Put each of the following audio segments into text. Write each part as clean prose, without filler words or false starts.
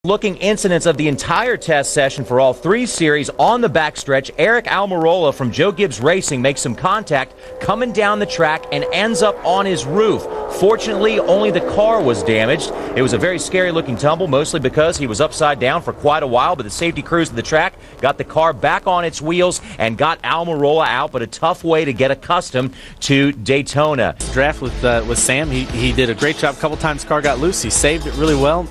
Looking incidents of the entire test session for all three series on the backstretch, Eric Almirola from Joe Gibbs Racing makes some contact coming down the track and ends up on his roof. Fortunately, only the car was damaged. It was a very scary looking tumble, mostly because he was upside down for quite a while, but the safety crews of the track got the car back on its wheels and got Almirola out, but a tough way to get accustomed to Daytona. Draft with Sam, he did a great job. A couple times the car got loose. He saved it really well.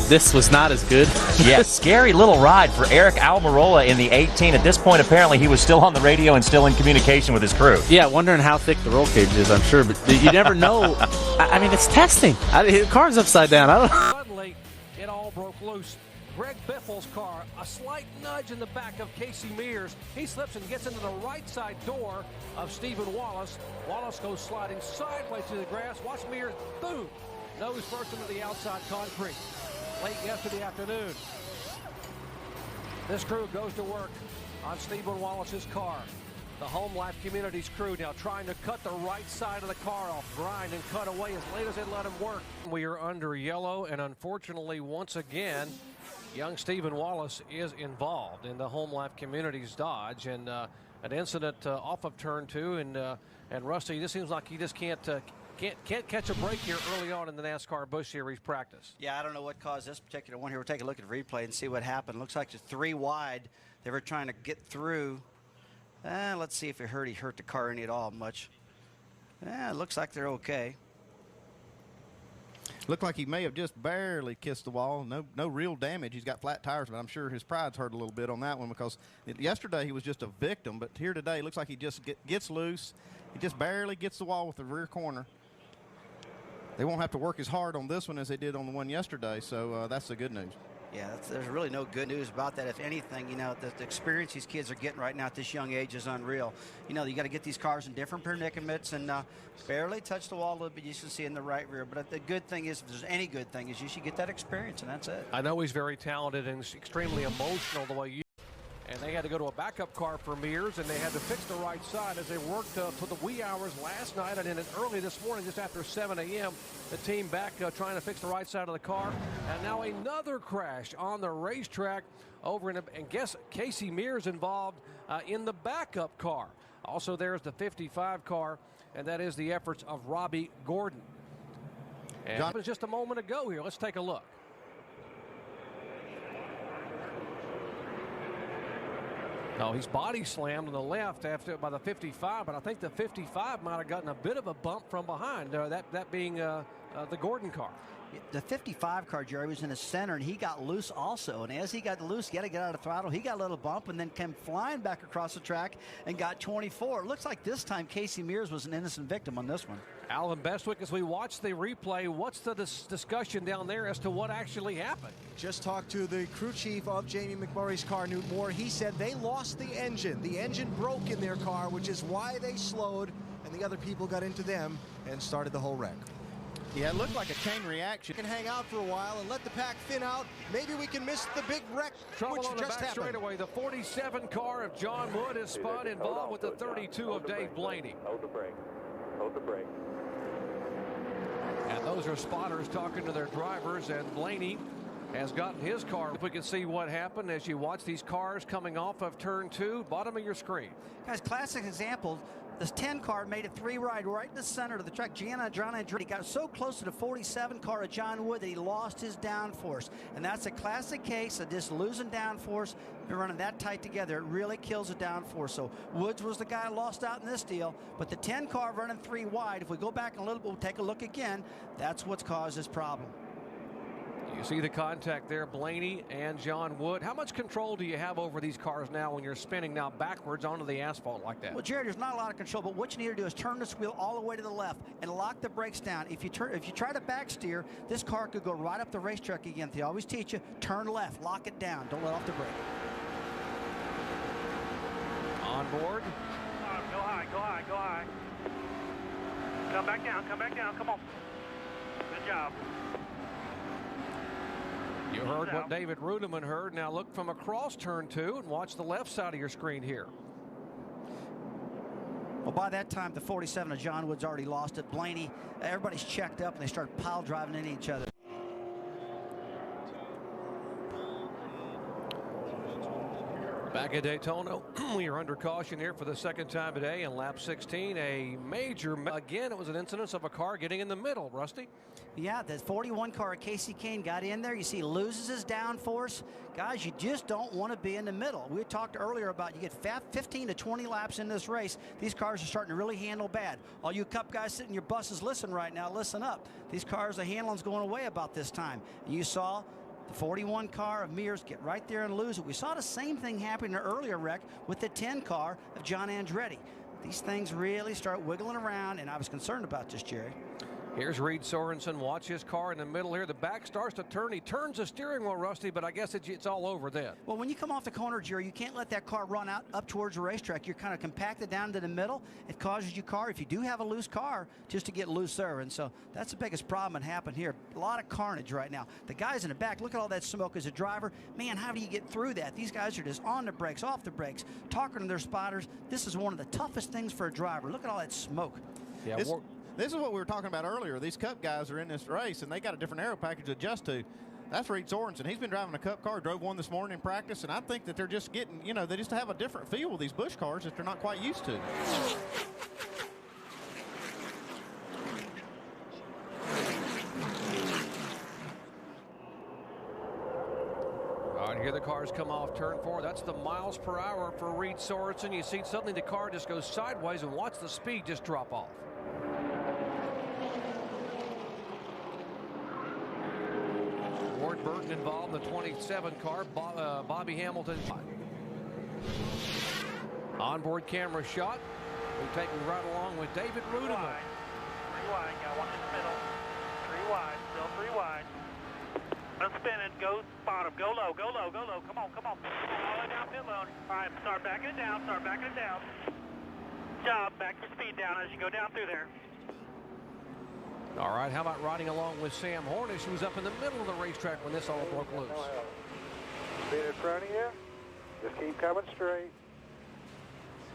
This was not as good. Yeah, scary little ride for Eric Almirola in the 18. At this point, apparently, he was still on the radio and still in communication with his crew. Yeah, wondering how thick the roll cage is, I'm sure. But you never know. I mean, it's testing. The car's upside down. I don't know. Suddenly, it all broke loose. Greg Biffle's car, a slight nudge in the back of Casey Mears. He slips and gets into the right side door of Stephen Wallace. Wallace goes sliding sideways to the grass. Watch Mears, boom, nose first into the outside concrete. Late yesterday afternoon, this crew goes to work on Stephen Wallace's car. The Home Life Communities crew now trying to cut the right side of the car off, grind and cut away as late as they let him work. We are under yellow, and unfortunately, once again, young Stephen Wallace is involved in the Home Life Communities dodge, and an incident off of turn 2. And Rusty, this seems like he just can't catch a break here early on in the NASCAR Busch Series practice. Yeah, I don't know what caused this particular one here. We'll take a look at the replay and see what happened. Looks like it's 3 wide. They were trying to get through. Let's see if he hurt the car any at all much. It looks like they're okay. Looked like he may have just barely kissed the wall. No real damage. He's got flat tires, but I'm sure his pride's hurt a little bit on that one because yesterday he was just a victim, but here today it looks like he just gets loose. He just barely gets the wall with the rear corner. They won't have to work as hard on this one as they did on the one yesterday, so that's the good news. Yeah, there's really no good news about that. If anything, you know, the experience these kids are getting right now at this young age is unreal. You know, you got to get these cars in different predicaments and barely touch the wall a little bit. You should see in the right rear. But the good thing is, if there's any good thing, is you should get that experience, and that's it. I know he's very talented and extremely emotional the way you. And they had to go to a backup car for Mears, and they had to fix the right side as they worked to the wee hours last night. And then early this morning, just after 7 a.m., the team back trying to fix the right side of the car. And now another crash on the racetrack over in, and guess Casey Mears involved in the backup car. Also, there's the 55 car, and that is the efforts of Robbie Gordon. And it was just a moment ago here. Let's take a look. No, he's body slammed on the left by the 55, but I think the 55 might have gotten a bit of a bump from behind, that being the Gordon car. The 55 car, Jerry, was in the center, and he got loose also. And as he got loose, he had to get out of throttle. He got a little bump and then came flying back across the track and got 24. It looks like this time Casey Mears was an innocent victim on this one. Alan Bestwick, as we watch the replay, what's the discussion down there as to what actually happened? Just talked to the crew chief of Jamie McMurray's car, Newt Moore. He said they lost the engine. The engine broke in their car, which is why they slowed, and the other people got into them and started the whole wreck. Yeah, it looked like a chain reaction. We can hang out for a while and let the pack thin out. Maybe we can miss the big wreck, Trouble which on the just back happened. straightaway. The 47 car of John Wood is spun, involved with the 32 of Dave Blaney. Hold the brake. Hold the brake. And those are spotters talking to their drivers, and Blaney has gotten his car. If we can see what happened as you watch these cars coming off of turn 2, bottom of your screen. Guys, classic example. This 10 car made it 3 wide right in the center of the track. Gianna Andretti got so close to the 47 car of John Wood that he lost his downforce. And that's a classic case of just losing downforce. They're running that tight together. It really kills the downforce. So Woods was the guy lost out in this deal. But the 10 car running 3 wide, if we go back a little bit, we'll take a look again. That's what's caused this problem. You see the contact there, Blaney and John Wood. How much control do you have over these cars now when you're spinning now backwards onto the asphalt like that? Well, Jerry, there's not a lot of control, but what you need to do is turn this wheel all the way to the left and lock the brakes down. If you try to back steer, this car could go right up the racetrack again. They always teach you, turn left, lock it down, don't let off the brake. On board. Go high, go high, go high. Come back down, come on. Good job. You heard what David Rudeman heard. Now look from across turn 2 and watch the left side of your screen here. Well, by that time, the 47 of John Wood's already lost it. Blaney, everybody's checked up, and they start pile driving into each other. Back at Daytona, we are under caution here for the second time today in lap 16. A major, again, it was an incidence of a car getting in the middle, Rusty. Yeah, the 41 car, Casey Kane, got in there. You see, loses his downforce. Guys, you just don't want to be in the middle. We talked earlier about you get 15 to 20 laps in this race. These cars are starting to really handle bad. All you Cup guys sitting in your buses, listen right now, listen up. These cars, the handling's going away about this time. You saw the 41 car of Mears get right there and lose it. We saw the same thing happen in an earlier wreck with the 10 car of John Andretti. These things really start wiggling around, and I was concerned about this, Jerry. Here's Reed Sorensen. Watch his car in the middle here. The back starts to turn. He turns the steering wheel, Rusty, but I guess it's all over then. Well, when you come off the corner, Jerry, you can't let that car run out up towards the racetrack. You're kind of compacted down to the middle. It causes your car, if you do have a loose car, just to get looser. And so that's the biggest problem that happened here. A lot of carnage right now. The guys in the back, look at all that smoke as a driver. Man, how do you get through that? These guys are just on the brakes, off the brakes, talking to their spotters. This is one of the toughest things for a driver. Look at all that smoke. Yeah. This is what we were talking about earlier. These Cup guys are in this race, and they got a different aero package to adjust to. That's Reed Sorensen. He's been driving a Cup car, drove one this morning in practice, and I think that they're just getting, they just have a different feel with these Busch cars that they're not quite used to. All right, here the cars come off turn 4. That's the miles per hour for Reed Sorensen. You see suddenly the car just goes sideways, and watch the speed just drop off. Ward Burton involved in the 27 car. Bobby Hamilton. Onboard camera shot. We're taking right along with David Rudeman. 3 wide, got one in the middle. 3 wide, still 3 wide. Let's spin it, go bottom, go low, go low, go low. Come on, come on. All the way down pit lane. All right, start backing it down, start backing it down. Job, back your speed down as you go down through there. All right, how about riding along with Sam Hornish, who's up in the middle of the racetrack when this all broke loose? Speed in front of you. Just keep coming straight.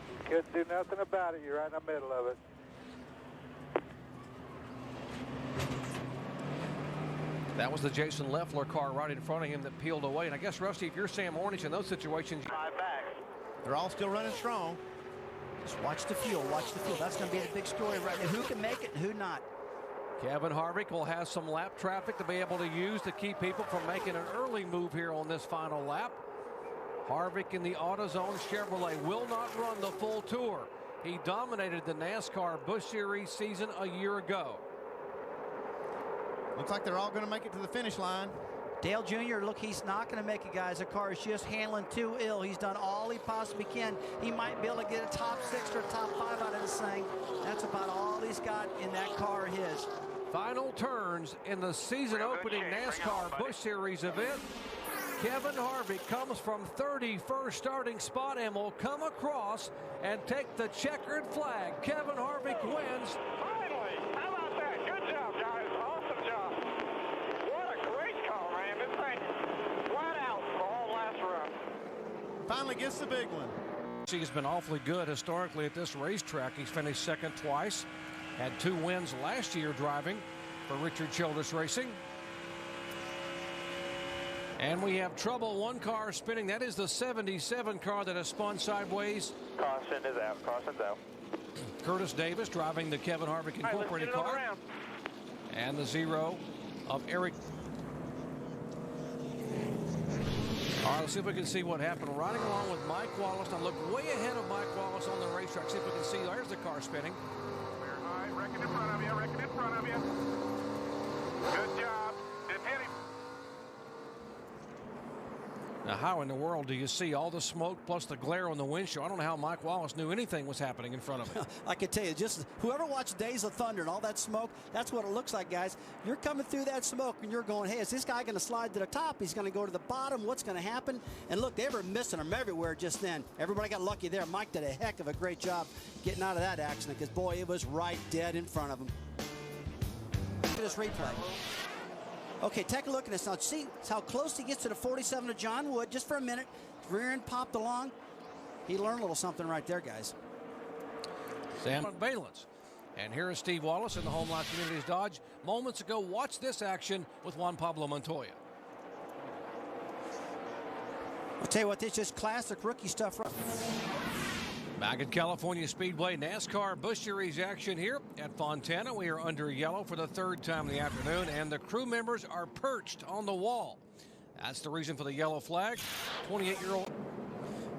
You couldn't do nothing about it. You're right in the middle of it. That was the Jason Leffler car right in front of him that peeled away. And I guess, Rusty, if you're Sam Hornish in those situations, 5 back. They're all still running strong. Just watch the fuel, watch the fuel. That's going to be the big story right now. Who can make it and who not? Kevin Harvick will have some lap traffic to be able to use to keep people from making an early move here on this final lap. Harvick in the AutoZone Chevrolet will not run the full tour. He dominated the NASCAR Busch Series season a year ago. Looks like they're all going to make it to the finish line. Dale Jr., look, he's not going to make it, guys. The car is just handling too ill. He's done all he possibly can. He might be able to get a top 6 or a top 5 out of this thing. That's about all he's got in that car of his. Final turns in the season opening NASCAR Busch Series event. Kevin Harvick comes from 31st starting spot and will come across and take the checkered flag. Kevin Harvick wins. Finally! How about that? Good job, guys. Awesome job. What a great call, man. This thing flat out the whole last run. Finally gets the big one. He's been awfully good historically at this racetrack. He's finished second twice. Had 2 wins last year driving for Richard Childress Racing. And we have trouble. One car spinning. That is the 77 car that has spun sideways. Caution is out. Caution's out. Curtis Davis driving the Kevin Harvick Incorporated car. And the 0 of Eric. All right, let's see if we can see what happened. Riding along with Mike Wallace. Now look way ahead of Mike Wallace on the racetrack. See if we can see. There's the car spinning. All right, wrecking in front of you. Wrecking in front of you. Good job. Didn't hit him. Now, how in the world do you see all the smoke plus the glare on the windshield? I don't know how Mike Wallace knew anything was happening in front of him. I can tell you, just whoever watched Days of Thunder and all that smoke, that's what it looks like, guys. You're coming through that smoke and you're going, hey, is this guy going to slide to the top? He's going to go to the bottom. What's going to happen? And look, they were missing him everywhere just then. Everybody got lucky there. Mike did a heck of a great job getting out of that accident because, boy, it was right dead in front of him. Look at this replay. Okay, take a look at this now. See how close he gets to the 47 of John Wood just for a minute. Rear end popped along. He learned a little something right there, guys. Sam Valence. And here is Steve Wallace in the Home Life Communities Dodge. Moments ago, watch this action with Juan Pablo Montoya. I'll tell you what, this is just classic rookie stuff. Back at California Speedway, NASCAR Busch Series action here at Fontana. We are under yellow for the third time in the afternoon, and the crew members are perched on the wall. That's the reason for the yellow flag. 28-year-old.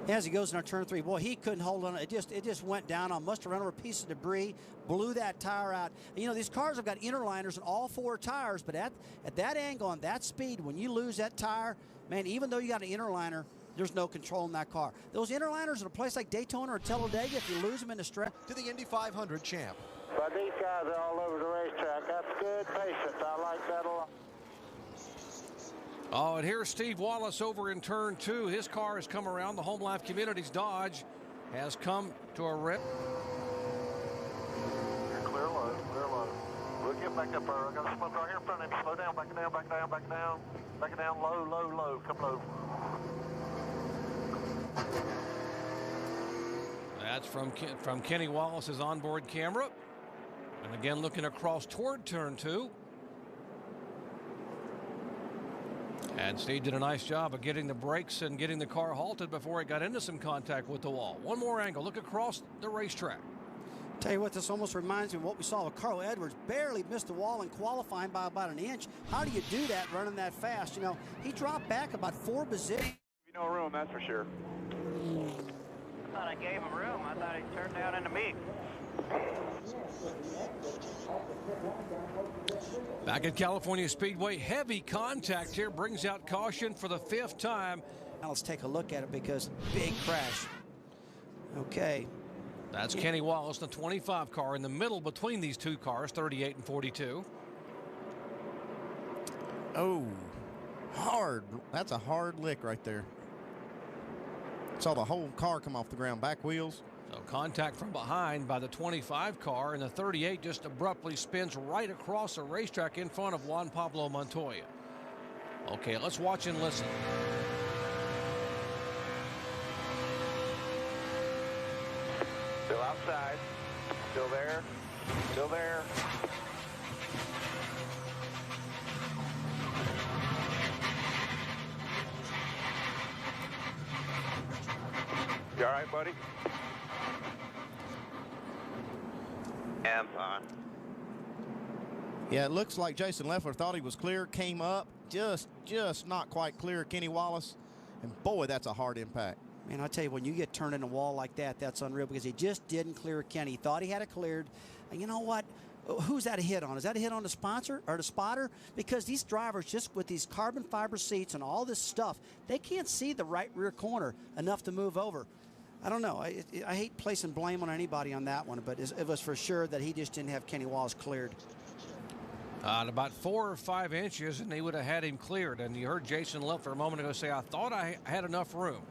As he goes in our turn 3, boy, he couldn't hold on. It just went down on. Must have run over a piece of debris, blew that tire out. And, you know, these cars have got interliners in all 4 tires, but at that angle, on that speed, when you lose that tire, man, even though you got an interliner, there's no control in that car. Those interliners in a place like Daytona or Talladega, if you lose them in the stretch. To the Indy 500 champ. But these guys are all over the racetrack. That's good patience. I like that a lot. Oh, and here's Steve Wallace over in turn 2. His car has come around. The Home Life Communities Dodge has come to a rip. You're clear low, clear low. We'll get back up there. I got a smoke right here in front of him. Slow down, back it down, back it down, back it down. Back it down, low, low, low. Come low. That's from Kenny Wallace's onboard camera. And again, looking across toward turn 2. And Steve did a nice job of getting the brakes and getting the car halted before it got into some contact with the wall. One more angle. Look across the racetrack. Tell you what, this almost reminds me of what we saw with Carl Edwards. Barely missed the wall in qualifying by about an inch. How do you do that running that fast? You know, he dropped back about 4 positions. No room, that's for sure. I thought I gave him room. I thought he turned down into me. Back at California Speedway, heavy contact here brings out caution for the 5th time. Now let's take a look at it because big crash. Okay. That's Kenny Wallace, the 25 car in the middle between these 2 cars, 38 and 42. Oh, hard. That's a hard lick right there. Saw the whole car come off the ground, back wheels. So contact from behind by the 25 car, and the 38 just abruptly spins right across the racetrack in front of Juan Pablo Montoya. Okay, let's watch and listen. Still outside. Still there. Still there. You all right, buddy? I'm fine. Yeah, it looks like Jason Leffler thought he was clear, came up, just not quite clear. Kenny Wallace, and boy, that's a hard impact. Man, I tell you, when you get turned in a wall like that, that's unreal because he just didn't clear Kenny. He thought he had it cleared. And you know what? Who's that a hit on? Is that a hit on the sponsor or the spotter? Because these drivers, just with these carbon fiber seats and all this stuff, they can't see the right rear corner enough to move over. I don't know. I hate placing blame on anybody on that one, but it was for sure that he just didn't have Kenny Wallace cleared. At about 4 or 5 inches, and they would have had him cleared. And you heard Jason Leffler a moment ago say, I thought I had enough room.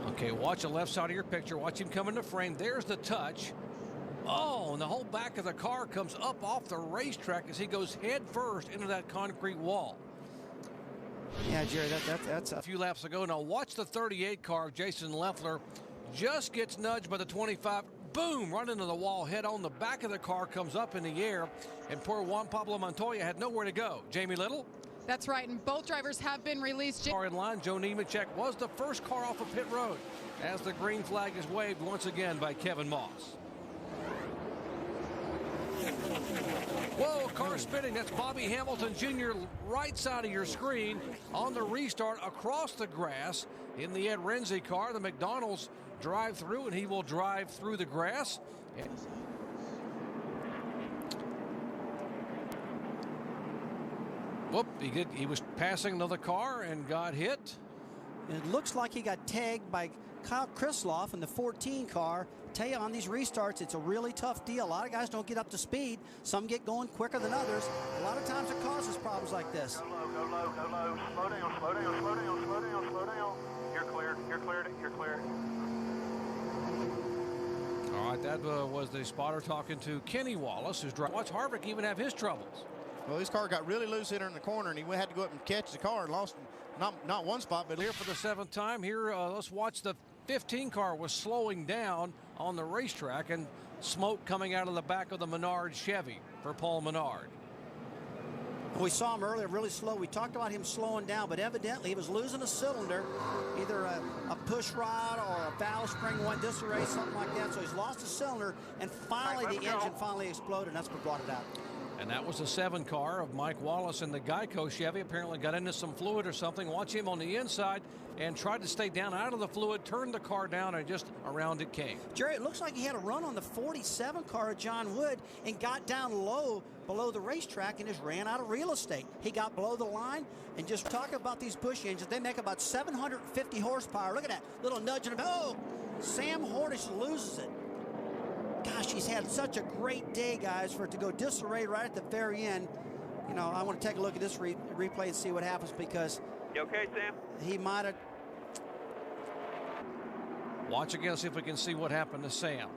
Okay, watch the left side of your picture. Watch him come into frame. There's the touch. Oh, and the whole back of the car comes up off the racetrack as he goes head first into that concrete wall. Yeah, Jerry, that's a few laps ago. Now watch the 38 car of Jason Leffler. Just gets nudged by the 25. Boom, right into the wall, head on. The back of the car comes up in the air, and poor Juan Pablo Montoya had nowhere to go. Jamie Little? That's right, and both drivers have been released. Car in line, Joe Nemechek was the first car off of pit road as the green flag is waved once again by Kevin Moss. Whoa, car spinning. That's Bobby Hamilton Jr. right side of your screen on the restart across the grass in the Ed Renzi car. The McDonald's drive through, and he will drive through the grass. Whoop, he was passing another car and got hit. It looks like he got tagged by Kyle Krisloff in the 14 car. Tell you, on these restarts, it's a really tough deal. A lot of guys don't get up to speed. Some get going quicker than others. A lot of times it causes problems like this. Go low, go low, go low. Slow down, slow down, slow down, slow down, slow down. You're cleared, you're cleared, you're cleared. All right, that was the spotter talking to Kenny Wallace, who's driving. Watch Harvick even have his troubles. Well, his car got really loose in the corner, and he had to go up and catch the car and lost not one spot, but here for the 7th time. Here, let's watch the 15 car was slowing down on the racetrack, and smoke coming out of the back of the Menard Chevy for Paul Menard. We saw him earlier really slow. We talked about him slowing down, but evidently he was losing a cylinder, either a push rod or a valve spring went disarray, something like that. So he's lost a cylinder, and finally the engine finally exploded, and that's what brought it out. And that was the 7 car of Mike Wallace in the Geico Chevy. Apparently got into some fluid or something. Watch him on the inside and tried to stay down out of the fluid, turned the car down, and just around it came. Jerry, it looks like he had a run on the 47 car of John Wood and got down low below the racetrack and just ran out of real estate. He got below the line, and just talk about these push engines. They make about 750 horsepower. Look at that little nudge in the back. Oh, Sam Hornish loses it. Gosh, he's had such a great day, guys, for it to go disarray right at the very end. You know, I want to take a look at this replay and see what happens, because You okay, Sam? he might have. Watch again, see if we can see what happened to Sam.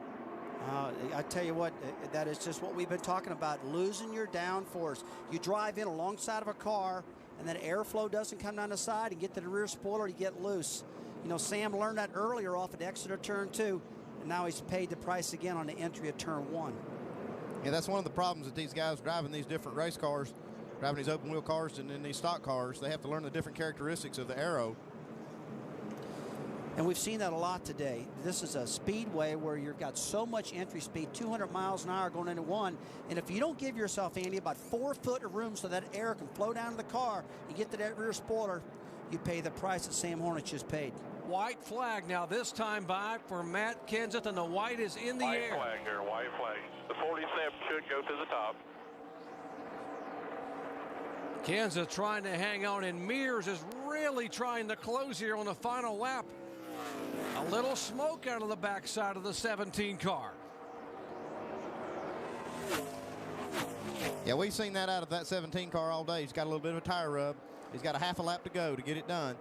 I tell you what, that is just what we've been talking about, losing your downforce. You drive in alongside of a car, and then airflow doesn't come down the side and get to the rear spoiler, you get loose. You know, Sam learned that earlier off at Exeter Turn 2, and now he's paid the price again on the entry of Turn 1. Yeah, that's one of the problems that these guys driving these different race cars, driving these open wheel cars and in these stock cars. They have to learn the different characteristics of the aero. And we've seen that a lot today. This is a speedway where you've got so much entry speed, 200 miles an hour going into one. And if you don't give yourself, Andy, about 4 foot of room so that air can flow down to the car and get to that rear spoiler, you pay the price that Sam Hornish has paid. White flag now, this time by for Matt Kenseth, and the white is in the air. White flag there, white flag. The 47 should go to the top. Kenseth trying to hang on, and Mears is really trying to close here on the final lap. A little smoke out of the backside of the 17 car. Yeah, we've seen that out of that 17 car all day. He's got a little bit of a tire rub. He's got a half a lap to go to get it done.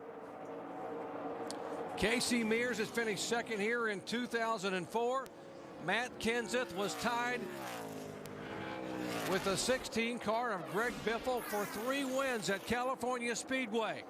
Casey Mears has finished second here in 2004. Matt Kenseth was tied with the 16 car of Greg Biffle for 3 wins at California Speedway.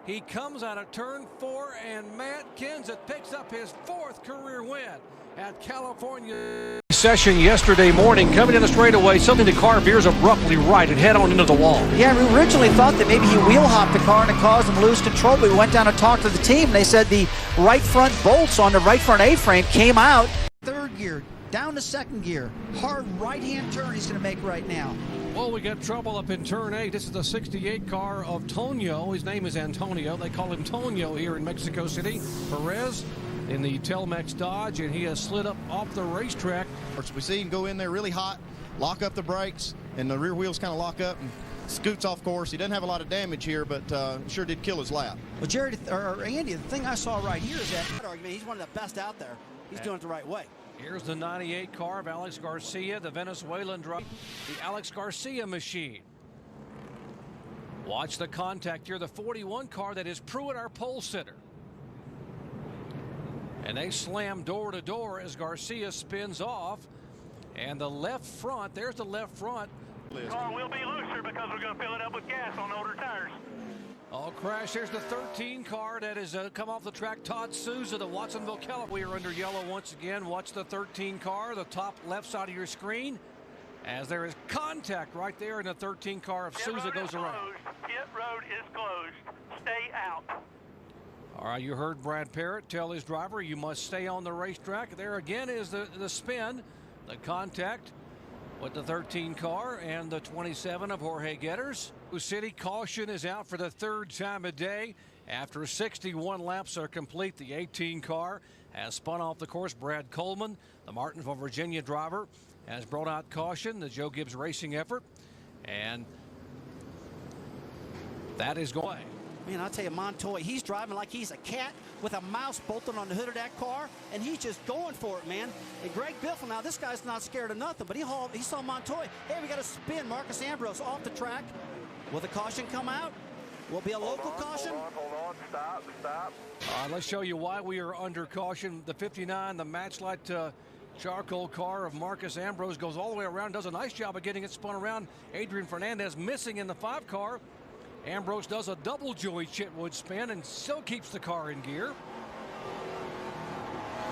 He comes out of turn 4, and Matt Kenseth picks up his 4th career win at California. Session yesterday morning, coming in the straightaway, suddenly the car veers abruptly right and head on into the wall. Yeah, we originally thought that maybe he wheel hopped the car and it caused him to lose control. We went down to talk to the team, and they said the right front bolts on the right front A-frame came out. 3rd gear, down to 2nd gear. Hard right-hand turn he's going to make right now. Well, we got trouble up in turn 8. This is the 68 car of Tonio. His name is Antonio. They call him Tonio here in Mexico City. Perez in the Telmex Dodge, and he has slid up off the racetrack. We see him go in there really hot, lock up the brakes, and the rear wheels kind of lock up and scoots off course. He doesn't have a lot of damage here, but sure did kill his lap. Well, Jared, or Andy, the thing I saw right here is that argument. He's one of the best out there. He's doing it the right way. Here's the 98 car of Alex Garcia, the Venezuelan driver, the Alex Garcia machine. Watch the contact here, the 41 car that is Pruitt, our pole sitter. And they slam door to door as Garcia spins off. And the left front, there's the left front. The car will be looser because we're going to fill it up with gas on older tires. Oh, crash. There's the 13 car that has come off the track. Todd Souza, the Watsonville, California. We are under yellow once again. Watch the 13 car, the top left side of your screen, as there is contact right there, and the 13 car of Souza goes around. Pit road is closed. Stay out. All right, you heard Brad Parrott tell his driver, you must stay on the racetrack. There again is the spin, the contact with the 13 car and the 27 of Jorge Getters. City caution is out for the 3rd time a day. After 61 laps are complete, the 18 car has spun off the course. Brad Coleman, the Martinsville, Virginia driver, has brought out caution, the Joe Gibbs Racing effort, and that is going. Man, I'll tell you, Montoya, he's driving like he's a cat with a mouse bolted on the hood of that car, and he's just going for it, man. And Greg Biffle, now this guy's not scared of nothing, but he saw Montoya. Hey, we got to spin Marcus Ambrose off the track. Will the caution come out? Will it be a local caution? Hold on, stop. All right, let's show you why we are under caution. The 59, the Matchlight charcoal car of Marcus Ambrose goes all the way around, does a nice job of getting it spun around. Adrian Fernandez missing in the 5 car. Ambrose does a double Joey Chitwood spin and still keeps the car in gear.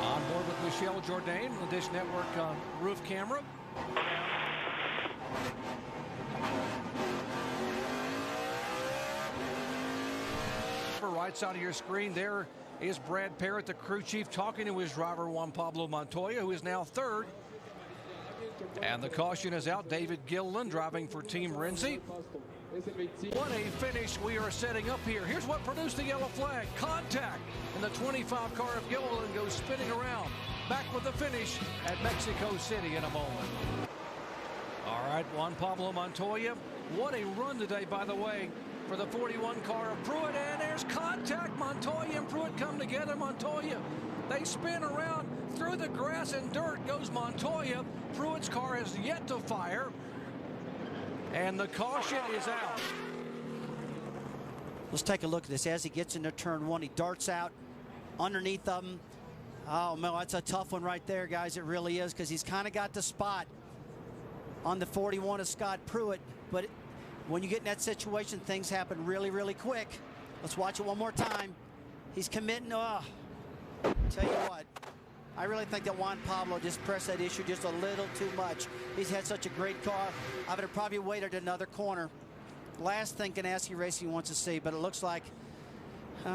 On board with Michelle Jourdain, the Dish Network roof camera. right side of your screen, there is Brad Parrott, the crew chief, talking to his driver, Juan Pablo Montoya, who is now third. And the caution is out. David Gilliland driving for Team Renzi. What a finish we are setting up here. Here's what produced the yellow flag. Contact. And the 25 car of Gilliland goes spinning around. Back with the finish at Mexico City in a moment. All right, Juan Pablo Montoya. What a run today, by the way, for the 41 car of Pruitt. And there's contact. Montoya and Pruitt come together. Montoya, they spin around through the grass and dirt goes Montoya. Pruitt's car has yet to fire. And the caution is out. Let's take a look at this. As he gets into turn one, he darts out underneath them. Oh, no, that's a tough one right there, guys. It really is, because he's kind of got the spot on the 41 of Scott Pruitt. But when you get in that situation, things happen really, really quick. Let's watch it one more time. He's committing. Tell you what, I really think that Juan Pablo just pressed that issue just a little too much. He's had such a great car. I would have probably waited another corner. Last thing Ganassi Racing wants to see, but it looks like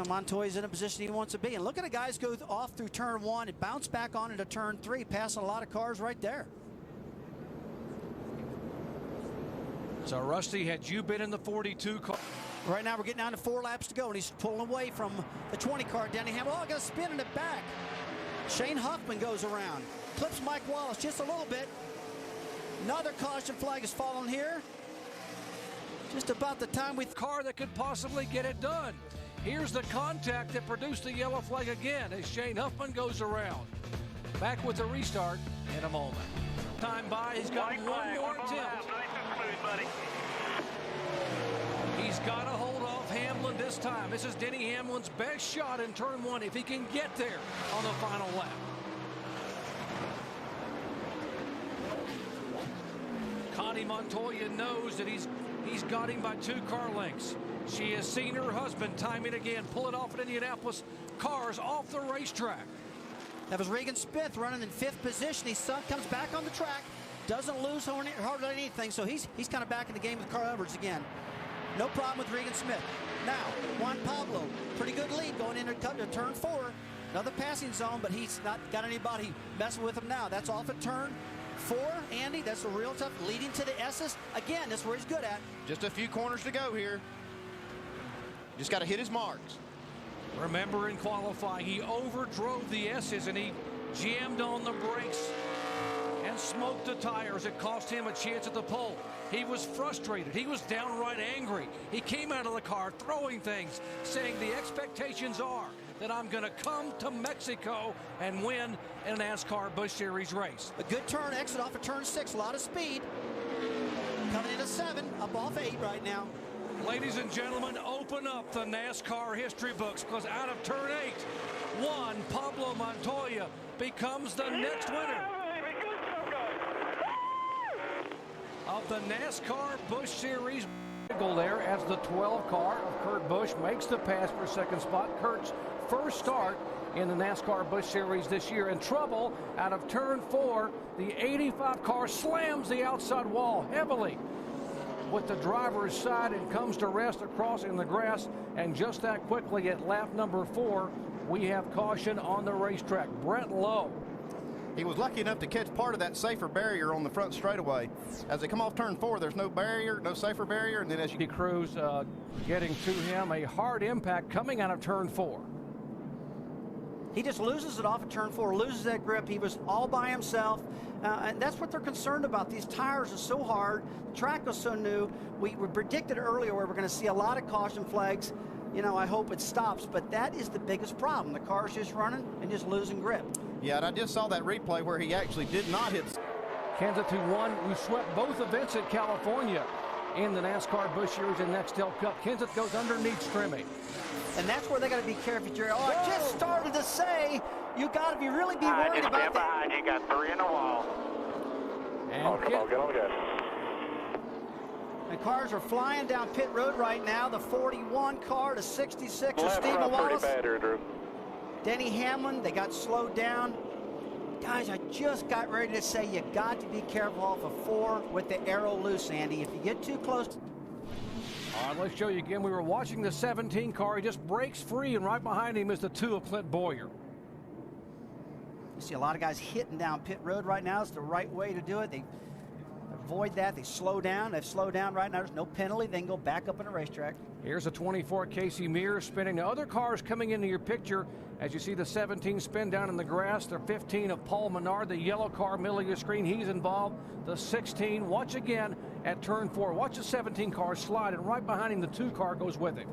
Montoya's in a position he wants to be. And look at the guys go off through turn one and bounce back on into turn three, passing a lot of cars right there. So, Rusty, had you been in the 42 car? Right now we're getting down to 4 laps to go, and he's pulling away from the 20 car. Denny Hamlin, got to spin in the back. Shane Huffman goes around, clips Mike Wallace just a little bit. Another caution flag is falling here. Just about the time we car that could possibly get it done. Here's the contact that produced the yellow flag again as Shane Huffman goes around. Back with the restart in a moment. Time by, he's got one more attempt. Nice and smooth, buddy. He's got to hold off Hamlin this time. This is Denny Hamlin's best shot in turn one if he can get there on the final lap. Connie Montoya knows that he's got him by 2 car lengths. She has seen her husband time it again, pull it off at Indianapolis. Cars off the racetrack. That was Regan Smith running in 5th position. He comes back on the track, doesn't lose hardly anything, so he's kind of back in the game with Carl Edwards again. No problem with Regan Smith. Now, Juan Pablo, pretty good lead going into turn 4. Another passing zone, but he's not got anybody messing with him now. That's off at turn 4, Andy. That's a real tough, leading to the S's. Again, that's where he's good at. Just a few corners to go here. Just got to hit his marks. Remember in qualifying, he overdrove the S's and he jammed on the brakes and smoked the tires. It cost him a chance at the pole. He was frustrated. He was downright angry. He came out of the car throwing things, saying the expectations are that I'm going to come to Mexico and win in a NASCAR Busch Series race. A good turn, exit off of turn 6, a lot of speed. Coming into 7, up off 8 right now. Ladies and gentlemen, open up the NASCAR history books, because out of turn 8, Juan Pablo Montoya becomes the next winner of the NASCAR Busch Series. There as the 12 car of Kurt Busch makes the pass for second spot. Kurt's first start in the NASCAR Busch Series this year. In trouble out of turn 4, the 85 car slams the outside wall heavily with the driver's side and comes to rest across in the grass. And just that quickly at lap number 4, we have caution on the racetrack. Brett Lowe. He was lucky enough to catch part of that safer barrier on the front straightaway. As they come off turn 4, there's no barrier, no safer barrier, and then as you... Cruz getting to him, a hard impact coming out of turn 4. He just loses it off of turn 4, loses that grip. He was all by himself, and that's what they're concerned about. These tires are so hard, the track was so new. We predicted earlier where we're going to see a lot of caution flags. You know, I hope it stops, but that is the biggest problem. The car's just running and just losing grip. Yeah, and I just saw that replay where he actually did not hit. Kansas who won, who swept both events at California in the NASCAR Busch Series and Nextel Cup. Kansas goes underneath Strimmy. And that's where they got to be careful, Jerry. Oh, I just started to say, you got to really be worried about that. Behind you, got 3 in the wall. And Get on, good. The cars are flying down pit road right now. The 41 car to 66 of Left Stephen front Wallace. pretty bad here, Drew. Denny Hamlin, they got slowed down. Guys, I just got ready to say you got to be careful off of 4 with the arrow loose, Andy. If you get too close. All right, let's show you again. We were watching the 17 car. He just breaks free, and right behind him is the 2 of Clint Boyer. You see a lot of guys hitting down pit road right now. It's the right way to do it. They avoid that. They slow down. They've slowed down right now. There's no penalty. They can go back up in the racetrack. Here's a 24 Casey Mears spinning. The other cars coming into your picture as you see the 17 spin down in the grass. The 15 of Paul Menard, the yellow car middle of your screen. He's involved. The 16, watch again at turn 4. Watch the 17 car slide, and right behind him the 2 car goes with him.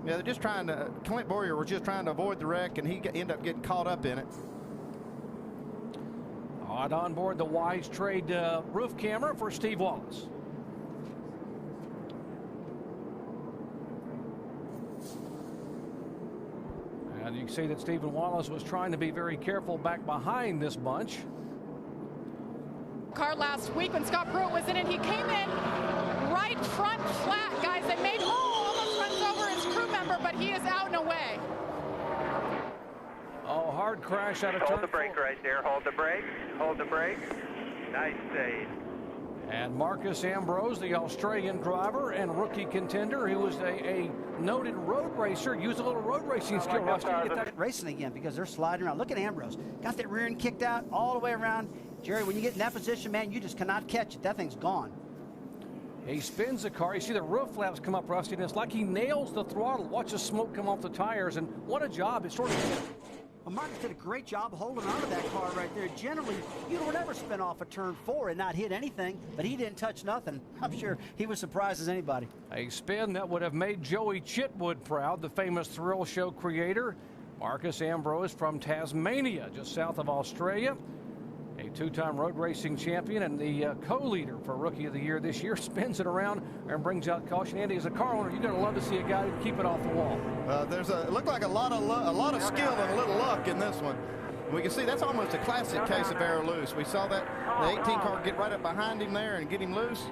Yeah, they're just trying to, Clint Boyer was just trying to avoid the wreck, and he ended up getting caught up in it. On board the Wise Trade roof camera for Steve Wallace. And you can see that Stephen Wallace was trying to be very careful back behind this bunch. Car last week when Scott Pruitt was in it, he came in right front flat, guys. They made almost runs over his crew member, but he is out and away. Oh, hard crash out of turn 4. Hold the brake right there. Hold the brake. Hold the brake. Nice save. And Marcus Ambrose, the Australian driver and rookie contender, who was a noted road racer, used a little road racing skill. Racing again because they're sliding around. Look at Ambrose. Got that rear end kicked out all the way around. Jerry, when you get in that position, man, you just cannot catch it. That thing's gone. He spins the car. You see the roof flaps come up, Rusty, and it's like he nails the throttle. Watch the smoke come off the tires, and what a job. It's sort of... Well, Marcus did a great job holding onto that car right there. Generally, you don't ever spin off a turn 4 and not hit anything, but he didn't touch nothing. I'm sure he was surprised as anybody. A spin that would have made Joey Chitwood proud, the famous thrill show creator. Marcus Ambrose from Tasmania, just south of Australia. A 2-time road racing champion and the co-leader for Rookie of the Year this year, spins it around and brings out caution. Andy, as a car owner, you're going to love to see a guy keep it off the wall. It looked like a lot of skill and a little luck in this one. We can see that's almost a classic case of air loose. We saw that the 18 car get right up behind him there and get him loose.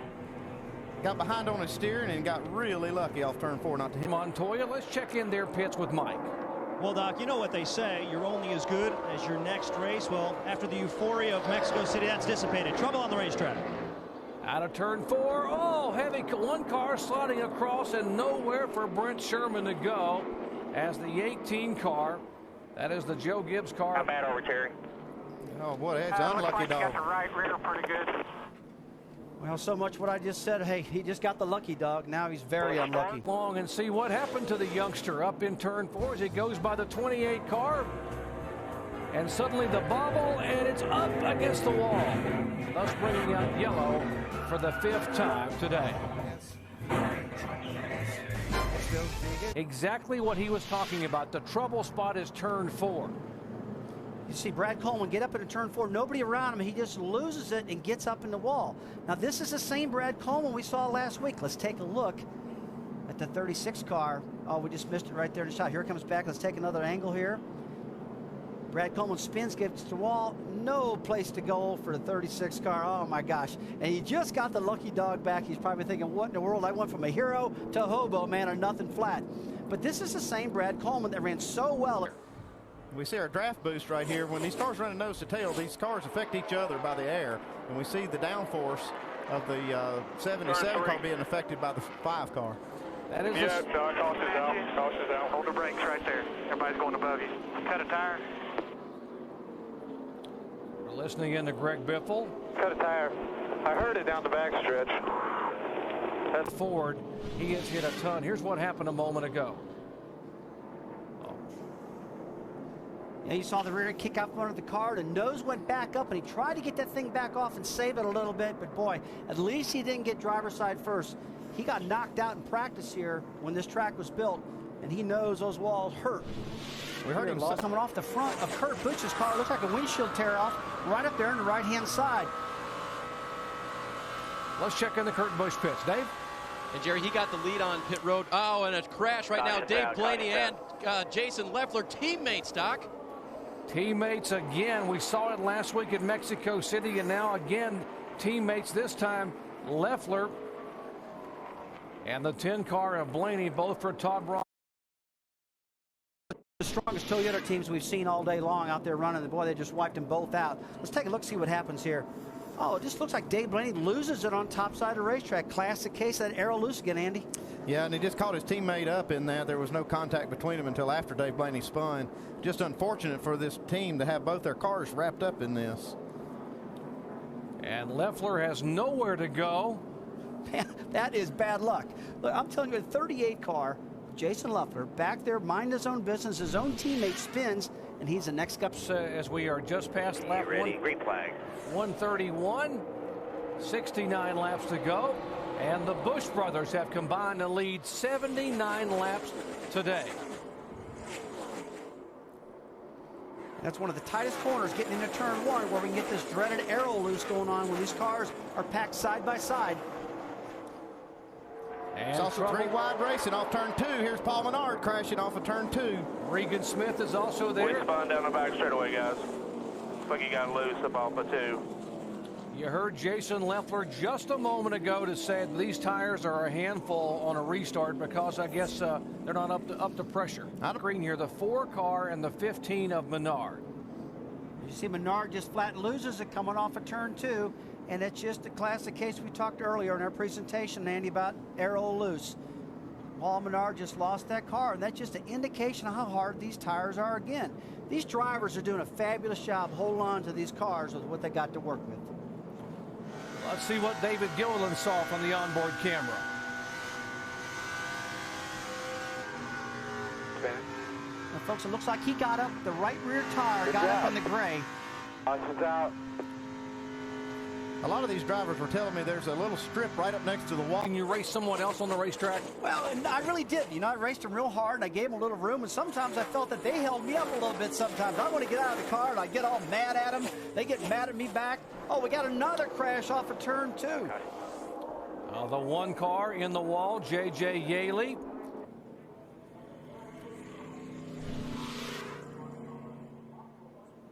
Got behind on his steering and got really lucky off turn 4 not to hit. Montoya, let's check in their pits with Mike. Well, Doc, you know what they say, you're only as good as your next race. Well, after the euphoria of Mexico City, that's dissipated. Trouble on the racetrack. Out of turn 4, oh, heavy, one car sliding across and nowhere for Brent Sherman to go as the 18 car, that is the Joe Gibbs car. How bad are we, Terry? Oh, boy, that's unlucky dog. Got the right rear pretty good. Well, so much what I just said. Hey, he just got the lucky dog. Now he's very unlucky. Long and see what happened to the youngster up in turn 4 as he goes by the 28 car. And suddenly the bobble, and it's up against the wall. Thus bringing out yellow for the 5th time today. Exactly what he was talking about. The trouble spot is turn 4. You see Brad Coleman get up into turn 4, nobody around him, he just loses it and gets up in the wall. Now this is the same Brad Coleman we saw last week. Let's take a look at the 36 car. Oh, we just missed it right there in the shot. Here it comes back. Let's take another angle here. Brad Coleman spins, gets to the wall. No place to go for the 36 car. Oh my gosh. And he just got the lucky dog back. He's probably thinking, what in the world? I went from a hero to a hobo, man, or nothing flat. But this is the same Brad Coleman that ran so well. We see our draft boost right here. When these cars run nose to tail, these cars affect each other by the air. And we see the downforce of the 77 car being affected by the 5 car. That is caution's out. Caution's out. Hold the brakes right there. Everybody's going above you. Cut a tire. We're listening in to Greg Biffle. Cut a tire. I heard it down the backstretch. That's Ford. He has hit a ton. Here's what happened a moment ago. Yeah, you saw the rear kick out front of the car. The nose went back up, and he tried to get that thing back off and save it a little bit. But boy, at least he didn't get driver's side first. He got knocked out in practice here when this track was built, and he knows those walls hurt. We heard him coming off the front of Kurt Busch's car. Looks like a windshield tear off right up there on the right-hand side. Let's check in the Kurt Busch pits. Dave? And Jerry, he got the lead on pit road. Oh, and a crash right now. Dave Blaney and Jason Leffler, teammates, Doc. Teammates again. We saw it last week in Mexico City, and now again teammates, this time Leffler and the 10 car of Blaney, both for Todd Braun. The strongest Toyota teams we've seen all day long out there running. Boy, they just wiped them both out. Let's take a look, see what happens here. Oh, it just looks like Dave Blaney loses it on top side of the racetrack. Classic case of that arrow loose again, Andy. Yeah, and he just caught his teammate up in that. There was no contact between them until after Dave Blaney spun. Just unfortunate for this team to have both their cars wrapped up in this. And Leffler has nowhere to go. Man, that is bad luck. Look, I'm telling you, a 38 car, Jason Leffler, back there, mind his own business, his own teammate spins, and he's the next up. As we are just past lap green flag. 131, 69 laps to go, and the Busch brothers have combined to lead 79 laps today. That's one of the tightest corners getting into turn one, where we can get this dreaded arrow loose going on when these cars are packed side by side. And it's also three wide racing off turn two. Here's Paul Menard crashing off of turn two. Regan Smith is also there. We spun down the back straightaway, guys. Looks like he got loose up off of two. You heard Jason Leffler just a moment ago to say that these tires are a handful on a restart because I guess they're not up to pressure. Green here, the 4 car and the 15 of Menard. You see Menard just flat loses it coming off of turn two, and it's just a classic case we talked earlier in our presentation, Andy, about arrow loose. Paul Menard just lost that car, and that's just an indication of how hard these tires are again. These drivers are doing a fabulous job holding on to these cars with what they got to work with. Let's see what David Gilliland saw from the onboard camera. Now, folks, it looks like he got up the right rear tire, got up in the gray. Caution's out. A lot of these drivers were telling me there's a little strip right up next to the wall. Can you race someone else on the racetrack? Well, I really did. You know, I raced them real hard, and I gave them a little room, and sometimes I felt that they held me up a little bit sometimes. I want to get out of the car, and I get all mad at them. They get mad at me back. Oh, we got another crash off of turn two. The 1 car in the wall, J.J. Yaley.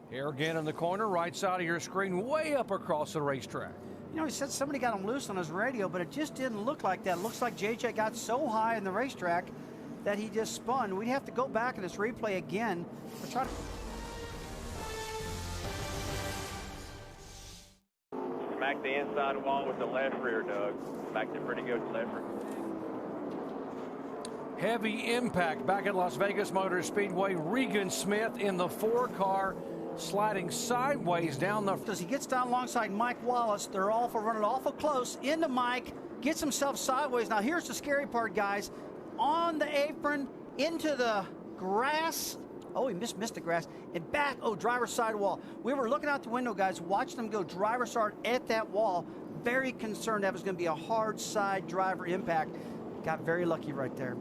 Here again in the corner, right side of your screen, way up across the racetrack. You know, he said somebody got him loose on his radio, but it just didn't look like that. It looks like JJ got so high in the racetrack that he just spun. We'd have to go back in this replay again to try to... Smack the inside wall with the left rear, Doug. Smacked it pretty good, left rear. Heavy impact back at Las Vegas Motor Speedway. Regan Smith in the 4 car, sliding sideways down the... As he gets down alongside Mike Wallace, they're awful running awful close into Mike, gets himself sideways. Now here's the scary part, guys. On the apron, into the grass. Oh, he missed the grass. And back, oh, driver's side wall. We were looking out the window, guys, watching them go driver's side at that wall. Very concerned that was going to be a hard side driver impact. Got very lucky right there.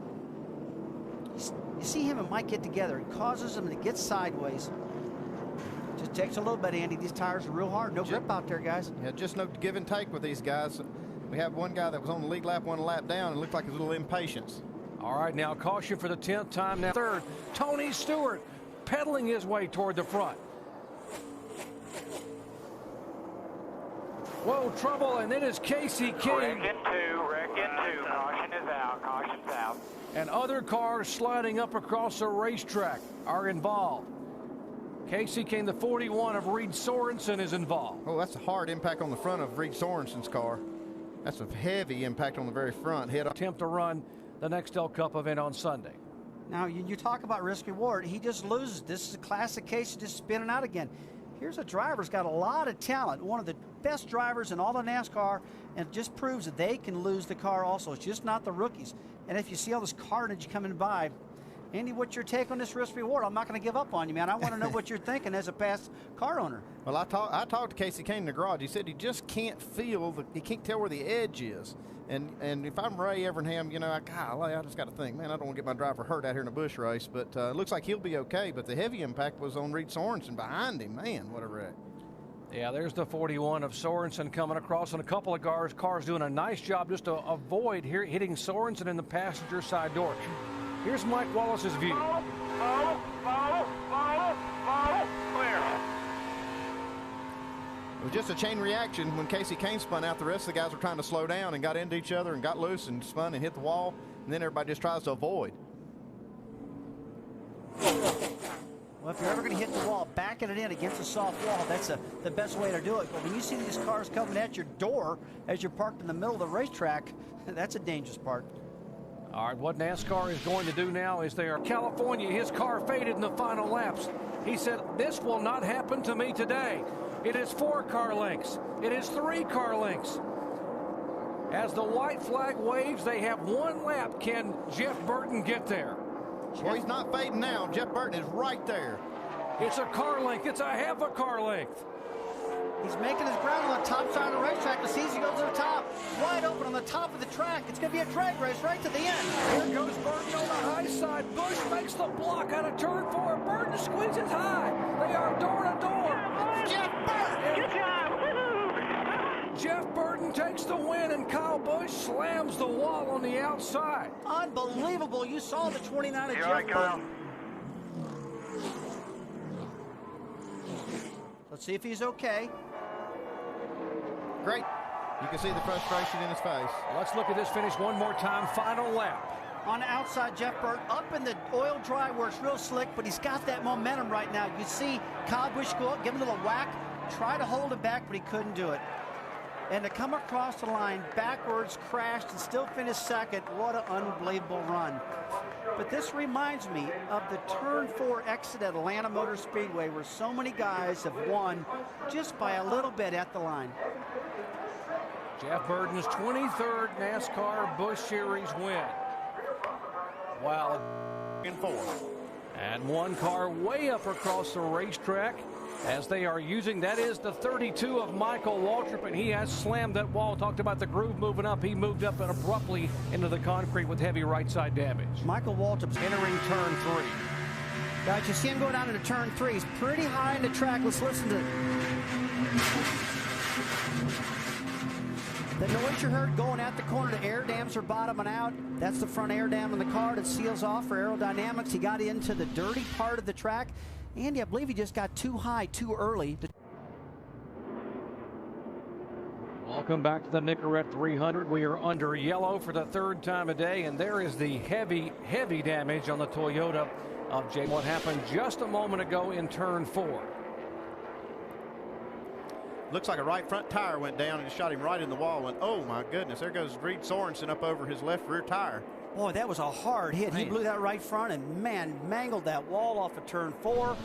You see him and Mike get together. It causes them to get sideways. Just takes a little bit, Andy. These tires are real hard. No grip out there, guys. Yeah, just no give and take with these guys. We have one guy that was on the lead lap, one lap down, and looked like a little impatience. All right, now caution for the 10th time now. Third, Tony Stewart pedaling his way toward the front. Whoa, trouble, and it is Casey King. Wreck in two. Caution is out, caution's out. And other cars sliding up across the racetrack are involved. Casey King, the 41 of Reed Sorensen, is involved. Oh, that's a hard impact on the front of Reed Sorensen's car. That's a heavy impact on the very front. Attempt to run the Nextel Cup event on Sunday. Now, you talk about risk reward. He just loses. This is a classic case of just spinning out again. Here's a driver who's got a lot of talent, one of the best drivers in all of NASCAR, and it just proves that they can lose the car also. It's just not the rookies. And if you see all this carnage coming by, Andy, what's your take on this risk reward? I'm not going to give up on you, man. I want to know what you're thinking as a past car owner. Well, I talked to Casey Kane in the garage. He said he just can't he can't tell where the edge is. And if I'm Ray Evernham, you know, I just got to think, man, I don't want to get my driver hurt out here in a bush race. But it looks like he'll be okay. But the heavy impact was on Reed Sorensen behind him. Man, what a wreck. Yeah, there's the 41 of Sorensen coming across, and a couple of cars doing a nice job just to avoid hitting Sorensen in the passenger side door. Here's Mike Wallace's view. Follow, clear. It was just a chain reaction. When Casey Kane spun out, the rest of the guys were trying to slow down and got into each other and got loose and spun and hit the wall, and then everybody just tries to avoid. Well, if you're ever going to hit the wall, backing it in against a soft wall, that's the best way to do it. But when you see these cars coming at your door as you're parked in the middle of the racetrack, that's a dangerous part. All right, what NASCAR is going to do now is they are California. His car faded in the final laps. He said, this will not happen to me today. It is 4 car lengths. It is 3 car lengths. As the white flag waves, they have 1 lap. Can Jeff Burton get there? Well, he's not fading now. Jeff Burton is right there. It's a car length. It's a half a car length. He's making his ground on the top side of the racetrack as he goes to the top. Wide open on the top of the track. It's going to be a drag race right to the end. Here goes Burton on the high side. Busch makes the block out of turn 4. Burton squeezes high. They are door to door. Jeff Burton! Good job! Jeff Burton takes the win, and Kyle Busch slams the wall on the outside. Unbelievable. You saw the 29 of Here Jeff I come. Burton. Let's see if he's okay. Great. You can see the frustration in his face. Let's look at this finish one more time. Final lap. On the outside, Jeff Burton up in the oil dry where it's real slick, but he's got that momentum right now. You see Kyle Busch go up, give him a little whack, try to hold it back, but he couldn't do it. And to come across the line backwards, crashed, and still finished second, what an unbelievable run. But this reminds me of the turn 4 exit at Atlanta Motor Speedway where so many guys have won just by a little bit at the line. Jeff Burton's 23rd NASCAR Busch Series win. Wow. In 4. And 1 car way up across the racetrack as they are using, that is the 32 of Michael Waltrip, and he has slammed that wall. Talked about the groove moving up. He moved up and abruptly into the concrete with heavy right side damage. Michael Waltrip's Entering turn 3. Guys, you see him going down into turn 3. He's pretty high in the track. Let's listen to the noise you heard going at the corner. The air dams are bottoming out. That's the front air dam in the car that seals off for aerodynamics. He got into the dirty part of the track. Andy, I believe he just got too high too early. Welcome back to the Nicorette 300. We are under yellow for the 3rd time a day, and there is the heavy, heavy damage on the Toyota of Jay. What happened just a moment ago in turn 4. Looks like a right front tire went down and shot him right in the wall. And oh my goodness, there goes Reed Sorensen up over his left rear tire. Boy, that was a hard hit. Man. He blew that right front and, man, mangled that wall off of turn 4.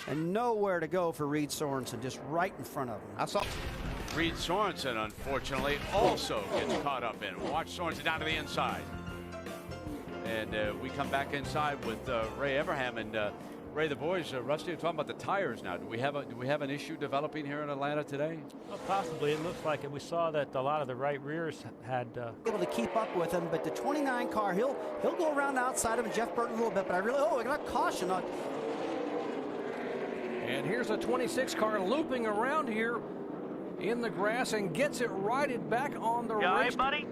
And nowhere to go for Reed Sorensen, just right in front of him. I saw Reed Sorensen, unfortunately, also gets caught up in it. Watch Sorensen down to the inside. And we come back inside with Ray Everham. And Ray, the boys, Rusty, are talking about the tires now. Do we have an issue developing here in Atlanta today? Well, possibly. It looks like it. We saw that a lot of the right rears had able to keep up with him, but the 29 car, he'll go around outside him and Jeff Burton a little bit, but I got caution on. And here's a 26 car looping around here in the grass and gets it righted back on the Yeah, race. hey, buddy.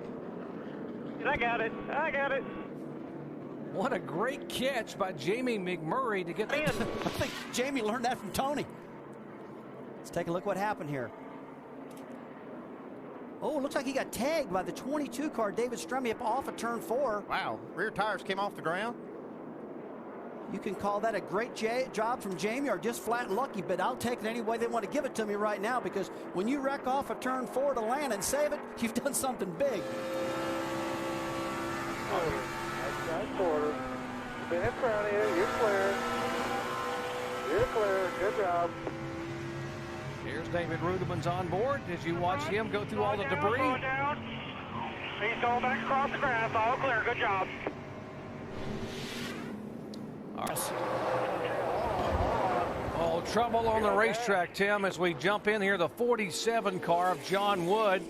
I got it. I got it. What a great catch by Jamie McMurray to get I think Jamie learned that from Tony. Let's take a look what happened here. Oh, looks like he got tagged by the 22 car, David Stremme, up off of turn 4. Wow, rear tires came off the ground. You can call that a great job from Jamie or just flat lucky, but I'll take it any way they want to give it to me right now, because when you wreck off of turn 4 to land and save it, you've done something big. Nice quarter. Been in front of you. You're clear. You're clear. Good job. Here's David Rudemann's on board as you watch him go through all the debris. Slow down. He's going back across the grass. All clear. Good job. All right. Oh, trouble on the racetrack, Tim, as we jump in here. The 47 car of John Wood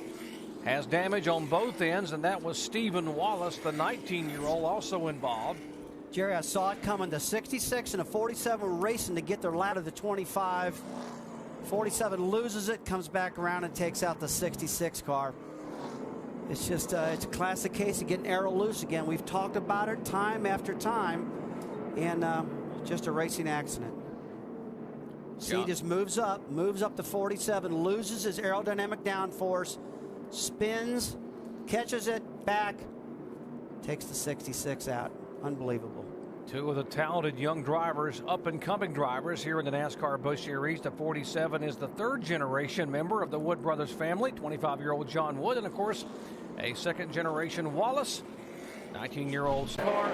has damage on both ends, and that was Stephen Wallace, the 19-year-old, also involved. Jerry, I saw it coming. The 66 and the 47 were racing to get their ladder to 25. 47 loses it, comes back around and takes out the 66 car. It's just it's a classic case of getting arrow loose again. We've talked about it time after time, and just a racing accident. See, just moves up to 47, loses his aerodynamic downforce, spins, catches it back, takes the 66 out. Unbelievable. Two of the talented young drivers, up-and-coming drivers here in the NASCAR Busch Series. The 47 is the third-generation member of the Wood brothers family, 25-year-old John Wood, and of course, a second-generation Wallace, 19-year-old car.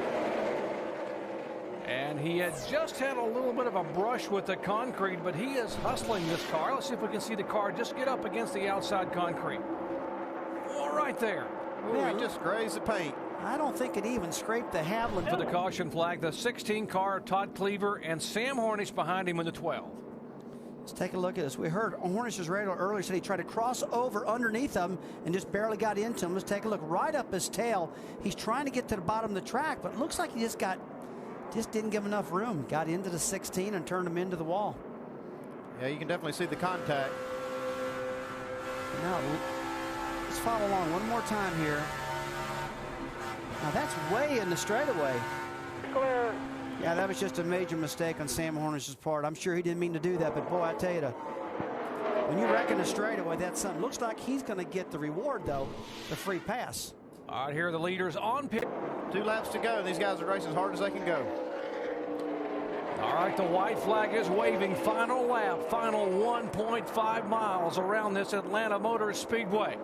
And he had just had a little bit of a brush with the concrete, but he is hustling this car. Let's see if we can see the car just get up against the outside concrete. All right there. Yeah, he just grazed the paint. I don't think it even scraped the Havlin. For the caution flag, the 16 car, Todd Cleaver, and Sam Hornish behind him in the 12. Let's take a look at this. We heard Hornish's radio earlier said he tried to cross over underneath them and just barely got into him. Let's take a look right up his tail. He's trying to get to the bottom of the track, but it looks like he just didn't give enough room. Got into the 16 and turned him into the wall. Yeah, you can definitely see the contact. Now, let's follow along one more time here. Now that's way in the straightaway. Clear. Yeah, that was just a major mistake on Sam Hornish's part. I'm sure he didn't mean to do that, but boy, I tell you, when you reckon a straightaway, that's something. Looks like he's going to get the reward, though, the free pass. All right, here are the leaders on pit. 2 laps to go. These guys are racing as hard as they can go. All right, the white flag is waving. Final lap, final 1.5 miles around this Atlanta Motor Speedway.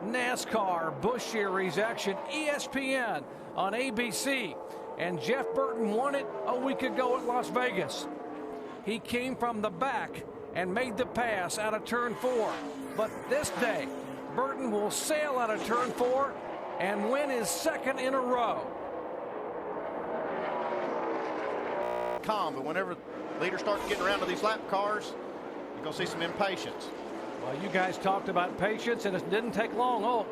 NASCAR Busch Series action, ESPN on ABC. And Jeff Burton won it a week ago at Las Vegas. He came from the back and made the pass out of turn 4. But this day, Burton will sail out of turn 4 and win his second in a row. Calm, but whenever leaders start getting around to these lap cars, you're going to see some impatience. Well, you guys talked about patience, and it didn't take long. Oh,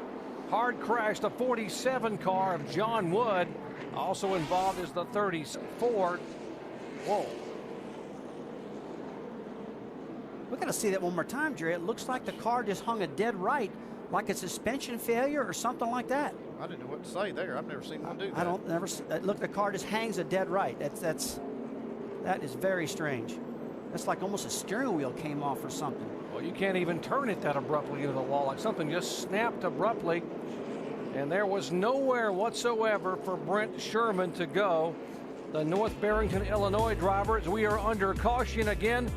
hard crash. The 47 car of John Wood. Also involved is the 34. Whoa. We're going to see that one more time, Jerry. It looks like the car just hung a dead right, like a suspension failure or something like that. I didn't know what to say there. I've never seen one do that. Look, the car just hangs a dead right. That is very strange. That's like almost a steering wheel came off or something. Well, you can't even turn it that abruptly into the wall. Like something just snapped abruptly. And there was nowhere whatsoever for Brent Sherman to go. The North Barrington, Illinois driver, as we are under caution again.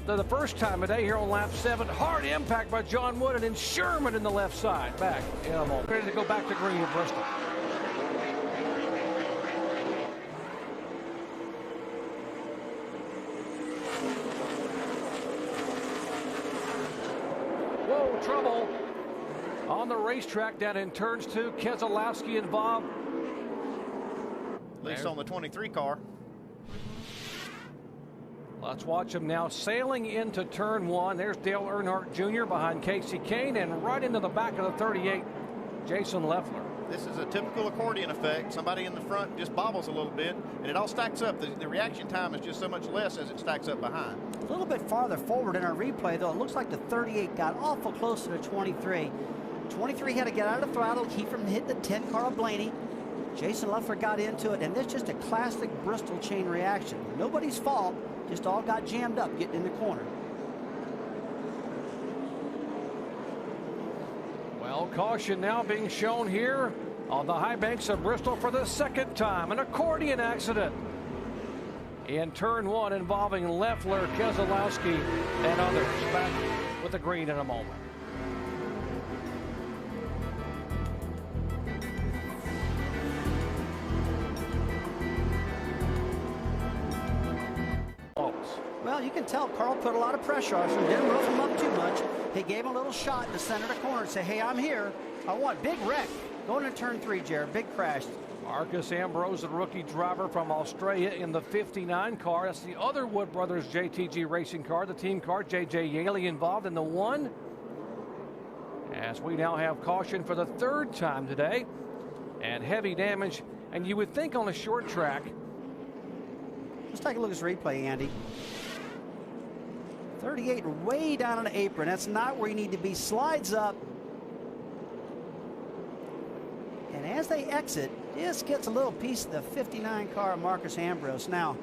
The first time today here on lap 7. Hard impact by John Wood, and then Sherman in the left side. Back in a moment. Ready to go back to green at Bristol. Whoa, trouble on the racetrack down in turns 2. Keselowski involved. At least on the 23 car. Let's watch him now sailing into turn 1. There's Dale Earnhardt Jr. behind Casey Kane, and right into the back of the 38, Jason Leffler. This is a typical accordion effect. Somebody in the front just bobbles a little bit, and it all stacks up. The reaction time is just so much less as it stacks up behind. A little bit farther forward in our replay, though, it looks like the 38 got awful close to the 23. 23 had to get out of the throttle, keep from hitting the 10 car of Blaney. Jason Leffler got into it, and that's just a classic Bristol chain reaction. Nobody's fault, just all got jammed up getting in the corner. Well, caution now being shown here on the high banks of Bristol for the second time. An accordion accident in turn 1 involving Leffler, Keselowski, and others. Back with the green in a moment. Well, you can tell Carl put a lot of pressure on him. Didn't rough him up too much. He gave him a little shot in the center of the corner and said, hey, I'm here. I want big wreck. Going to turn 3, Jared. Big crash. Marcus Ambrose, the rookie driver from Australia in the 59 car. That's the other Wood Brothers JTG racing car, the team car. J.J. Yaley involved in the 1. As we now have caution for the 3rd time today. And heavy damage. And you would think on a short track. Let's take a look at this replay, Andy. 38 way down on the apron. That's not where you need to be. Slides up. And as they exit, just gets a little piece of the 59 car of Marcus Ambrose. Now,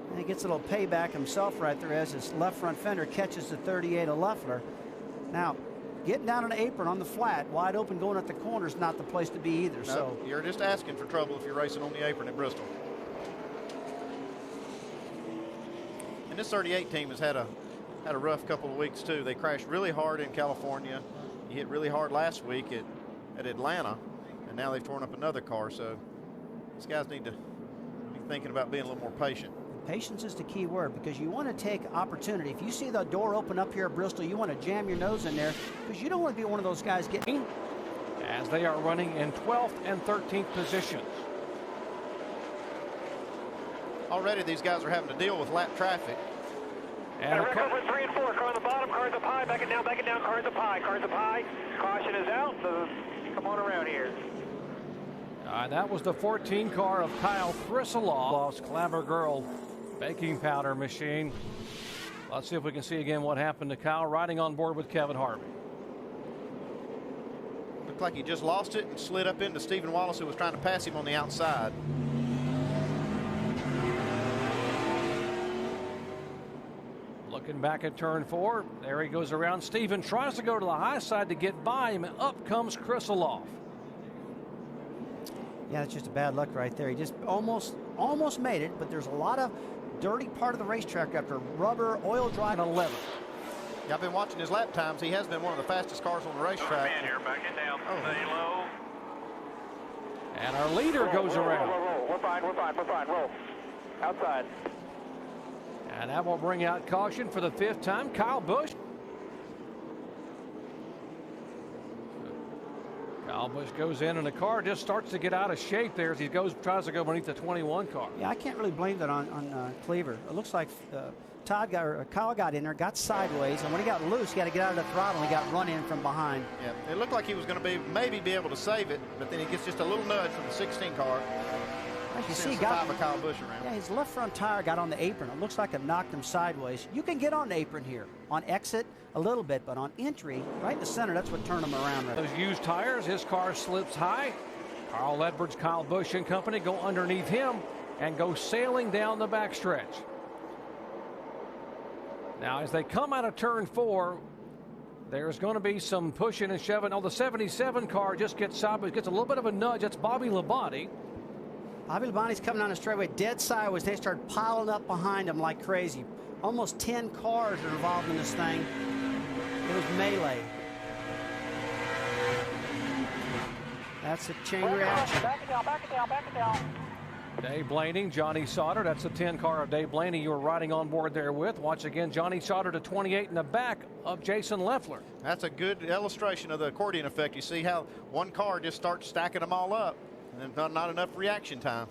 and he gets a little payback himself right there as his left front fender catches the 38 of Leffler. Now, getting down on the apron on the flat, wide open going at the corner is not the place to be either. No, so you're just asking for trouble if you're racing on the apron at Bristol. And this 38 team has had a rough couple of weeks too. They crashed really hard in California. He hit really hard last week at Atlanta, and now they've torn up another car. So these guys need to be thinking about being a little more patient. Patience is the key word, because you want to take opportunity. If you see the door open up here at Bristol, you want to jam your nose in there, because you don't want to be one of those guys getting. As they are running in 12th and 13th positions. Already these guys are having to deal with lap traffic. And a record for 3 and 4. Car on the bottom, cars up high, backing down, cars up high, cars up high. Caution is out, so come on around here. That was the 14 car of Kyle Thrisselow's Clever Girl baking powder machine. Let's see if we can see again what happened to Kyle riding on board with Kevin Harvey. Looked like he just lost it and slid up into Stephen Wallace, who was trying to pass him on the outside. Looking back at turn 4, there he goes around. Stephen tries to go to the high side to get by him, and up comes Thrisselow. Yeah, it's just a bad luck right there. He just almost made it, but there's a lot of dirty part of the racetrack after rubber, oil dry. 11. Yeah, I've been watching his lap times. He has been one of the fastest cars on the racetrack. Man, here, back it down, stay low. And our leader goes around. Roll. We're fine, roll. Outside. And that will bring out caution for the 5th time. Kyle Busch. Kyle Busch goes in, and the car just starts to get out of shape there as he tries to go beneath the 21 car. Yeah, I can't really blame that on Cleaver. It looks like Kyle got in there, got sideways, and when he got loose, he had to get out of the throttle, and he got run in from behind. Yeah, it looked like he was going to maybe be able to save it, but then he gets just a little nudge from the 16 car. As you see, he got Kyle Busch around. Yeah, his left front tire got on the apron. It looks like it knocked him sideways. You can get on the apron here. On exit, a little bit, but on entry, right in the center, that's what turned him around. Right. Those used tires, his car slips high. Carl Edwards, Kyle Busch and company go underneath him and go sailing down the backstretch. Now, as they come out of turn 4, there's going to be some pushing and shoving. Oh, the 77 car just gets sideways, gets a little bit of a nudge. That's Bobby Labonte. Bobby Labonte's coming down the straightaway dead sideways. They start piling up behind him like crazy. Almost 10 cars are involved in this thing. It was melee. That's a chain reaction. Back it down. Dave Blaney, Johnny Sauter. That's the 10 car of Dave Blaney you were riding on board there with. Watch again, Johnny Sauter to 28 in the back of Jason Leffler. That's a good illustration of the accordion effect. You see how one car just starts stacking them all up, and not enough reaction time.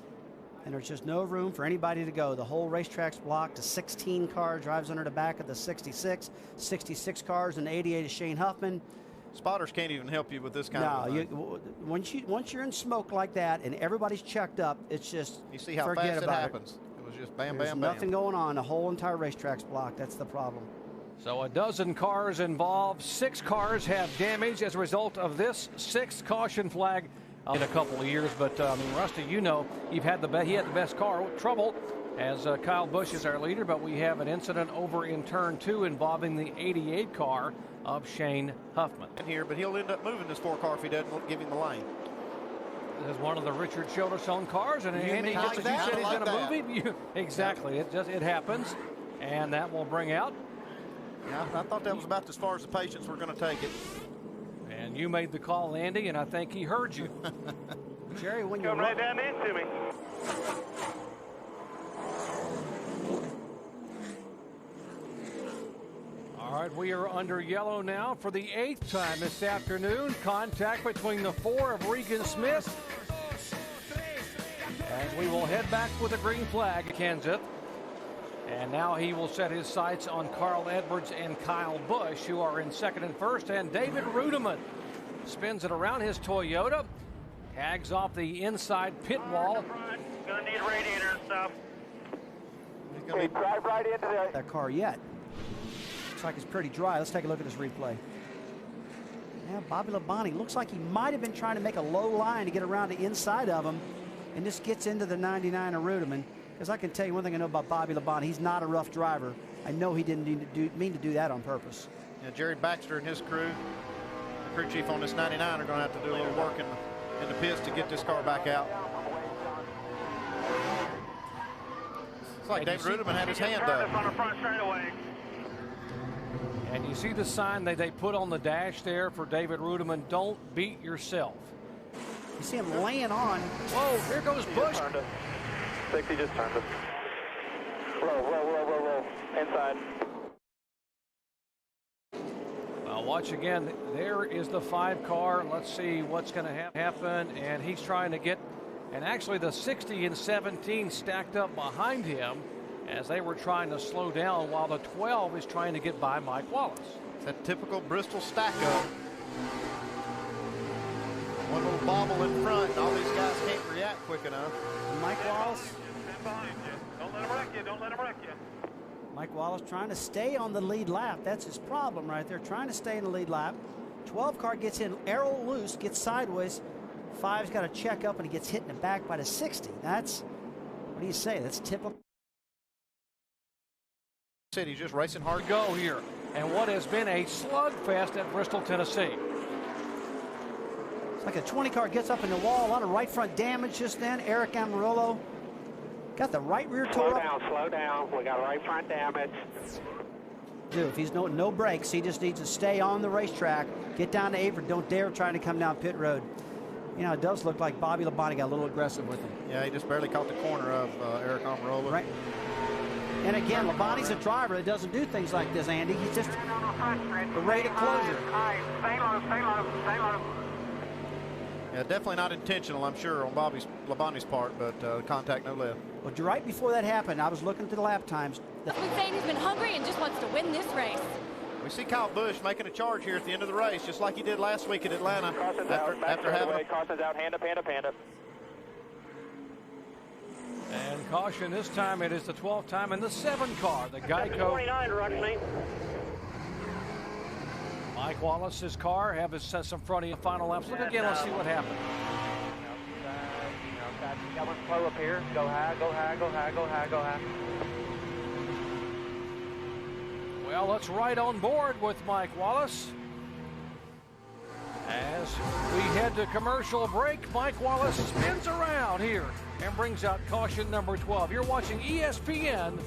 And there's just no room for anybody to go. The whole racetrack's blocked. The 16 car drives under the back of the 66. 66 cars and the 88 is Shane Huffman. Spotters can't even help you with this kind of thing. Once you're in smoke like that and everybody's checked up, it's just you see how forget fast about it happens. It was just bam, There's bam, bam. nothing going on. The whole entire racetrack's blocked. That's the problem. So a dozen cars involved. 6 cars have damage as a result of this 6th caution flag in a couple of years. But Rusty, you know, he had the best car. Trouble as Kyle Busch is our leader, but we have an incident over in turn 2 involving the 88 car of Shane Huffman. Here, but he'll end up moving this 4 car if he doesn't give him the lane. This is one of the Richard Childress-owned cars, and Andy, just as you said he's going to move him. Exactly, it happens, and that will bring out. Yeah, I thought that was about as far as the patients were going to take it. And you made the call, Andy, and I think he heard you. Jerry, when Come right down into me. All right, we are under yellow now for the 8th time this afternoon. Contact between the 4 of Regan Smith. As we will head back with a green flag, Kenseth. And now he will set his sights on Carl Edwards and Kyle Busch, who are in 2nd and 1st. And David Rudiman spins it around his Toyota, tags off the inside pit wall. Gonna need radiator and stuff. Hey, drive right into that car yet. Looks like it's pretty dry. Let's take a look at this replay. Yeah, Bobby Labonte looks like he might have been trying to make a low line to get around the inside of him, and this gets into the 99 of Rudiman. Because I can tell you one thing I know about Bobby Labonte, he's not a rough driver. I know he didn't mean to do that on purpose. Yeah, Jerry Baxter and his crew, the crew chief on this 99, are going to have to do a little work in the pits to get this car back out. like David Ruderman had his hand up. On the front straightaway. And you see the sign that they put on the dash there for David Ruderman, don't beat yourself. You see him laying on. Whoa, here goes Busch. 60 just turned it. Roll. Inside. Well, watch again. There is the 5 car. Let's see what's going to happen. And he's trying to get, and actually the 60 and 17 stacked up behind him as they were trying to slow down while the 12 is trying to get by Mike Wallace. It's that typical Bristol stack up. One little bobble in front, and all these guys can't react quick enough. Mike Wallace. Stand behind you. Don't let him wreck you. Don't let him wreck you. Mike Wallace trying to stay on the lead lap. That's his problem right there, trying to stay in the lead lap. 12 car gets in, arrow loose, gets sideways. 5's got to check up, and he gets hit in the back by the 60. That's, what do you say? That's typical. He's just racing hard to go here. And what has been a slugfest at Bristol, Tennessee. It's like a 20 car gets up in the wall. A lot of right front damage just then. Eric Amarillo got the right rear toe up. Slow down. We got right front damage. Dude, if he's no brakes, he just needs to stay on the racetrack. Get down to apron. Don't dare try to come down pit road. You know, it does look like Bobby Labonte got a little aggressive with him. Yeah, he just barely caught the corner of Eric Amarillo. Right. And again, Labonte's a driver that doesn't do things like this, Andy. He's just the rate of closure. Stay low. Yeah, definitely not intentional, I'm sure, on Labonte's part, but contact no left. Well, right before that happened, I was looking at the lap times. He's been saying he's been hungry and just wants to win this race. We see Kyle Busch making a charge here at the end of the race, just like he did last week at Atlanta. After having Caution's out, hand up. And caution this time, it is the 12th time in the 7 car, the Geico. 29 runs me. Mike Wallace's car have his some front of the final laps. Look again, let's see what happened. Got one slow up here. Go high. Well, let's right on board with Mike Wallace. As we head to commercial break, Mike Wallace spins around here and brings out caution number 12. You're watching ESPN.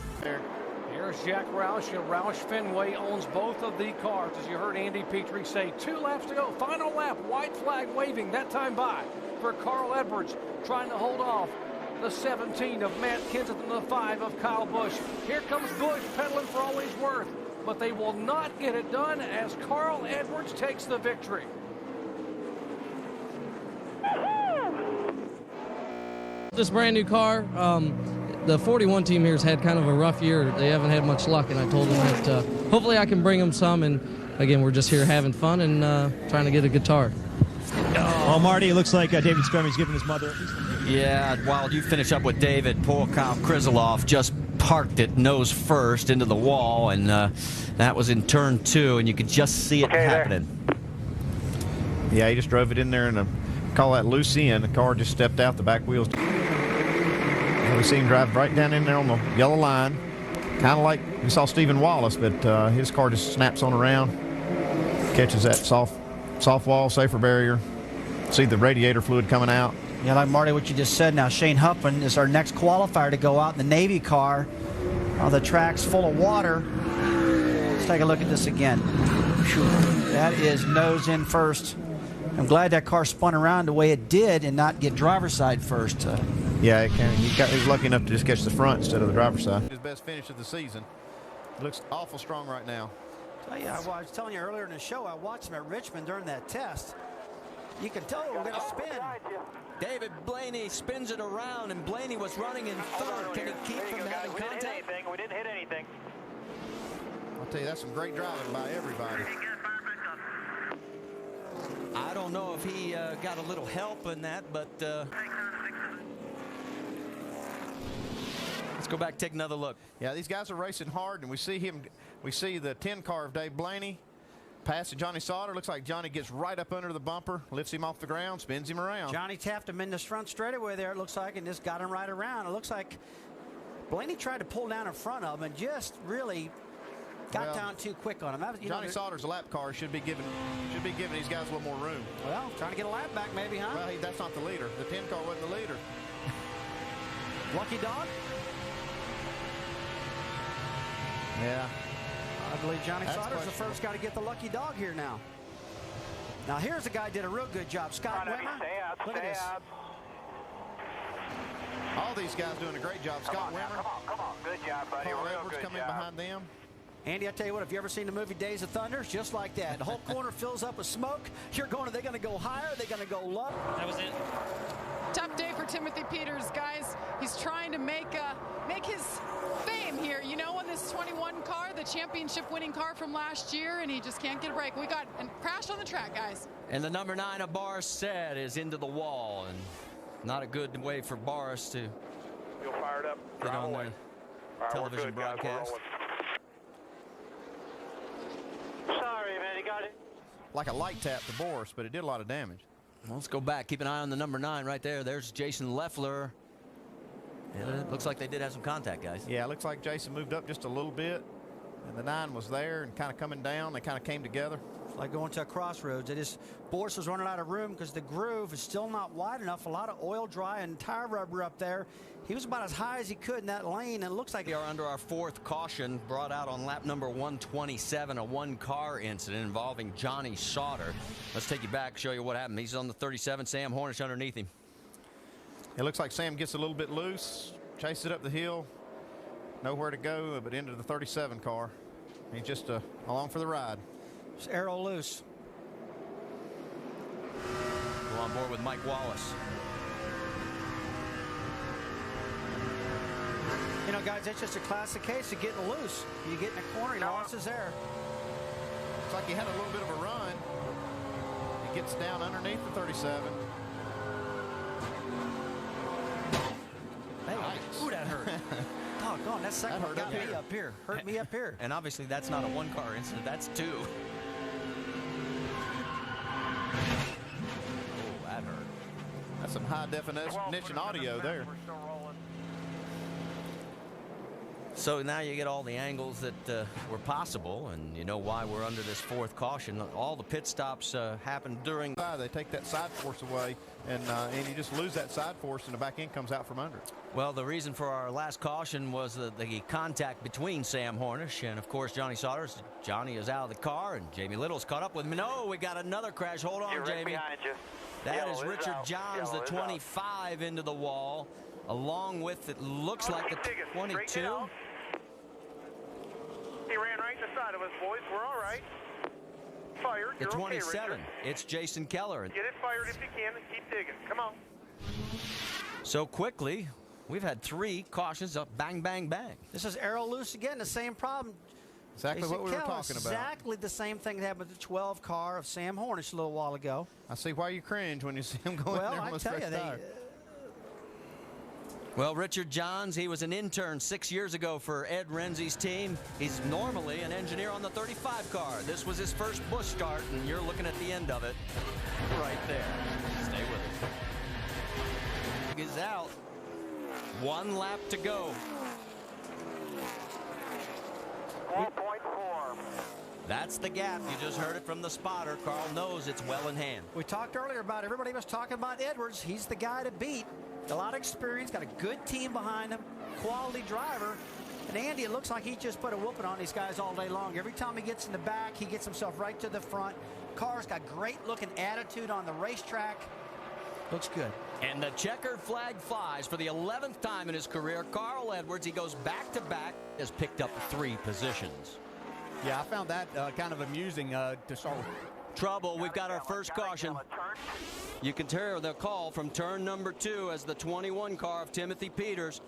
Here's Jack Roush. Roush Fenway owns both of the cars. As you heard Andy Petrie say, 2 laps to go. Final lap, white flag waving that time by for Carl Edwards, trying to hold off the 17 of Matt Kenseth and the 5 of Kyle Busch. Here comes Busch pedaling for all he's worth, but they will not get it done as Carl Edwards takes the victory. This brand new car, the 41 team here has had kind of a rough year. They haven't had much luck, and I told them that hopefully I can bring them some. And again, we're just here having fun and trying to get a guitar. Oh, Marty, it looks like David Spermy's giving his mother. Yeah, while you finish up with David, poor Kyle Krizeloff just parked it nose first into the wall, and that was in turn 2, and you could just see it happening. Yeah, he just drove it in there and call that loose end. The car just stepped out, the back wheels. We see him drive right down in there on the yellow line, kind of like we saw Stephen Wallace, but his car just snaps on around, catches that soft wall, safer barrier. See the radiator fluid coming out. Yeah, like Marty, what you just said. Now Shane Huffman is our next qualifier to go out in the Navy car. The track's full of water. Let's take a look at this again. Whew. That is nose in first. I'm glad that car spun around the way it did and not get driver's side first. Yeah, he was lucky enough to just catch the front instead of the driver's side. His best finish of the season. He looks awful strong right now. I was telling you earlier in the show, I watched him at Richmond during that test. You can tell we're going to spin. David Blaney spins it around, and Blaney was running in third. Can he keep from having contact? We didn't hit anything. I'll tell you, that's some great driving by everybody. I don't know if he got a little help in that, but let's go back and take another look. Yeah, these guys are racing hard, and we see the 10 car of Dave Blaney passing Johnny Sauter. Looks like Johnny gets right up under the bumper, lifts him off the ground, spins him around. Johnny tapped him in this front straightaway there, it looks like, and just got him right around. It looks like Blaney tried to pull down in front of him and just really got down too quick on him. That was, Johnny Sauter's lap car should be giving these guys a little more room. Well, trying to get a lap back maybe, huh? Well, that's not the leader. The 10 car wasn't the leader. Lucky dog? Yeah. I believe Johnny That's Sauter's the first guy to get the lucky dog here now. Now here's a guy who did a real good job. Scott Wimmer. Look at this. All these guys doing a great job. Scott Wimmer. Come on. Good job, buddy. Carl Real Edwards good coming job. behind them. Andy, I tell you what, if you ever seen the movie Days of Thunder, it's just like that. The whole corner fills up with smoke. You're going, are they going to go higher? Are they going to go low? That was it. Tough day for Timothy Peters, guys. He's trying to make his fame here, you know, in this 21 car, the championship-winning car from last year, and he just can't get a break. We got a crash on the track, guys. And the number 9 of Boris said is into the wall, and not a good way for Boris to Feel fired up. get on the television broadcast. Sorry, man. You got it. Like a light tap to Boris, but it did a lot of damage. Well, let's go back. Keep an eye on the number 9 right there. There's Jason Leffler. Yeah, it looks like they did have some contact, guys. Yeah, it looks like Jason moved up just a little bit, and the 9 was there and kind of coming down. They kind of came together. It's like going to a crossroads. Boris was running out of room because the groove is still not wide enough. A lot of oil dry and tire rubber up there. He was about as high as he could in that lane, and it looks like We are under our 4th caution, brought out on lap number 127, a one-car incident involving Johnny Sauter. Let's take you back, show you what happened. He's on the 37, Sam Hornish underneath him. It looks like Sam gets a little bit loose, chases it up the hill, nowhere to go, but into the 37 car. He's just along for the ride. it's arrow loose. We're on board with Mike Wallace. You know, guys, that's just a classic case of getting loose. You get in a corner, he lost his air. Looks like he had a little bit of a run. He gets down underneath the 37. Hey, ooh, that hurt. Doggone, that second one got me up here. Hurt me up here. And obviously that's not a one-car incident, that's 2. Oh, that hurt. That's some high definition audio there. So now you get all the angles that were possible, and you know why we're under this 4th caution. All the pit stops happened during. They take that side force away, and you just lose that side force, and the back end comes out from under it. Well, the reason for our last caution was the contact between Sam Hornish and, of course, Johnny Sauter. Johnny is out of the car, and Jamie Little's caught up with him. No, we got another crash. Hold on, Right Jamie. behind you. That is Yellow Richard out. Johns, the Yellow 25 into the wall, along with, it looks like the 22. He ran right in the side of us, boys. We're all right. Fired. The You're 27. Okay, It's Jason Keller. get it fired if you can and keep digging. Come on. So quickly, we've had 3 cautions up, bang, bang, bang. This is arrow loose again, the same problem. Exactly Jason what we were Keller, talking about. Exactly the same thing that happened with the 12 car of Sam Hornish a little while ago. I see why you cringe when you see him going Well, there on I the tell you, tire. Well, Richard Johns, he was an intern 6 years ago for Ed Renzi's team. He's normally an engineer on the 35 car. This was his first busch start, and you're looking at the end of it right there. Stay with it. Is out. 1 lap to go. 1.4. That's the gap. You just heard it from the spotter. Carl knows it's well in hand. We talked earlier about everybody was talking about Edwards. He's the guy to beat. A lot of experience, got a good team behind him, quality driver. And Andy, it looks like he just put a whooping on these guys all day long. Every time he gets in the back, he gets himself right to the front. Car's got great looking attitude on the racetrack. Looks good. And the checkered flag flies for the 11th time in his career. Carl Edwards, he goes back-to-back, has picked up 3 positions. Yeah, I found that kind of amusing to start with. Trouble, we've got our first caution. You can hear the call from turn number 2 as the 21 car of Timothy Peters.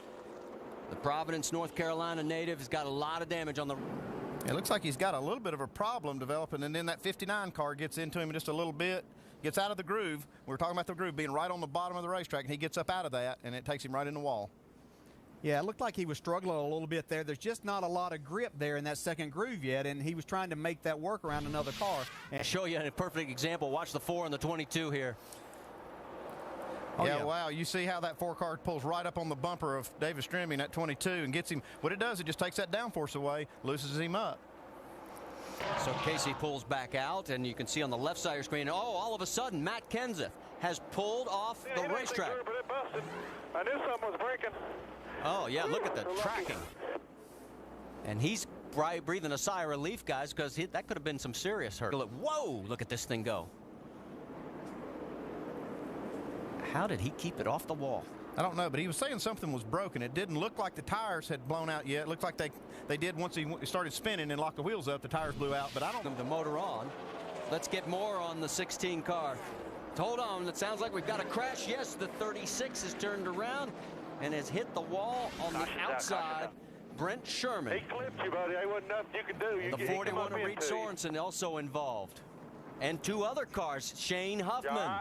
The Providence, North Carolina native has got a lot of damage on the... It looks like he's got a little bit of a problem developing, and then that 59 car gets into him just a little bit, gets out of the groove. We were talking about the groove being right on the bottom of the racetrack, and he gets up out of that, and it takes him right in the wall. Yeah, it looked like he was struggling a little bit there. There's just not a lot of grip there in that second groove yet, and he was trying to make that work around another car. I'll show you a perfect example. Watch the 4 and the 22 here. Oh, yeah, wow. You see how that 4 car pulls right up on the bumper of Davis Stremming at 22 and gets him. What it does, it just takes that downforce away, loosens him up. So Casey pulls back out, and you can see on the left side of your screen, all of a sudden, Matt Kenseth has pulled off the racetrack. But it busted. I knew something was breaking. Oh, yeah, look at the tracking. And he's breathing a sigh of relief, guys, because that could have been some serious hurt. Whoa, look at this thing go. How did he keep it off the wall? I don't know, but he was saying something was broken. It didn't look like the tires had blown out yet. It looked like they did once he started spinning and locked the wheels up. The tires blew out, but I don't know. The motor on. Let's get more on the 16 car. Hold on, it sounds like we've got a crash. Yes, the 36 is turned around and has hit the wall on the outside. Brent Sherman. He clipped you, buddy. There wasn't nothing you could do. The 41 of Reed Sorensen also involved. And two other cars, Shane Huffman.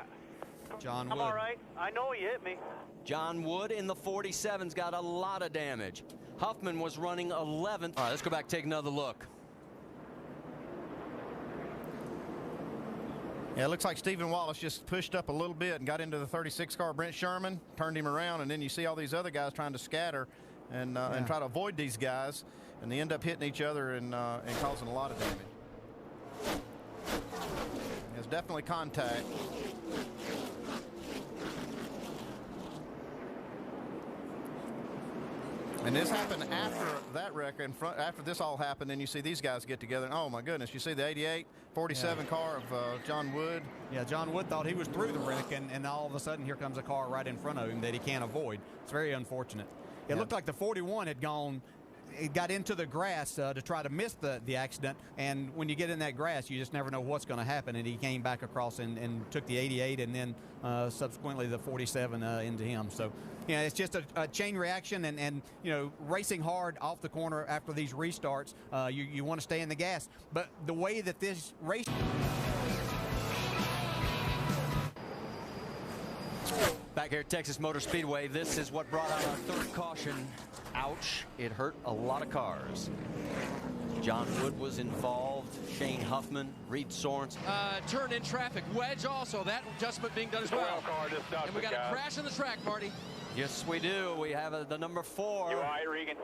John Wood. I'm all right. I know he hit me. John Wood in the 47's got a lot of damage. Huffman was running 11th. All right, let's go back, take another look. Yeah, it looks like Stephen Wallace just pushed up a little bit and got into the 36 car. Brent Sherman turned him around, and then you see all these other guys trying to scatter and try to avoid these guys, and they end up hitting each other and causing a lot of damage. There's definitely contact. And this happened after that wreck, after this all happened, and you see these guys get together. And oh my goodness, you see the 88, 47 car of John Wood. Yeah, John Wood thought he was through the wreck, and all of a sudden here comes a car right in front of him that he can't avoid. It's very unfortunate. It looked like the 41 had gone. It got into the grass to try to miss the accident, and when you get in that grass, you just never know what's going to happen. And he came back across and took the 88, and then subsequently the 47 into him. So, yeah, it's just a chain reaction, and you know, racing hard off the corner after these restarts, you want to stay in the gas. But the way that this race. Back here at Texas Motor Speedway, this is what brought out our third caution. Ouch, it hurt a lot of cars. John Wood was involved, Shane Huffman, Reed Sorensen. Turn in traffic, wedge also, that adjustment being done as well. And we got a crash on the track, Marty. Yes, we do. We have the number 4. You all right, Regan?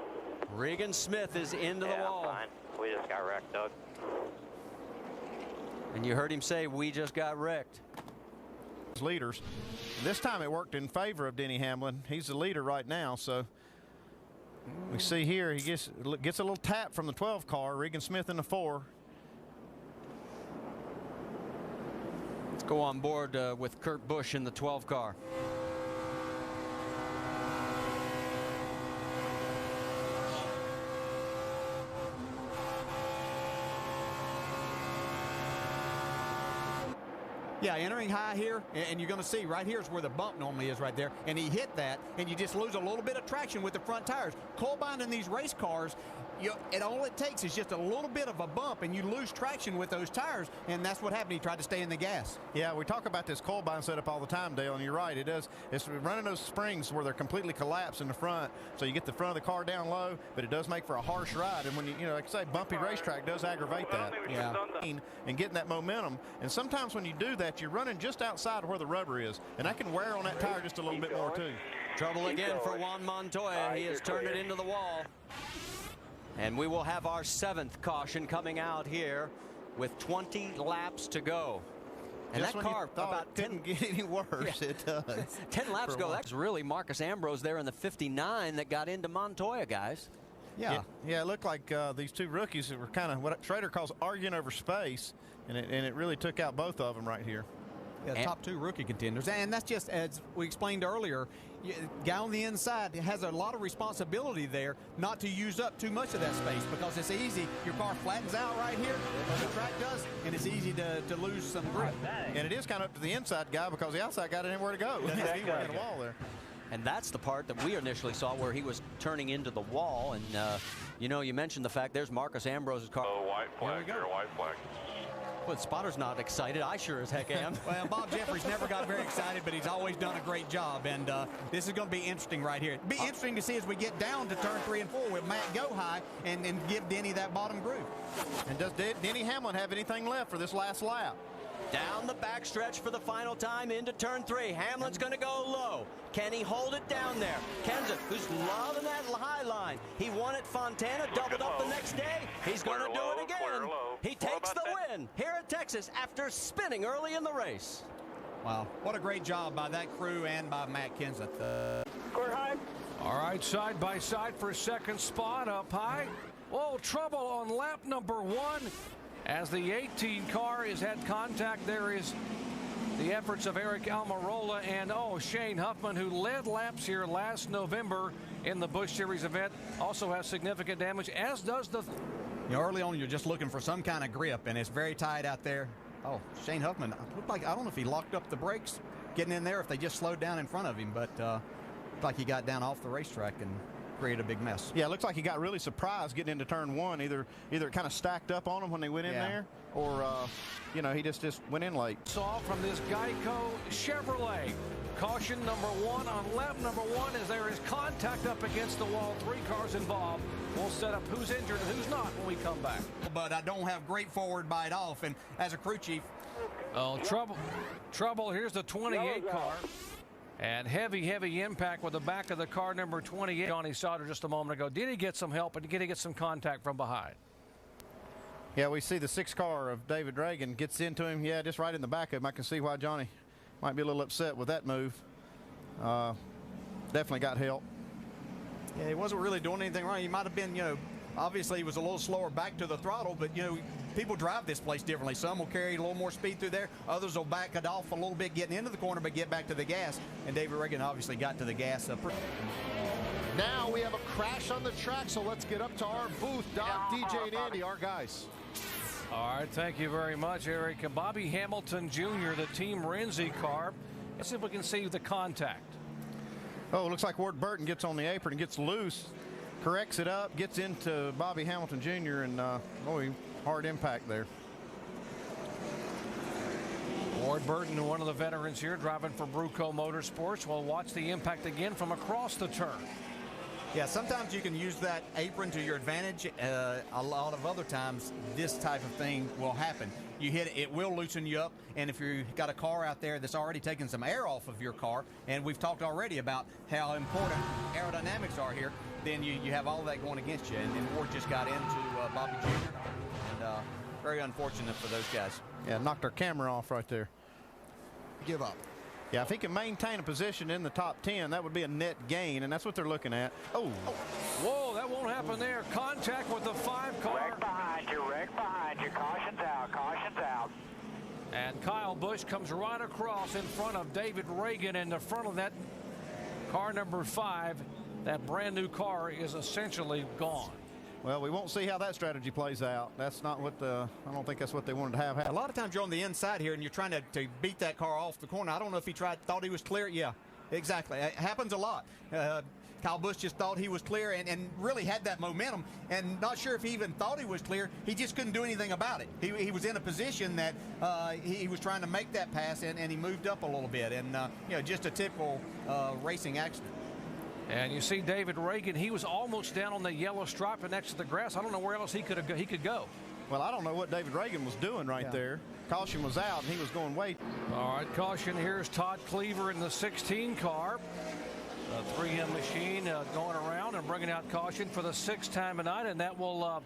Regan Smith is into the wall. Fine. We just got wrecked, Doug. And you heard him say, we just got wrecked. Leaders. This time it worked in favor of Denny Hamlin. He's the leader right now, so we see here he gets a little tap from the 12 car. Regan Smith in the 4. Let's go on board with Kurt Busch in the 12 car. Yeah, entering high here, and you're going to see right here is where the bump normally is right there, and he hit that, and you just lose a little bit of traction with the front tires. Colbine in these race cars, all it takes is just a little bit of a bump, and you lose traction with those tires, and that's what happened. He tried to stay in the gas. Yeah, we talk about this Colbine setup all the time, Dale, and you're right. It does. It's running those springs where they're completely collapsed in the front, so you get the front of the car down low, but it does make for a harsh ride, and when you know, like I say, bumpy racetrack does aggravate that. Yeah. And getting that momentum, and sometimes when you do that, you're running just outside of where the rubber is, and that can wear on that tire just a little bit more too. Trouble again for Juan Montoya. He has turned it into the wall. And we will have our 7th caution coming out here with 20 laps to go. And just that car about 10 couldn't get any worse. It does. 10 laps ago, that's really Marcus Ambrose there in the 59 that got into Montoya, guys. Yeah, it looked like these two rookies were kind of what Schrader calls arguing over space, and it really took out both of them right here. Yeah, top 2 rookie contenders, and that's just as we explained earlier. Guy on the inside has a lot of responsibility there not to use up too much of that space, because it's easy. Your car flattens out right here, the track does, and it's easy to lose some grip. And it is kind of up to the inside guy, because the outside guy didn't know where to go. He went in the wall there. And that's the part that we initially saw where he was turning into the wall. And, you know, you mentioned the fact there's Marcus Ambrose's car. Oh, white flag here, white flag. Well, Spotter's not excited. I sure as heck am. Well, Bob Jeffries never got very excited, but he's always done a great job. And this is going to be interesting right here. It'll be interesting to see as we get down to turn 3 and 4 with Matt go high and give Denny that bottom groove. And does Denny Hamlin have anything left for this last lap? Down the backstretch for the final time into turn 3. Hamlin's going to go low. Can he hold it down there? Kenza, who's loving that high line. He won at Fontana, doubled up the next day. He's going to do it again. He takes the win here at Texas after spinning early in the race. Wow, what a great job by that crew and by Matt Kenseth. Square high. All right, side by side for 2nd spot, up high. Whoa, trouble on lap number 1 as the 18 car has had contact. There is the efforts of Eric Almirola and Shane Huffman, who led laps here last November in the Busch Series event, also has significant damage, as does the... Early on, you're just looking for some kind of grip, and it's very tight out there. Oh, Shane Huffman looked like, I don't know if he locked up the brakes getting in there, if they just slowed down in front of him, but looked like he got down off the racetrack and created a big mess. Yeah, it looks like he got really surprised getting into turn 1. Either it kind of stacked up on him when they went in there, or he just went in late. Saw from this Geico Chevrolet. Caution number 1 on lap number 1 as there is contact up against the wall. 3 cars involved. We'll set up who's injured and who's not when we come back. But I don't have great forward bite off, and as a crew chief. Oh, trouble. Here's the 28 car. And heavy impact with the back of the car number 28. Johnny Sauter just a moment ago. Did he get some help, and did he get some contact from behind? Yeah, we see the 6 car of David Reagan gets into him. Yeah, just right in the back of him. I can see why Johnny might be a little upset with that move. Definitely got help. Yeah, he wasn't really doing anything wrong. He might have been, obviously he was a little slower back to the throttle, but, people drive this place differently. Some will carry a little more speed through there. Others will back it off a little bit getting into the corner, but get back to the gas. And David Reagan obviously got to the gas. Now we have a crash on the track, so let's get up to our booth. Doc, DJ, and Andy, our guys. All right, thank you very much, Eric. Bobby Hamilton Jr., the Team Renzi car. Let's see if we can see the contact. Oh, it looks like Ward Burton gets on the apron and gets loose, corrects it up, gets into Bobby Hamilton Jr., and hard impact there. Ward Burton, one of the veterans here, driving for Bruco Motorsports. We'll watch the impact again from across the turn. Yeah, sometimes you can use that apron to your advantage. A lot of other times, this type of thing will happen. You hit it, it will loosen you up, and if you've got a car out there that's already taken some air off of your car, and we've talked already about how important aerodynamics are here, then you have all that going against you, and Ward just got into Bobby Jr., and very unfortunate for those guys. Yeah, knocked our camera off right there. Give up. Yeah, if he can maintain a position in the top 10, that would be a net gain, and that's what they're looking at. Oh. Whoa, that won't happen there. Contact with the 5 car. Wreck behind you. Caution's out. And Kyle Busch comes right across in front of David Reagan, in the front of that car number 5. That brand new car is essentially gone. Well, we won't see how that strategy plays out. That's not what I don't think that's what they wanted to have happen. A lot of times you're on the inside here and you're trying to beat that car off the corner. I don't know if he thought he was clear. Yeah, exactly. It happens a lot. Kyle Busch just thought he was clear and really had that momentum, and not sure if he even thought he was clear. He just couldn't do anything about it. He was in a position that he was trying to make that pass, and he moved up a little bit, and just a typical racing accident. And you see David Reagan, he was almost down on the yellow stripe next to the grass. I don't know where else he could go. Well, I don't know what David Reagan was doing right there. Caution was out, and he was going way. All right, caution. Here's Todd Cleaver in the 16 car. The 3M machine going around and bringing out caution for the 6th time tonight, and that will,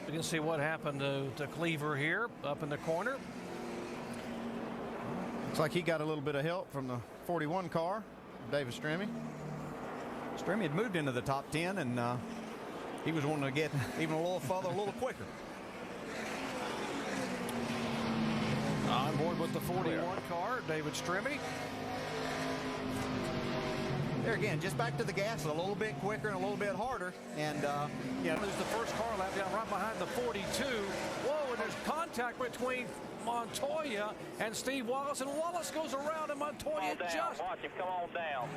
you can see what happened to Cleaver here up in the corner. Looks like he got a little bit of help from the 41 car, David Stremme. Stremme had moved into the top 10, and he was wanting to get even a little further, a little quicker. On board with the 41 car, David Stremme. There again, just back to the gas a little bit quicker and a little bit harder. And, there's the first car lap down right behind the 42. Whoa, and there's contact between Montoya and Steve Wallace. And Wallace goes around, and Montoya just... Watch him come on down.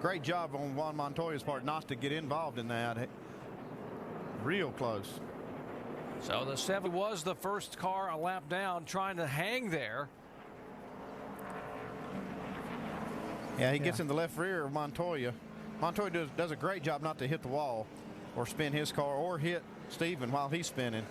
Great job on Juan Montoya's part not to get involved in that. Real close. So the 7 was the first car a lap down, trying to hang there. Yeah, he gets in the left rear of Montoya. Montoya does a great job not to hit the wall or spin his car or hit Steven while he's spinning,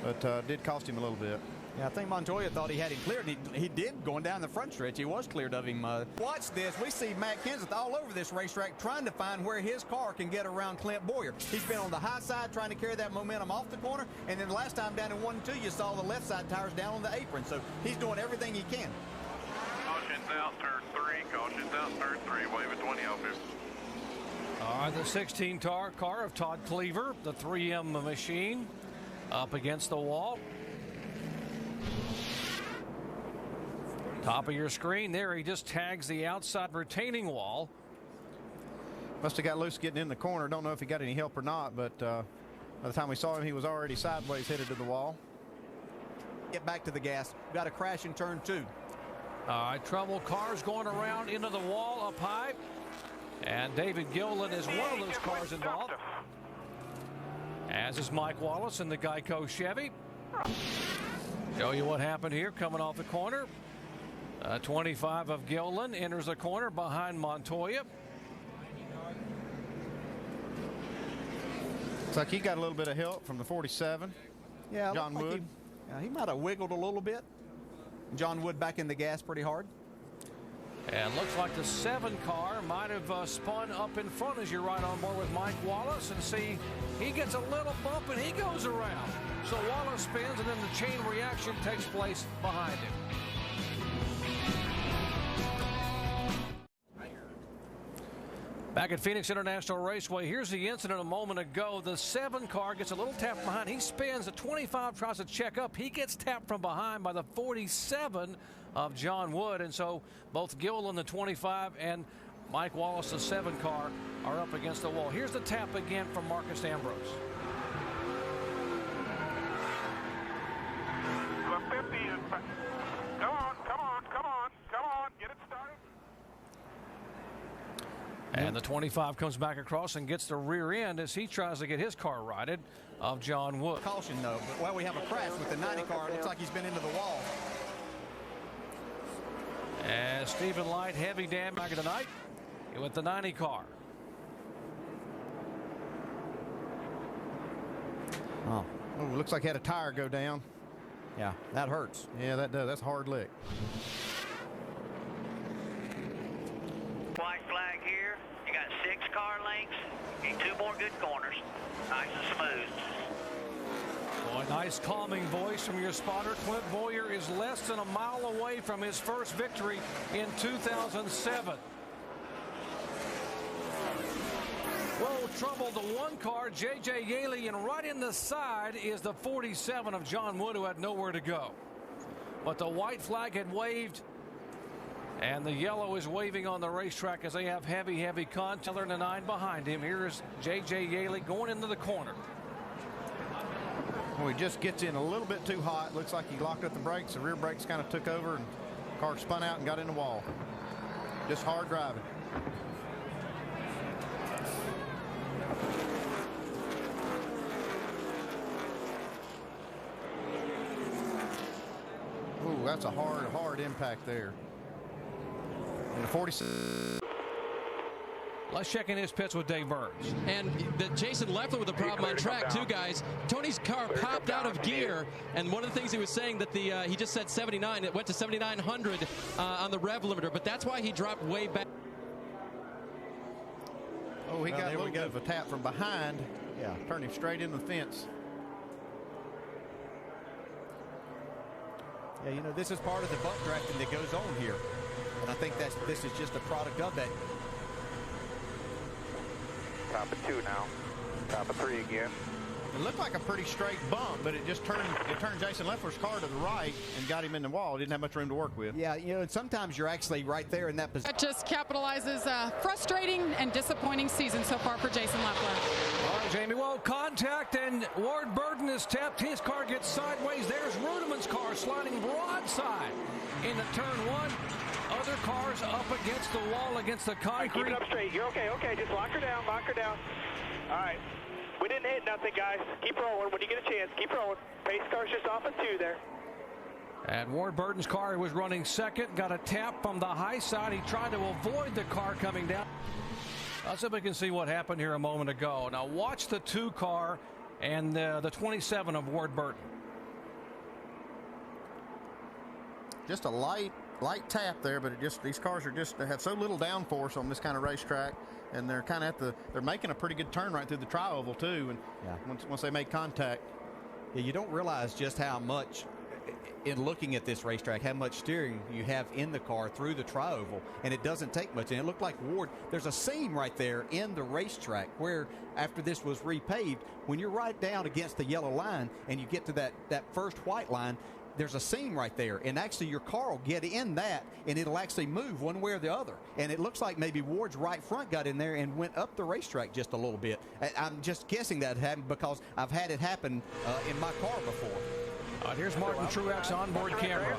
but did cost him a little bit. Yeah, I think Montoya thought he had him cleared, and he did going down the front stretch. He was cleared of him. Watch this. We see Matt Kenseth all over this racetrack trying to find where his car can get around Clint Boyer. He's been on the high side trying to carry that momentum off the corner, and then last time down in 1 and 2, you saw the left side tires down on the apron. So he's doing everything he can. Caution's out, turn 3. Caution's out, turn 3. Wave at 20 off here. The 16 car of Todd Cleaver, the 3M machine, up against the wall. Top of your screen there, he just tags the outside retaining wall. Must have got loose getting in the corner. Don't know if he got any help or not, but by the time we saw him, he was already sideways headed to the wall. Get back to the gas. Got a crash in turn 2. All right, trouble cars going around into the wall up high. And David Gilliland is one of those cars involved. As is Mike Wallace in the Geico Chevy. Show you what happened here coming off the corner. 25 of Gilliland enters the corner behind Montoya. Looks like he got a little bit of help from the 47. Yeah, John Wood. He might have wiggled a little bit. John Wood back in the gas pretty hard. And looks like the 7 car might have spun up in front as you're right on board with Mike Wallace. And see, he gets a little bump and he goes around. So Wallace spins and then the chain reaction takes place behind him. Back at Phoenix International Raceway, here's the incident a moment ago. The 7 car gets a little tap behind. He spins. The 25 tries to check up. He gets tapped from behind by the 47 of John Wood. And so both Gilliland, the 25, and Mike Wallace, the 7 car, are up against the wall. Here's the tap again from Marcus Ambrose. 50. Come on. Get it started. And the 25 comes back across and gets the rear end as he tries to get his car righted of John Wood. Caution, though. But while we have a crash with the 90 car, it looks like he's been into the wall. As Stephen Light, heavy damage tonight with the 90 car. Oh, looks like he had a tire go down. Yeah, that hurts. Yeah, that does. That's a hard lick. White flag here. You got 6 car lengths. Need 2 more good corners. Nice and smooth. Boy, nice calming voice from your spotter. Clint Boyer is less than a mile away from his first victory in 2007. Whoa, trouble the 1 car, J.J. Yaley, and right in the side is the 47 of John Wood, who had nowhere to go. But the white flag had waved, and the yellow is waving on the racetrack as they have heavy contact. Teller and the 9 behind him. Here is J.J. Yaley going into the corner. Well, he just gets in a little bit too hot. Looks like he locked up the brakes. The rear brakes kind of took over, and the car spun out and got in the wall. Just hard driving. Ooh, that's a hard impact there. And the 46. Let's check in his pits with Dave Burns. And Jason Leffler with a problem on track too, guys. Tony's car popped out of gear, and one of the things he was saying that he just said 79. It went to 7,900 on the rev limiter, but that's why he dropped way back. Oh, he got a little bit of a tap from behind. Yeah, turned him straight into the fence. Yeah, you know, this is part of the butt drafting that goes on here, and I think this is just a product of that. Top of 2 now. Top of 3 again. It looked like a pretty straight bump, but it turned Jason Leffler's car to the right and got him in the wall. He didn't have much room to work with. Yeah, you know, sometimes you're actually right there in that position. That just capitalizes a frustrating and disappointing season so far for Jason Leffler. All right, Jamie. Well, contact, and Ward Burton is tapped. His car gets sideways. There's Ruderman's car sliding broadside into turn 1. Other cars up against the wall, against the concrete. Keep it up straight. You're okay. Just lock her down. All right. We didn't hit nothing, guys. Keep rolling. When you get a chance, keep rolling. Pace car's just off of 2 there. And Ward Burton's car was running second, got a tap from the high side. He tried to avoid the car coming down. Let's see if we can see what happened here a moment ago. Now watch the 2 car and the 27 of Ward Burton. Just a light tap there, but these cars they have so little downforce on this kind of racetrack, and they're kind of they're making a pretty good turn right through the tri-oval too, and once they make contact. Yeah, you don't realize just how much in looking at this racetrack, how much steering you have in the car through the tri-oval, and it doesn't take much. And it looked like Ward, there's a seam right there in the racetrack where after this was repaved, when you're right down against the yellow line and you get to that first white line, there's a seam right there, and actually your car will get in that, and it'll actually move one way or the other. And it looks like maybe Ward's right front got in there and went up the racetrack just a little bit. I'm just guessing that happened because I've had it happen in my car before. Here's Martin Truex onboard camera.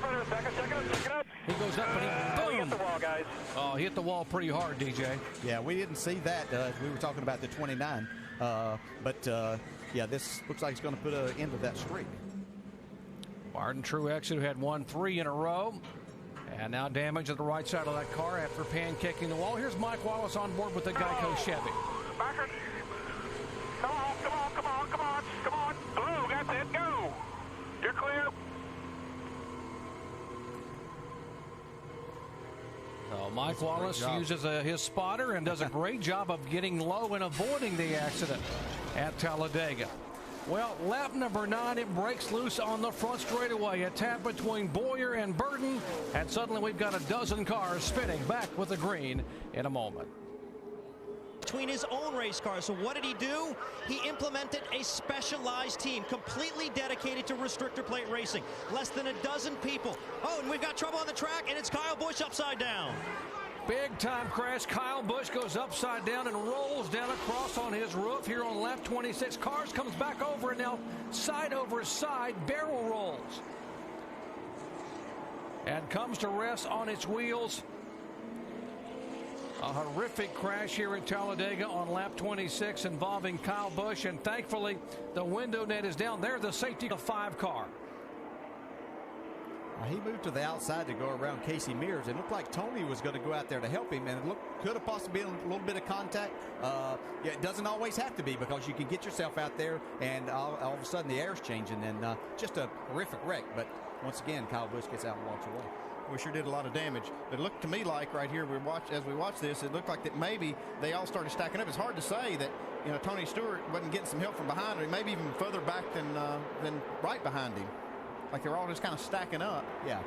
He goes up and he boom. Hit the wall, guys. Oh, he hit the wall pretty hard, DJ. Yeah, we didn't see that. We were talking about the 29. Yeah, this looks like it's going to put an end to that streak. Martin Truex, who had won 3 in a row, and now damage at the right side of that car after pancaking the wall. Here's Mike Wallace on board with the Geico Chevy. Backers. Come on, come on, come on, come on, come on. Blue, that's it, go. You're clear. Mike Wallace uses his spotter and does a great job of getting low and avoiding the accident at Talladega. Well, lap number 9, it breaks loose on the front straightaway. A tap between Boyer and Burton, and suddenly we've got a dozen cars spinning back with the green in a moment. Between his own race cars. So what did he do? He implemented a specialized team completely dedicated to restrictor plate racing. Less than a dozen people. Oh, and we've got trouble on the track, and it's Kyle Busch upside down. Big time crash. Kyle Busch goes upside down and rolls down across on his roof here on lap 26. Cars comes back over, and now side over side barrel rolls and comes to rest on its wheels. A horrific crash here at Talladega on lap 26 involving Kyle Busch, and thankfully the window net is down. There's the safety of the 5 car. He moved to the outside to go around Casey Mears. It looked like Tony was going to go out there to help him, and it could have possibly been a little bit of contact. Yeah, it doesn't always have to be, because you can get yourself out there and all of a sudden the air's changing, and just a horrific wreck. But once again, Kyle Busch gets out and walks away. We sure did a lot of damage. It looked to me like right here, as we watch this, it looked like that maybe they all started stacking up. It's hard to say that, you know, Tony Stewart wasn't getting some help from behind, or maybe even further back than right behind him. Like they were all just kind of stacking up. Yeah.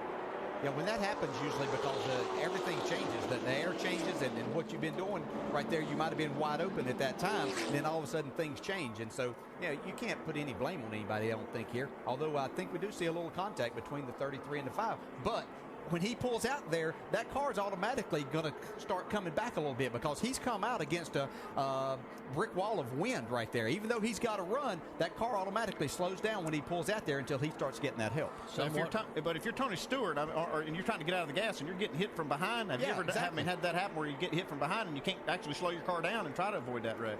Yeah, when that happens, usually because everything changes, the air changes, and what you've been doing right there, you might have been wide open at that time, and then all of a sudden things change. And so, you know, you can't put any blame on anybody, I don't think, here. Although I think we do see a little contact between the 33 and the 5. But when he pulls out there, that car is automatically going to start coming back a little bit, because he's come out against a brick wall of wind right there. Even though he's got to run, that car automatically slows down when he pulls out there until he starts getting that help. So if you're Tony Stewart and you're trying to get out of the gas and you're getting hit from behind, have you ever had that happen where you get hit from behind and you can't actually slow your car down and try to avoid that wreck?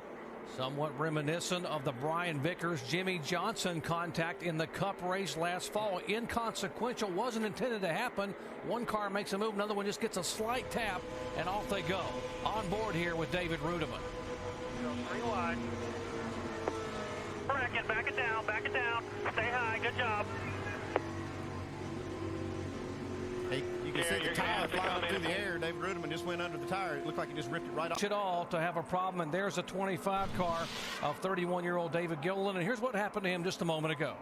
Somewhat reminiscent of the Brian Vickers, Jimmy Johnson contact in the Cup race last fall. Inconsequential, wasn't intended to happen. One car makes a move, another one just gets a slight tap, and off they go. On board here with David Rudiman. 3 wide. Bracket, back it down, back it down. Stay high, good job. You can see the tire flying through the air. David Rudiman just went under the tire. It looked like he just ripped it right off. It all to have a problem, and there's a 25 car of 31-year-old David Gilliland, and here's what happened to him just a moment ago.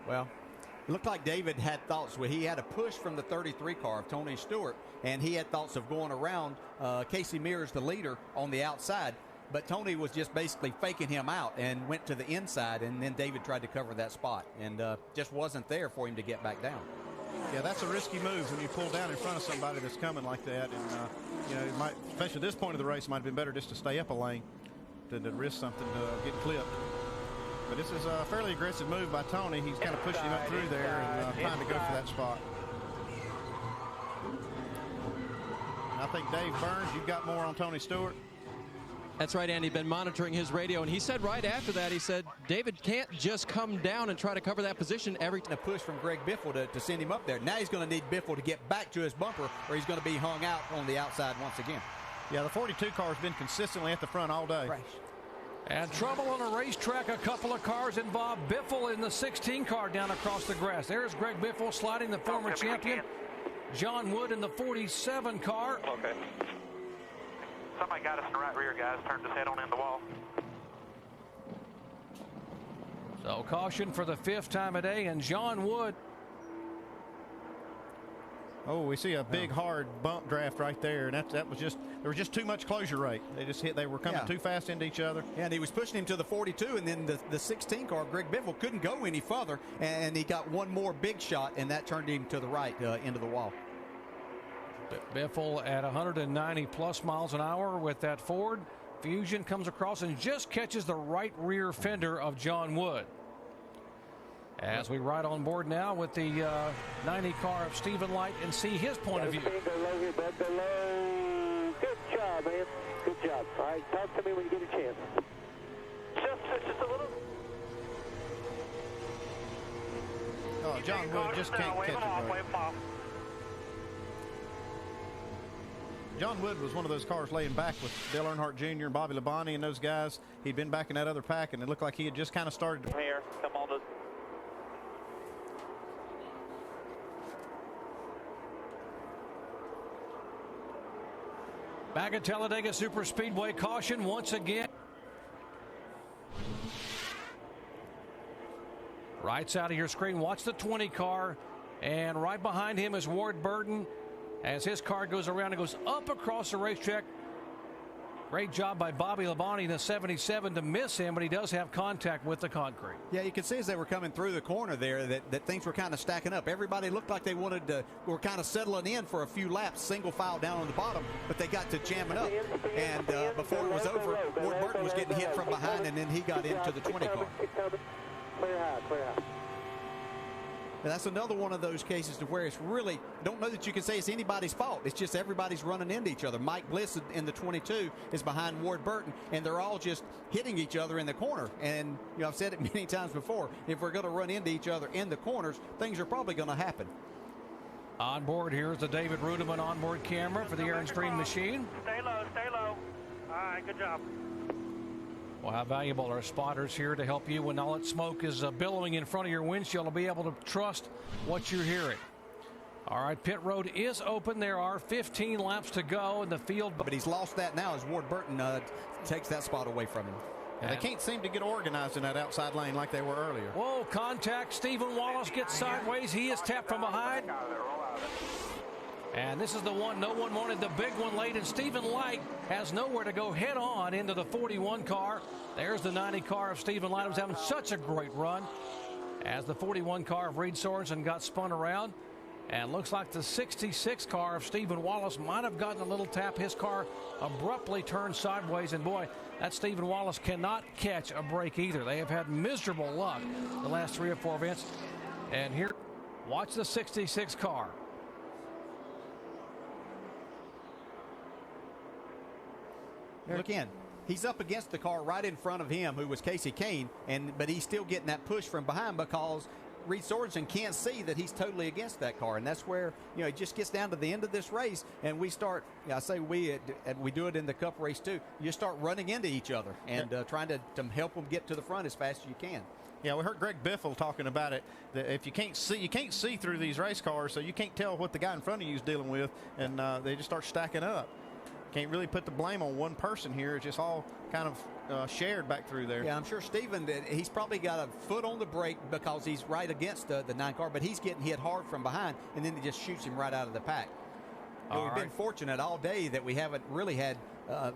Well, it looked like David had thoughts. He had a push from the 33 car of Tony Stewart, and he had thoughts of going around Casey Mears, the leader, on the outside. But Tony was just basically faking him out and went to the inside, and then David tried to cover that spot, and just wasn't there for him to get back down. Yeah, that's a risky move when you pull down in front of somebody that's coming like that. And, you know, it might, especially at this point of the race, it might have been better just to stay up a lane than to risk something to get clipped. But this is a fairly aggressive move by Tony. He's kind of pushing him up through there and trying to go for that spot. And I think Dave Burns, you've got more on Tony Stewart. That's right, Andy. Been monitoring his radio, and he said right after that, he said, David can't just come down and try to cover that position every time. A push from Greg Biffle to send him up there. Now he's going to need Biffle to get back to his bumper, or he's going to be hung out on the outside once again. Yeah, the 42 car has been consistently at the front all day. Right. And trouble on a racetrack. A couple of cars involved. Biffle in the 16 car down across the grass. There's Greg Biffle sliding the former champion. John Wood in the 47 car. Okay. Somebody got us in the right rear, guys. Turned his head on in the wall. So caution for the 5th time a day, and John Wood. Oh, we see a big hard bump draft right there, and that was just, there was just too much closure rate. They were coming too fast into each other. Yeah, and he was pushing him to the 42, and then the 16 car, Greg Biffle, couldn't go any further, and he got one more big shot, and that turned him to the right into the wall. Biffle at 190 plus miles an hour with that Ford. Fusion comes across and just catches the right rear fender of John Wood. As we ride on board now with the 90 car of Stephen Light and see his point of view. Good job, man. Good job. All right, talk to me when you get a chance. Just a little. Oh, John Wood just can't catch it right. John Wood was one of those cars laying back with Dale Earnhardt Jr. and Bobby Labonte and those guys. He'd been back in that other pack, and it looked like he had just kind of started to. Here, come on. Back at Talladega Super Speedway, caution once again. Right side of your screen, watch the 20 car, and right behind him is Ward Burton as his car goes around and goes up across the racetrack. Great job by Bobby Labonte in the 77 to miss him, but he does have contact with the concrete. Yeah, you could see as they were coming through the corner there that things were kind of stacking up. Everybody looked like they were kind of settling in for a few laps, single file down on the bottom, but they got to jamming up. And before it was over, Ward Burton was getting hit from behind, and then he got into the 20 car. Clear high, clear high. And that's another one of those cases to where it's really, I don't know that you can say it's anybody's fault. It's just everybody's running into each other. Mike Bliss in the 22 is behind Ward Burton, and they're all just hitting each other in the corner. And I've said it many times before, if we're going to run into each other in the corners, things are probably going to happen. On board here is the David Rudeman onboard camera for the Aaron Stream machine. Stay low, stay low. All right, good job. Well, how valuable are spotters here to help you when all that smoke is billowing in front of your windshield to be able to trust what you're hearing. All right, pit road is open. There are 15 laps to go in the field. But he's lost that now as Ward Burton takes that spot away from him. And they can't seem to get organized in that outside lane like they were earlier. Whoa, contact. Stephen Wallace gets sideways. He is tapped from behind. And this is the one no one wanted, the big one late, and Stephen Light has nowhere to go head on into the 41 car. There's the 90 car of Stephen Light, who's having such a great run as the 41 car of Reed Sorensen got spun around. And looks like the 66 car of Stephen Wallace might have gotten a little tap. His car abruptly turned sideways, and boy, that Stephen Wallace cannot catch a break either. They have had miserable luck the last 3 or 4 events. And here, watch the 66 car. There again, he's up against the car right in front of him, who was Casey Kane, but he's still getting that push from behind because Reed Sorensen can't see that he's totally against that car, and that's where it just gets down to the end of this race, and we start. I say we do it in the Cup race too. You start running into each other and trying to help them get to the front as fast as you can. Yeah, we heard Greg Biffle talking about it. That if you can't see through these race cars, so you can't tell what the guy in front of you is dealing with, and they just start stacking up. Can't really put the blame on one person here. It's just all kind of shared back through there. Yeah, I'm sure Stephen, he's probably got a foot on the brake because he's right against the 9 car, but he's getting hit hard from behind, and then he just shoots him right out of the pack. We've been fortunate all day that we haven't really had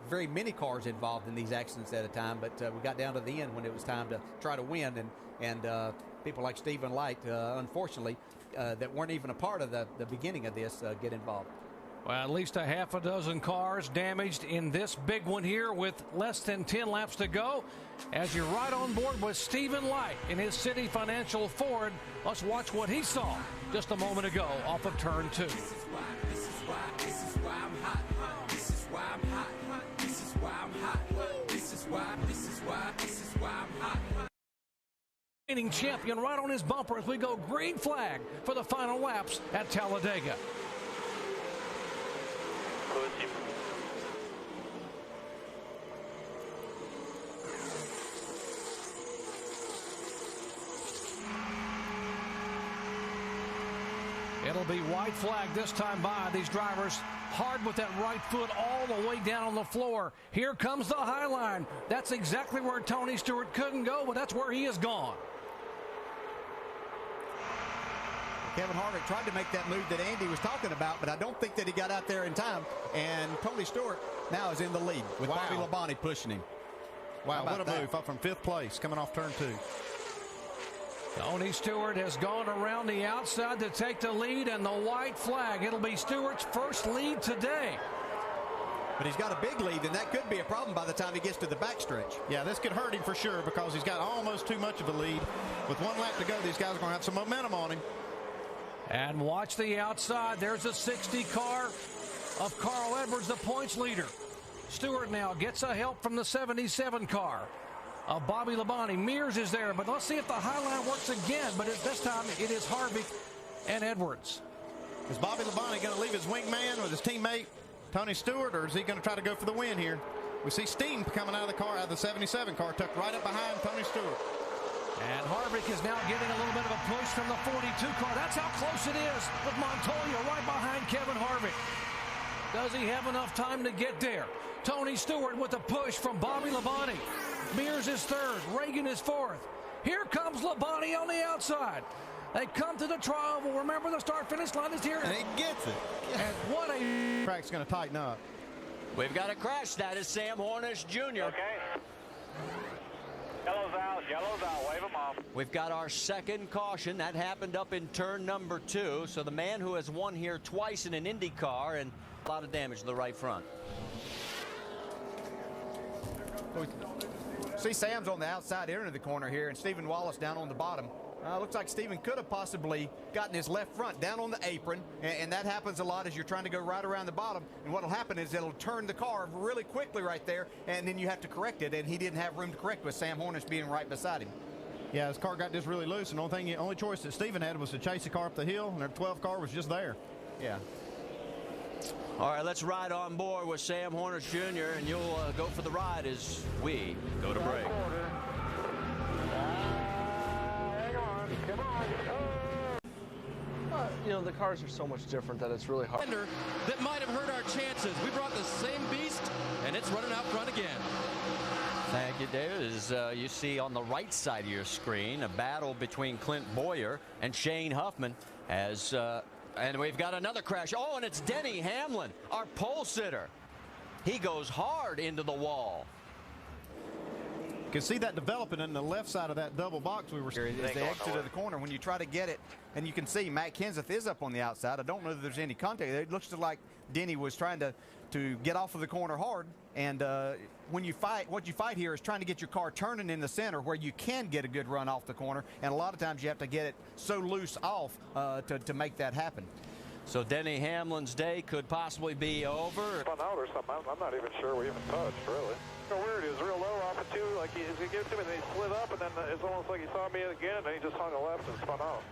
very many cars involved in these accidents at a time, but we got down to the end when it was time to try to win, and people like Stephen Light, unfortunately, that weren't even a part of the beginning of this get involved. Well, at least a half a dozen cars damaged in this big one here with less than 10 laps to go. As you're right on board with Stephen Light in his City Financial Ford, let's watch what he saw just a moment ago off of turn 2. Reigning champion right on his bumper as we go green flag for the final laps at Talladega. It'll be white flag this time by these drivers. Hard with that right foot all the way down on the floor. Here comes the high line. That's exactly where Tony Stewart couldn't go, but that's where he is gone. Kevin Harvick tried to make that move that Andy was talking about, but I don't think that he got out there in time. And Tony Stewart now is in the lead with Bobby Labonte pushing him. Wow, what a move up from 5th place coming off turn 2. Tony Stewart has gone around the outside to take the lead, and the white flag. It'll be Stewart's first lead today. But he's got a big lead, and that could be a problem by the time he gets to the backstretch. Yeah, this could hurt him for sure because he's got almost too much of a lead. With 1 lap to go, these guys are going to have some momentum on him. And watch the outside. There's a 60 car of Carl Edwards, the points leader. Stewart now gets a help from the 77 car of Bobby Labonte. Mears is there, but let's see if the high line works again. But this time it is Harvick and Edwards. Is Bobby Labonte going to leave his wingman with his teammate Tony Stewart, or is he going to try to go for the win here? We see steam coming out of the car, out of the 77 car, tucked right up behind Tony Stewart. And Harvick is now getting a little bit of a push from the 42 car. That's how close it is with Montoya right behind Kevin Harvick. Does he have enough time to get there? Tony Stewart with a push from Bobby Labonte. Mears is 3rd. Reagan is 4th. Here comes Labonte on the outside. They come to the trial. Well, remember the start-finish line is here. And he gets it. And what a... Track's going to tighten up. We've got a crash. That is Sam Hornish Jr. Okay. Yellow's out, wave them off. We've got our second caution. That happened up in turn number 2. So the man who has won here twice in an Indy car, and a lot of damage to the right front. See, Sam's on the outside entering the corner here, and Stephen Wallace down on the bottom. Looks like Stephen could have possibly gotten his left front down on the apron, and that happens a lot as you're trying to go right around the bottom. And what will happen is it'll turn the car really quickly right there, and then you have to correct it, and he didn't have room to correct with Sam Hornish being right beside him. Yeah, his car got just really loose, and the only choice that Stephen had was to chase the car up the hill, and their 12 car was just there. Yeah. All right, let's ride on board with Sam Hornish Jr., and you'll go for the ride as we go to break. You know, the cars are so much different that it's really hard. That might have hurt our chances. We brought the same beast, and it's running out front again. Thank you, David. As you see on the right side of your screen, a battle between Clint Boyer and Shane Huffman as... and we've got another crash. Oh, and it's Denny Hamlin, our pole sitter. He goes hard into the wall. You can see that developing in the left side of that double box we were seeing. As they exit of the corner, when you try to get it, and you can see Matt Kenseth is up on the outside. I don't know that there's any contact. It looks like Denny was trying to get off of the corner hard. And when you fight, what you fight here is trying to get your car turning in the center where you can get a good run off the corner. And a lot of times you have to get it so loose off to make that happen. So Denny Hamlin's day could possibly be over. Spun out or something. I'm not even sure we even touched, really. So weird. He was real low off of 2, like he gave it to me, and then he slid up, and then it's almost like he saw me again, and then he just hung a left and spun out.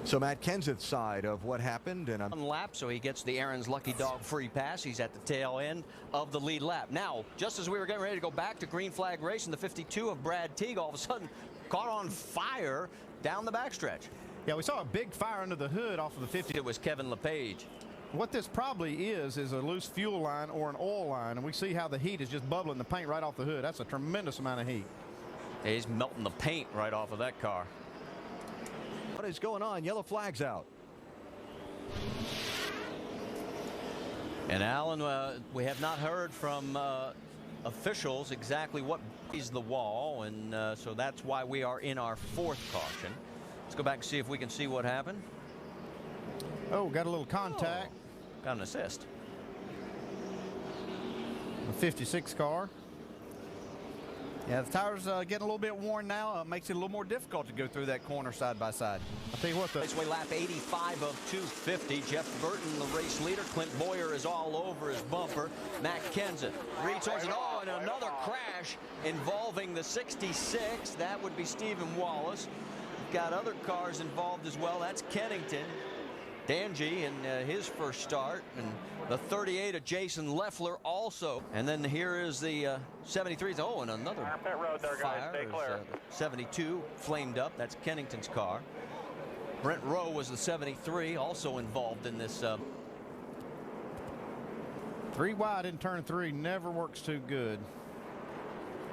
So Matt Kenseth's side of what happened, and one lap, so he gets the Aaron's Lucky Dog free pass. He's at the tail end of the lead lap. Now, just as we were getting ready to go back to green flag racing, the 52 of Brad Teague all of a sudden caught on fire down the backstretch. Yeah, we saw a big fire under the hood off of the 50. It was Kevin LePage. What this probably is a loose fuel line or an oil line, and we see how the heat is just bubbling the paint right off the hood. That's a tremendous amount of heat. He's melting the paint right off of that car. What is going on? Yellow flag's out. And Alan, we have not heard from officials exactly what is the wall, and so that's why we are in our 4th caution. Let's go back and see if we can see what happened. Oh, got a little contact. Oh, got an assist. The 56 car. Yeah, the tires getting a little bit worn now. Makes it a little more difficult to go through that corner side by side. I'll tell you what, Raceway lap 85 of 250. Jeff Burton, the race leader. Clint Boyer is all over his bumper. Matt Kenseth returns it. Oh, and another crash involving the 66. That would be Stephen Wallace. We've got other cars involved as well. That's Kennington. Danji in his first start, and the 38 of Jason Leffler also. And then here is the 73. Oh, and another fire. 72 flamed up. That's Kennington's car. Brent Rowe was the 73, also involved in this. 3 wide in turn 3 never works too good.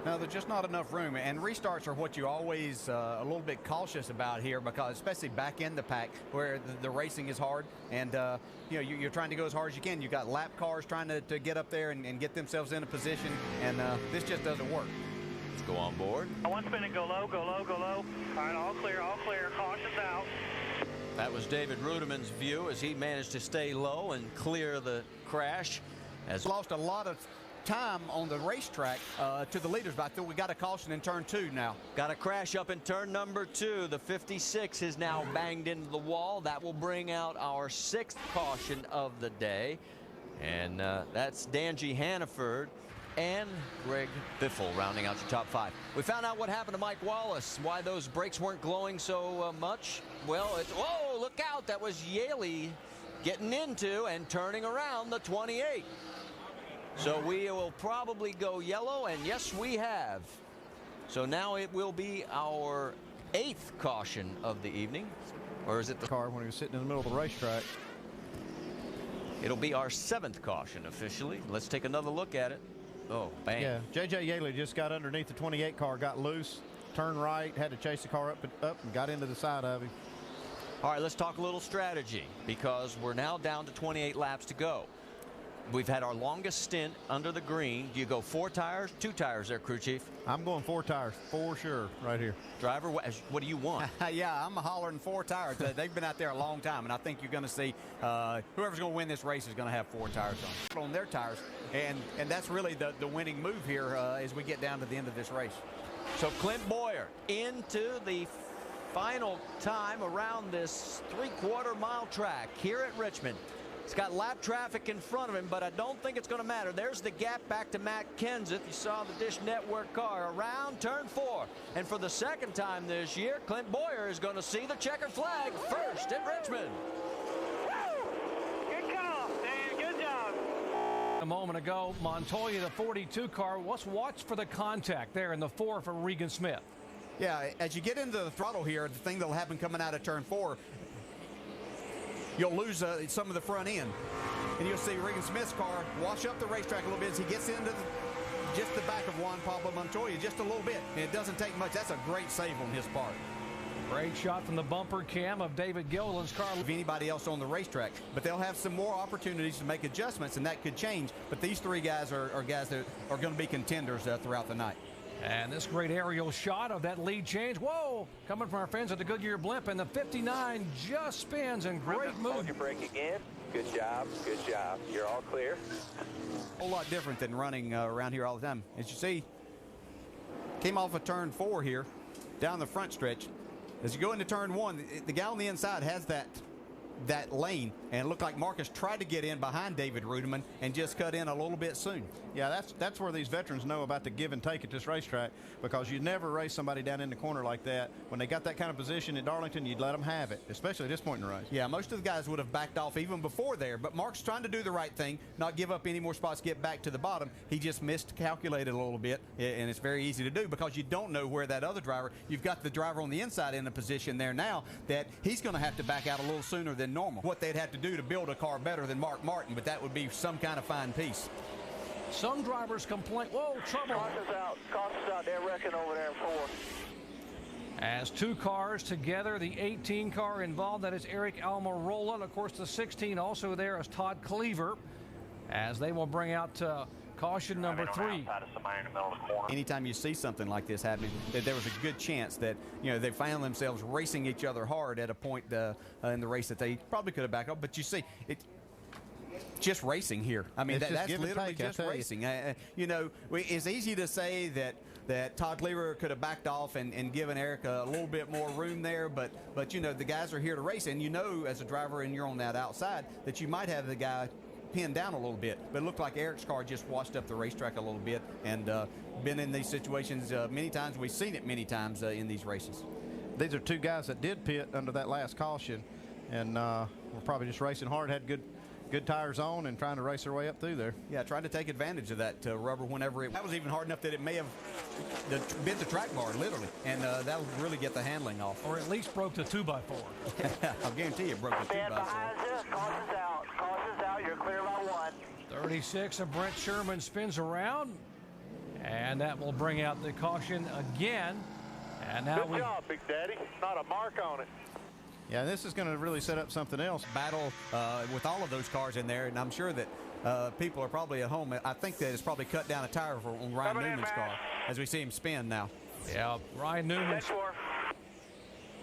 No, there's just not enough room, and restarts are what you're always a little bit cautious about here, because especially back in the pack where the racing is hard, and you know, you're trying to go as hard as you can. You've got lap cars trying to get up there and get themselves in a position, and this just doesn't work. Let's go on board. One spinning, go low, go low, go low. All right, all clear, caution's out. That was David Ruderman's view as he managed to stay low and clear the crash. Has lost a lot of time on the racetrack to the leaders, but I think we got a caution in turn 2 now. Got a crash up in turn number 2. The 56 is now banged into the wall. That will bring out our 6th caution of the day, and that's Danji Hannaford and Greg Biffle rounding out your top 5. We found out what happened to Mike Wallace, why those brakes weren't glowing so much. Well, whoa, look out, that was Yaley getting into and turning around the 28. So we will probably go yellow, and yes, we have. So now it will be our 8th caution of the evening. Or is it the car when he was sitting in the middle of the racetrack? It'll be our 7th caution officially. Let's take another look at it. Oh, bang. Yeah, J.J. Yaley just got underneath the 28 car, got loose, turned right, had to chase the car up and got into the side of him. All right, let's talk a little strategy, because we're now down to 28 laps to go. We've had our longest stint under the green. Do you go 4 tires, 2 tires there, crew chief? I'm going 4 tires, for sure, right here. Driver, what do you want? Yeah, I'm hollering 4 tires. They've been out there a long time, and I think you're going to see whoever's going to win this race is going to have 4 tires on their tires, and that's really the winning move here as we get down to the end of this race. So Clint Boyer into the final time around this 3/4 mile track here at Richmond. It's got lap traffic in front of him, but I don't think it's going to matter. There's the gap back to Matt Kenseth. You saw the Dish Network car around turn 4. And for the 2nd time this year, Clint Boyer is going to see the checkered flag first at Richmond. Good call, Dan. Good job. A moment ago, Montoya, the 42 car. Let's watch for the contact there in the 4 for Regan Smith. Yeah, as you get into the throttle here, the thing that'll happen coming out of turn 4, you'll lose some of the front end. And you'll see Regan Smith's car wash up the racetrack a little bit as he gets into just the back of Juan Pablo Montoya just a little bit. And it doesn't take much. That's a great save on his part. Great shot from the bumper cam of David Gilliland's car. Of anybody else on the racetrack. But they'll have some more opportunities to make adjustments, and that could change. But these 3 guys are guys that are going to be contenders throughout the night. And this great aerial shot of that lead change. Whoa! Coming from our friends at the Goodyear Blimp, and the 59 just spins and great move. Hold your brake again. Good job. Good job. You're all clear. A whole lot different than running around here all the time. As you see, came off of turn 4 here, down the front stretch. As you go into turn 1, the guy on the inside has that lane, and it looked like Marcus tried to get in behind David Ruderman and just cut in a little bit soon. Yeah, that's where these veterans know about the give and take at this racetrack, because you never race somebody down in the corner like that. When they got that kind of position at Darlington, you'd let them have it, especially at this point in the race. Yeah, most of the guys would have backed off even before there, but Mark's trying to do the right thing, not give up any more spots, get back to the bottom. He just miscalculated a little bit, and it's very easy to do because you don't know where that other driver, you've got the driver on the inside in a position there now that he's going to have to back out a little sooner than normal. What they'd have to do to build a car better than Mark Martin, but that would be some kind of fine piece. Some drivers complain, whoa, trouble. Caution's out, they're wrecking over there in 4. As 2 cars together, the 18 car involved, that is Eric Almirola, and of course the 16 also there is Todd Cleaver, as they will bring out caution number 3. Anytime you see something like this happening, there was a good chance that they found themselves racing each other hard at a point in the race that they probably could have backed up. But you see, it's just racing here. I mean, that's literally just racing. It's easy to say that Todd Cleaver could have backed off and given Eric a little bit more room there, but the guys are here to race, and as a driver and you're on that outside that you might have the guy pinned down a little bit, but it looked like Eric's car just washed up the racetrack a little bit, and been in these situations many times. We've seen it many times in these races. These are 2 guys that did pit under that last caution, and we're probably just racing hard, had good tires on and trying to race their way up through there. Yeah, trying to take advantage of that rubber whenever that was even hard enough that it may have bent the track bar literally, and that'll really get the handling off. Or at least broke the 2x4. I'll guarantee you it broke the 2x4. Stand behind you. Caution's out. You're clear by 1. 36 of Brent Sherman spins around. And that will bring out the caution again. And now Good job, Big Daddy. Not a mark on it. Yeah, this is going to really set up something else. Battle with all of those cars in there, and I'm sure that people are probably at home. I think that it's probably cut down a tire on Ryan Newman's car as we see him spin now. Yeah, Ryan Newman's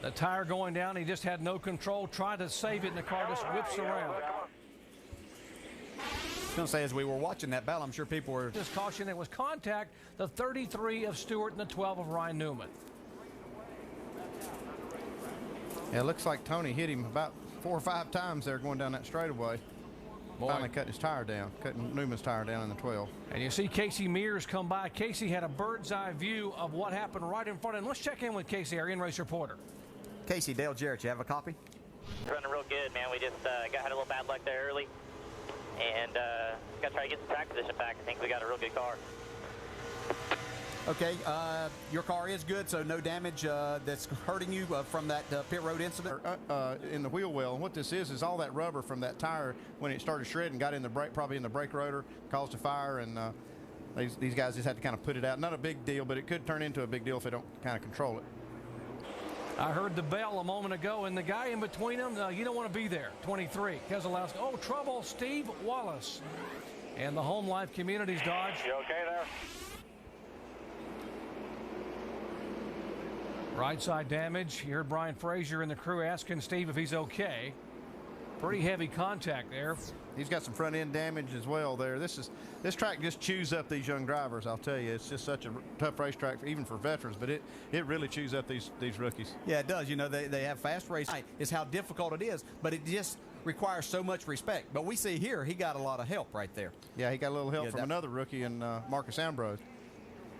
the tire going down. He just had no control, tried to save it, and the car just whips around. I was going to say, as we were watching that battle, I'm sure people were... This caution, it was contact, the 33 of Stewart and the 12 of Ryan Newman. Yeah, it looks like Tony hit him about 4 or 5 times there going down that straightaway. Finally cutting his tire down, cutting Newman's tire down in the 12. And you see Casey Mears come by. Casey had a bird's eye view of what happened right in front of him. Let's check in with Casey, our in-race reporter. Casey, Dale Jarrett, you have a copy? Running real good, man. We just had a little bad luck there early. And got to try to get some track position back. I think we got a real good car. Okay, your car is good, so no damage that's hurting you from that pit road incident? In the wheel well, and what this is all that rubber from that tire when it started shredding got in the brake, probably in the brake rotor, caused a fire, and these guys just had to kind of put it out. Not a big deal, but it could turn into a big deal if they don't kind of control it. I heard the bell a moment ago, and the guy in between them, you don't want to be there. 23, Keselowski. Oh, trouble, Steve Wallace. And the Home Life Communities Dodge. You okay there? Right side damage. You heard Brian Frazier and the crew asking Steve if he's okay. Pretty heavy contact there. He's got some front end damage as well there. This track just chews up these young drivers, I'll tell you. It's just such a tough racetrack, even for veterans, but it really chews up these rookies. Yeah, it does. You know, they have fast racing. It's how difficult it is, but it just requires so much respect. But we see here, he got a lot of help right there. Yeah, he got a little help from another rookie in Marcus Ambrose.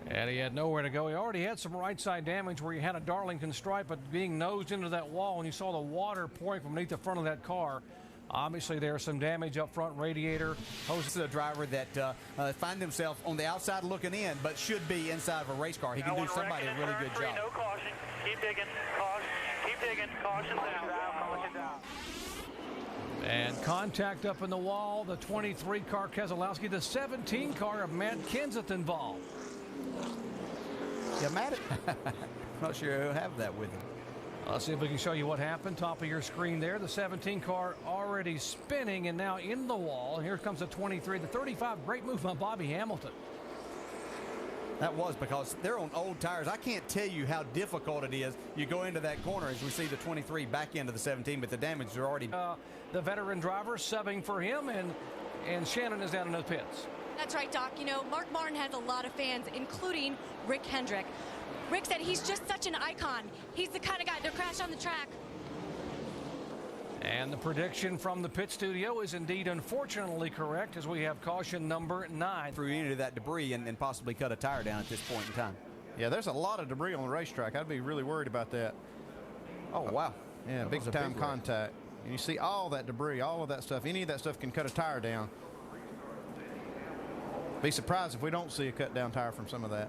And he had nowhere to go. He already had some right side damage where he had a Darlington stripe, but being nosed into that wall, and you saw the water pouring from beneath the front of that car. Obviously, there's some damage up front, radiator. This is a driver that finds himself on the outside looking in, but should be inside of a race car. He can do somebody a really good job. No caution. Keep digging. Caution. Keep digging. Caution down. And contact up in the wall. The 23 car Keselowski, the 17 car of Matt Kenseth involved. Yeah, Matt. Not sure he'll have that with him. Let's see if we can show you what happened. Top of your screen there. The 17 car already spinning and now in the wall. And here comes the 23. The 35, great move by Bobby Hamilton. That was because they're on old tires. I can't tell you how difficult it is. You go into that corner as we see the 23 back into the 17, but the damage are already... The veteran driver subbing for him, and Shannon is down in the pits. That's right, Doc. You know, Mark Martin has a lot of fans, including Rick Hendrick. Rick said he's just such an icon. He's the kind of guy to crash on the track. And the prediction from the pit studio is indeed unfortunately correct, as we have caution number 9. Threw into that debris and possibly cut a tire down at this point in time. Yeah, there's a lot of debris on the racetrack. I'd be really worried about that. Oh, wow. Yeah, big time contact. And you see all that debris, all of that stuff. Any of that stuff can cut a tire down. Be surprised if we don't see a cut down tire from some of that.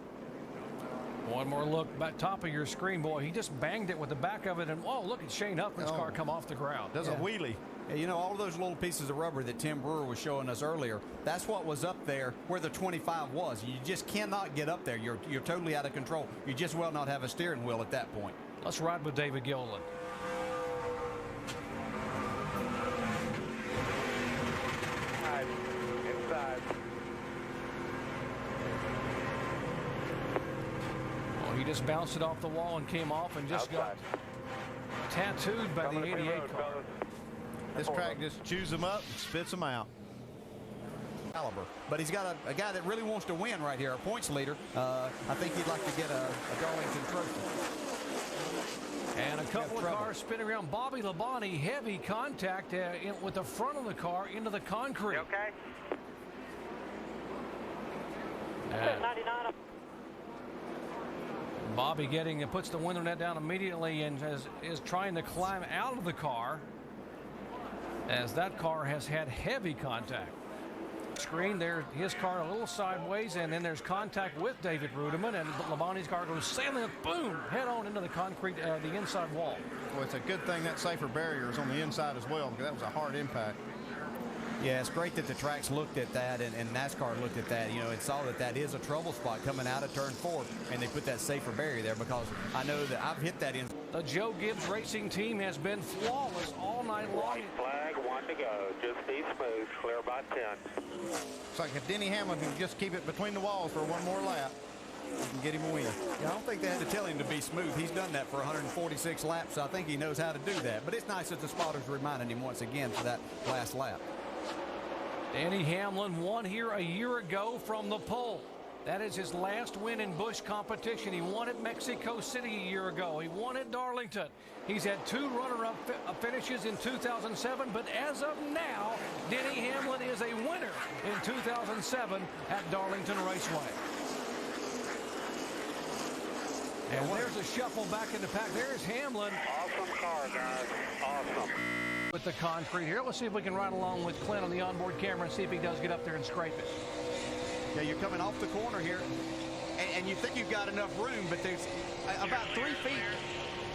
One more look back top of your screen, boy. He just banged it with the back of it, and whoa, look at Shane Huffman's car come off the ground. Does a wheelie. Yeah, you know, all of those little pieces of rubber that Tim Brewer was showing us earlier, that's what was up there where the 25 was. You just cannot get up there. You're totally out of control. You just well not have a steering wheel at that point. Let's ride with David Gilliland. Inside. He just bounced it off the wall and came off and just got tattooed by the 88 car. This track just chews them up and spits them out. Caliber. But he's got a guy that really wants to win right here, a points leader. I think he'd like to get a Darlington trophy. And a couple of cars spinning around. Bobby Labonte, heavy contact with the front of the car into the concrete. You okay? 99. Bobby puts the window net down immediately and is trying to climb out of the car, as that car has had heavy contact. Screen there, his car a little sideways, and then there's contact with David Rudiman, and Labonte's car goes sailing up, boom, head on into the concrete, the inside wall. Well, it's a good thing that safer barrier is on the inside as well, because that was a hard impact. Yeah, it's great that the tracks looked at that and NASCAR looked at that, and saw that that is a trouble spot coming out of turn 4, and they put that safer barrier there, because I know that I've hit that in. The Joe Gibbs Racing team has been flawless all night long. White flag, 1 to go. Just be smooth. Clear by 10. It's like if Denny Hamlin can just keep it between the walls for one more lap, you can get him a win. Yeah, I don't think they had to tell him to be smooth. He's done that for 146 laps, so I think he knows how to do that. But it's nice that the spotters reminded him once again for that last lap. Denny Hamlin won here a year ago from the pole. That is his last win in busch competition. He won at Mexico City a year ago. He won at Darlington. He's had 2 runner-up finishes in 2007, but as of now, Denny Hamlin is a winner in 2007 at Darlington Raceway. And there's a shuffle back in the pack. There's Hamlin. Awesome car, guys. Awesome. With the concrete here. Let's see if we can ride along with Clint on the onboard camera and see if he does get up there and scrape it. Yeah, you're coming off the corner here, and you think you've got enough room, but there's about 3 feet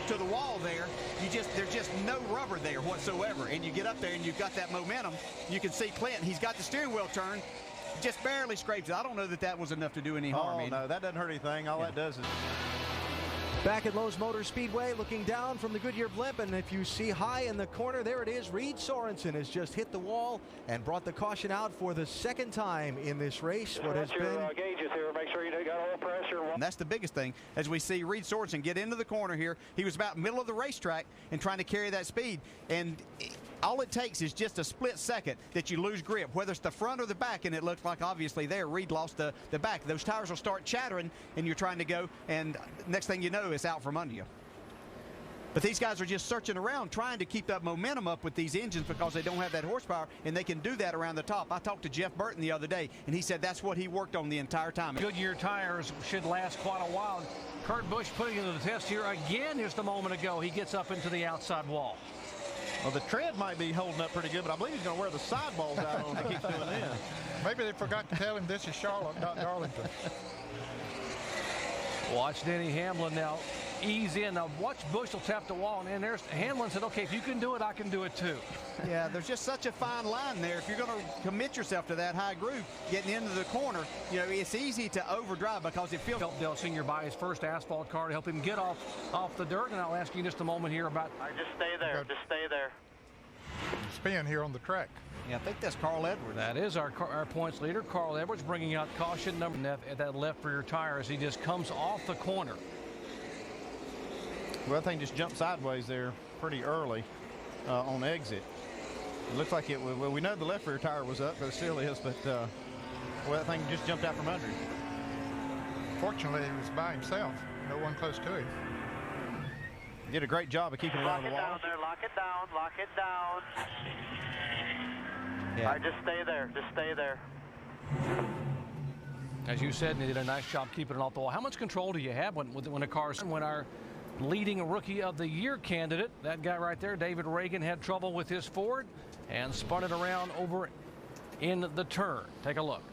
to the wall there. There's just no rubber there whatsoever. And you get up there and you've got that momentum. You can see Clint. He's got the steering wheel turned. Just barely scrapes it. I don't know that was enough to do any harm. Oh, no, that doesn't hurt anything. All that does is... Back at Lowe's Motor Speedway, looking down from the Goodyear blimp, and if you see high in the corner, there it is. Reed Sorensen has just hit the wall and brought the caution out for the 2nd time in this race. What has been gauges here. Make sure you got all pressure. And that's the biggest thing. As we see Reed Sorensen get into the corner here, he was about middle of the racetrack and trying to carry that speed. And all it takes is just a split second that you lose grip, whether it's the front or the back, and it looks like obviously there Reed lost the back. Those tires will start chattering, and you're trying to go, and next thing you know, it's out from under you. But these guys are just searching around, trying to keep that momentum up with these engines because they don't have that horsepower, and they can do that around the top. I talked to Jeff Burton the other day, and he said that's what he worked on the entire time. Goodyear tires should last quite a while. Kurt Busch putting into the test here again just a moment ago. He gets up into the outside wall. Well, the tread might be holding up pretty good, but I believe he's going to wear the sidewalls out on to keep doing this. Maybe they forgot to tell him this is Charlotte, not Darlington. Watch Denny Hamlin now ease in. Now watch Busch will tap the wall, and there's Hamlin said, okay, if you can do it, I can do it too. Yeah, there's just such a fine line there. If you're going to commit yourself to that high groove, getting into the corner, it's easy to overdrive because it feels... Help Dale Sr. buy his first asphalt car to help him get off the dirt, and I'll ask you in just a moment here about... Just stay there. Just stay there. Spin here on the track. Yeah, I think that's Carl Edwards. That is our points leader, Carl Edwards, bringing out caution number at that left rear tire as he just comes off the corner. Well, that thing just jumped sideways there pretty early on exit. It looks like it. Well, we know the left rear tire was up, but it still is. But well, that thing just jumped out from under him. Fortunately, he was by himself. No one close to him. He did a great job of keeping it on the wall. Lock it down there. Lock it down. Lock it down. Yeah. All right, just stay there. Just stay there. As you said, and he did a nice job keeping it off the wall. How much control do you have when a car's when our leading Rookie of the Year candidate, that guy right there, David Reagan, had trouble with his Ford and spun it around over in the turn. Take a look.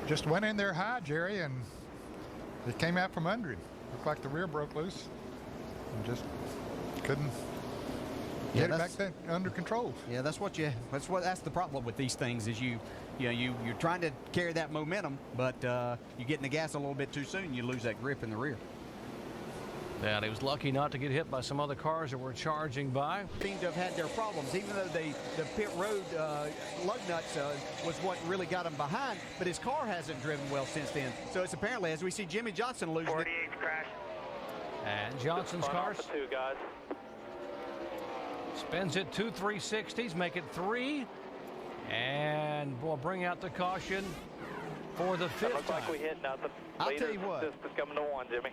Just went in there high, Jerry, and it came out from under him. Looked like the rear broke loose and just couldn't get it back then under control. Yeah, that's the problem with these things is you're trying to carry that momentum, but you get in the gas a little bit too soon, you lose that grip in the rear. And he was lucky not to get hit by some other cars that were charging by. Seem to have had their problems, even though the pit road lug nuts was what really got him behind, but his car hasn't driven well since then. So it's apparently, as we see Jimmy Johnson losing 48 crash. And Johnson's car two guys. spins it 2 360s, make it 3, and we'll bring out the caution for the 5th Looks like we hit nothing. I'll tell you what. This is coming to 1, Jimmy.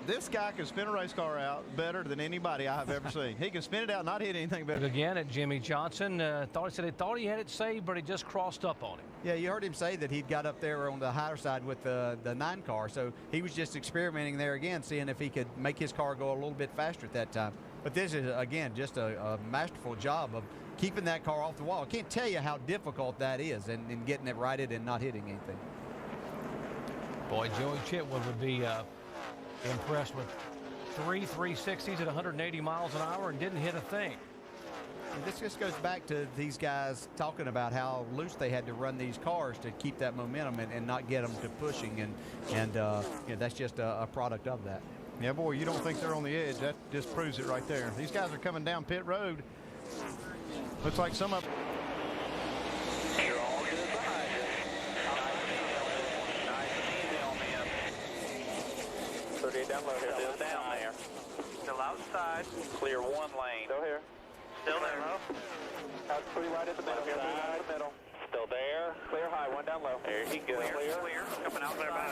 This guy can spin a race car out better than anybody I have ever seen. He can spin it out and not hit anything better. Again at Jimmy Johnson. He thought he had it saved, but he just crossed up on him. Yeah, you heard him say that he'd got up there on the higher side with the 9 car, so he was just experimenting there again, seeing if he could make his car go a little bit faster at that time. But this is, again, just a masterful job of keeping that car off the wall. I can't tell you how difficult that is and getting it righted and not hitting anything. Boy, Joey Chitwood would be impressed with 3 360s at 180 miles an hour and didn't hit a thing. This just goes back to these guys talking about how loose they had to run these cars to keep that momentum and not get them to pushing, and that's just a product of that. Yeah, boy, you don't think they're on the edge. That just proves it right there. These guys are coming down pit road. Looks like some of them. 38 down low here. Still down there. Still outside. Clear one lane. Still here. Still there. That's pretty right in the middle. Here, right in the middle. Still there. Clear high. One down low. There he goes. Clear. Coming out there by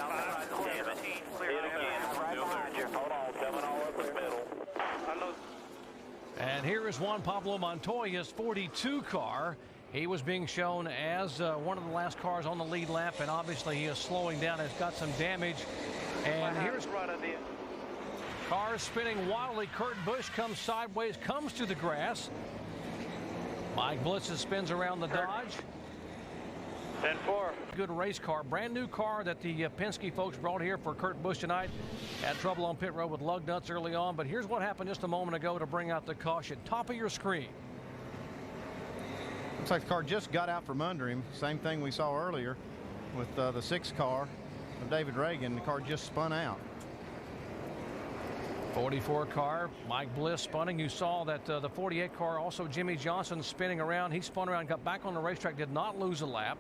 5. Damn it. Clear again. Right behind you. Hold on. Coming all over the middle. And here is Juan Pablo Montoya's 42 car. He was being shown as one of the last cars on the lead lap, and obviously he is slowing down. Has got some damage. And here's cars spinning wildly. Kurt Busch comes sideways, comes to the grass. Mike Bliss spins around the Dodge. 10-4. Good race car, brand new car that the Penske folks brought here for Kurt Busch tonight. Had trouble on pit road with lug nuts early on, but here's what happened just a moment ago to bring out the caution. Top of your screen. Looks like the car just got out from under him. Same thing we saw earlier with the 6 car of David Reagan. The car just spun out. 44 car, Mike Bliss spinning. You saw that the 48 car, also Jimmy Johnson spinning around. He spun around, got back on the racetrack, did not lose a lap,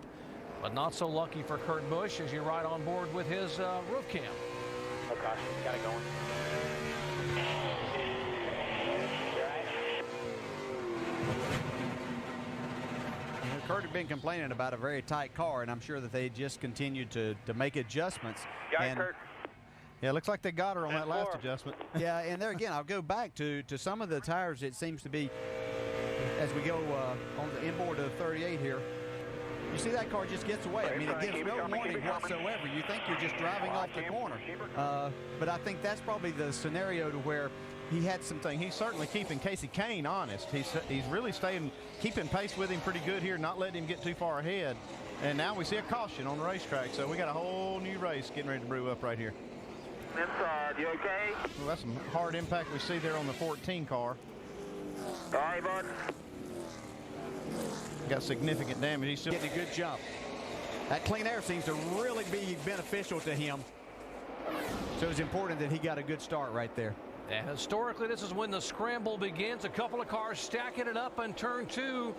but not so lucky for Kurt Busch as you ride on board with his roof cam. Okay, got it going. Kurt had been complaining about a very tight car, and I'm sure that they just continued to make adjustments. Kurt. Yeah, looks like they got her on that last adjustment. Yeah, and there again, I'll go back to some of the tires. It seems to be, as we go on the inboard of 38 here, you see that car just gets away. I mean, it gives no warning whatsoever. You think you're just driving off the corner. But I think that's probably the scenario to where he had something. He's certainly keeping Casey Kane honest. He's really keeping pace with him pretty good here, not letting him get too far ahead. And now we see a caution on the racetrack, so we got a whole new race getting ready to brew up right here. Inside, you okay? Well, that's some hard impact we see there on the 14 car. All right, bud. Got significant damage. He's still getting a good jump. That clean air seems to really be beneficial to him. So it's important that he got a good start right there. And historically, this is when the scramble begins. A couple of cars stacking it up in turn 2.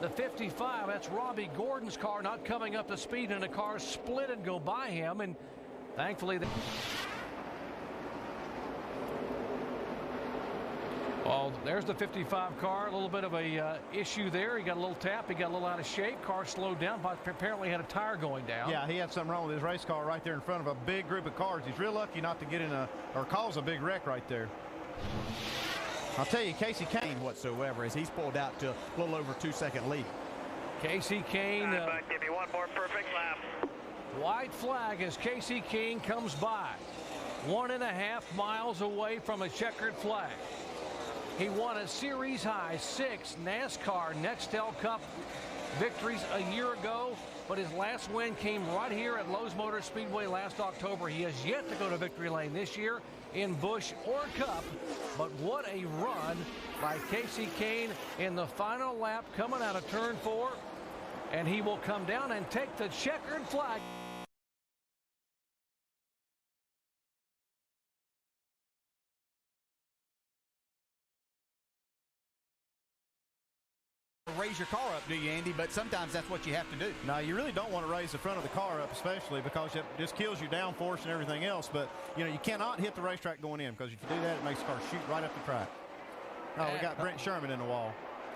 The 55, that's Robbie Gordon's car, not coming up to speed, and the cars split and go by him. And thankfully, well, there's the 55 car. A little bit of a issue there. He got a little tap. He got a little out of shape. Car slowed down, but apparently had a tire going down. Yeah, he had something wrong with his race car right there in front of a big group of cars. He's real lucky not to get in or cause a big wreck right there. I'll tell you, Casey Kane whatsoever as he's pulled out to a little over 2-second lead. Casey Kane. Give me one more perfect lap. White flag as Casey Kane comes by. 1.5 miles away from a checkered flag. He won a series high 6 NASCAR Nextel Cup victories a year ago, but his last win came right here at Lowe's Motor Speedway last October. He has yet to go to victory lane this year in Busch or Cup, but what a run by Casey Kane in the final lap coming out of turn 4, and he will come down and take the checkered flag. Raise your car up, do you, Andy? But sometimes that's what you have to do. No, you really don't want to raise the front of the car up, especially because it just kills your downforce and everything else. But, you know, you cannot hit the racetrack going in, because if you do that, it makes the car shoot right up the track. Oh, we got Brent Sherman in the wall.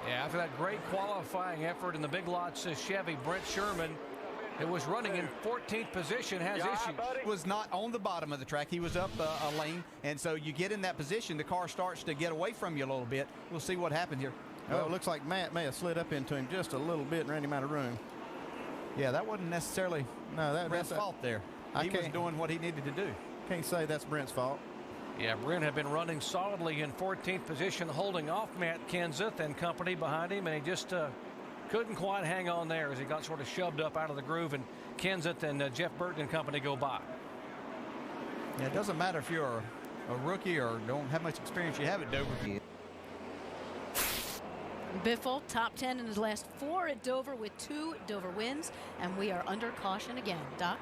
Yeah, after that great qualifying effort in the Big Lots Chevy, Brent Sherman, who was running in 14th position, has issues. Was not on the bottom of the track. He was up a lane, and so you get in that position, the car starts to get away from you a little bit. We'll see what happened here. Oh, it looks like Matt may have slid up into him just a little bit and ran him out of room. Yeah, that wasn't necessarily Brent's fault there. He was doing what he needed to do. Can't say that's Brent's fault. Yeah, Brent had been running solidly in 14th position, holding off Matt Kenseth and company behind him, and he just couldn't quite hang on there as he got sort of shoved up out of the groove, and Kenseth and Jeff Burton and company go by. Yeah, it doesn't matter if you're a rookie or don't have much experience you have at Dover. Biffle, top 10 in his last 4 at Dover with 2 Dover wins, and we are under caution again. Doc?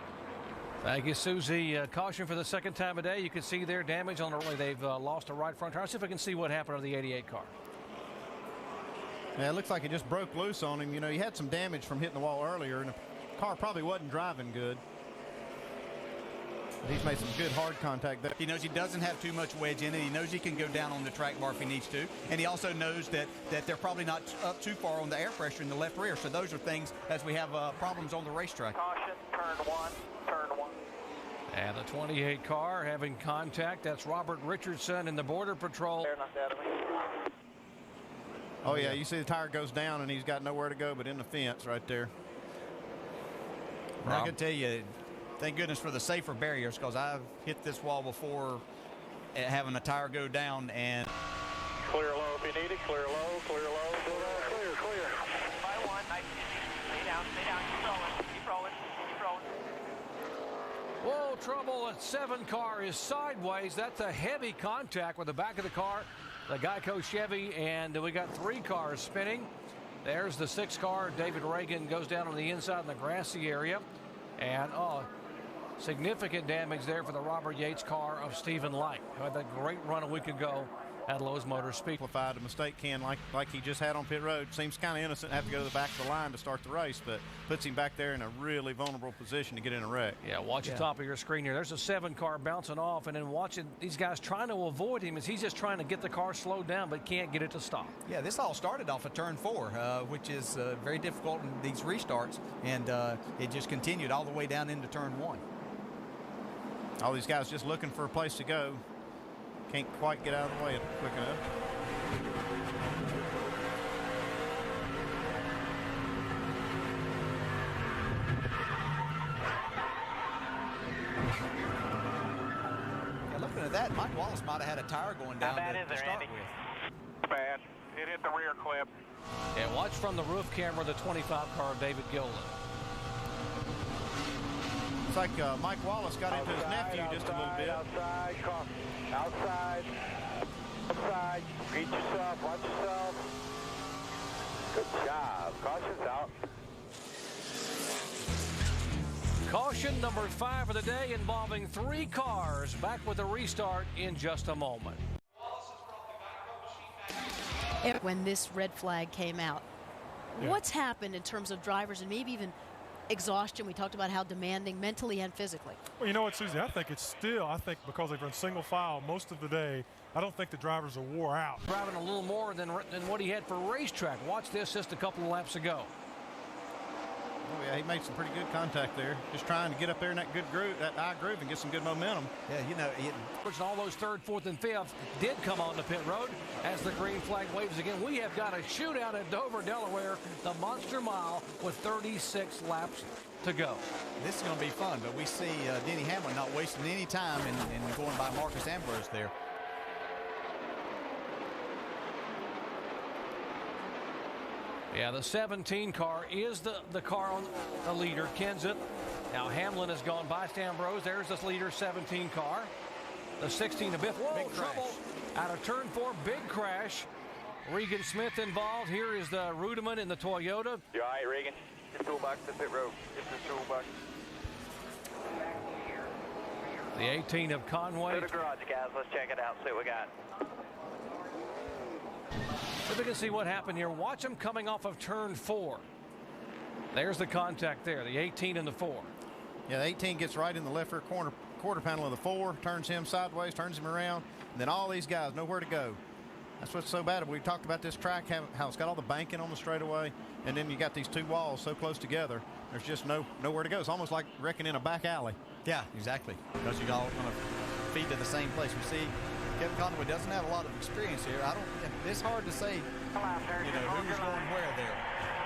Thank you, Susie. Caution for the second time a day. You can see their damage on the early. They've lost a right front tire. Let's see if we can see what happened to the 88 car. Yeah, it looks like it just broke loose on him. You know, he had some damage from hitting the wall earlier, and the car probably wasn't driving good. But he's made some good hard contact there. He knows he doesn't have too much wedge in it. He knows he can go down on the track bar if he needs to. And he also knows that they're probably not up too far on the air pressure in the left rear. So those are things as we have problems on the racetrack. Caution, turn 1, turn 1. And the 28 car having contact. That's Robert Richardson in the Border Patrol. Oh, yeah, you see the tire goes down, and he's got nowhere to go but in the fence right there. I can tell you, thank goodness for the safer barriers, because I've hit this wall before having a tire go down. And Clear low if you need it. Clear low, clear low. Clear, clear. By 1, nice. Stay down, keep rolling, keep rolling, keep rolling. Whoa, trouble at 7 car is sideways. That's a heavy contact with the back of the car, the Geico Chevy, and we got 3 cars spinning. There's the 6 car. David Reagan goes down on the inside in the grassy area. And, significant damage there for the Robert Yates car of Stephen Light, who had that great run a week ago at Lowe's Motor Speed. A mistake like he just had on pit road. Seems kind of innocent to have to go to the back of the line to start the race, but puts him back there in a really vulnerable position to get in a wreck. Yeah, watch the top of your screen here. There's a 7 car bouncing off, and then watching these guys trying to avoid him as he's just trying to get the car slowed down but can't get it to stop. yeah, this all started off at turn 4, which is very difficult in these restarts, and it just continued all the way down into turn 1. All these guys just looking for a place to go. Can't quite get out of the way quick enough. Yeah, looking at that, Mike Wallace might have had a tire going down How bad is to there, start Andy? with. Bad. It hit the rear clip. And watch from the roof camera the 25 car David Gilliland. It's like Mike Wallace got into his nephew just a little bit. Outside, outside, outside. Greet yourself, watch yourself. Good job. Caution's out. Caution number 5 of the day involving 3 cars. Back with a restart in just a moment. When this red flag came out, what's happened in terms of drivers and maybe even exhaustion? We talked about how demanding mentally and physically. Well, you know what, Susie, I think because they've run single file most of the day, I don't think the drivers are wore out. Driving a little more than what he had for racetrack. Watch this just a couple of laps ago. Oh, yeah, he made some pretty good contact there. Just trying to get up there in that good groove, that high groove, and get some good momentum. Yeah, you know, all those 3rd, 4th, and 5th did come on the pit road as the green flag waves again. We have got a shootout at Dover, Delaware, the Monster Mile, with 36 laps to go. This is going to be fun, but we see Denny Hamlin not wasting any time and going by Marcus Ambrose there. Yeah, the 17 car is the car on the leader, Kenseth. Now Hamlin has gone by Ambrose. There's this leader 17 car. The 16 to Biff. Whoa, big trouble. Out of turn 4, big crash. Regan Smith involved. Here is the Rudeman in the Toyota. You all right, Regan? Just go back to the pit road. Just go back. The 18 of Conway. To the garage, guys. Let's check it out. See what we got. So we can see what happened here. Watch him coming off of turn 4. There's the contact there, the 18 and the 4. Yeah, the 18 gets right in the left rear quarter panel of the 4, turns him sideways, turns him around, and then all these guys nowhere to go. That's what's so bad. We talked about this track, how it's got all the banking on the straightaway, and then you got these 2 walls so close together. There's just nowhere to go. It's almost like wrecking in a back alley. Yeah, exactly. Because you're all going to feed to the same place. We see Kevin Conway doesn't have a lot of experience here. It's hard to say, who's going where there.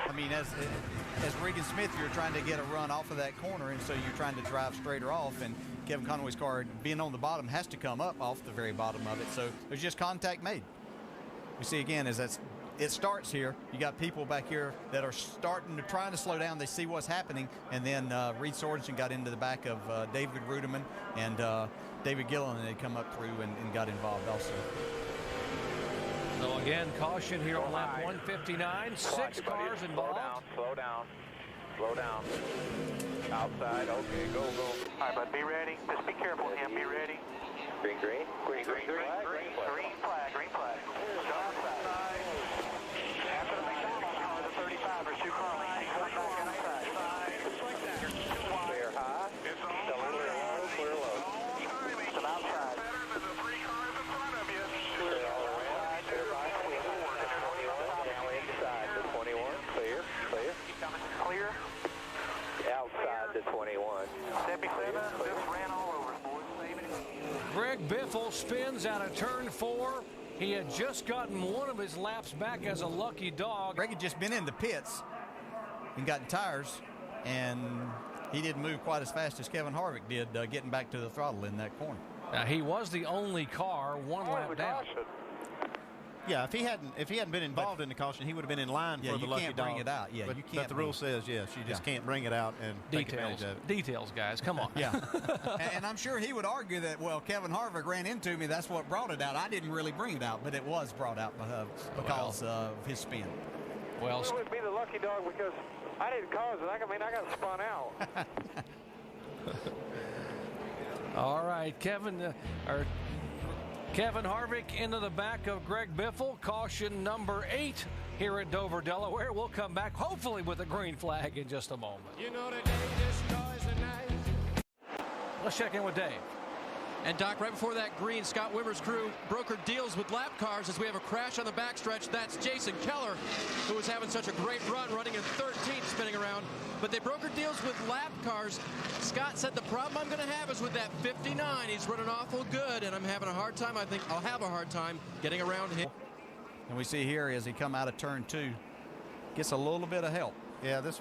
I mean, as Regan Smith, you're trying to get a run off of that corner, and so you're trying to drive straighter off. And Kevin Conway's car, being on the bottom, has to come up off the very bottom of it. So there's just contact made. We see again as it starts here. You got people back here that are trying to slow down. They see what's happening, and then Reed Sorensen got into the back of David Rudeman and David Gilliland, and they come up through and got involved also. So again, caution here on lap 159. 6 cars involved. Slow down. Slow down. Outside. Okay, go. All right, but be ready. Just be careful with him. Be ready. Green. Green flag. Outside. After the McDonald's car, the 35 or 2 car lengths. Come back inside. Clear high. Clear low. Some outside. Clear all around. Clear by 21. Now inside to 21. Clear. Clear. Outside to 21. 77. Just ran all over, boys. Greg Biffle spins out of turn 4. He had just gotten one of his laps back as a lucky dog. Greg had just been in the pits and gotten tires, and he didn't move quite as fast as Kevin Harvick did getting back to the throttle in that corner. Now, he was the only car one lap down. Yeah, if he hadn't been involved in the caution, he would have been in line for the lucky dog. You can't bring it out. Yeah, but, you can't. But the rule says yes, you just can't bring it out and take advantage of it. Details, guys, come on. Yeah, and I'm sure he would argue that, well, Kevin Harvick ran into me. That's what brought it out. I didn't really bring it out, but it was brought out because of his spin. Well, it would be the lucky dog because I didn't cause it. I got spun out. All right, Kevin Harvick into the back of Greg Biffle. Caution number 8 here at Dover, Delaware. We'll come back hopefully with a green flag in just a moment. You know the day destroys the night. Let's check in with Dave. And Doc, right before that green, Scott Wimmer's crew brokered deals with lap cars as we have a crash on the backstretch. That's Jason Keller, who was having such a great run, running in 13th, spinning around. But they brokered deals with lap cars. Scott said the problem I'm going to have is with that 59. He's running awful good, and I'm having a hard time. I think I'll have a hard time getting around him. And we see here as he come out of turn 2, gets a little bit of help. Yeah, this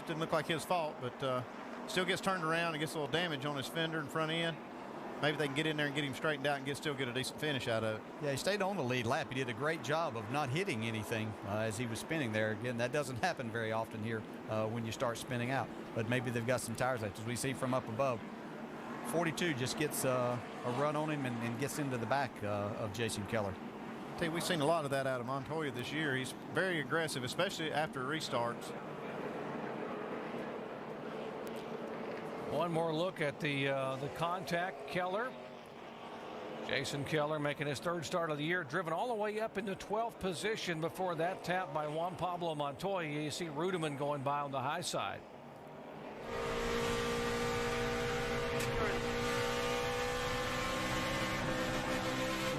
didn't look like his fault, but still gets turned around and gets a little damage on his fender and front end. Maybe they can get in there and get him straightened out and still get a decent finish out of it. Yeah, he stayed on the lead lap. He did a great job of not hitting anything as he was spinning there. Again, that doesn't happen very often here when you start spinning out. But maybe they've got some tires left, as we see from up above. 42 just gets a run on him and gets into the back of Jason Keller. I tell you, we've seen a lot of that out of Montoya this year. He's very aggressive, especially after restarts. One more look at the contact. Keller. Jason Keller making his 3rd start of the year, driven all the way up into 12th position before that tap by Juan Pablo Montoya. You see Rudeman going by on the high side.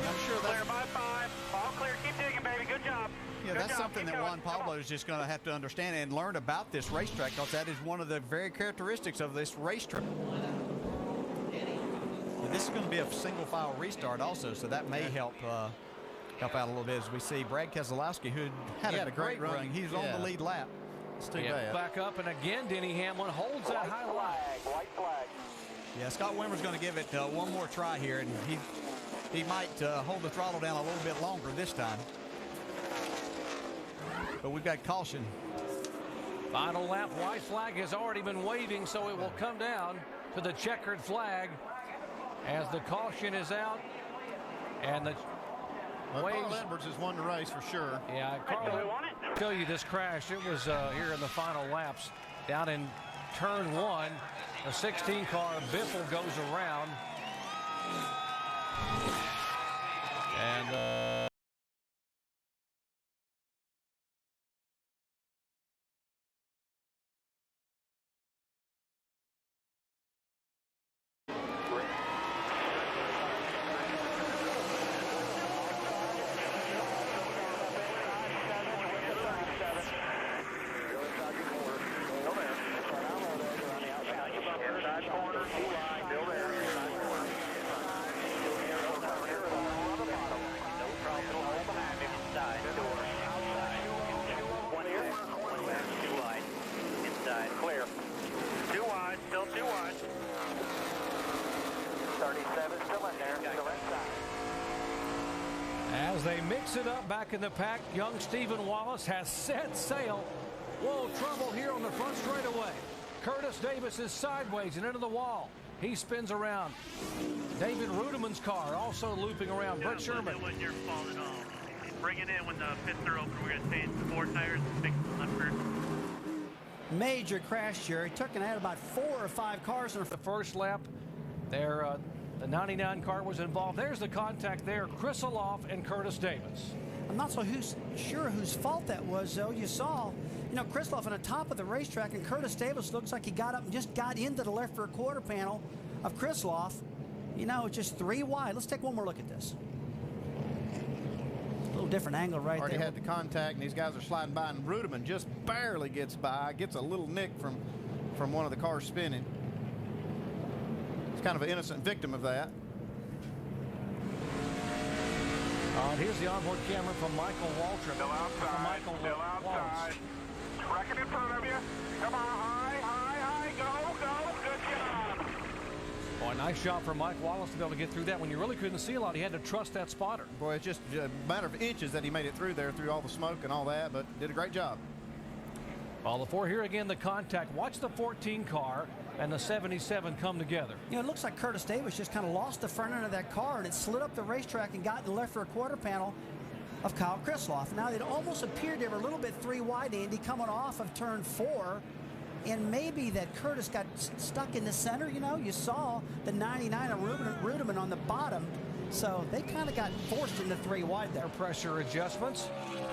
I'm sure clear by 5. All clear. Keep digging, baby. Good job. Yeah, that's something that Juan Pablo is just going to have to understand and learn about this racetrack, because that is one of the very characteristics of this racetrack. This is going to be a single file restart also, so that may help out a little bit as we see Brad Keselowski, who had a great run. He's on the lead lap. Back up, and again, Denny Hamlin holds that high line. White flag. Yeah, Scott Wimmer's going to give it one more try here, and he might hold the throttle down a little bit longer this time. But we've got caution. Final lap, white flag has already been waving, so it will come down to the checkered flag as the caution is out. And the Carl Edwards has won the race for sure. Yeah, Carl, I'll tell you this crash, it was here in the final laps down in turn 1. A 16 car, Biffle goes around. And as they mix it up back in the pack, young Stephen Wallace has set sail. Whoa, trouble here on the front straightaway. Curtis Davis is sideways and into the wall. He spins around. David Rudeman's car also looping around. Brett Sherman. bring it in when the pits are open. We're going to change the 4 tires and fix the left rear. Major crash, Jerry. Took and had about 4 or 5 cars in The first lap, there, the 99 car was involved. There's the contact there, Krisaloff and Curtis Davis. I'm not so sure whose fault that was, though. You saw, Krisaloff on the top of the racetrack, and Curtis Davis looks like he got up and just got into the left rear quarter panel of Krisaloff. Just 3 wide. Let's take one more look at this. A little different angle right Already there. had the contact, and these guys are sliding by, and Ruderman just barely gets by, gets a little nick from one of the cars spinning. He's kind of an innocent victim of that. Here's the onboard camera from Michael Waltrip. Still outside. Still outside. Record in front of you. Come on, high. Go. Good job. Boy, nice job for Mike Wallace to be able to get through that when you really couldn't see a lot. He had to trust that spotter. Boy, it's just a matter of inches that he made it through there, through all the smoke and all that, but did a great job. Well, the 4 here again, the contact. Watch the 14 car and the 77 come together. It looks like Curtis Davis just kind of lost the front end of that car, and it slid up the racetrack and got in the left rear quarter panel of Kyle Krisaloff. Now, it almost appeared they were a little bit 3 wide, Andy, coming off of turn 4. And maybe that Curtis got stuck in the center. You saw the 99 of Ruderman on the bottom. So they kind of got forced into 3 wide there. Pressure adjustments.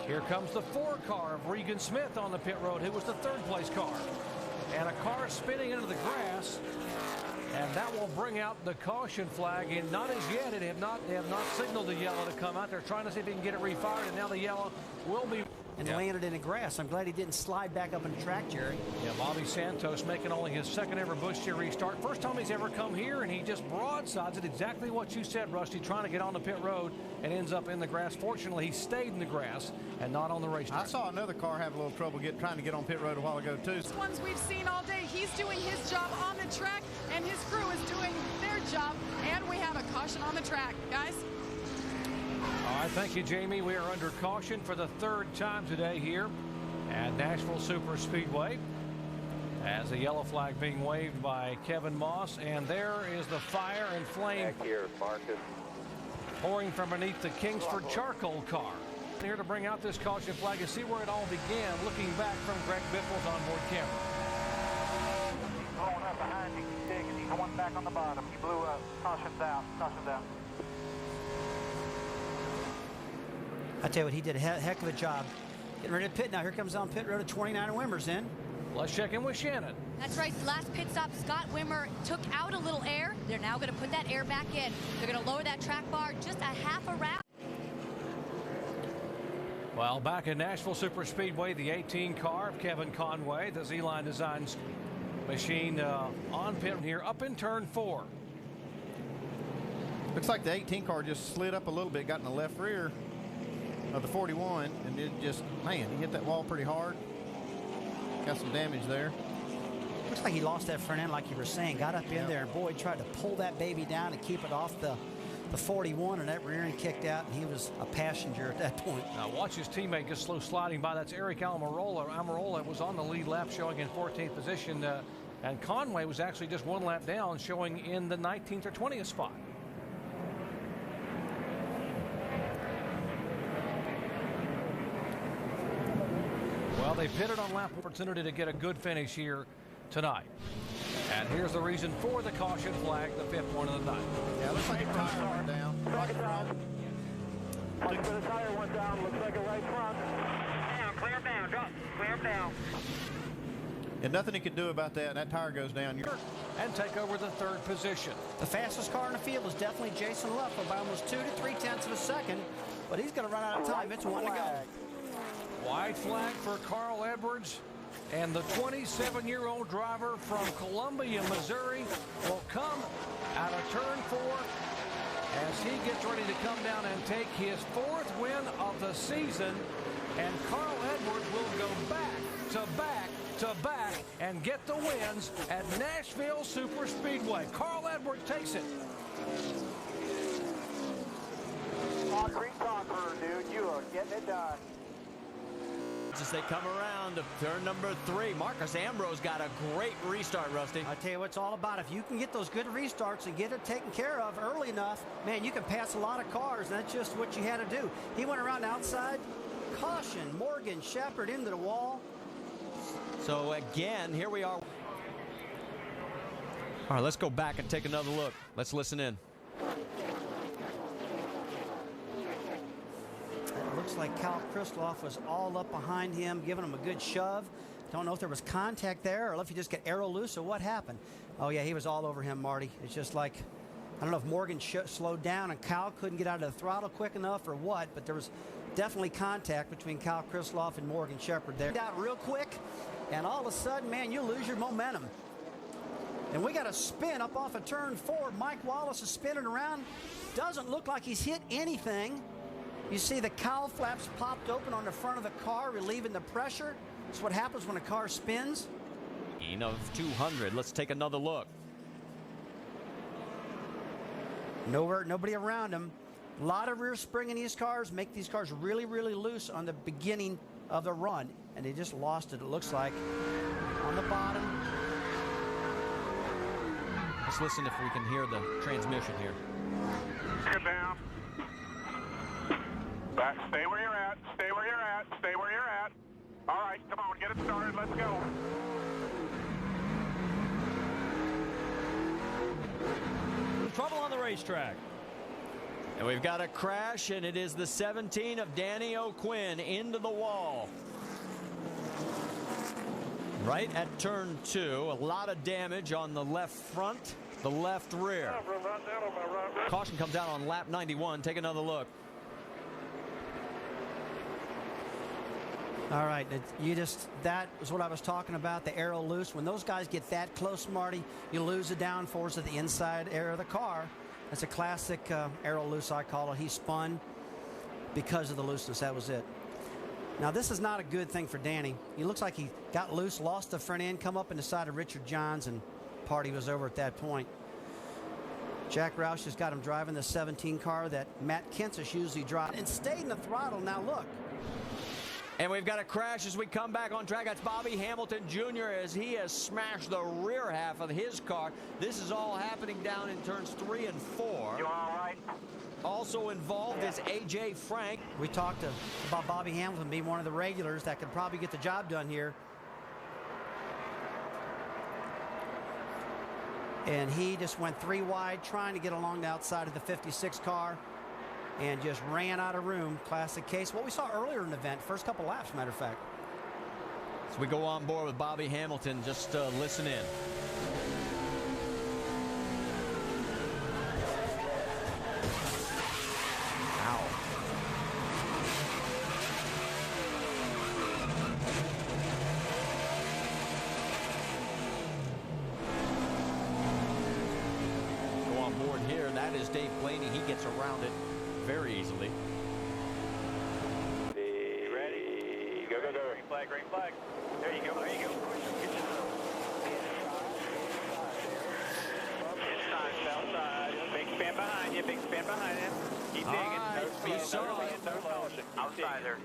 Here comes the 4 car of Regan Smith on the pit road, who was the 3rd place car. And a car spinning into the grass. And that will bring out the caution flag. And not as yet. They have not signaled the yellow to come out. They're trying to see if they can get it refired. And now the yellow will be. And landed in the grass. I'm glad he didn't slide back up in the track, Jerry. Yeah, Bobby Santos making only his 2nd ever Busch Series restart. First time he's ever come here, and he just broadsides it. Exactly what you said, Rusty, trying to get on the pit road and ends up in the grass. Fortunately, he stayed in the grass and not on the racetrack. I saw another car have a little trouble trying to get on pit road a while ago, too. These ones we've seen all day. He's doing his job on the track, and his crew is doing their job. And we have a caution on the track, guys. All right, thank you, Jamie. We are under caution for the 3rd time today here at Nashville Super Speedway, as the yellow flag being waved by Kevin Moss, and there is the fire and flame Back here, Marcus. pouring from beneath the Kingsford charcoal car. Here to bring out this caution flag and see where it all began, looking back from Greg Biffle's onboard camera. Blowing up behind you, digging. He's one back on the bottom. He blew up. Caution's out. Caution's out. I tell you what, he did a heck of a job. Getting ready to pit now. Here comes on pit road at 29 and Wimmer's in. Let's check in with Shannon. That's right. Last pit stop, Scott Wimmer took out a little air. They're now going to put that air back in. They're going to lower that track bar just a half a round. Well, back in Nashville Super Speedway, the 18 car of Kevin Conway, the Z-Line Designs machine on pit here up in turn 4. Looks like the 18 car just slid up a little bit, got in the left rear of the 41, and it just, man, he hit that wall pretty hard. Got some damage there. Looks like he lost that front end, like you were saying. Got up in there, and boy, tried to pull that baby down and keep it off the 41, and that rear end kicked out, and he was a passenger at that point. Now watch his teammate just slow sliding by. That's Eric Almirola. Almirola was on the lead lap, showing in 14th position, and Conway was actually just 1 lap down, showing in the 19th or 20th spot. Well, they pitted on lap opportunity to get a good finish here tonight. And here's the reason for the caution flag, the 5th one of the night. Yeah, looks like a tire went down. Looks like the tire went down. Looks like a right front. Down, clear down, drop, clear down. And nothing he could do about that. That tire goes down. And take over the 3rd position. The fastest car in the field is definitely Jason Luffler by almost 2 to 3/10 of a second, but he's going to run out of time. It's 1 to go. White flag for Carl Edwards, and the 27-year-old driver from Columbia, Missouri, will come out of turn 4 as he gets ready to come down and take his 4th win of the season. And Carl Edwards will go back to back to back and get the wins at Nashville Super Speedway. Carl Edwards takes it. Concrete conqueror, dude. You are getting it done. roads as they come around to turn number 3. Marcus Ambrose got a great restart, Rusty. I tell you what it's all about. If you can get those good restarts and get it taken care of early enough, man, you can pass a lot of cars. And that's just what you had to do. He went around outside. Caution, Morgan Shepherd into the wall. So again, here we are. All right, let's go back and take another look. Let's listen in. It looks like Cal Kristloff was all up behind him, giving him a good shove. Don't know if there was contact there or if he just got arrow loose or what happened. Oh, yeah, he was all over him, Marty. It's just like, I don't know if Morgan slowed down and Cal couldn't get out of the throttle quick enough or what, but there was definitely contact between Cal Kristloff and Morgan Shepherd there. Out real quick, and all of a sudden, man, you lose your momentum. And we got a spin up off of turn 4. Mike Wallace is spinning around. Doesn't look like he's hit anything. You see the cowl flaps popped open on the front of the car, relieving the pressure. That's what happens when a car spins. Of 200. Let's take another look. Nobody around him. A lot of rear spring in these cars make these cars really, really loose on the beginning of the run. And they just lost it looks like, on the bottom. Let's listen if we can hear the transmission here. Get down. Back. Stay where you're at. Stay where you're at. Stay where you're at. All right, come on, get it started. Let's go. Trouble on the racetrack. And we've got a crash, and it is the 17 of Danny O'Quinn into the wall. Right at turn 2, a lot of damage on the left front, the left rear. Caution comes out on lap 91. Take another look. All right, that was what I was talking about, the arrow loose. When those guys get that close, Marty, you lose the downforce of the inside air of the car. That's a classic arrow loose, I call it. He spun because of the looseness. That was it. Now, this is not a good thing for Danny. He looks like he got loose, lost the front end, come up in the side of Richard Johns, and party was over at that point. Jack Roush has got him driving the 17 car that Matt Kenseth usually drives and stayed in the throttle. Now, look. And we've got a crash as we come back on track. That's Bobby Hamilton Jr. as he has smashed the rear half of his car. This is all happening down in turns 3 and 4. You all right? Also involved is A.J. Frank. We talked about Bobby Hamilton being one of the regulars that could probably get the job done here. And he just went 3 wide trying to get along the outside of the 56 car and just ran out of room. Classic case. What we saw earlier in the event, first couple laps, matter of fact. So we go on board with Bobby Hamilton. Just listen in. Go on board here. That is Dave Blaney. He gets around it very easily. Ready? Go, go, go. Green flag, green flag. There you go, there you go. Inside, outside. Big spin behind you, big spin behind you. Keep digging. Outside there.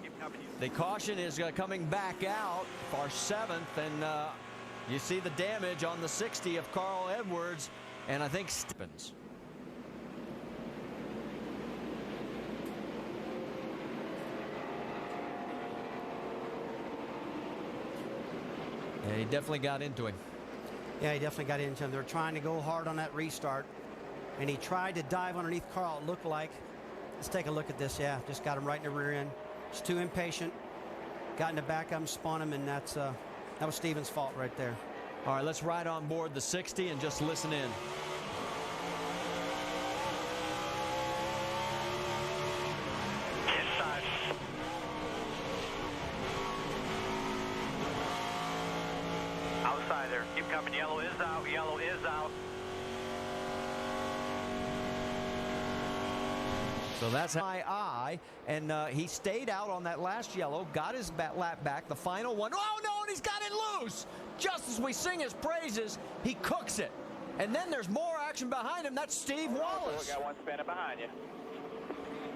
The caution is coming back out for 7th, and you see the damage on the 60 of Carl Edwards, and I think Stephens. Yeah, he definitely got into him. Yeah, he definitely got into him. They were trying to go hard on that restart, and he tried to dive underneath Carl, it looked like. Let's take a look at this. Yeah, just got him right in the rear end. Just too impatient. Got in the back of him, spun him, and that was Stevens' fault right there. All right, let's ride on board the 60 and just listen in. Inside. Outside there. Keep coming. Yellow is out. Yellow is out. So that's my eye, and he stayed out on that last yellow, got his lap back, the final one. Oh, no, and he's got it loose. Just as we sing his praises, he cooks it. And then there's more action behind him. That's Steve Wallace. We got one spinning behind you.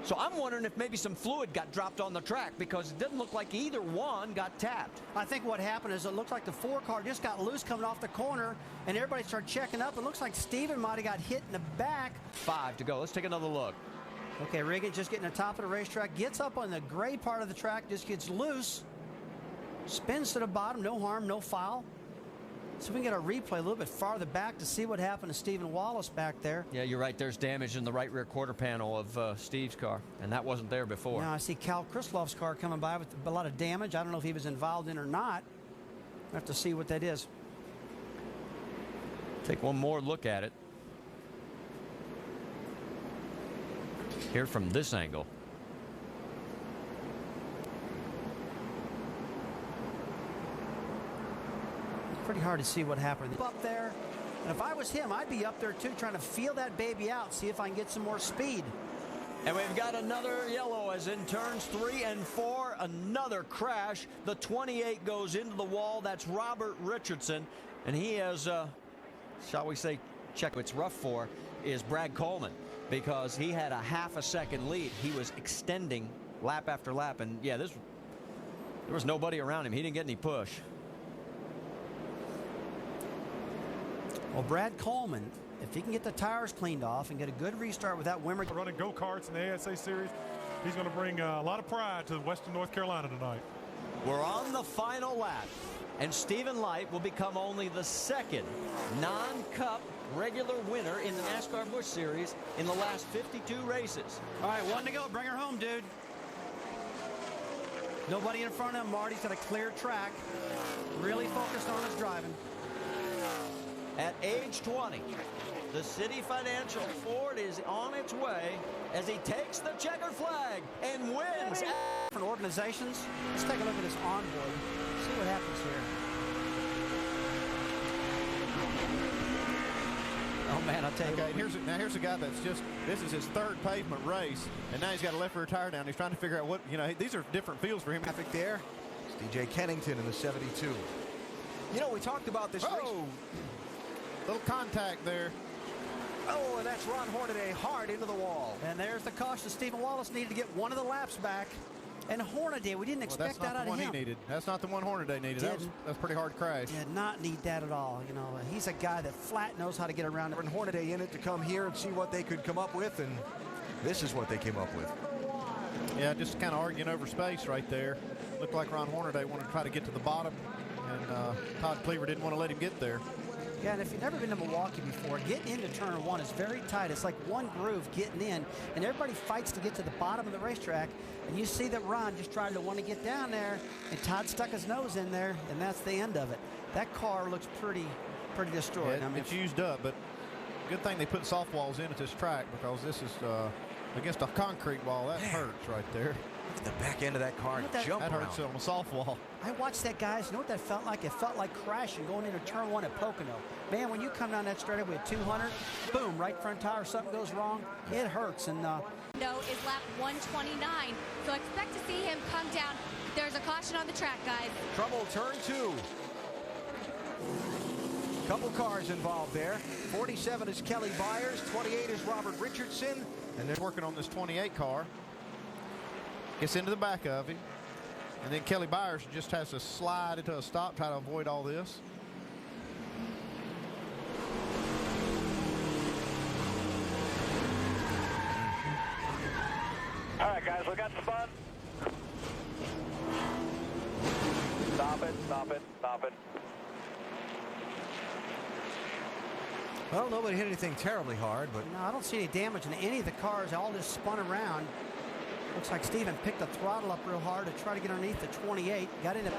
So I'm wondering if maybe some fluid got dropped on the track, because it doesn't look like either one got tapped. I think what happened is it looked like the 4 car just got loose coming off the corner, and everybody started checking up. It looks like Steven might have got hit in the back. 5 to go. Let's take another look. Okay, Regan just getting the top of the racetrack, gets up on the gray part of the track, just gets loose, spins to the bottom, no harm, no foul. So we can get a replay a little bit farther back to see what happened to Stephen Wallace back there. Yeah, you're right. There's damage in the right rear quarter panel of Steve's car, and that wasn't there before. Now I see Cal Krisloff's car coming by with a lot of damage. I don't know if he was involved in or not. We'll have to see what that is. Take one more look at it. Here from this angle. Pretty hard to see what happened up there. And if I was him, I'd be up there too, trying to feel that baby out, see if I can get some more speed. And we've got another yellow as in turns 3 and 4. Another crash. The 28 goes into the wall. That's Robert Richardson. And he has, shall we say, check what's rough for is Brad Coleman, because he had a half a second lead. He was extending lap after lap. And yeah, there was nobody around him. He didn't get any push. Well, Brad Coleman, if he can get the tires cleaned off and get a good restart without Wimmer running go-karts in the ASA series, he's going to bring a lot of pride to Western North Carolina tonight. We're on the final lap, and Stephen Light will become only the second non-cup regular winner in the NASCAR Busch Series in the last 52 races. All right, 1 to go. Bring her home, dude. Nobody in front of him. Marty's got a clear track. Really focused on his driving. At age 20, the City Financial Ford is on its way as he takes the checkered flag and wins. Different organizations. Let's take a look at this onboard. See what happens here. Oh man, I'll tell you. Okay, here's a guy that's this is his 3rd pavement race, and now he's got a left rear tire down. He's trying to figure out what, these are different fields for him. Traffic there. It's DJ Kennington in the 72. You know, we talked about this race. Little contact there. Oh, and that's Ron Hornaday hard into the wall. And there's the caution. Stephen Wallace needed to get one of the laps back. And Hornaday, we didn't expect that out of him. That's not the one he needed. That's not the one Hornaday needed. That's pretty hard crash. Did not need that at all. He's a guy that flat knows how to get around. And Hornaday in it to come here and see what they could come up with, and this is what they came up with. Yeah, just kind of arguing over space right there. Looked like Ron Hornaday wanted to try to get to the bottom, and Todd Cleaver didn't want to let him get there. Yeah, and if you've never been to Milwaukee before, getting into turn 1 is very tight. It's like one groove getting in, and everybody fights to get to the bottom of the racetrack. And you see that Ron just tried to want to get down there, and Todd stuck his nose in there, and that's the end of it. That car looks pretty destroyed. Yeah, it's used up, but good thing they put soft walls in at this track, because this is against a concrete wall. That hurts right there. The back end of that car that hurts on a soft wall. I watched that, guys. You know what that felt like? It felt like crashing going into turn 1 at Pocono. Man, when you come down that straightaway at 200, boom, right front tire, something goes wrong, it hurts. And no, is lap 129. So expect to see him come down. There's a caution on the track, guys. Trouble turn 2. Couple cars involved there. 47 is Kelly Byers, 28 is Robert Richardson, and they're working on this 28 car. Gets into the back of him, and then Kelly Byers just has to slide into a stop, try to avoid all this. All right, guys, we got spun. Stop it, stop it, stop it. Well, nobody hit anything terribly hard, but no, I don't see any damage in any of the cars. All just spun around. Looks like Steven picked the throttle up real hard to try to get underneath the 28. Got into.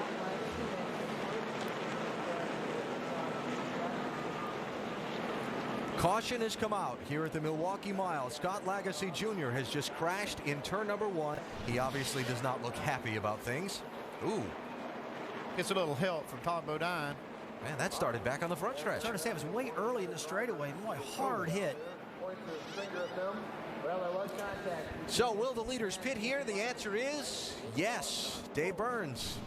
Caution has come out here at the Milwaukee Mile. Scott Lagasse Jr. has just crashed in turn number 1. He obviously does not look happy about things. Ooh. Gets a little help from Todd Bodine. Man, that started back on the front stretch. I was to say, it was way early in the straightaway. Boy, hard hit. So will the leaders pit here? The answer is yes. Dave Burns.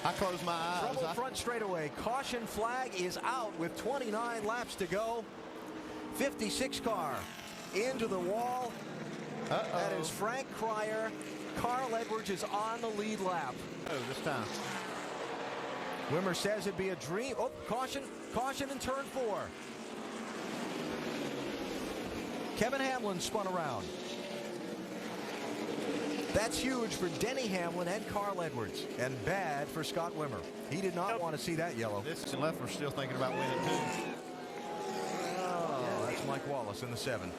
I close my eyes. Trouble front straightaway. Caution flag is out with 29 laps to go. 56 car into the wall. That is Frank Cryer. Carl Edwards is on the lead lap. Oh, this time. Wimmer says it'd be a dream. Oh, caution. Caution in turn 4. Kevin Hamlin spun around. That's huge for Denny Hamlin and Carl Edwards, and bad for Scott Wimmer. He did not want to see that yellow. This and Leffler still thinking about winning too. Oh, that's Mike Wallace in the 7.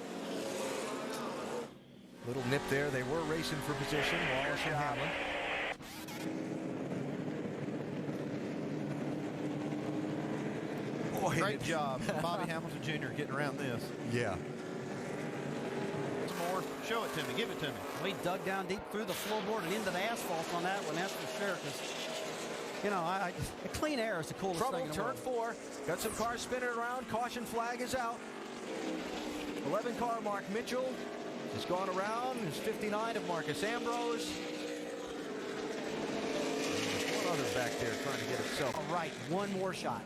Little nip there. They were racing for position, Wallace and Hamlin. Boy, great job, Bobby Hamilton Jr. getting around this. Yeah. More. Show it to me. Give it to me. We dug down deep through the floorboard and into the asphalt on that one. That's for sure. Because, you know, a clean air is the coolest Trouble, thing in the turn world. 4. Got some cars spinning around. Caution flag is out. 11 car Mark Mitchell has gone around. There's 59 of Marcus Ambrose. There's one other back there trying to get himself. All right, one more shot.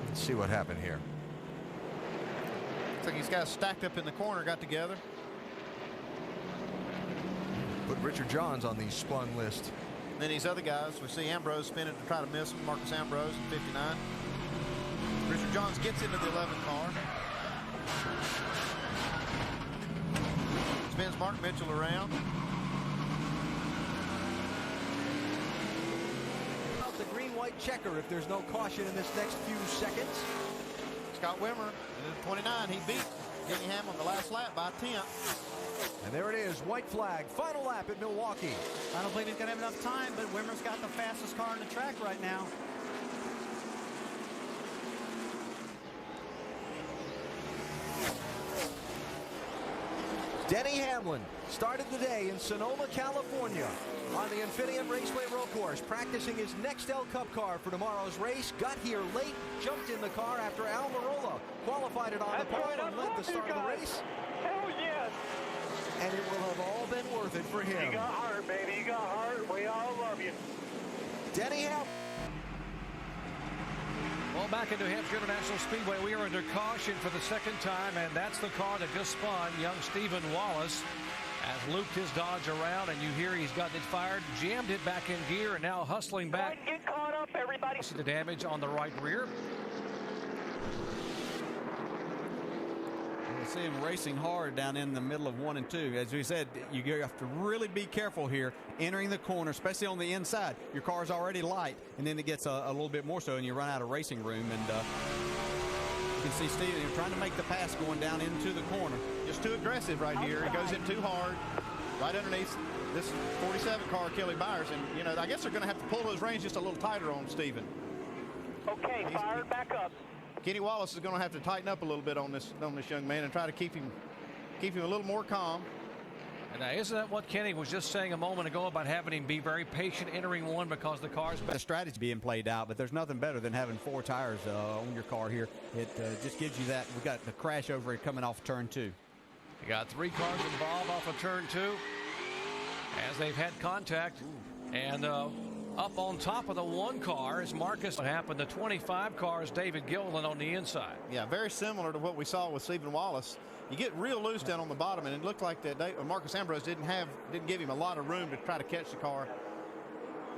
Let's see what happened here. Looks like these guys stacked up in the corner got together. Put Richard Johns on the spun list. And then these other guys, we see Ambrose spinning to try to miss him. Marcus Ambrose in 59. Richard Johns gets into the 11 car. Spins Mark Mitchell around. Out the green-white checker if there's no caution in this next few seconds. Scott Wimmer in 29. He beat Denny Hamlin the last lap by 10. And there it is, white flag, final lap at Milwaukee. I don't believe he's going to have enough time, but Wimmer's got the fastest car on the track right now. Denny Hamlin started the day in Sonoma, California on the Infineon Raceway Road Course, practicing his next L Cup car for tomorrow's race. Got here late, jumped in the car after Almirola qualified it on the pole and led the start of the race. Hell yes. And it will have all been worth it for him. You got heart, baby. You got heart. We all love you. Denny Hamlin. Well, back into Hampshire International Speedway, we are under caution for the second time, and that's the car that just spun. Young Stephen Wallace has looped his Dodge around, and you hear he's got it fired, jammed it back in gear, and now hustling back. Get caught up, everybody. See the damage on the right rear. You see him racing hard down in the middle of 1 and 2. As we said, you have to really be careful here entering the corner, especially on the inside. Your car's already light, and then it gets a little bit more so, and you run out of racing room. And you can see Steven, you're trying to make the pass going down into the corner. Just too aggressive right here. He goes in too hard, right underneath this 47 car, Kelly Byers. And, you know, I guess they're going to have to pull those reins just a little tighter on Steven. Okay, fired back up. Kenny Wallace is going to have to tighten up a little bit on this young man and try to keep him a little more calm. And now, isn't that what Kenny was just saying a moment ago about having him be very patient entering one because the car's The strategy being played out, but there's nothing better than having 4 tires on your car here. It just gives you that. We've got the crash over it coming off turn 2. You got 3 cars involved off of turn 2 as they've had contact. And up on top of the 1 car is Marcus. What happened? The 25 car is David Gilliland on the inside. Yeah, very similar to what we saw with Stephen Wallace. You get real loose down on the bottom, and it looked like that Marcus Ambrose didn't give him a lot of room to try to catch the car.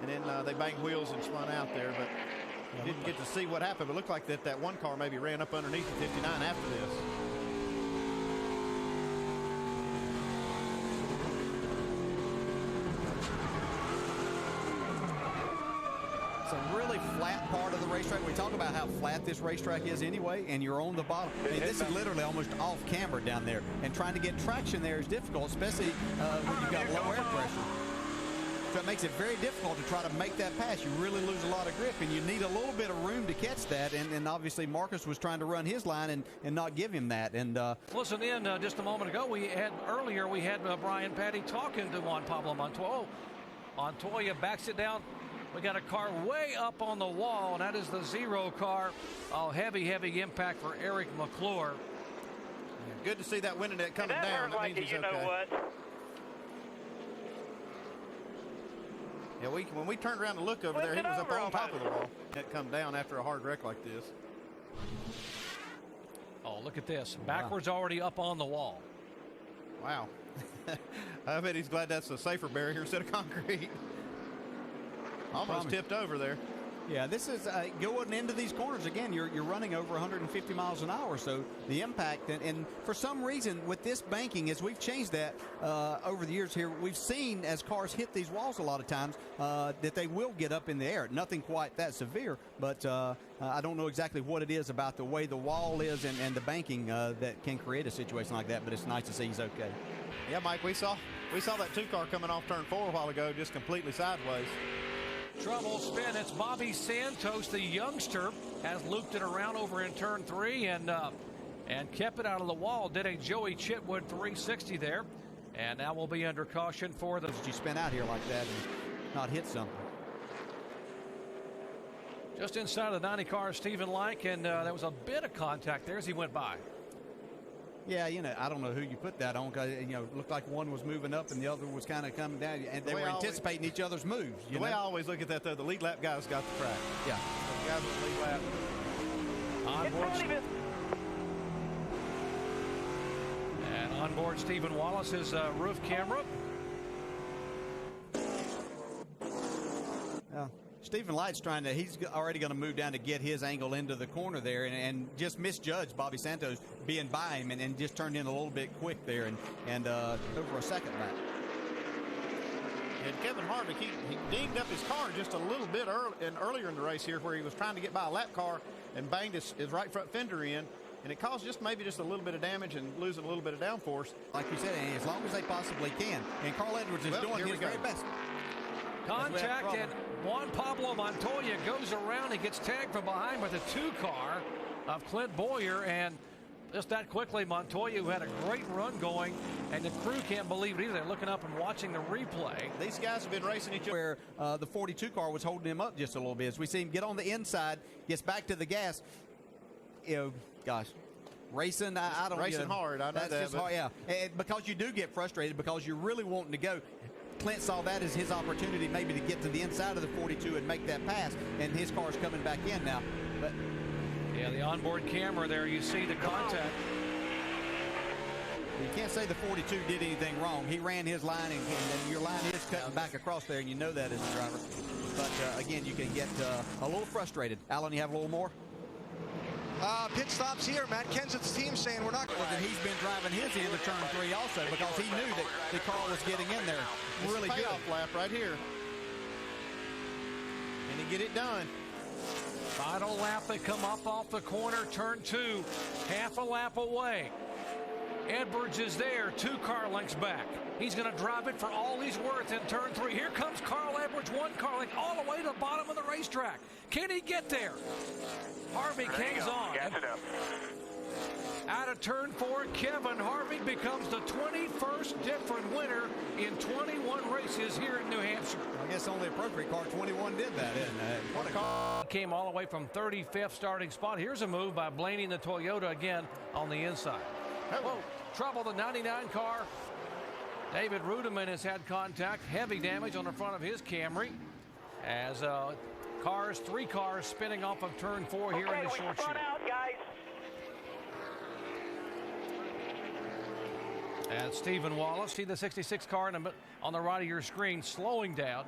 And then they banged wheels and spun out there, but you didn't get to see what happened. But it looked like that 1 car maybe ran up underneath the 59 after this. It's a really flat part of the racetrack. We talk about how flat this racetrack is anyway, and you're on the bottom. I mean, this is literally almost off camber down there, and trying to get traction there is difficult, especially when you've got low air pressure. So it makes it very difficult to try to make that pass. You really lose a lot of grip, and you need a little bit of room to catch that. And obviously Marcus was trying to run his line and not give him that. And listen in just a moment ago. We had Brian Patty talking to Juan Pablo Montoya. Montoya backs it down. We got a car way up on the wall, and that is the 0 car. Oh, heavy impact for Eric McClure. Yeah, good to see that winning net coming down. That means he's okay. You know what? Yeah, when we turned around to look over there, he was up on top of the wall. That come down after a hard wreck like this. Oh, look at this. Backwards already up on the wall. Wow. I bet he's glad that's a safer barrier instead of concrete. Almost tipped over there. Yeah, this is going into these corners again. You're running over 150 miles an hour, so the impact and for some reason with this banking, as we've changed that over the years here, we've seen as cars hit these walls a lot of times that they will get up in the air. Nothing quite that severe, but I don't know exactly what it is about the way the wall is and the banking that can create a situation like that. But it's nice to see he's okay. Yeah, Mike, we saw that 2-car coming off turn 4 a while ago, just completely sideways. Trouble spin. It's Bobby Santos, the youngster, has looped it around over in turn 3 and kept it out of the wall. Did a Joey Chitwood 360 there, and now we'll be under caution for the. Did you spin out here like that and not hit something? Just inside of the 90 car, Stephen Like, and there was a bit of contact there as he went by. Yeah, you know, I don't know who you put that on, because, you know, it looked like one was moving up and the other was kind of coming down, and they were anticipating each other's moves. The way I always look at that, though, the lead lap guys got the track. Yeah. The guys with the lead lap. Onboard Stephen Wallace's roof camera. Stephen Light's he's already going to move down to get his angle into the corner there and just misjudged Bobby Santos being by him and just turned in a little bit quick there and over a second lap. And Kevin Harvick, he dinged up his car just a little bit earlier in the race here, where he was trying to get by a lap car and banged his right front fender in. And it caused maybe just a little bit of damage and losing a little bit of downforce. Like you said, as long as they possibly can. And Carl Edwards is doing his very best. Contact, and Juan Pablo Montoya goes around. He gets tagged from behind with a 2-car of Clint Boyer, and just that quickly, Montoya, who had a great run going, and the crew can't believe it either. They're looking up and watching the replay. These guys have been racing each other. Where the 42 car was holding him up just a little bit. As we see him get on the inside, gets back to the gas. You know, gosh. Racing, I don't know. Racing hard, I know that's that. Just hard, yeah. And because you do get frustrated because you're really wanting to go. Clint saw that as his opportunity maybe to get to the inside of the 42 and make that pass, and his car's coming back in now. But yeah, the onboard camera there, you see the contact. You can't say the 42 did anything wrong. He ran his line, and your line is cutting back across there, and you know that as a driver. But again, you can get a little frustrated. Alan, you have a little more? Pit stops here. Matt Kenseth's team saying we're not going to. He's been driving his into turn 3 also, because he knew that the car was getting in there really good. Payoff lap right here. And he get it done. Final lap, they come up off the corner, turn 2, half a lap away. Edwards is there, 2 car lengths back. He's going to drive it for all he's worth in turn 3. Here comes Carl Edwards, 1 car length all the way to the bottom of the racetrack. Can he get there? Harvick hangs on. Gas it up. Out of turn 4, Kevin Harvick becomes the 21st different winner in 21 races here in New Hampshire. I guess only appropriate car 21 did that, isn't it? What a car. Came all the way from 35th starting spot. Here's a move by Blaney and the Toyota again on the inside. Whoa, trouble the 99 car. David Rudiman has had contact, heavy damage on the front of his Camry as 3 cars spinning off of turn 4 here in the short shoot. Out, guys. And Stephen Wallace, see the 66 car on the right of your screen slowing down.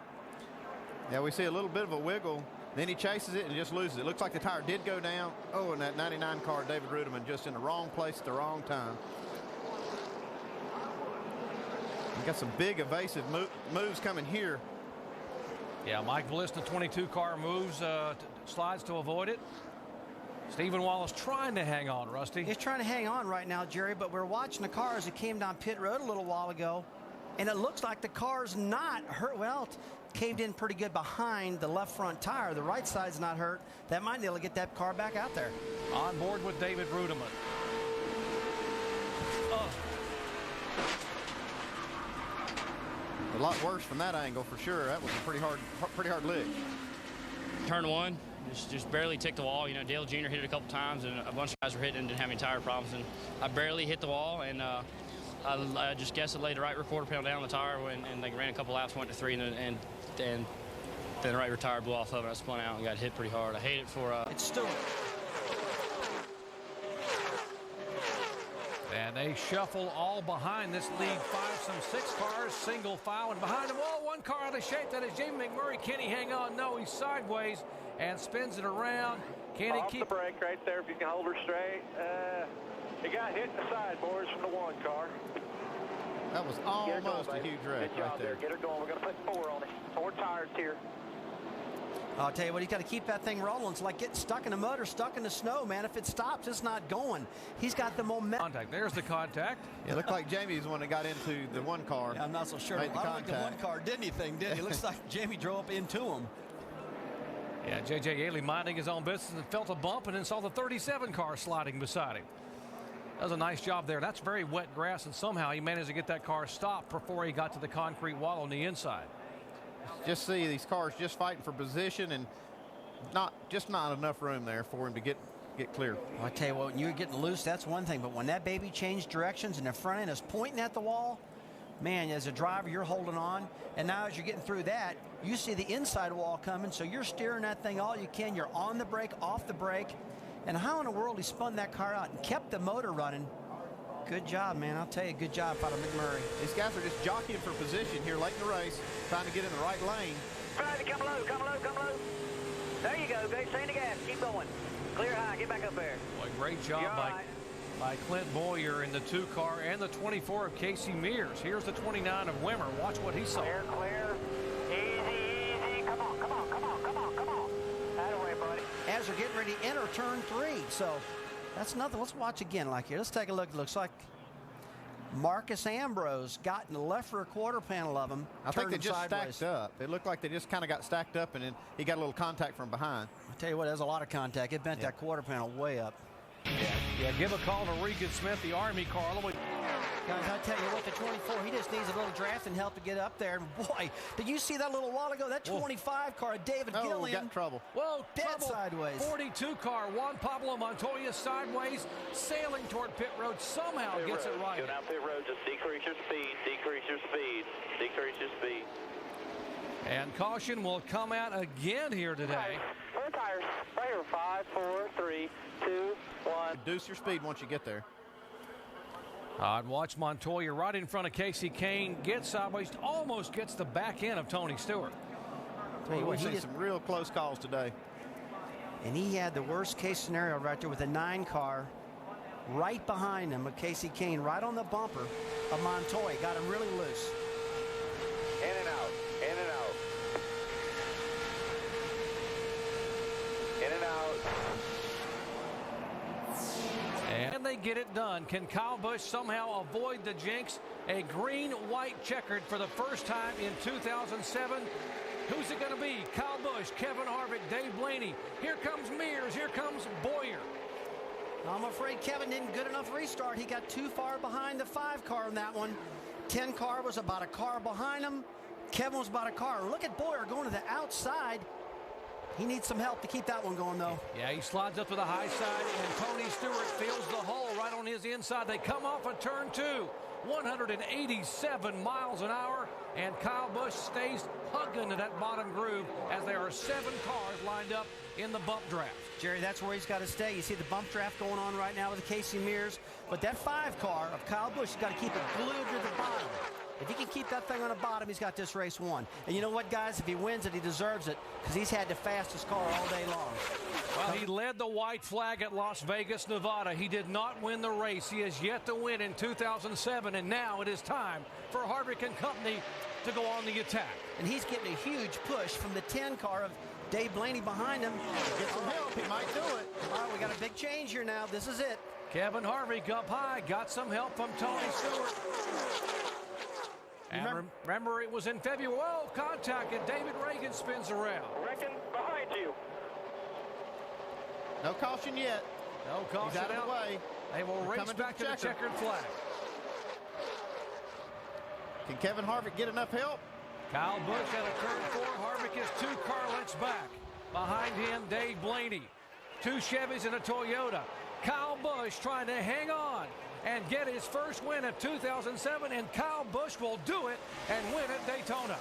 Yeah, we see a little bit of a wiggle. Then he chases it and just loses it. Looks like the tire did go down. Oh, and that 99 car, David Rudiman, just in the wrong place at the wrong time. We got some big evasive moves coming here. Yeah, Mike Bliss, the 22 car moves, slides to avoid it. Stephen Wallace trying to hang on, Rusty. He's trying to hang on right now, Jerry, but we're watching the car as it came down pit road a little while ago, and it looks like the car's not hurt. Well, it caved in pretty good behind the left front tire. The right side's not hurt. That might be able to get that car back out there. On board with David Rudiman. A lot worse from that angle for sure. That was a pretty hard lick. Turn 1, just barely ticked the wall. You know, Dale Jr. hit it a couple times, and a bunch of guys were hitting and didn't have any tire problems. And I barely hit the wall, and I just guessed it laid the right rear quarter panel down the tire, and they ran a couple laps, went to 3, and then the right rear tire blew off of it. I spun out and got hit pretty hard. I hate it for. It's still. And they shuffle all behind this lead 5-6 cars, single file, and behind them, oh, one car out of shape. That is Jamie McMurray. Can he hang on? No, he's sideways and spins it around. Can he keep the brake right there if you can hold her straight? He got hit in the sideboards from the one car. That was almost a huge wreck right there. Get her going. We're going to put 4 on it. 4 tires here. I'll tell you what, he's got to keep that thing rolling. It's like getting stuck in the mud or stuck in the snow, man. If it stops, it's not going. He's got the momentum. Contact. There's the contact. It looked like Jamie's the one that got into the one car. Yeah, I'm not so sure. I don't think the one car did anything, did he? It looks like Jamie drove up into him. Yeah, J.J. Yaley minding his own business and felt a bump and then saw the 37 car sliding beside him. That was a nice job there. That's very wet grass, and somehow he managed to get that car stopped before he got to the concrete wall on the inside. Just see these cars just fighting for position, and not enough room there for him to get clear. Well, I tell you what, when you're getting loose, that's one thing. But when that baby changed directions and the front end is pointing at the wall, man, as a driver, you're holding on. And now as you're getting through that, you see the inside wall coming, so you're steering that thing all you can. You're on the brake, off the brake. And how in the world he spun that car out and kept the motor running. Good job, man. I'll tell you, good job out of McMurray. These guys are just jockeying for position here late in the race, trying to get in the right lane. Friday, come low, come low, come low. There you go, Dave. Stay in the gas. Keep going. Clear high. Get back up there. Boy, great job by Clint Boyer in the 2 car and the 24 of Casey Mears. Here's the 29 of Wimmer. Watch what he saw. Clear, clear. Easy, easy. Come on, come on, come on, come on, come on. That way, buddy. As they're getting ready to enter turn 3. So that's nothing. Let's watch again like here. Let's take a look. It looks like Marcus Ambrose got in the left rear quarter panel of him. I think they just stacked up. It looked like they just kind of got stacked up, and then he got a little contact from behind. I'll tell you what, there's a lot of contact. It bent that quarter panel way up. Yeah, give a call to Regan Smith, the Army car. Guys, I tell you what, the 24, he just needs a little drafting help to get up there. And boy, did you see that little while ago? That 25 car, David Gillian. Got in trouble. Whoa, dead trouble. Sideways. 42 car, Juan Pablo Montoya sideways, sailing toward pit road, somehow gets it right. Go down pit road, just decrease your speed, decrease your speed, decrease your speed. And caution will come out again here today. 4 tires, right here, 5, 4, 3, 2, 1. Reduce your speed once you get there. I'd watch Montoya right in front of Casey Kane, gets sideways, almost gets the back end of Tony Stewart. We've seen some real close calls today. And he had the worst case scenario right there with a 9 car right behind him, with Casey Kane right on the bumper of Montoya. Got him really loose. In and out, in and out. In and out. And they get it done. Can Kyle Busch somehow avoid the jinx? A green-white checkered for the first time in 2007. Who's it going to be? Kyle Busch, Kevin Harvick, Dave Blaney. Here comes Mears. Here comes Boyer. I'm afraid Kevin didn't good enough restart. He got too far behind the 5 car in that one. 10 car was about a car behind him. Kevin was about a car. Look at Boyer going to the outside. He needs some help to keep that one going, though. Yeah, he slides up to the high side, and Tony Stewart feels the hole right on his inside. They come off of turn 2, 187 miles an hour, and Kyle Busch stays hugging to that bottom groove as there are 7 cars lined up in the bump draft. Jerry, that's where he's got to stay. You see the bump draft going on right now with Casey Mears, but that 5 car of Kyle Busch, he's got to keep it glued to the bottom. If he can keep that thing on the bottom, he's got this race won. And you know what, guys? If he wins it, he deserves it, because he's had the fastest car all day long. Well, he led the white flag at Las Vegas, Nevada. He did not win the race. He has yet to win in 2007, and now it is time for Harvick and company to go on the attack. And he's getting a huge push from the 10 car of Dave Blaney behind him. Get some help. He might do it. All right, we got a big change here now. This is it. Kevin Harvick up high. Got some help from Tony Stewart. And remember, it was in February. Oh, contact, and David Reagan spins around. Reckon behind you. No caution yet. No caution. He's out of the way. They will race back to the checkered flag. Can Kevin Harvick get enough help? Kyle Busch at a turn 4. Harvick is 2 car lengths back. Behind him, Dave Blaney. 2 Chevys and a Toyota. Kyle Busch trying to hang on and get his first win of 2007, and Kyle Busch will do it and win at Daytona.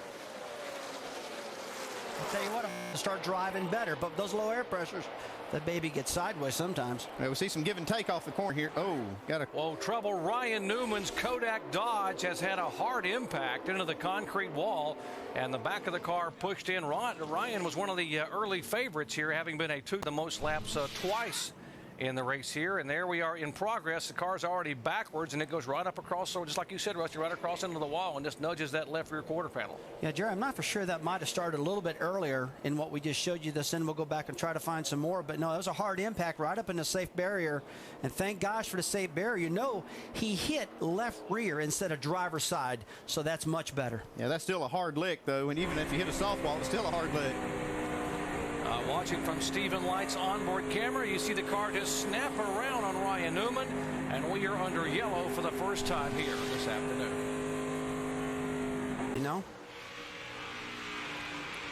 I'll tell you what, I'm going to start driving better. But those low air pressures, that baby gets sideways sometimes. Yeah, we see some give and take off the corner here. Oh, got a... Whoa, trouble. Ryan Newman's Kodak Dodge has had a hard impact into the concrete wall, and the back of the car pushed in. Ryan was one of the early favorites here, having been the most laps twice in the race here. And there we are in progress. The car's already backwards, and it goes right up across, so just like you said, Rusty, right across into the wall and just nudges that left rear quarter panel. Yeah, Jerry, I'm not for sure that might have started a little bit earlier in what we just showed you this, and we'll go back and try to find some more. But no, it was a hard impact right up in the safe barrier, and thank gosh for the safe barrier. You know, he hit left rear instead of driver's side, so that's much better. Yeah, that's still a hard lick, though, and even if you hit a softball, it's still a hard lick. Watching from Stephen Light's onboard camera, you see the car just snap around on Ryan Newman, and we are under yellow for the first time here this afternoon. You know?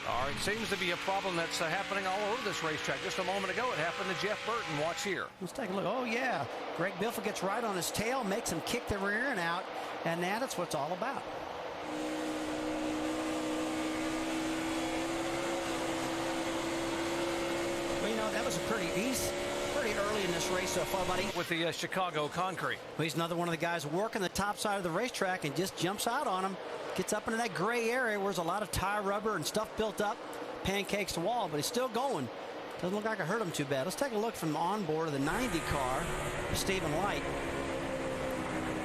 All right, seems to be a problem that's happening all over this racetrack. Just a moment ago, it happened to Jeff Burton. Watch here. Let's take a look. Oh, yeah. Greg Biffle gets right on his tail, makes him kick the rear end out, and that's what it's all about. Well, you know, that was a pretty early in this race so far, buddy. With the Chicago concrete. Well, he's another one of the guys working the top side of the racetrack and just jumps out on him. Gets up into that gray area where there's a lot of tire rubber and stuff built up. Pancakes the wall, but he's still going. Doesn't look like it hurt him too bad. Let's take a look from on board of the 90 car, Stephen Light.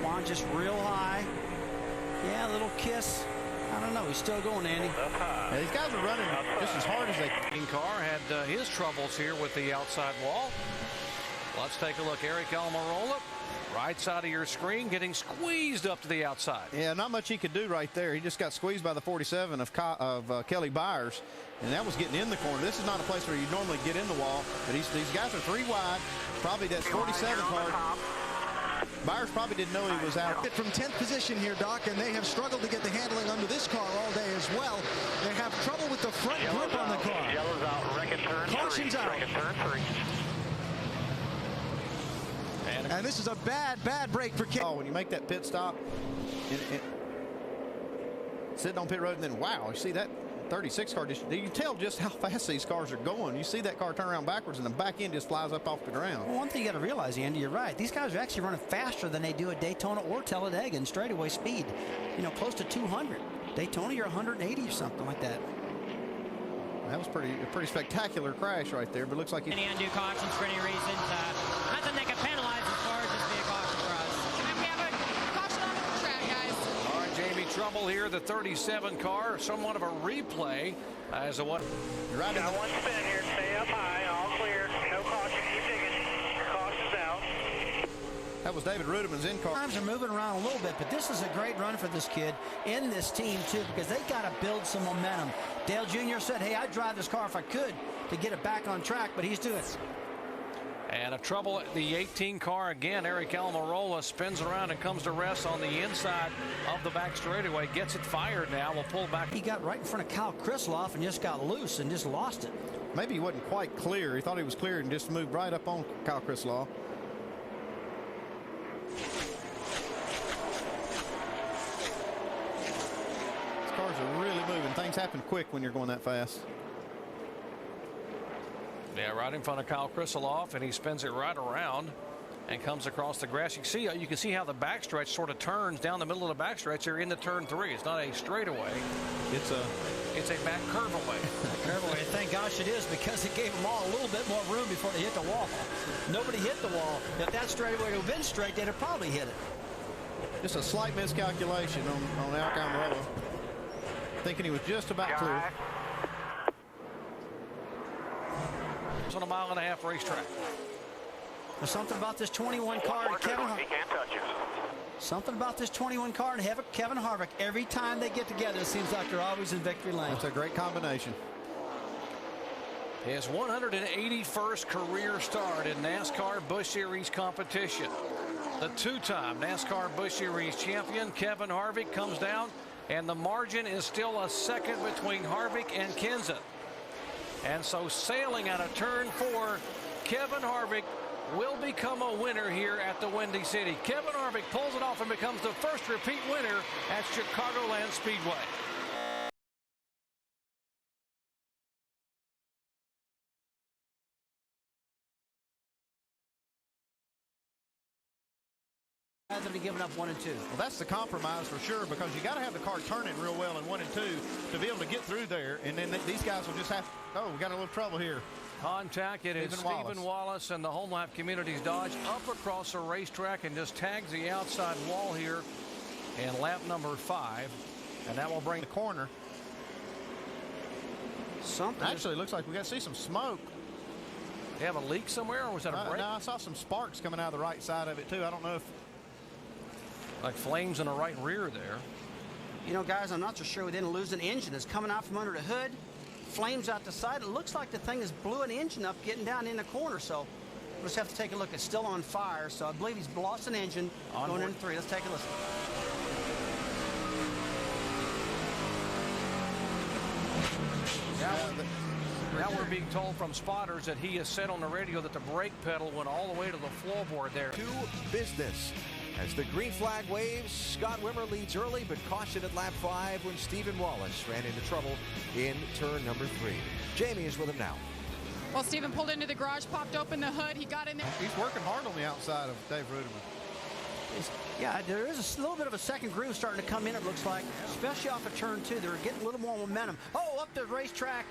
Juan just real high. Yeah, a little kiss. I don't know. He's still going, Andy. Yeah, these guys are running just as hard as they can. Car had his troubles here with the outside wall. Let's take a look. Eric Almirola, right side of your screen, getting squeezed up to the outside. Yeah, not much he could do right there. He just got squeezed by the 47 of Kelly Byers, and that was getting in the corner. This is not a place where you normally get in the wall, but these guys are 3 wide. Probably that 47 car. Byers probably didn't know he was out. From 10th position here, Doc, and they have struggled to get the handling under this car all day as well. They have trouble with the front grip on the car. Yellow's out. Wreck it, turn Caution's out. Wreck it, turn 3. And this is a bad break for Ken. Oh, when you make that pit stop, sitting on pit road, and then wow, you see that 36 car, you can tell just how fast these cars are going. You see that car turn around backwards, and the back end just flies up off the ground. Well, one thing you got to realize, Andy, you're right. These guys are actually running faster than they do at Daytona or Talladega in straightaway speed. You know, close to 200. Daytona, you're 180 or something like that. That was a pretty spectacular crash right there, but it looks like any undue cautions for any reason. Nothing that can penalize as far as this being a caution for us. We have a caution on the track, guys. All right, Jamie, trouble here. The 37 car, somewhat of a replay as a what? Got one spin here. Stay up high. All clear. No caution. Keep digging. Caution's out. That was David Rudiman's in car. Times are moving around a little bit, but this is a great run for this kid in this team, too, because they got to build some momentum. Dale Jr. said, hey, I'd drive this car if I could to get it back on track, but he's doing it. And a trouble at the 18 car again. Eric Almirola spins around and comes to rest on the inside of the back straightaway. Gets it fired now. We'll pull back. He got right in front of Kyle Krisloff and just got loose and just lost it. Maybe he wasn't quite clear. He thought he was clear and just moved right up on Kyle Krisloff. Cars are really moving. Things happen quick when you're going that fast. Yeah, right in front of Kyle Krisloff, and he spins it right around and comes across the grass. You can see how the backstretch sort of turns down the middle of the backstretch there into turn 3. It's not a straightaway. It's a back curve away. Curve away. Thank gosh it is, because it gave them all a little bit more room before they hit the wall. Nobody hit the wall. If that straightaway would have been straight, they'd have probably hit it. Just a slight miscalculation on Eric Almirola. Thinking he was just about clear. It's on a 1.5 mile racetrack. There's something about this 21 car and Kevin Harvick. Something about this 21 car and Kevin Harvick. Every time they get together, it seems like they're always in victory lane. That's a great combination. His 181st career start in NASCAR Busch Series competition. The 2-time NASCAR Busch Series champion Kevin Harvick comes down, and the margin is still a second between Harvick and Kenseth. And so sailing out of turn 4, Kevin Harvick will become a winner here at the Windy City. Kevin Harvick pulls it off and becomes the first repeat winner at Chicagoland Speedway. rather than giving up 1 and 2. Well, that's the compromise for sure, because you got to have the car turning real well in 1 and 2 to be able to get through there. And then these guys will just have. Oh, we got a little trouble here. Contact. It is Stephen Wallace and the Home Lap Communities Dodge up across the racetrack and just tags the outside wall here in lap number 5, and that will bring the corner. Something. Actually, it looks like we got to see some smoke. They have a leak somewhere, or was that a break? No, I saw some sparks coming out of the right side of it too. I don't know if like flames in the right rear there. You know, guys, I'm not so sure we didn't lose an engine. It's coming out from under the hood. Flames out the side. It looks like the thing has blew an engine up getting down in the corner. So we'll just have to take a look. It's still on fire. So I believe he's lost an engine going into 3. Let's take a listen. Now we're being told from spotters that he has said on the radio that the brake pedal went all the way to the floorboard there. To business. As the green flag waves, Scott Wimmer leads early, but caution at lap 5 when Stephen Wallace ran into trouble in turn number 3. Jamie is with him now. Well, Stephen pulled into the garage, popped open the hood. He got in there. He's working hard on the outside of Dave Ruderman. Yeah, there is a little bit of a second groove starting to come in, it looks like, especially off of turn 2. They're getting a little more momentum. Oh, up the racetrack.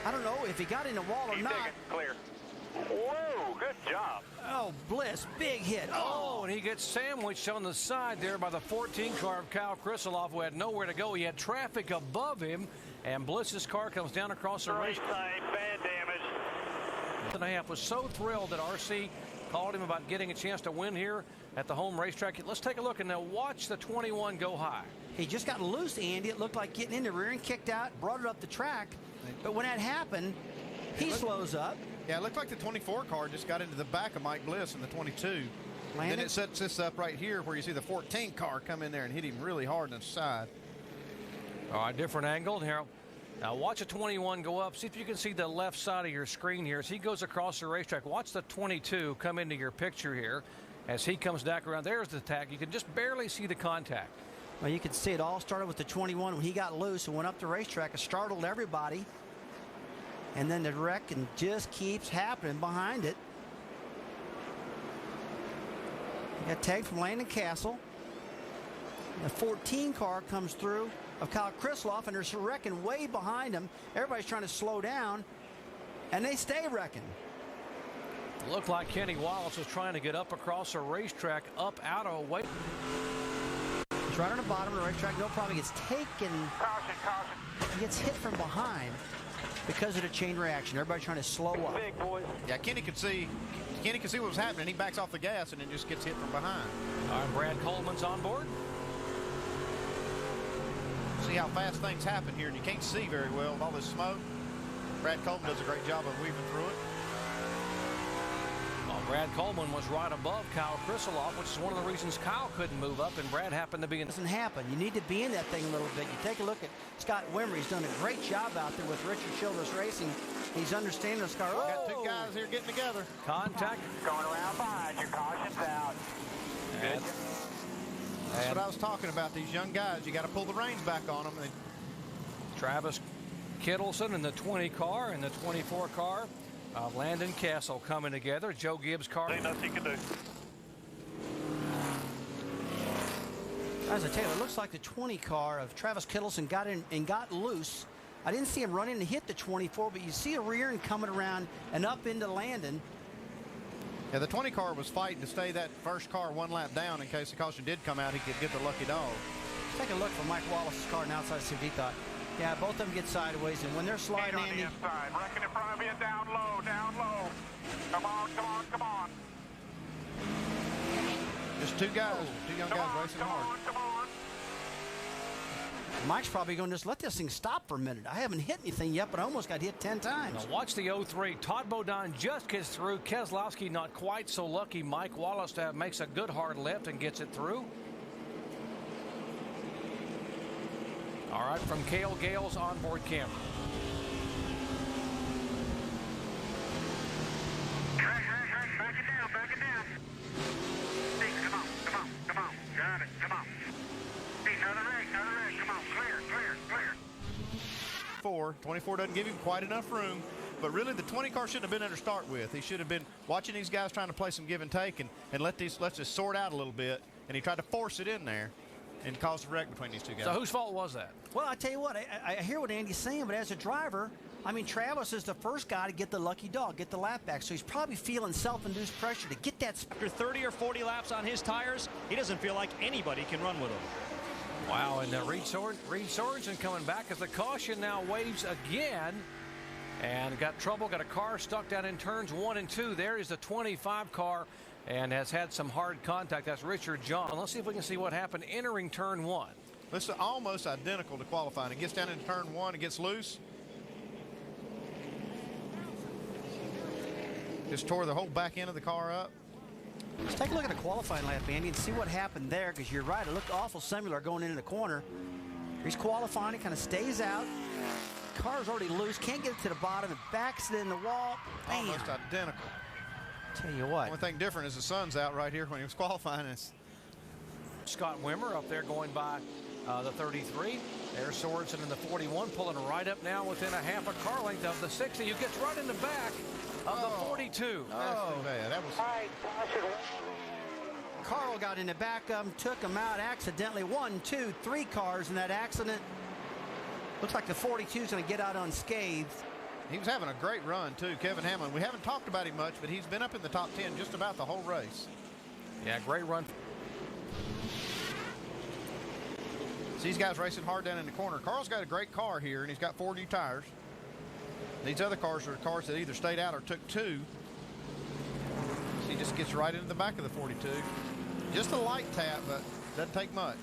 I don't know if he got in the wall or not. Clear. Whoa, good job. Oh, Bliss, big hit. Oh, and he gets sandwiched on the side there by the 14 car of Kyle Krisaloff, who had nowhere to go. He had traffic above him, and Bliss's car comes down across the race. Bad damage. And I was so thrilled that RC called him about getting a chance to win here at the home racetrack. Let's take a look and now watch the 21 go high. He just got loose, Andy. It looked like getting in the rear and kicked out, brought it up the track. But when that happened, he slows up. Yeah, it looked like the 24 car just got into the back of Mike Bliss in the 22. Then it sets this up right here where you see the 14 car come in there and hit him really hard on the side. All right, different angle here. Now watch a 21 go up. See if you can see the left side of your screen here as he goes across the racetrack. Watch the 22 come into your picture here as he comes back around. There's the tag. You can just barely see the contact. Well, you can see it all started with the 21 when he got loose and went up the racetrack. It startled everybody. And then the wreck and just keeps happening behind it. You got tagged from Landon Castle. The 14 car comes through of Kyle Krisaloff, and there's a wrecking way behind him. Everybody's trying to slow down, and they stay wrecking. It looked like Kenny Wallace was trying to get up across a racetrack, up out of way. He's right on the bottom of the racetrack. No problem. He gets taken. Caution, caution. He gets hit from behind because of the chain reaction. Everybody trying to slow up. Big boys. Yeah, Kenny could see what was happening. He backs off the gas and then just gets hit from behind. All right, Brad Coleman's on board. See how fast things happen here, and you can't see very well with all this smoke. Brad Coleman does a great job of weaving through it. Well, Brad Coleman was right above Kyle Krisaloff, which is one of the reasons Kyle couldn't move up, and Brad happened to be in. It doesn't happen. You need to be in that thing a little bit. You take a look at Scott Wimmer. He's done a great job out there with Richard Childress Racing. He's understanding this car. We got two guys here getting together. Contact. Going around behind. Your caution's out. Good. That's what I was talking about. These young guys, you got to pull the reins back on them. Travis Kittleson in the 20 car and the 24 car. Landon Castle coming together. Joe Gibbs' car. Ain't nothing you can do. As I tell you, it looks like the 20 car of Travis Kittleson got in and got loose. I didn't see him run in and hit the 24, but you see a rear end coming around and up into Landon. Yeah, the 20 car was fighting to stay that first car one lap down in case the caution did come out. He could get the lucky dog. Take a look for Mike Wallace's car and outside to see what he thought. Yeah, both of them get sideways, and when they're sliding, on the inside. Reckon it probably be a down low, down low. Come on, come on, come on. Just two guys, two young guys racing hard. Come on. Mike's probably going to just let this thing stop for a minute. I haven't hit anything yet, but I almost got hit 10 times. Now watch the 03. Todd Bodine just gets through. Keselowski not quite so lucky. Mike Wallace makes a good hard left and gets it through. All right, from Cale Gale's onboard camera. Back it down, back it down. Hey, come on, come on, come on. Got it, come on. Hey, another rig, come on, clear. 24 doesn't give him quite enough room. but really the 20 car shouldn't have been there to start with. He should have been watching these guys trying to play some give and take and let's just sort out a little bit, and he tried to force it in there and caused a wreck between these two guys. So whose fault was that? Well, I tell you what, I hear what Andy's saying, but as a driver, I mean, Travis is the first guy to get the lucky dog, get the lap back, so he's probably feeling self-induced pressure to get that. After 30 or 40 laps on his tires, he doesn't feel like anybody can run with him. Wow, and Reed Sorensen coming back as the caution now waves again. And got trouble, got a car stuck down in turns 1 and 2. There is the 25 car and has had some hard contact. That's Richard John. Let's see if we can see what happened entering turn 1. This is almost identical to qualifying. It gets down into turn 1, it gets loose. Just tore the whole back end of the car up. Let's take a look at the qualifying lap, Andy, and see what happened there, because you're right, it looked awful similar going into the corner. He's qualifying, it kind of stays out. Car's already loose, can't get it to the bottom, it backs it in the wall. Bam. Almost identical. Tell you what. Only thing different is the sun's out right here when he was qualifying. Scott Wimmer up there going by the 33. There's Sorensen in the 41, pulling right up now within a half a car length of the 60, who gets right in the back of the 42. Oh, man, that was... Carl got in the back of him, took him out accidentally. 1, 2, 3 cars in that accident. Looks like the 42 is going to get out unscathed. He was having a great run, too, Kevin Hamlin. We haven't talked about him much, but he's been up in the top 10 just about the whole race. Yeah, great run. See these guys racing hard down in the corner. Carl's got a great car here, and he's got 4 new tires. These other cars are cars that either stayed out or took 2. So he just gets right into the back of the 42. Just a light tap, but doesn't take much.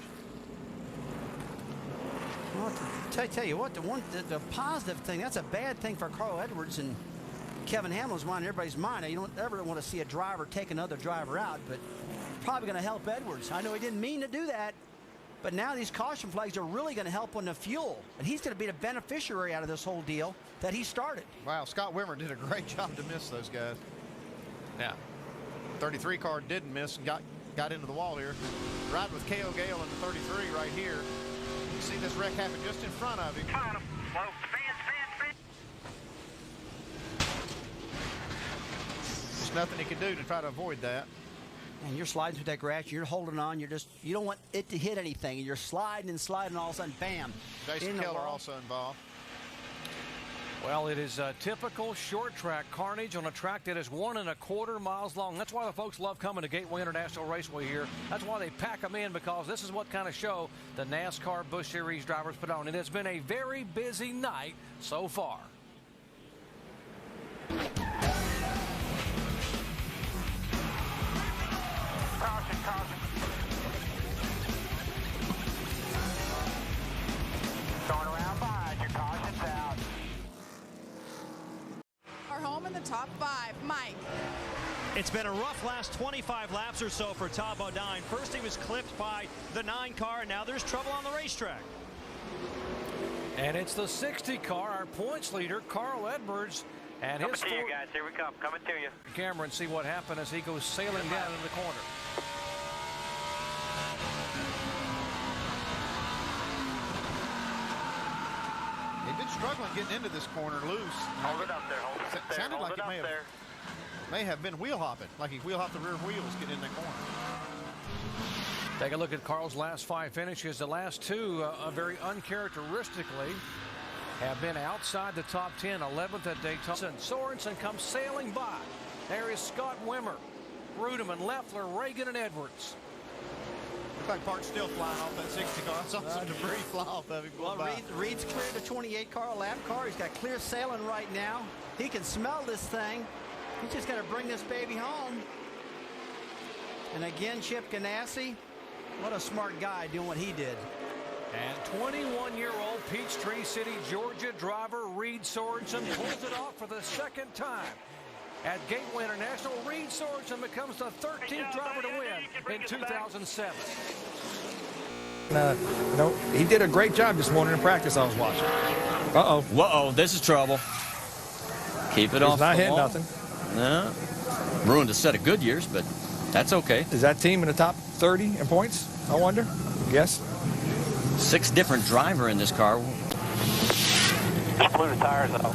Well, to tell you what, the positive thing, that's a bad thing for Carl Edwards and Kevin Hamlin's mind, everybody's mind. You don't ever want to see a driver take another driver out, but probably going to help Edwards. I know he didn't mean to do that, but now these caution flags are really going to help on the fuel, and he's going to be the beneficiary out of this whole deal that he started. Wow, Scott Wimmer did a great job to miss those guys. Yeah. 33 car didn't miss and got into the wall here. Ride with K.O. Gale in the 33 right here. You see this wreck happen just in front of him. There's nothing he can do to try to avoid that. And you're sliding through that grass, you're holding on, you don't want it to hit anything, and you're sliding and sliding, all of a sudden, bam. Jason Keller also involved. Well, it is a typical short track carnage on a track that is 1¼ miles long. That's why the folks love coming to Gateway International Raceway here. That's why they pack them in, because this is what kind of show the NASCAR Busch Series drivers put on. It has been a very busy night so far. Caution, caution. Going around behind, your caution's out. Our home in the top 5, Mike. It's been a rough last 25 laps or so for Tom Bodine. First he was clipped by the 9 car, and now there's trouble on the racetrack. And it's the 60 car, our points leader, Carl Edwards. And coming to you guys, here we come, coming to you. Camera and see what happened as he goes sailing down in the corner. He'd been struggling getting into this corner loose. Hold it up there, hold it up there. Sounded like it may have been wheel hopping, like he wheel hopped the rear wheels getting in that corner. Take a look at Carl's last 5 finishes. The last 2, very uncharacteristically, have been outside the top 10. 11th at Daytona. Sorensen comes sailing by. There is Scott Wimmer, Rudeman, Leffler, Reagan, and Edwards. Looks like parts still flying off that 60 car. I saw some debris fly off of him. Well, Reed's cleared the 28 car, lap car. He's got clear sailing right now. He can smell this thing. He's just going to bring this baby home. And again, Chip Ganassi, what a smart guy doing what he did. And 21-year-old Peachtree City, Georgia driver Reed Sorensen pulls it off for the 2nd time. At Gateway International, Reed Sorensen becomes the 13th driver to win in 2007. No, he did a great job this morning in practice I was watching. Uh-oh. Whoa, this is trouble. Keep it off He's not the hitting wall. nothing. No. Ruined a set of good years, but that's okay. Is that team in the top 30 in points, I wonder? Yes. 6 different driver in this car. Just blew the tires out.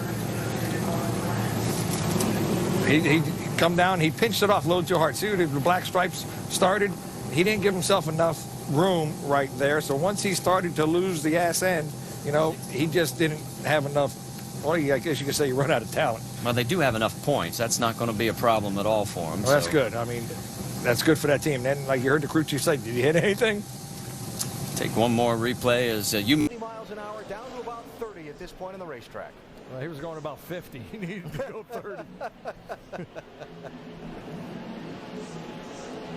he come down, he pinched it off a little too hard. See, the black stripes started. He didn't give himself enough room right there. So once he started to lose the ass end, you know, he just didn't have enough. Well, I guess you could say he run out of talent. Well, they do have enough points. That's not going to be a problem at all for them. Well, that's good. I mean, that's good for that team. Then, like you heard the crew chief say, did he hit anything? Take one more replay as 20 miles an hour down to about 30 at this point in the racetrack. Well, he was going about 50. He needed to go 30.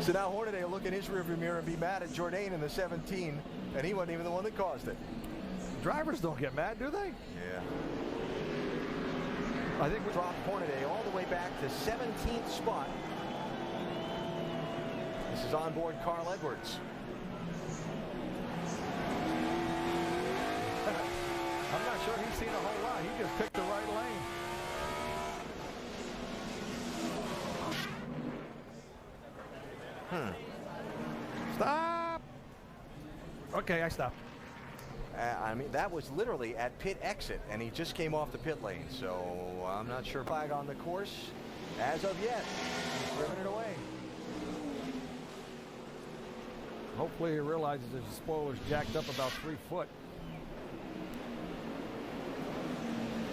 So now Hornaday will look in his rearview mirror and be mad at Jourdain in the 17, and he wasn't even the one that caused it. Drivers don't get mad, do they? Yeah. I think we dropped Hornaday all the way back to 17th spot. This is on board Carl Edwards. I'm not sure he's seen a whole lot. He just picked the right lane. Stop! Okay, I stopped. I mean, that was literally at pit exit, and he just came off the pit lane, so I'm not sure. Flag on the course as of yet. He's driven it away. Hopefully he realizes his spoiler's jacked up about 3 foot.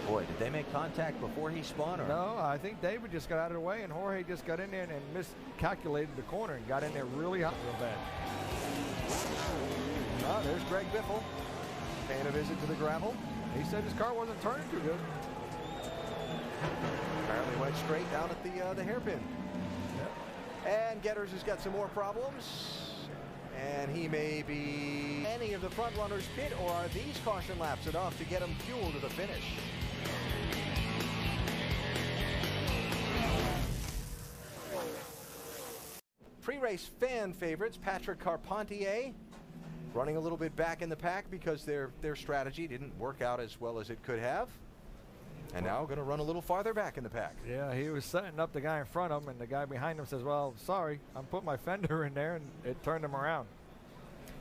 Boy, did they make contact before he spun? Or? No, I think David just got out of the way, and Jorge just got in there and miscalculated the corner and got in there really hot real bad. Oh, there's Greg Biffle paying a visit to the gravel. He said his car wasn't turning too good. Apparently went straight down at the hairpin. Yep. And Getters has got some more problems. And he may be any of the front runners pit, or are these caution laps enough to get him fuel to the finish? Pre-race fan favorites, Patrick Carpentier, running a little bit back in the pack because their strategy didn't work out as well as it could have. And now going to run a little farther back in the pack. Yeah, he was setting up the guy in front of him, and the guy behind him says, well, sorry, I'm putting my fender in there, and it turned him around.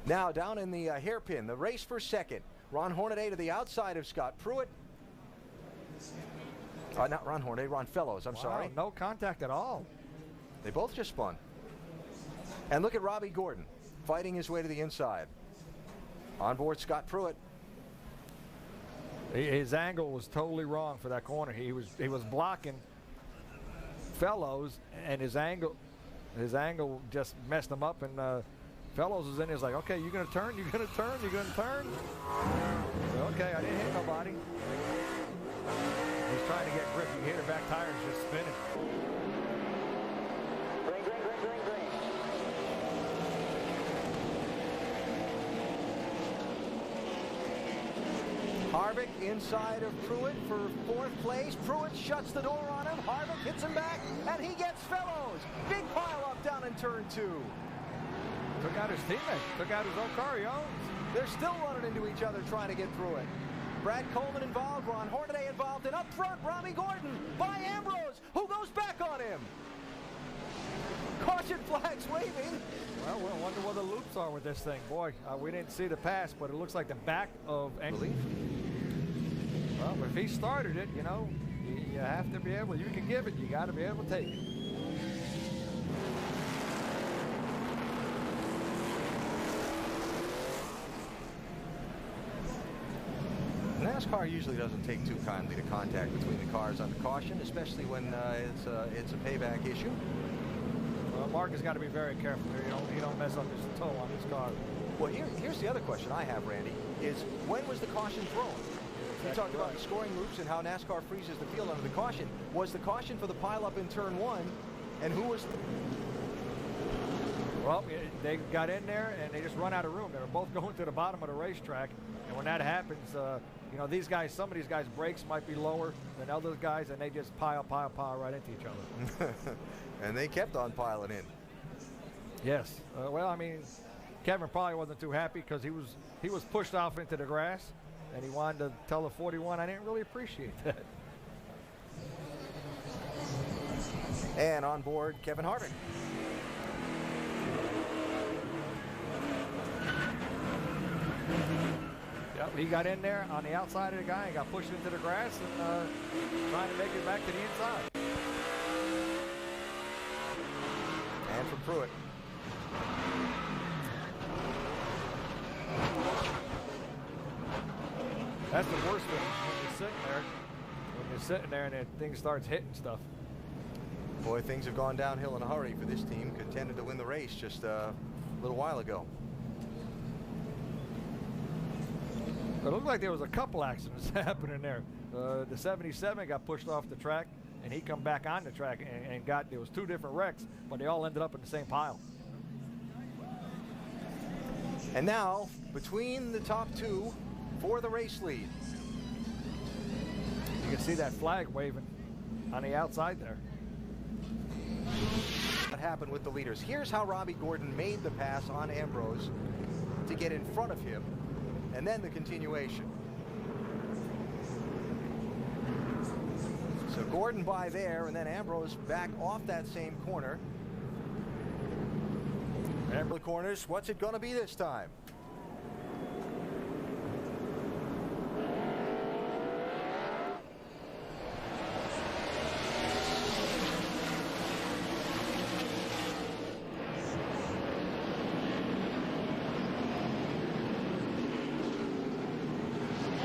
Now down in the hairpin, the race for second. Ron Hornaday to the outside of Scott Pruitt. Not Ron Hornaday, Ron Fellows, I'm sorry. No contact at all. They both just spun. And look at Robbie Gordon fighting his way to the inside. On board Scott Pruitt. His angle was totally wrong for that corner. He was blocking Fellows, and his angle just messed him up. And Fellows was in there, like, okay, you're gonna turn, you're gonna turn, you're gonna turn. Well, okay, I didn't hit nobody. He's trying to get grip. You hear the back tires just spinning. Green, green, green, green, green. Harvick inside of Pruitt for 4th place. Pruitt shuts the door on him. Harvick hits him back, and he gets Fellows. Big pile up down in turn 2. Took out his teammate. Took out his own car he owns. They're still running into each other trying to get through it. Brad Coleman involved, Ron Hornaday involved, and up front, Robbie Gordon by Ambrose, who goes back on him. Caution flags waving. Well, we'll wonder what the loops are with this thing. Boy, we didn't see the pass, but it looks like the back of England. Well, if he started it, you know, you have to be able, you can give it, you got to be able to take it. NASCAR usually doesn't take too kindly to contact between the cars under caution, especially when it's a payback issue. Well, Mark has got to be very careful here. He don't mess up his toe on his car. Well, here's the other question I have, Randy, is when was the caution thrown? We talked about the scoring loops and how NASCAR freezes the field under the caution. Was the caution for the pileup in turn 1, and who was Well, they got in there and they just run out of room. They were both going to the bottom of the racetrack, and when that happens, you know, these guys, some of these guys' brakes might be lower than other guys, and they just pile right into each other. And they kept on piling in. Yes. Well, I mean, Kevin probably wasn't too happy because he was pushed off into the grass, and he wanted to tell the 41, I didn't really appreciate that. And on board, Kevin Harvick. Yep, he got in there on the outside of the guy and got pushed into the grass and trying to make it back to the inside. And for Pruitt. That's the worst thing when you're sitting there. When you're sitting there and then things starts hitting stuff. Boy, things have gone downhill in a hurry for this team. Contended to win the race just a little while ago. It looked like there was a couple accidents happening there. The 77 got pushed off the track, and he come back on the track and there was 2 different wrecks, but they all ended up in the same pile. And now, between the top 2 for the race lead. You can see that flag waving on the outside there. What happened with the leaders? Here's how Robbie Gordon made the pass on Ambrose to get in front of him, and then the continuation. So Gordon by there, and then Ambrose back off that same corner. Ambrose corners, what's it going to be this time?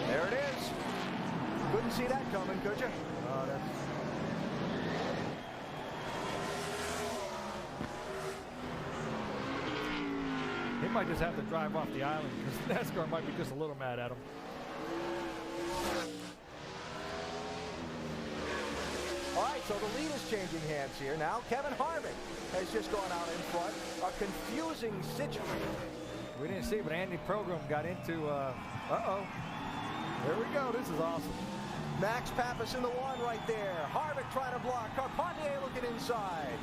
There it is. Couldn't see that coming, could you? He might just have to drive off the island because NASCAR might be just a little mad at him. All right, so the lead is changing hands here now. Kevin Harvick has just gone out in front. A confusing situation. We didn't see, but Andy Program got into, uh-oh. There we go. This is awesome. Max Pappas in the 1 right there. Harvick trying to block. Carpentier looking inside.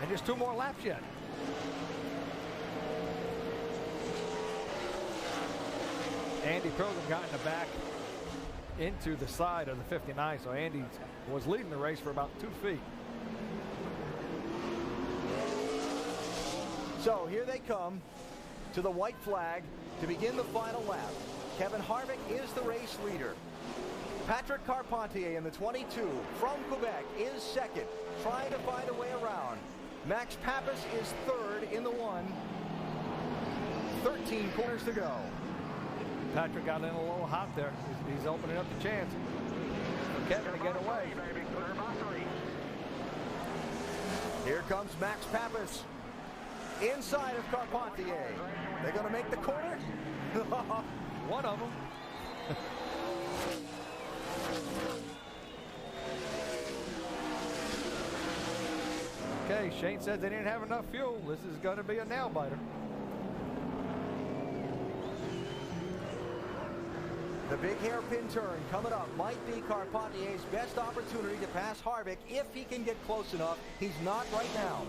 And just 2 more laps yet. Andy Program got in the back into the side of the 59, so Andy was leading the race for about 2 feet. So here they come to the white flag to begin the final lap. Kevin Harvick is the race leader. Patrick Carpentier in the 22 from Quebec is second, trying to find a way around. Max Pappas is third in the 1. 13 corners to go. Patrick got in a little hot there. He's opening up the chance for Kevin to get away. Here comes Max Pappas inside of Carpentier. They're going to make the corner. One of them. Okay, Shane said they didn't have enough fuel. This is going to be a nail biter. The big hairpin turn coming up might be Carpentier's best opportunity to pass Harvick if he can get close enough. He's not right now.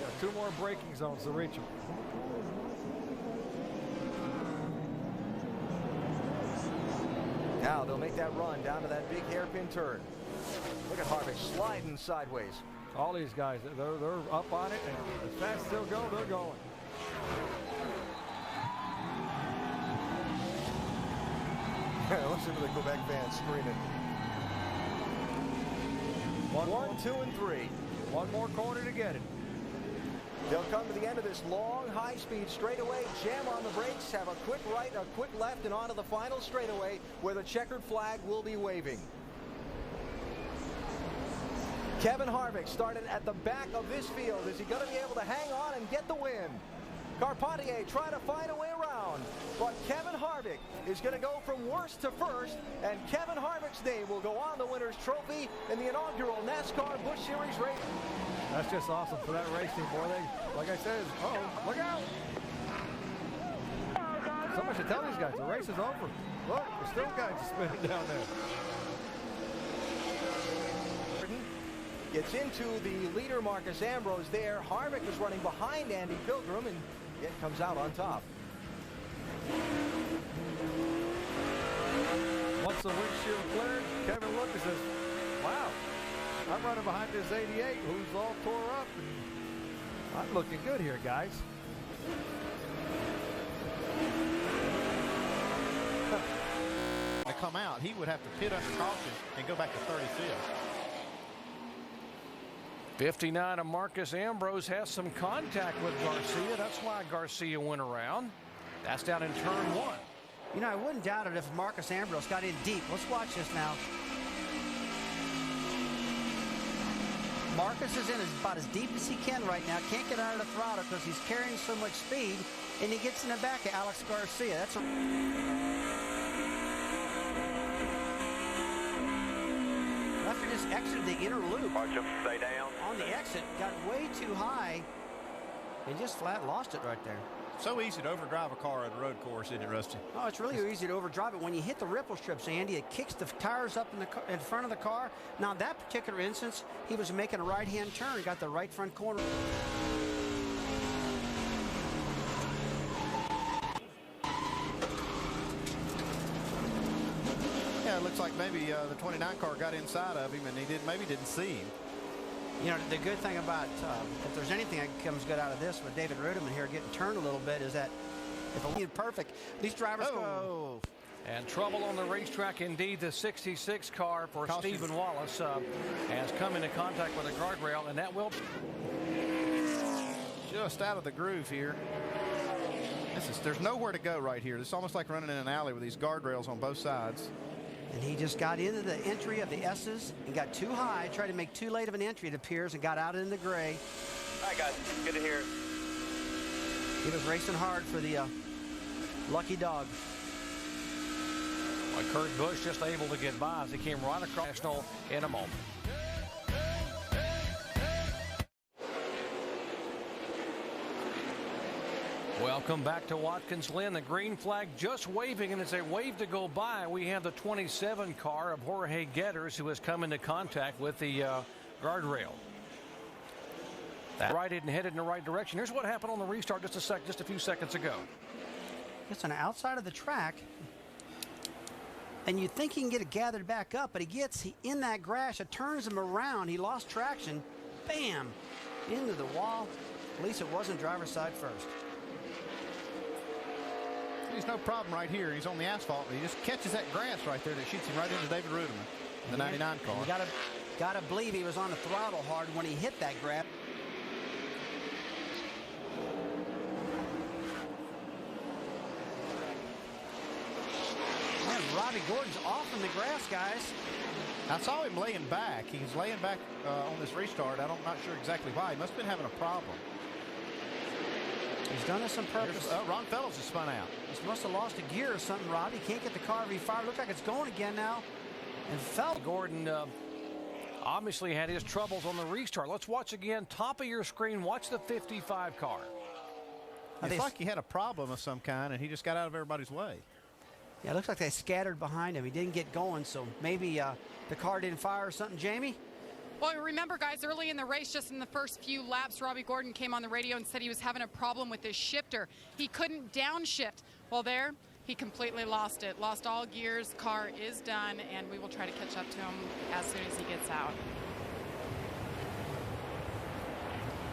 Got 2 more braking zones to reach him. Now they'll make that run down to that big hairpin turn. Look at Harvick sliding sideways. All these guys, they're up on it, and as fast as they'll go, they're going. Listen to the Quebec fans screaming. 1, 2, and 3. 1 more corner to get it. They'll come to the end of this long, high-speed straightaway, jam on the brakes, have a quick right, a quick left, and onto the final straightaway where the checkered flag will be waving. Kevin Harvick started at the back of this field. Is he going to be able to hang on and get the win? Carpentier trying to find a way around, but Kevin Harvick is going to go from worst to first, and Kevin Harvick's name will go on the winner's trophy in the inaugural NASCAR Busch Series race. That's just awesome for that race team, boy. They, like I said, look out! So much to tell these guys. The race is over. Look, there's still guys spinning down there. Gets into the leader, Marcus Ambrose there. Harvick was running behind Andy Pilgrim and yet comes out on top. Once the windshield cleared, Kevin looked and says, wow, I'm running behind this 88 who's all tore up. And I'm looking good here, guys. To come out, he would have to pit under caution and go back to 35th. 59 of Marcus Ambrose has some contact with Garcia. That's why Garcia went around. That's down in turn 1. You know, I wouldn't doubt it if Marcus Ambrose got in deep. Let's watch this now. Marcus is in about as deep as he can right now. Can't get out of the throttle because he's carrying so much speed, and he gets in the back of Alex Garcia. That's Lefty just exited the inner loop. Watch him, stay down. On the exit, got way too high, and just flat lost it right there. So easy to overdrive a car at a road course, isn't it, Rusty? Oh, it's really easy to overdrive it. When you hit the ripple strips, Andy, it kicks the tires up in front of the car. Now, in that particular instance, he was making a right-hand turn. He got the right front corner. Yeah, it looks like maybe the 29 car got inside of him, and he maybe didn't see him. You know, the good thing about, if there's anything that comes good out of this with David Rudiman here getting turned a little bit, is that if it was perfect, these drivers go. And trouble on the racetrack indeed. The 66 car for Stephen Wallace has come into contact with a guardrail, and that will just out of the groove here. There's nowhere to go right here. It's almost like running in an alley with these guardrails on both sides. And he just got into the entry of the S's and got too high, tried to make too late of an entry, it appears, and got out in the gray. All right, guys, good to hear. He was racing hard for the lucky dog. Well, Kurt Busch just able to get by as he came right across National in a moment. Welcome back to Watkins Glen. The green flag just waving, and it's a wave to go by. We have the 27 car of Jorge Getters, who has come into contact with the guardrail. That righted and headed in the right direction. Here's what happened on the restart just a few seconds ago. It's on the outside of the track, and you think he can get it gathered back up, but he gets in that grass. It turns him around. He lost traction. Bam! Into the wall. At least it wasn't driver's side first. He's no problem right here. He's on the asphalt, but he just catches that grass right there that shoots him right into David Rudiman, the 99 car. You gotta believe he was on the throttle hard when he hit that grab. Man, Robbie Gordon's off in the grass, guys. I saw him laying back. He was laying back on this restart. I'm not sure exactly why. He must have been having a problem. He's done this on purpose. Ron Fellows has spun out. He must have lost a gear or something, Rob. He can't get the car refired. Looks like it's going again now. And Fellows. Gordon obviously had his troubles on the restart. Let's watch again. Top of your screen, watch the 55 car. It's like he had a problem of some kind, and he just got out of everybody's way. Yeah, it looks like they scattered behind him. He didn't get going, so maybe the car didn't fire or something. Jamie? Well, remember, guys, early in the race, just in the first few laps, Robbie Gordon came on the radio and said he was having a problem with his shifter. He couldn't downshift. Well, there, he completely lost it. Lost all gears. Car is done, and we will try to catch up to him as soon as he gets out.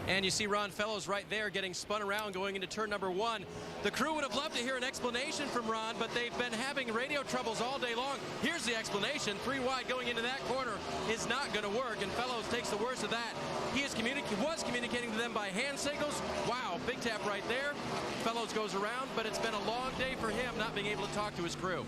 And you see Ron Fellows right there getting spun around going into turn number 1. The crew would have loved to hear an explanation from Ron, but they've been having radio troubles all day long. Here's the explanation. 3 wide going into that corner is not going to work, and Fellows takes the worst of that. He was communicating to them by hand signals. Wow, big tap right there. Fellows goes around, but it's been a long day for him not being able to talk to his crew.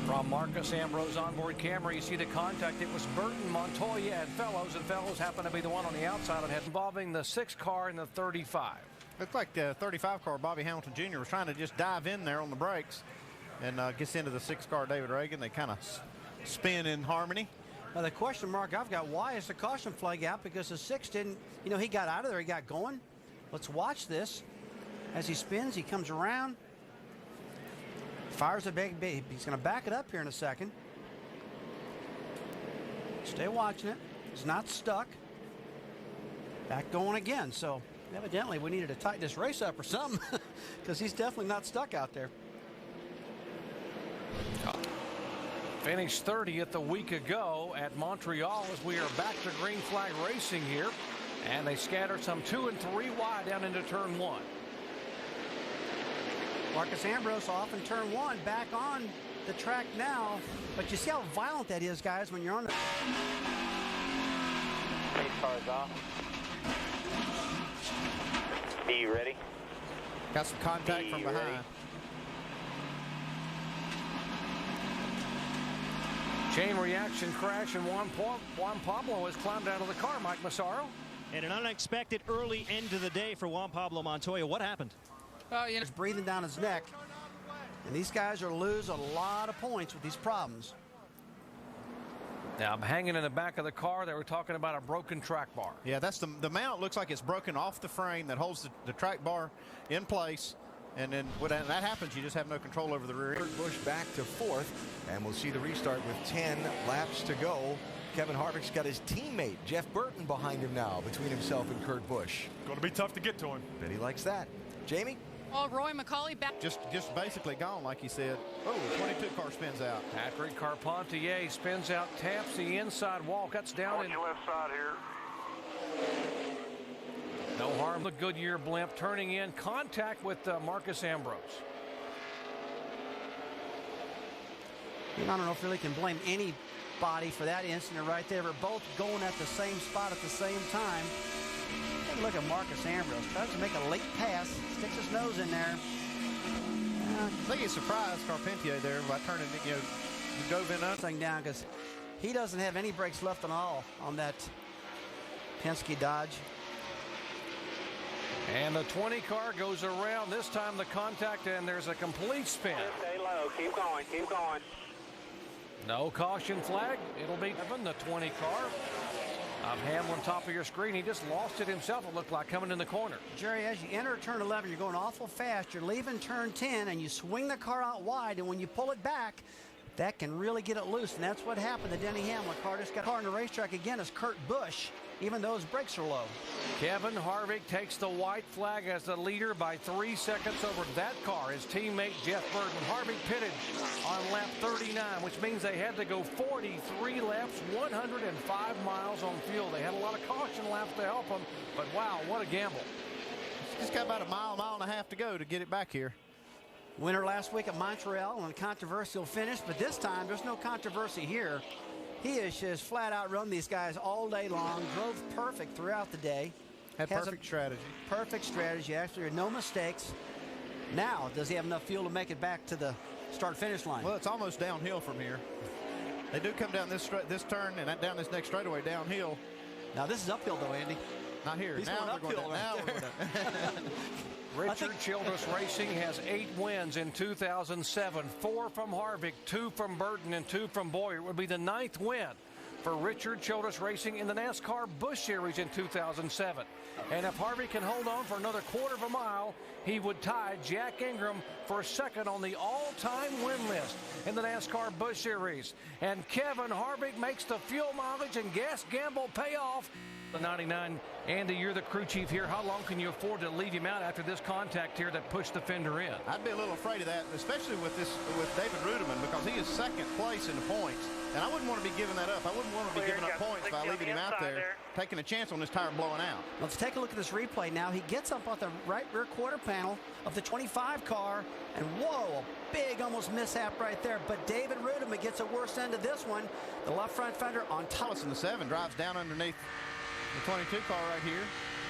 From Marcus Ambrose onboard camera, you see the contact. It was Burton, Montoya, and Fellows happened to be the one on the outside and had involving the 6 car and the 35. Looked like the 35 car, Bobby Hamilton Jr. was trying to just dive in there on the brakes and gets into the 6 car, David Reagan. They kind of spin in harmony. Now the question mark I've got, why is the caution flag out? Because the 6 didn't, you know, he got out of there, he got going. Let's watch this. As he spins, he comes around. Fires a big. He's going to back it up here in a second. Stay watching it. He's not stuck. Back going again. So evidently we needed to tighten this race up or something because he's definitely not stuck out there. Finished 30th a week ago at Montreal as we are back to green flag racing here. And they scatter some 2 and 3 wide down into turn 1. Marcus Ambrose off in turn 1, back on the track now. But you see how violent that is, guys, when you're on the... Pace car's off. B ready. Got some contact from behind. Ready. Chain reaction crash, and Juan Pablo has climbed out of the car, Mike Massaro. And an unexpected early end to the day for Juan Pablo Montoya. What happened? He's breathing down his neck. And these guys are losing a lot of points with these problems. Now, I'm hanging in the back of the car. They were talking about a broken track bar. Yeah, that's the mount looks like it's broken off the frame that holds the track bar in place. And then when that happens, you just have no control over the rear. Busch back to fourth, and we'll see the restart with 10 laps to go. Kevin Harvick's got his teammate Jeff Burton behind him now, between himself and Kurt Busch. Going to be tough to get to him. Bet he likes that. Jamie? Oh, Roy McCauley back. Just basically gone, like he said. Oh, the 22 car spins out. Patrick Carpentier spins out, taps the inside wall, cuts down. On your left side here. No harm. The Goodyear blimp turning in contact with Marcus Ambrose. I don't know if really can blame anybody for that incident right there. We're both going at the same spot at the same time. Take a look at Marcus Ambrose. Tries to make a late pass. Sticks his nose in there. I think he surprised Carpentier there by turning, dove in up. Thing down because he doesn't have any brakes left at all on that Penske Dodge. And the 20 car goes around. This time the contact, and there's a complete spin. Stay low. Keep going. Keep going. No caution flag. It'll be Evan, the 20 car. Hamlin, top of your screen. He just lost it himself, it looked like, coming in the corner. Jerry, as you enter turn 11, you're going awful fast. You're leaving turn 10, and you swing the car out wide, and when you pull it back, that can really get it loose, and that's what happened to Denny Hamlin. Car just got a car on the racetrack again is Kurt Busch, even though his brakes are low. Kevin Harvick takes the white flag as the leader by 3 seconds over that car. His teammate Jeff Burton. Harvick pitted on lap 39, which means they had to go 43 laps, 105 miles on fuel. They had a lot of caution laps to help them, but wow, what a gamble. Just got about a mile and a half to go to get it back here. Winner last week at Montreal on a controversial finish, but this time there's no controversy here. He has just flat out run these guys all day long, drove perfect throughout the day. Had perfect strategy. Perfect strategy, actually, no mistakes. Now, does he have enough fuel to make it back to the start-finish line? Well, it's almost downhill from here. They do come down this turn and down this next straightaway downhill. Now, this is uphill, though, Andy. Not here. He's now going uphill. Now we're going down. Richard Childress Racing has 8 wins in 2007, 4 from Harvick, 2 from Burton, and 2 from Boyer. It would be the 9th win for Richard Childress Racing in the NASCAR Busch Series in 2007. And if Harvick can hold on for another quarter of a mile, he would tie Jack Ingram for second on the all-time win list in the NASCAR Busch Series. And Kevin Harvick makes the fuel mileage and gas gamble pay off. The 99, Andy, you're the crew chief here. How long can you afford to leave him out after this contact here that pushed the fender in? I'd be a little afraid of that, especially with David Rudiman, because he is second place in the points. And I wouldn't want to be giving that up. I wouldn't want to be giving up points by leaving him out there, taking a chance on this tire blowing out. Let's take a look at this replay now. He gets up on the right rear quarter panel of the 25 car, and whoa, a big almost mishap right there. But David Rudiman gets a worse end of this one. The left front fender on top. In the 7 drives down underneath the 22 car right here,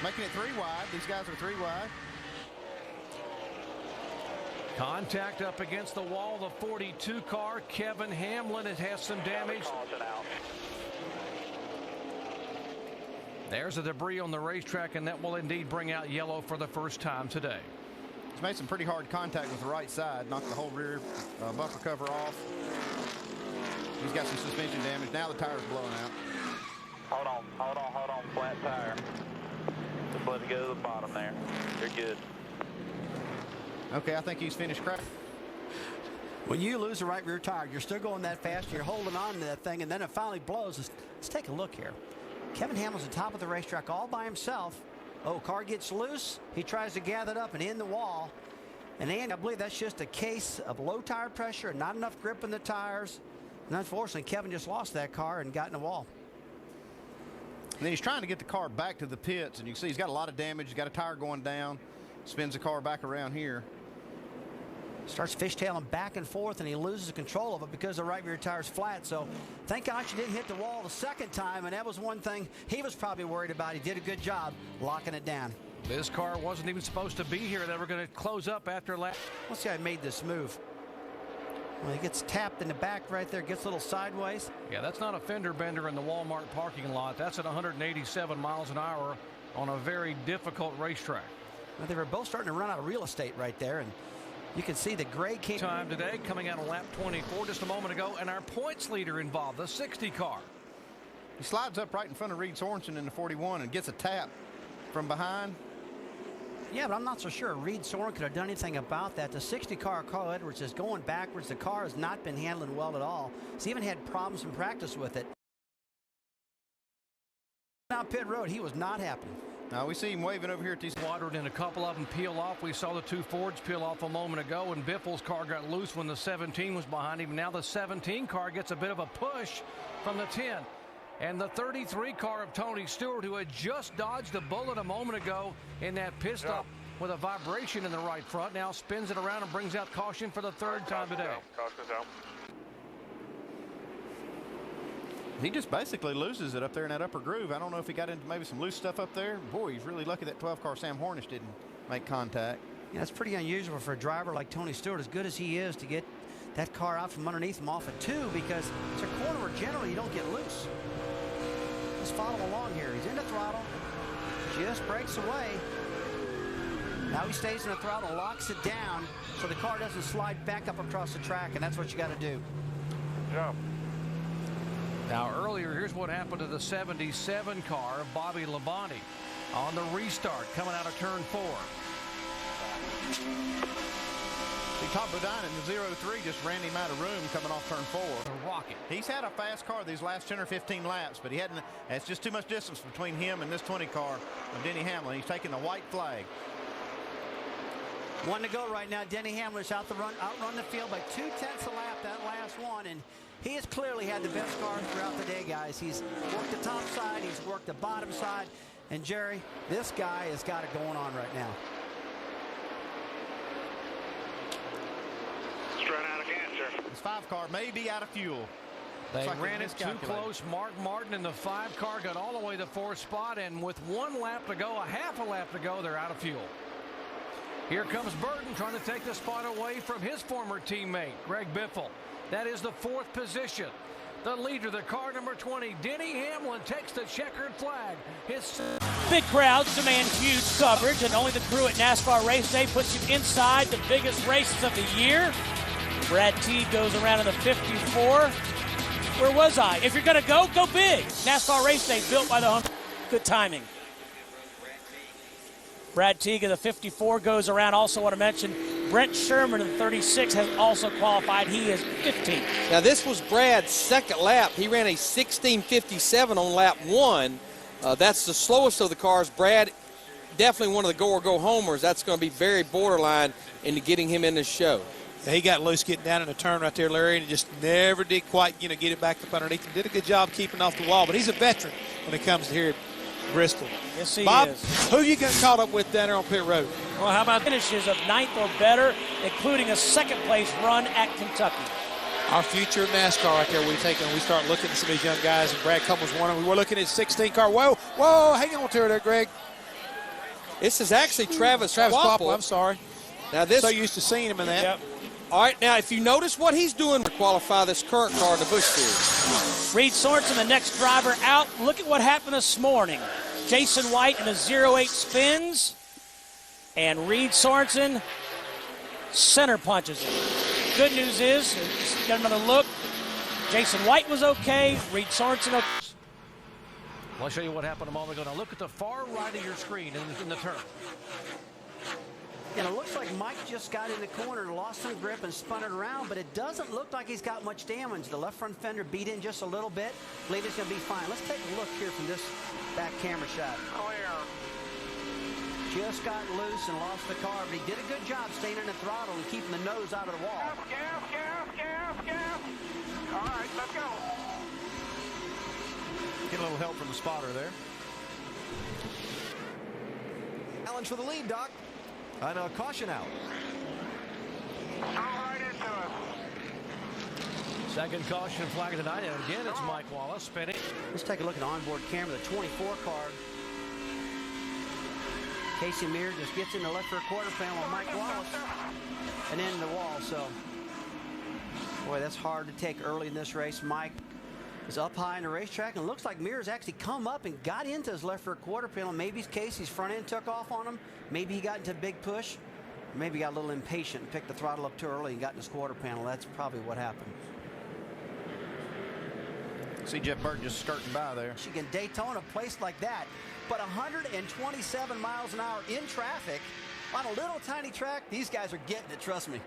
making it 3 wide. These guys are 3 wide. Contact up against the wall, the 42 car. Kevin Hamlin, it has some damage. There's the debris on the racetrack, and that will indeed bring out yellow for the first time today. He's made some pretty hard contact with the right side, knocked the whole rear bumper cover off. He's got some suspension damage. Now the tire's blowing out. Hold on, flat tire. Just let it go to the bottom there. You're good. Okay, I think he's finished crashing. When you lose the right rear tire, you're still going that fast, you're holding on to that thing, and then it finally blows. Let's take a look here. Kevin Hamlin's at the top of the racetrack all by himself. Oh, car gets loose. He tries to gather it up and in the wall. And Andy, I believe that's just a case of low tire pressure and not enough grip in the tires. And unfortunately, Kevin just lost that car and got in the wall. And then he's trying to get the car back to the pits, and you can see he's got a lot of damage. He's got a tire going down, spins the car back around here. Starts fishtailing back and forth, and he loses control of it because the right rear tire's flat. So thank God she didn't hit the wall the second time, and that was one thing he was probably worried about. He did a good job locking it down. This car wasn't even supposed to be here. They were going to close up after lap. Let's see how he made this move. Well, he gets tapped in the back right there, gets a little sideways. Yeah, that's not a fender bender in the Walmart parking lot. That's at 187 miles an hour on a very difficult racetrack. Well, they were both starting to run out of real estate right there, and you can see the gray came. Time today coming out of lap 24 just a moment ago, and our points leader involved, the 60 car. He slides up right in front of Reed Sorensen in the 41 and gets a tap from behind. Yeah, but I'm not so sure Reed Soren could have done anything about that. The 60 car, Carl Edwards, is going backwards. The car has not been handling well at all. He's even had problems in practice with it. Down pit road, he was not happy. Now we see him waving over here at these. Watered and a couple of them peel off. We saw the two Fords peel off a moment ago, and Biffle's car got loose when the 17 was behind him. Now the 17 car gets a bit of a push from the 10. And the 33 car of Tony Stewart, who had just dodged a bullet a moment ago in that pit stop with a vibration in the right front, now spins it around and brings out caution for the third time today. Caution's out. He just basically loses it up there in that upper groove. I don't know if he got into maybe some loose stuff up there. Boy, he's really lucky that 12 car Sam Hornish didn't make contact. Yeah, it's pretty unusual for a driver like Tony Stewart, as good as he is, to get that car out from underneath him off of 2, because it's a corner where generally you don't get loose. Just follow along here. He's in the throttle, just breaks away. Now he stays in the throttle, locks it down so the car doesn't slide back up across the track, and that's what you got to do. Jump. Now earlier, here's what happened to the 77 car of Bobby Labonte on the restart coming out of turn 4. See, Tom Bodine in the 0-3 just ran him out of room coming off turn 4. A rocket. He's had a fast car these last 10 or 15 laps, but he hadn't. It's just too much distance between him and this 20 car of Denny Hamlin. He's taking the white flag. 1 to go right now. Denny Hamlin's outrun the field by 0.2 a lap, that last one, and he has clearly had the best car throughout the day, guys. He's worked the top side, he's worked the bottom side, and Jerry, this guy has got it going on right now. It's run out again, sir. This 5 car may be out of fuel. They like ran it too close. Mark Martin in the 5 car got all the way to the 4th spot, and with 1 lap to go, a half a lap to go, they're out of fuel. Here comes Burton trying to take the spot away from his former teammate, Greg Biffle. That is the 4th position. The leader, the car number 20, Denny Hamlin, takes the checkered flag. Big crowds demand huge coverage, and only the crew at NASCAR Race Day puts you inside the biggest races of the year. Brad Teague goes around in the 54. Where was I? If you're going to go, go big. NASCAR Race Day built by the home. Good timing. Brad Teague of the 54 goes around. Also want to mention Brent Sherman of the 36 has also qualified. He is 15. Now this was Brad's second lap. He ran a 16:57 on lap 1. That's the slowest of the cars. Brad, definitely one of the go or go homers. That's going to be very borderline into getting him in this show. Yeah, he got loose getting down in the turn right there, Larry, and just never did quite, get it back up underneath. He did a good job keeping off the wall, but he's a veteran when it comes to here at Bristol. Yes, he Bob, is. who you got caught up with down there on pit road? Well, how about finishes of 9th or better, including a second-place run at Kentucky? Our future in NASCAR right there. We start looking at some of these young guys, and Brad Cummins one of them. We were looking at 16 car. Whoa, hang on to her there, Greg. This is actually Travis Quapple. I'm sorry. Now this. So used to seeing him in that. Yep. All right, now if you notice what he's doing to qualify this current car in the Busch Series. Reed Sorensen, the next driver out. Look at what happened this morning. Jason White in a 0-8 spins, and Reed Sorensen center punches it. Good news is, got another look. Jason White was okay. Reed Sorensen okay. I'll show you what happened a moment ago. Now look at the far right of your screen in the turn. And it looks like Mike just got in the corner, lost some grip, and spun it around, but it doesn't look like he's got much damage. The left front fender beat in just a little bit. I believe it's going to be fine. Let's take a look here from this back camera shot. Just got loose and lost the car, but he did a good job staying in the throttle and keeping the nose out of the wall. Gas. All right, let's go. Get a little help from the spotter there. Challenge for the lead, Doc. And a caution out. Second caution flag of the night, and again it's Mike Wallace spinning. Let's take a look at the onboard camera, the 24 car. Casey Mears just gets in the left rear quarter panel on Mike Wallace and into the wall. So, boy, that's hard to take early in this race. Mike is up high in the racetrack, and it looks like Mears actually come up and got into his left rear quarter panel. Maybe Casey's front end took off on him. Maybe he got into a big push. Maybe he got a little impatient and picked the throttle up too early and got in his quarter panel. That's probably what happened. See Jeff Burton just skirting by there. Michigan, Daytona, placed like that. But 127 miles an hour in traffic on a little tiny track. These guys are getting it, trust me.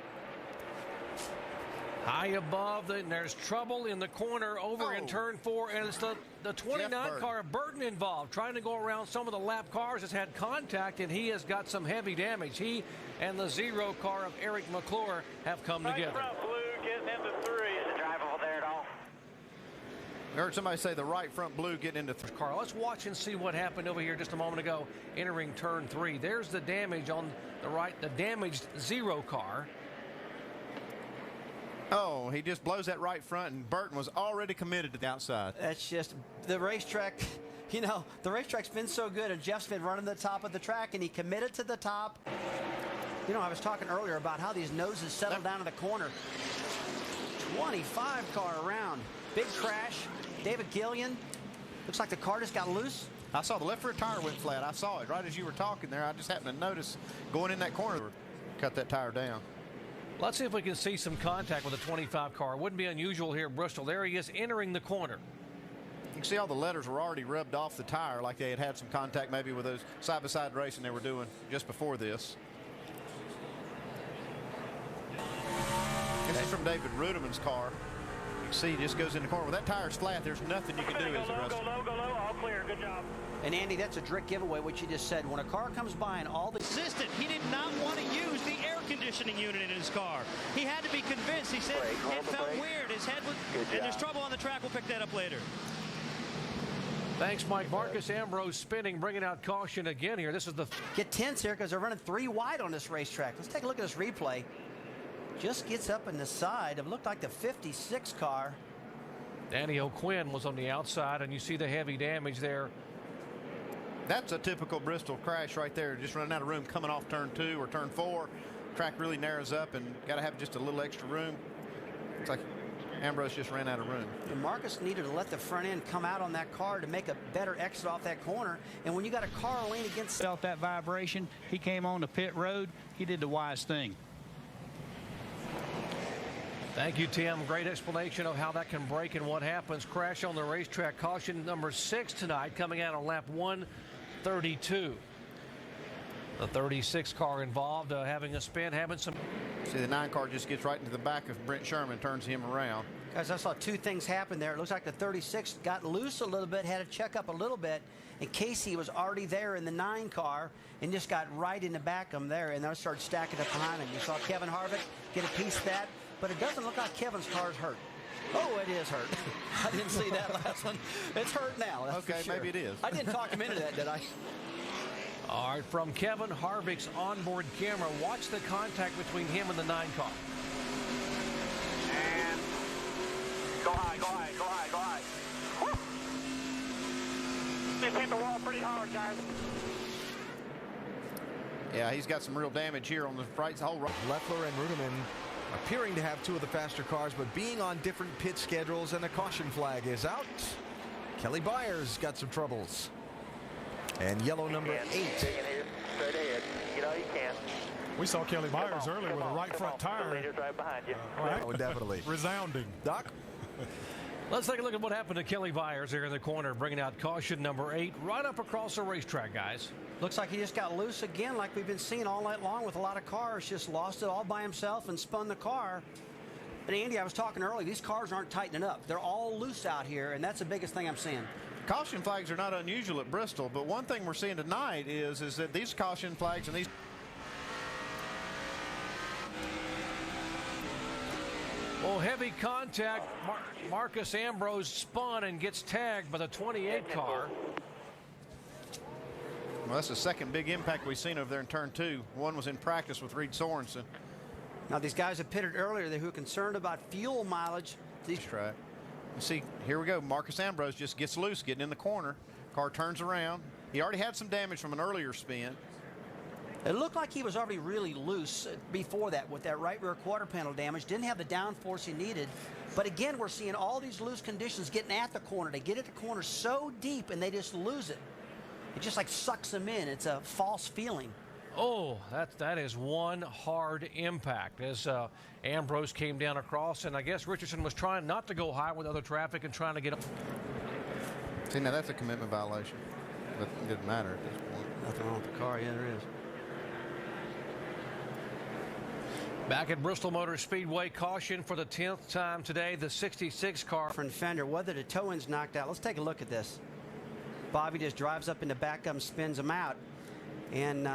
High above, and there's trouble in the corner over in turn 4, and it's the 29 car of Burton involved, trying to go around some of the lap cars. Has had contact, and he has got some heavy damage. He and the 0 car of Eric McClure have come together. Front blue getting into 3. Is it drivable there at all? I heard somebody say the right front blue getting into car. Let's watch and see what happened over here just a moment ago, entering turn 3. There's the damage on the right, the damaged 0 car. Oh, he just blows that right front, and Burton was already committed to the outside. That's just the racetrack. You know, the racetrack's been so good, and Jeff's been running the top of the track, and he committed to the top. You know, I was talking earlier about how these noses settle down in the corner. 25 car around. Big crash. David Gillian. Looks like the car just got loose. I saw the left rear tire went flat. I saw it right as you were talking there. I just happened to notice going in that corner. Cut that tire down. Let's see if we can see some contact with the 25 car. Wouldn't be unusual here at Bristol. There he is entering the corner. You can see all the letters were already rubbed off the tire, like they had some contact maybe with those side-by-side racing they were doing just before this. This is from David Rudiman's car. You can see he just goes in the corner. When that tire's flat, there's nothing you can do as a wrestler. Go low, all clear, good job. And Andy, that's a direct giveaway, what you just said. When a car comes by and all the... Insistent. He did not want to use the air conditioning unit in his car. He had to be convinced. He said it felt weird. His head was... And there's trouble on the track. We'll pick that up later. Thanks, Mike. Marcus Ambrose spinning, bringing out caution again here. This is the... Get tense here because they're running 3 wide on this racetrack. Let's take a look at this replay. Just gets up in the side. It looked like the 56 car. Danny O'Quinn was on the outside, and you see the heavy damage there. That's a typical Bristol crash right there. Just running out of room coming off turn 2 or turn 4. Track really narrows up and got to have just a little extra room. Looks like Ambrose just ran out of room. And Marcus needed to let the front end come out on that car to make a better exit off that corner. And when you got a car lean against... Felt that vibration. He came on the pit road. He did the wise thing. Thank you, Tim. Great explanation of how that can break and what happens. Crash on the racetrack. Caution number 6 tonight, coming out on lap 132. The 36 car involved, having a spin, having some... See, the 9 car just gets right into the back of Brent Sherman, turns him around. Guys, I saw 2 things happen there. It looks like the 36 got loose a little bit, had to check up a little bit, and Casey was already there in the 9 car and just got right in the back of him there, and then started stacking up behind him. You saw Kevin Harvick get a piece of that, but it doesn't look like Kevin's car's hurt. Oh, it is hurt. I didn't see that last one. It's hurt now. That's okay, for sure. maybe it is. I didn't talk him into that, did I? All right, from Kevin Harvick's onboard camera, watch the contact between him and the 9 car. And go high, go high, go high, go high. Woo! Just hit the wall pretty hard, guys. Yeah, he's got some real damage here on the right whole right. Leffler and Rudiman appearing to have 2 of the faster cars, but being on different pit schedules, and the caution flag is out. Kelly Byers got some troubles. And yellow number 8. Straight ahead. You know you can. We saw Kelly Byers earlier with a right front tire. The leader's right behind you. Oh, definitely. Resounding. Doc? Let's take a look at what happened to Kelly Byers here in the corner, bringing out caution number 8 right up across the racetrack, guys. Looks like he just got loose again, like we've been seeing all night long with a lot of cars. Just lost it all by himself and spun the car. But Andy, I was talking earlier, these cars aren't tightening up. They're all loose out here, and that's the biggest thing I'm seeing. Caution flags are not unusual at Bristol, but one thing we're seeing tonight is that these caution flags and these... Well, heavy contact. Marcus Ambrose spun and gets tagged by the 28 car. Well, that's the second big impact we've seen over there in turn 2. One was in practice with Reed Sorensen. Now, these guys that pitted earlier, who are concerned about fuel mileage. That's right. You see, here we go. Marcus Ambrose just gets loose, getting in the corner. Car turns around. He already had some damage from an earlier spin. It looked like he was already really loose before that with that right rear quarter panel damage. Didn't have the downforce he needed. But again, we're seeing all these loose conditions getting at the corner. They get at the corner so deep and they just lose it. It just like sucks them in. It's a false feeling. Oh, that is one hard impact as Ambrose came down across, and I guess Richardson was trying not to go high with other traffic and trying to get up. See, now that's a commitment violation. But it didn't matter at this point. Nothing wrong with the car. Yeah, there is. Back at Bristol Motor Speedway, caution for the 10th time today. The 66 car. Front fender, whether the toe end's knocked out. Let's take a look at this. Bobby just drives up in the back of him, spins him out. And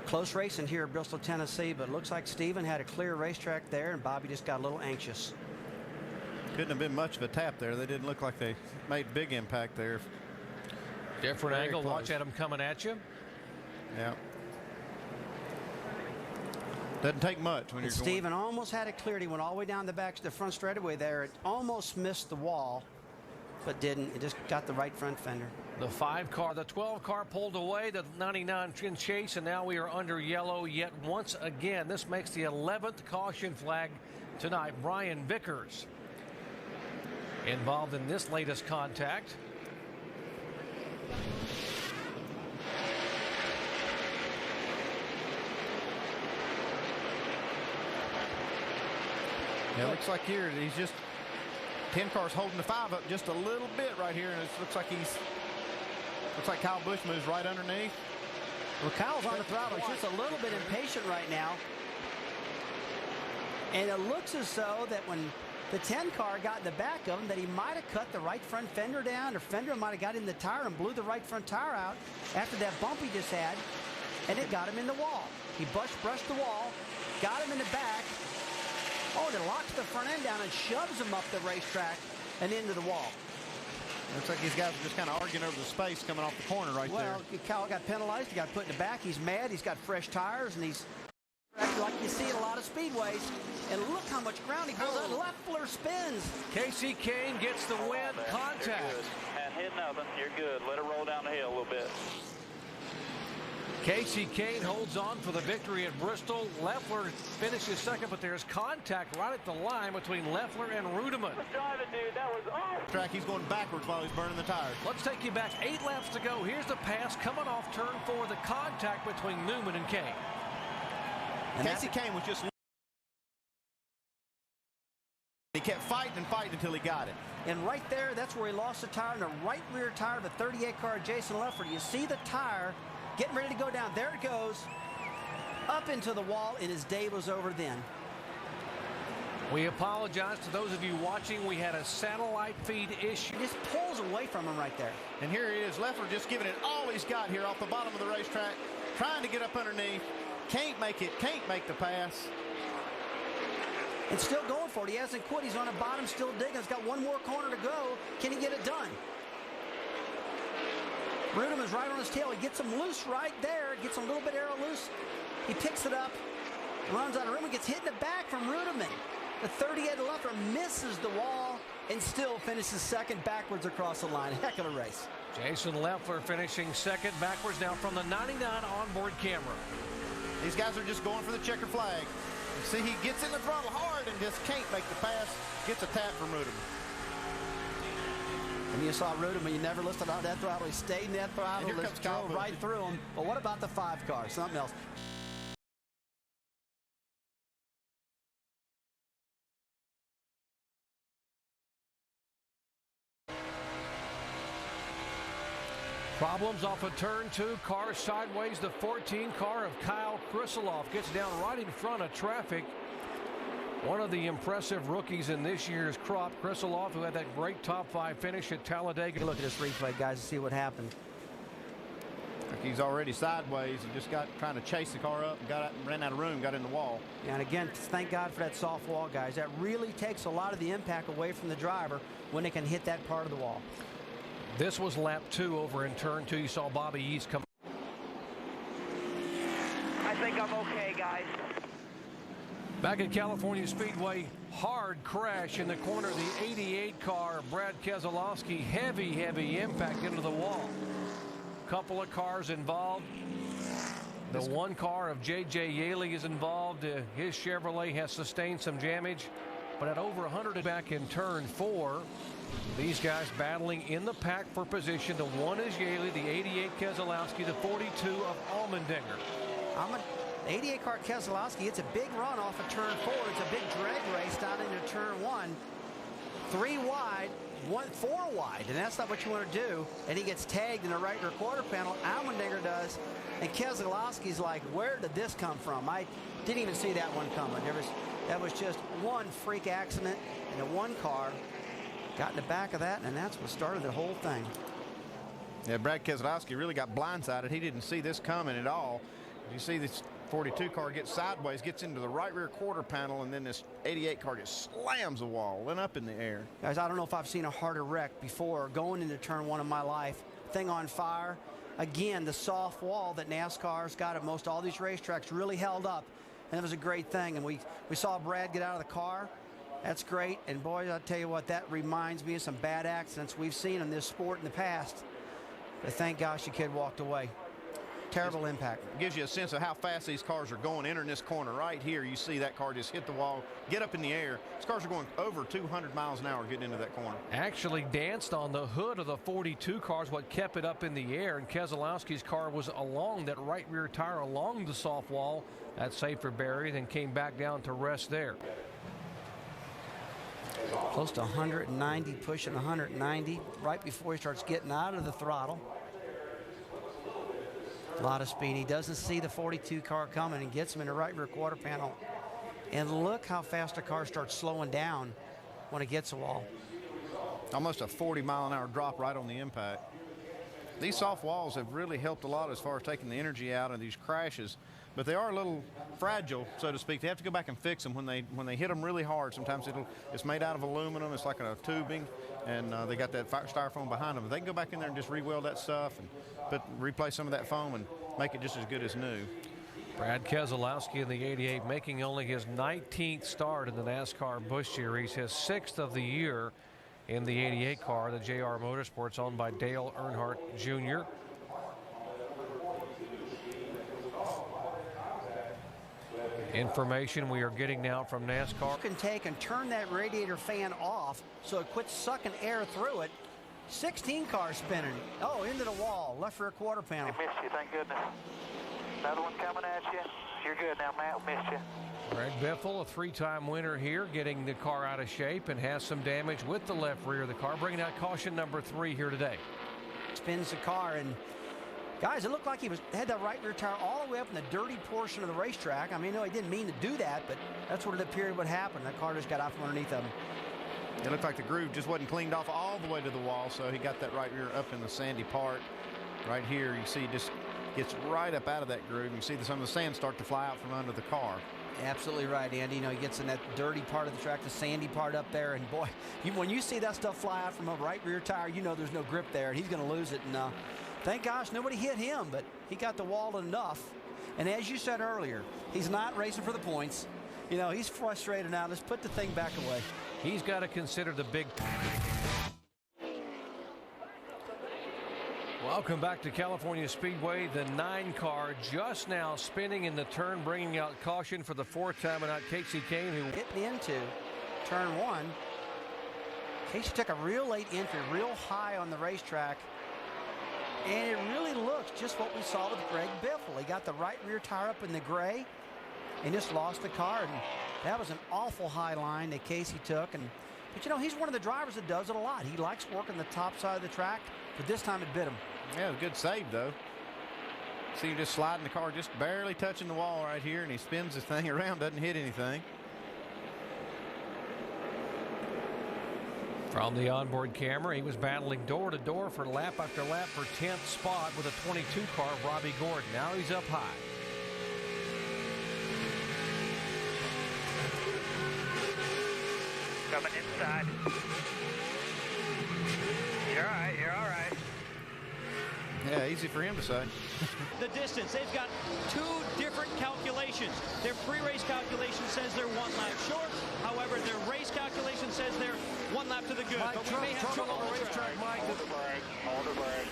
close racing here at Bristol, Tennessee, but it looks like Steven had a clear racetrack there, and Bobby just got a little anxious. Couldn't have been much of a tap there. They didn't look like they made big impact there. Different Very angle. close. Watch at him coming at you. Yeah. Doesn't take much when you're going. Steven almost had it cleared. He went all the way down the back to the front straightaway there. It almost missed the wall, but didn't. It just got the right front fender. The 5 car, the 12 car pulled away, the 99 in chase, and now we are under yellow yet once again. This makes the 11th caution flag tonight. Brian Vickers involved in this latest contact. Yeah, it looks like here he's just 10 cars holding the 5 up just a little bit right here, and it looks like Kyle Busch moves right underneath. Well, Kyle's on the throttle. He's just a little bit impatient right now. And it looks as though that when the 10 car got in the back of him, that he might have cut the right front fender down, or fender might have got in the tire and blew the right front tire out after that bump he just had, and it got him in the wall. He brushed the wall, got him in the back. Oh, and it locks the front end down and shoves him up the racetrack and into the wall. Looks like these guys are just kind of arguing over the space coming off the corner right there. Well, Kyle got penalized. He got put in the back. He's mad. He's got fresh tires, and he's like you see in a lot of speedways. And look how much ground he pulls out. Leffler spins. Casey Kane gets the win. Contact. And hit nothing. You're good. Let it roll down the hill a little bit. Casey Kane holds on for the victory at Bristol. Leffler finishes second, but there's contact right at the line between Leffler and Rudeman. Driving, dude. That was off. Track, he's going backwards while he's burning the tires. Let's take you back 8 laps to go. Here's the pass coming off turn 4, the contact between Newman and Kane. And Casey Kane was just... He kept fighting and fighting until he got it. And right there, that's where he lost the tire, in the right rear tire of the 38 car, Jason Leffler. You see the tire getting ready to go down. There it goes, up into the wall, and his day was over then. We apologize to those of you watching. We had a satellite feed issue. He just pulls away from him right there. And here he is, Leffler just giving it all he's got here off the bottom of the racetrack, trying to get up underneath. Can't make it, can't make the pass. And still going for it. He hasn't quit. He's on the bottom, still digging. He's got one more corner to go. Can he get it done? Rudeman's right on his tail. He gets him loose right there. Gets him a little bit arrow loose. He picks it up, runs out of room, and gets hit in the back from Rudeman. The 38 Leffler misses the wall and still finishes second backwards across the line. Heck of a race. Jason Leffler finishing second backwards now from the 99 onboard camera. These guys are just going for the checker flag. You see, he gets in the throttle hard and just can't make the pass. Gets a tap from Rudeman. And you saw Rudeman, you never lifted out that throttle. He stayed in that throttle, just drove right through him. But what about the 5 car? Something else. Problems off of turn 2, car sideways. The 14 car of Kyle Krisiloff gets down right in front of traffic. One of the impressive rookies in this year's crop, Krisiloff, who had that great top 5 finish at Talladega. Look at this replay, guys, to see what happened. Like he's already sideways and just got trying to chase the car up and got out, ran out of room, got in the wall. And again, thank God for that soft wall, guys. That really takes a lot of the impact away from the driver when they can hit that part of the wall. This was lap 2 over in turn 2. You saw Bobby East come. I think I'm okay, guys. Back at California Speedway, hard crash in the corner of the 88 car. Brad Keselowski, heavy impact into the wall. Couple of cars involved. The one car of J.J. Yaley is involved. His Chevrolet has sustained some damage, but at over 100 back in turn 4. These guys battling in the pack for position. The one is Yaley, the 88 Keselowski, the 42 of Allmendinger. 88 car Keselowski, it's a big run off of turn 4. It's a big drag race down into turn 1. 3 wide, 4 wide, and that's not what you want to do. And he gets tagged in the right rear quarter panel. Allmendinger does, and Keselowski's like, where did this come from? I didn't even see that one coming. That was just one freak accident, and the one car got in the back of that, and that's what started the whole thing. Yeah, Brad Keselowski really got blindsided. He didn't see this coming at all. You see this 42 car gets sideways, gets into the right rear quarter panel, and then this 88 car just slams the wall, went up in the air. Guys, I don't know if I've seen a harder wreck before going into turn 1 of my life. Thing on fire. Again, the soft wall that NASCAR's got at most all these racetracks really held up, and it was a great thing. And we saw Brad get out of the car. That's great. And boy, I'll tell you what, that reminds me of some bad accidents we've seen in this sport in the past. But thank gosh the kid walked away. Terrible impact. It gives you a sense of how fast these cars are going. Entering this corner right here, you see that car just hit the wall, get up in the air. These cars are going over 200 miles an hour getting into that corner. Actually danced on the hood of the 42 cars, what kept it up in the air, and Keselowski's car was along that right rear tire, along the soft wall. That's safe for Barry, then came back down to rest there. Close to 190, pushing 190 right before he starts getting out of the throttle. A lot of speed. He doesn't see the 42 car coming and gets him in the right rear quarter panel. And look how fast the car starts slowing down when it gets a wall. Almost a 40-mile-an-hour drop right on the impact. These soft walls have really helped a lot as far as taking the energy out of these crashes, but they are a little fragile, so to speak. They have to go back and fix them when they hit them really hard. Sometimes it's made out of aluminum. It's like a tubing, and they got that styrofoam behind them. They can go back in there and just re-weld that stuff and replace some of that foam and make it just as good as new. Brad Keselowski in the 88, making only his 19th start in the NASCAR Busch Series, his 6th of the year in the 88 car, the JR Motorsports, owned by Dale Earnhardt Jr. Information we are getting now from NASCAR. You can take and turn that radiator fan off so it quits sucking air through it. 16 cars spinning. Oh, into the wall, left rear quarter panel. We missed you, thank goodness. Another one coming at you. You're good now, Matt. We missed you. Greg Biffle, a 3-time winner here, getting the car out of shape and has some damage with the left rear of the car, bringing out caution number 3 here today. Spins the car, and guys, it looked like he had that right rear tire all the way up in the dirty portion of the racetrack. I mean, no, he didn't mean to do that, but that's what it appeared would happen. That car just got out from underneath him. It looked like the groove just wasn't cleaned off all the way to the wall, so he got that right rear up in the sandy part. Right here, you see, just gets right up out of that groove. You see some of the sand start to fly out from under the car. Absolutely right, Andy. You know, he gets in that dirty part of the track, the sandy part up there, and boy, when you see that stuff fly out from a right rear tire, you know there's no grip there, and he's going to lose it. And thank gosh nobody hit him, but he got the wall enough. And as you said earlier, he's not racing for the points. You know, he's frustrated now. Let's put the thing back away. He's got to consider the big. Welcome back to California Speedway. The 9 car just now spinning in the turn, bringing out caution for the 4th time, and out Casey Kane, who getting into turn 1. Casey took a real late entry, real high on the racetrack, and it really looks just what we saw with Greg Biffle. He got the right rear tire up in the gray and just lost the car, and that was an awful high line that Casey took. But you know, he's one of the drivers that does it a lot. He likes working the top side of the track, but this time it bit him. Yeah, good save though. See him just sliding the car, just barely touching the wall right here, and he spins this thing around, doesn't hit anything. From the onboard camera, he was battling door to door for lap after lap for 10th spot with a 22 car of Robbie Gordon. Now he's up high. Coming inside. You're all right, you're all right. Yeah, easy for him to say. The distance, they've got two different calculations. Their pre-race calculation says they're 1 lap short. However, their race calculation says they're 1 lap to the good. Mike, but we may have trouble on the racetrack, Mike. Hold the brake.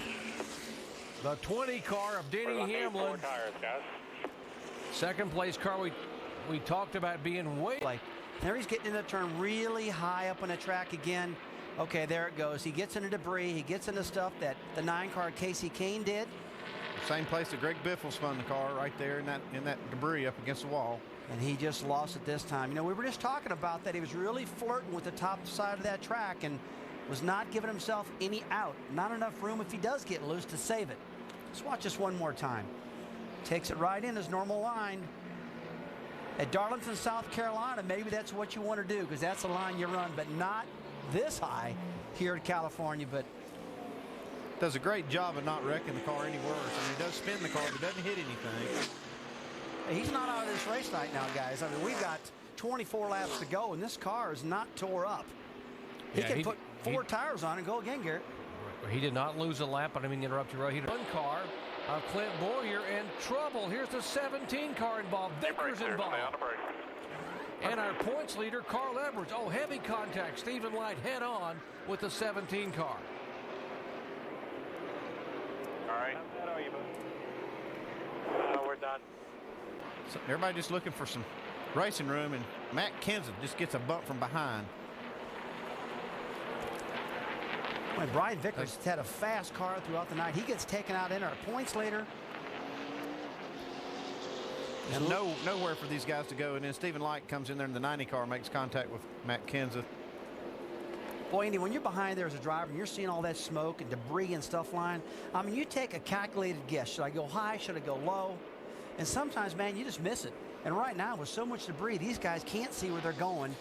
The 20 car of Denny Hamlin. Second place car we talked about being way. There he's getting in the turn really high up on the track again. Okay, there it goes. He gets into debris. He gets into stuff that the 9 car Casey Kane did. Same place that Greg Biffle spun the car, right there in that debris up against the wall. And he just lost it this time. You know, we were just talking about that. He was really flirting with the top side of that track and was not giving himself any out. Not enough room if he does get loose to save it. Let's watch this one more time. Takes it right in his normal line. At Darlington, South Carolina, maybe that's what you want to do because that's the line you run, but not this high here in California. But does a great job of not wrecking the car any worse. I mean, he does spin the car, but doesn't hit anything. He's not out of this race right now, guys. I mean, we've got 24 laps to go, and this car is not tore up. He can put 4 tires on and go again, Garrett. He did not lose a lap, but I mean, interrupt you, right? He did one car of Clint Boyer in trouble. Here's the 17 car involved. Vickers involved. And our points leader, Carl Edwards. Oh, heavy contact. Stephen Light head on with the 17 car. All right. How are you, bud? We're done. So everybody just looking for some racing room, and Matt Kenseth just gets a bump from behind. When Brian Vickers had a fast car throughout the night, he gets taken out in our points leader. And nowhere for these guys to go. And then Stephen Light comes in there in the 90 car, makes contact with Matt Kenseth. Boy, Andy, when you're behind there as a driver and you're seeing all that smoke and debris and stuff flying, I mean, you take a calculated guess. Should I go high? Should I go low? And sometimes, man, you just miss it. And right now, with so much debris, these guys can't see where they're going.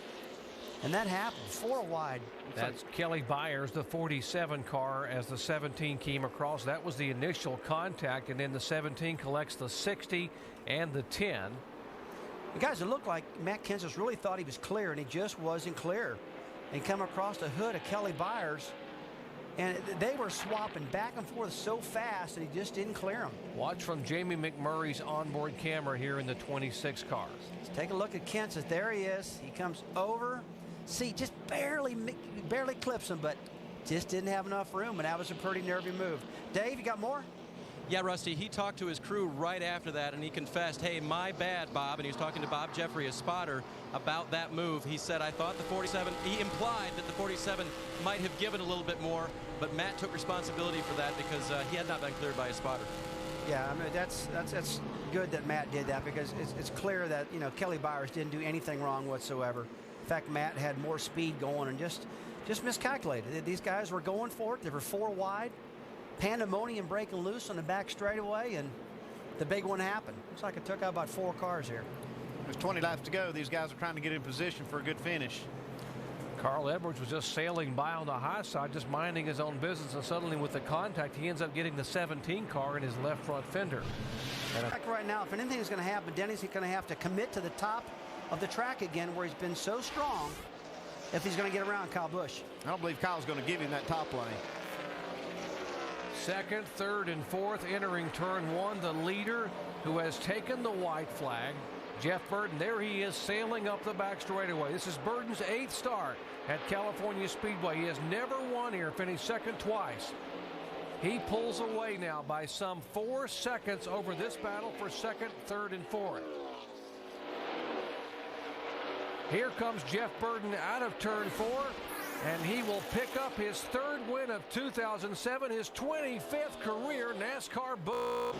And that happened. 4 wide. That's Kelly Byers, the 47 car, as the 17 came across. That was the initial contact, and then the 17 collects the 60 and the 10. The guys, it looked like Matt Kenseth really thought he was clear, and he just wasn't clear. And come across the hood of Kelly Byers, and they were swapping back and forth so fast that he just didn't clear them. Watch from Jamie McMurray's onboard camera here in the 26 cars. Let's take a look at Kenseth. There he is. He comes over. See, just barely clips him, but just didn't have enough room, and that was a pretty nervy move. Dave, you got more? Yeah, Rusty, he talked to his crew right after that, and he confessed, hey, my bad, Bob, and he was talking to Bob Jeffrey, his spotter, about that move. He said, I thought the 47, he implied that the 47 might have given a little bit more, but Matt took responsibility for that because he had not been cleared by his spotter. Yeah, I mean, that's good that Matt did that because it's clear that, you know, Kelly Byers didn't do anything wrong whatsoever. In fact, Matt had more speed going and just miscalculated. These guys were going for it. They were 4 wide. Pandemonium breaking loose on the back straightaway, and the big one happened. Looks like it took out about 4 cars here. There's 20 laps to go. These guys are trying to get in position for a good finish. Carl Edwards was just sailing by on the high side, just minding his own business, and suddenly with the contact, he ends up getting the 17 car in his left front fender. And right now, if anything is going to happen, Denny's going to have to commit to the top of the track again where he's been so strong if he's going to get around Kyle Busch. I don't believe Kyle's going to give him that top lane. Second, third, and fourth entering turn 1. The leader who has taken the white flag, Jeff Burton. There he is sailing up the back straightaway. This is Burton's 8th start at California Speedway. He has never won here, finished second twice. He pulls away now by some 4 seconds over this battle for second, third, and fourth. Here comes Jeff Burton out of turn 4, and he will pick up his 3rd win of 2007, his 25th career NASCAR book.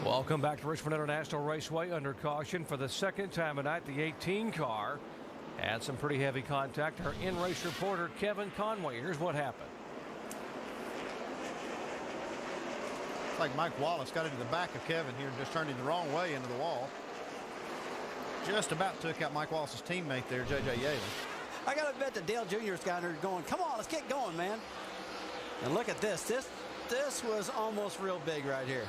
Welcome back to Richmond International Raceway. Under caution for the 2nd time tonight, the 18 car had some pretty heavy contact. Our in-race reporter, Kevin Conway. Here's what happened. It's like Mike Wallace got into the back of Kevin here and just turned him the wrong way into the wall. Just about took out Mike Wallace's teammate there, J.J. Yaley. I got to bet that Dale Jr.'s got there going, come on, let's get going, man. And look at this. This was almost real big right here.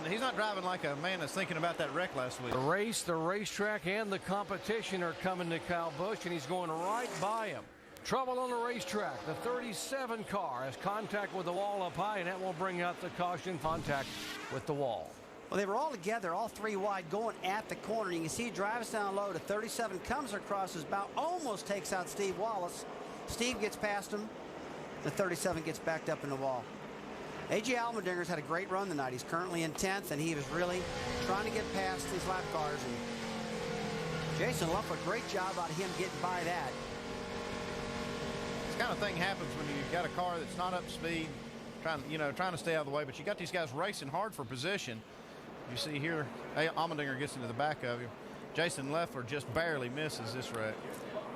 He's not driving like a man that's thinking about that wreck last week. The race, the racetrack, and the competition are coming to Kyle Busch, and he's going right by him. Trouble on the racetrack. The 37 car has contact with the wall up high, and that will bring out the caution. Contact with the wall. Well, they were all together, all three wide, going at the corner. You can see he drives down low. The 37 comes across his bow, almost takes out Steve Wallace. Steve gets past him. The 37 gets backed up in the wall. A.J. Allmendinger's had a great run tonight. He's currently in 10th, and he was really trying to get past these lap cars. And Jason Lumpf, a great job out of him getting by that. This kind of thing happens when you've got a car that's not up to speed, trying to stay out of the way, but you got these guys racing hard for position. You see here, Allmendinger gets into the back of you. Jason Leffler just barely misses this wreck.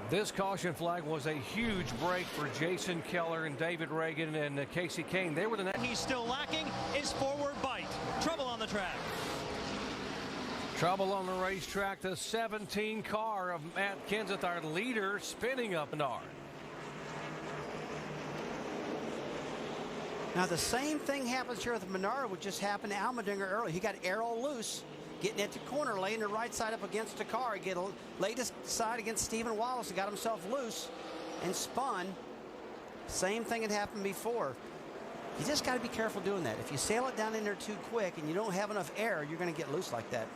This caution flag was a huge break for Jason Keller and David Reagan and Casey Kane. They were the He's still lacking his forward bite. Trouble on the track. Trouble on the racetrack. The 17 car of Matt Kenseth, our leader, spinning up Menard. Now the same thing happens here with Menard, which just happened to Allmendinger earlier. He got arrow loose, getting at the corner, laying the right side up against the car. He get a latest side against Stephen Wallace. He got himself loose and spun. Same thing had happened before. You just got to be careful doing that. If you sail it down in there too quick and you don't have enough air, you're going to get loose like that.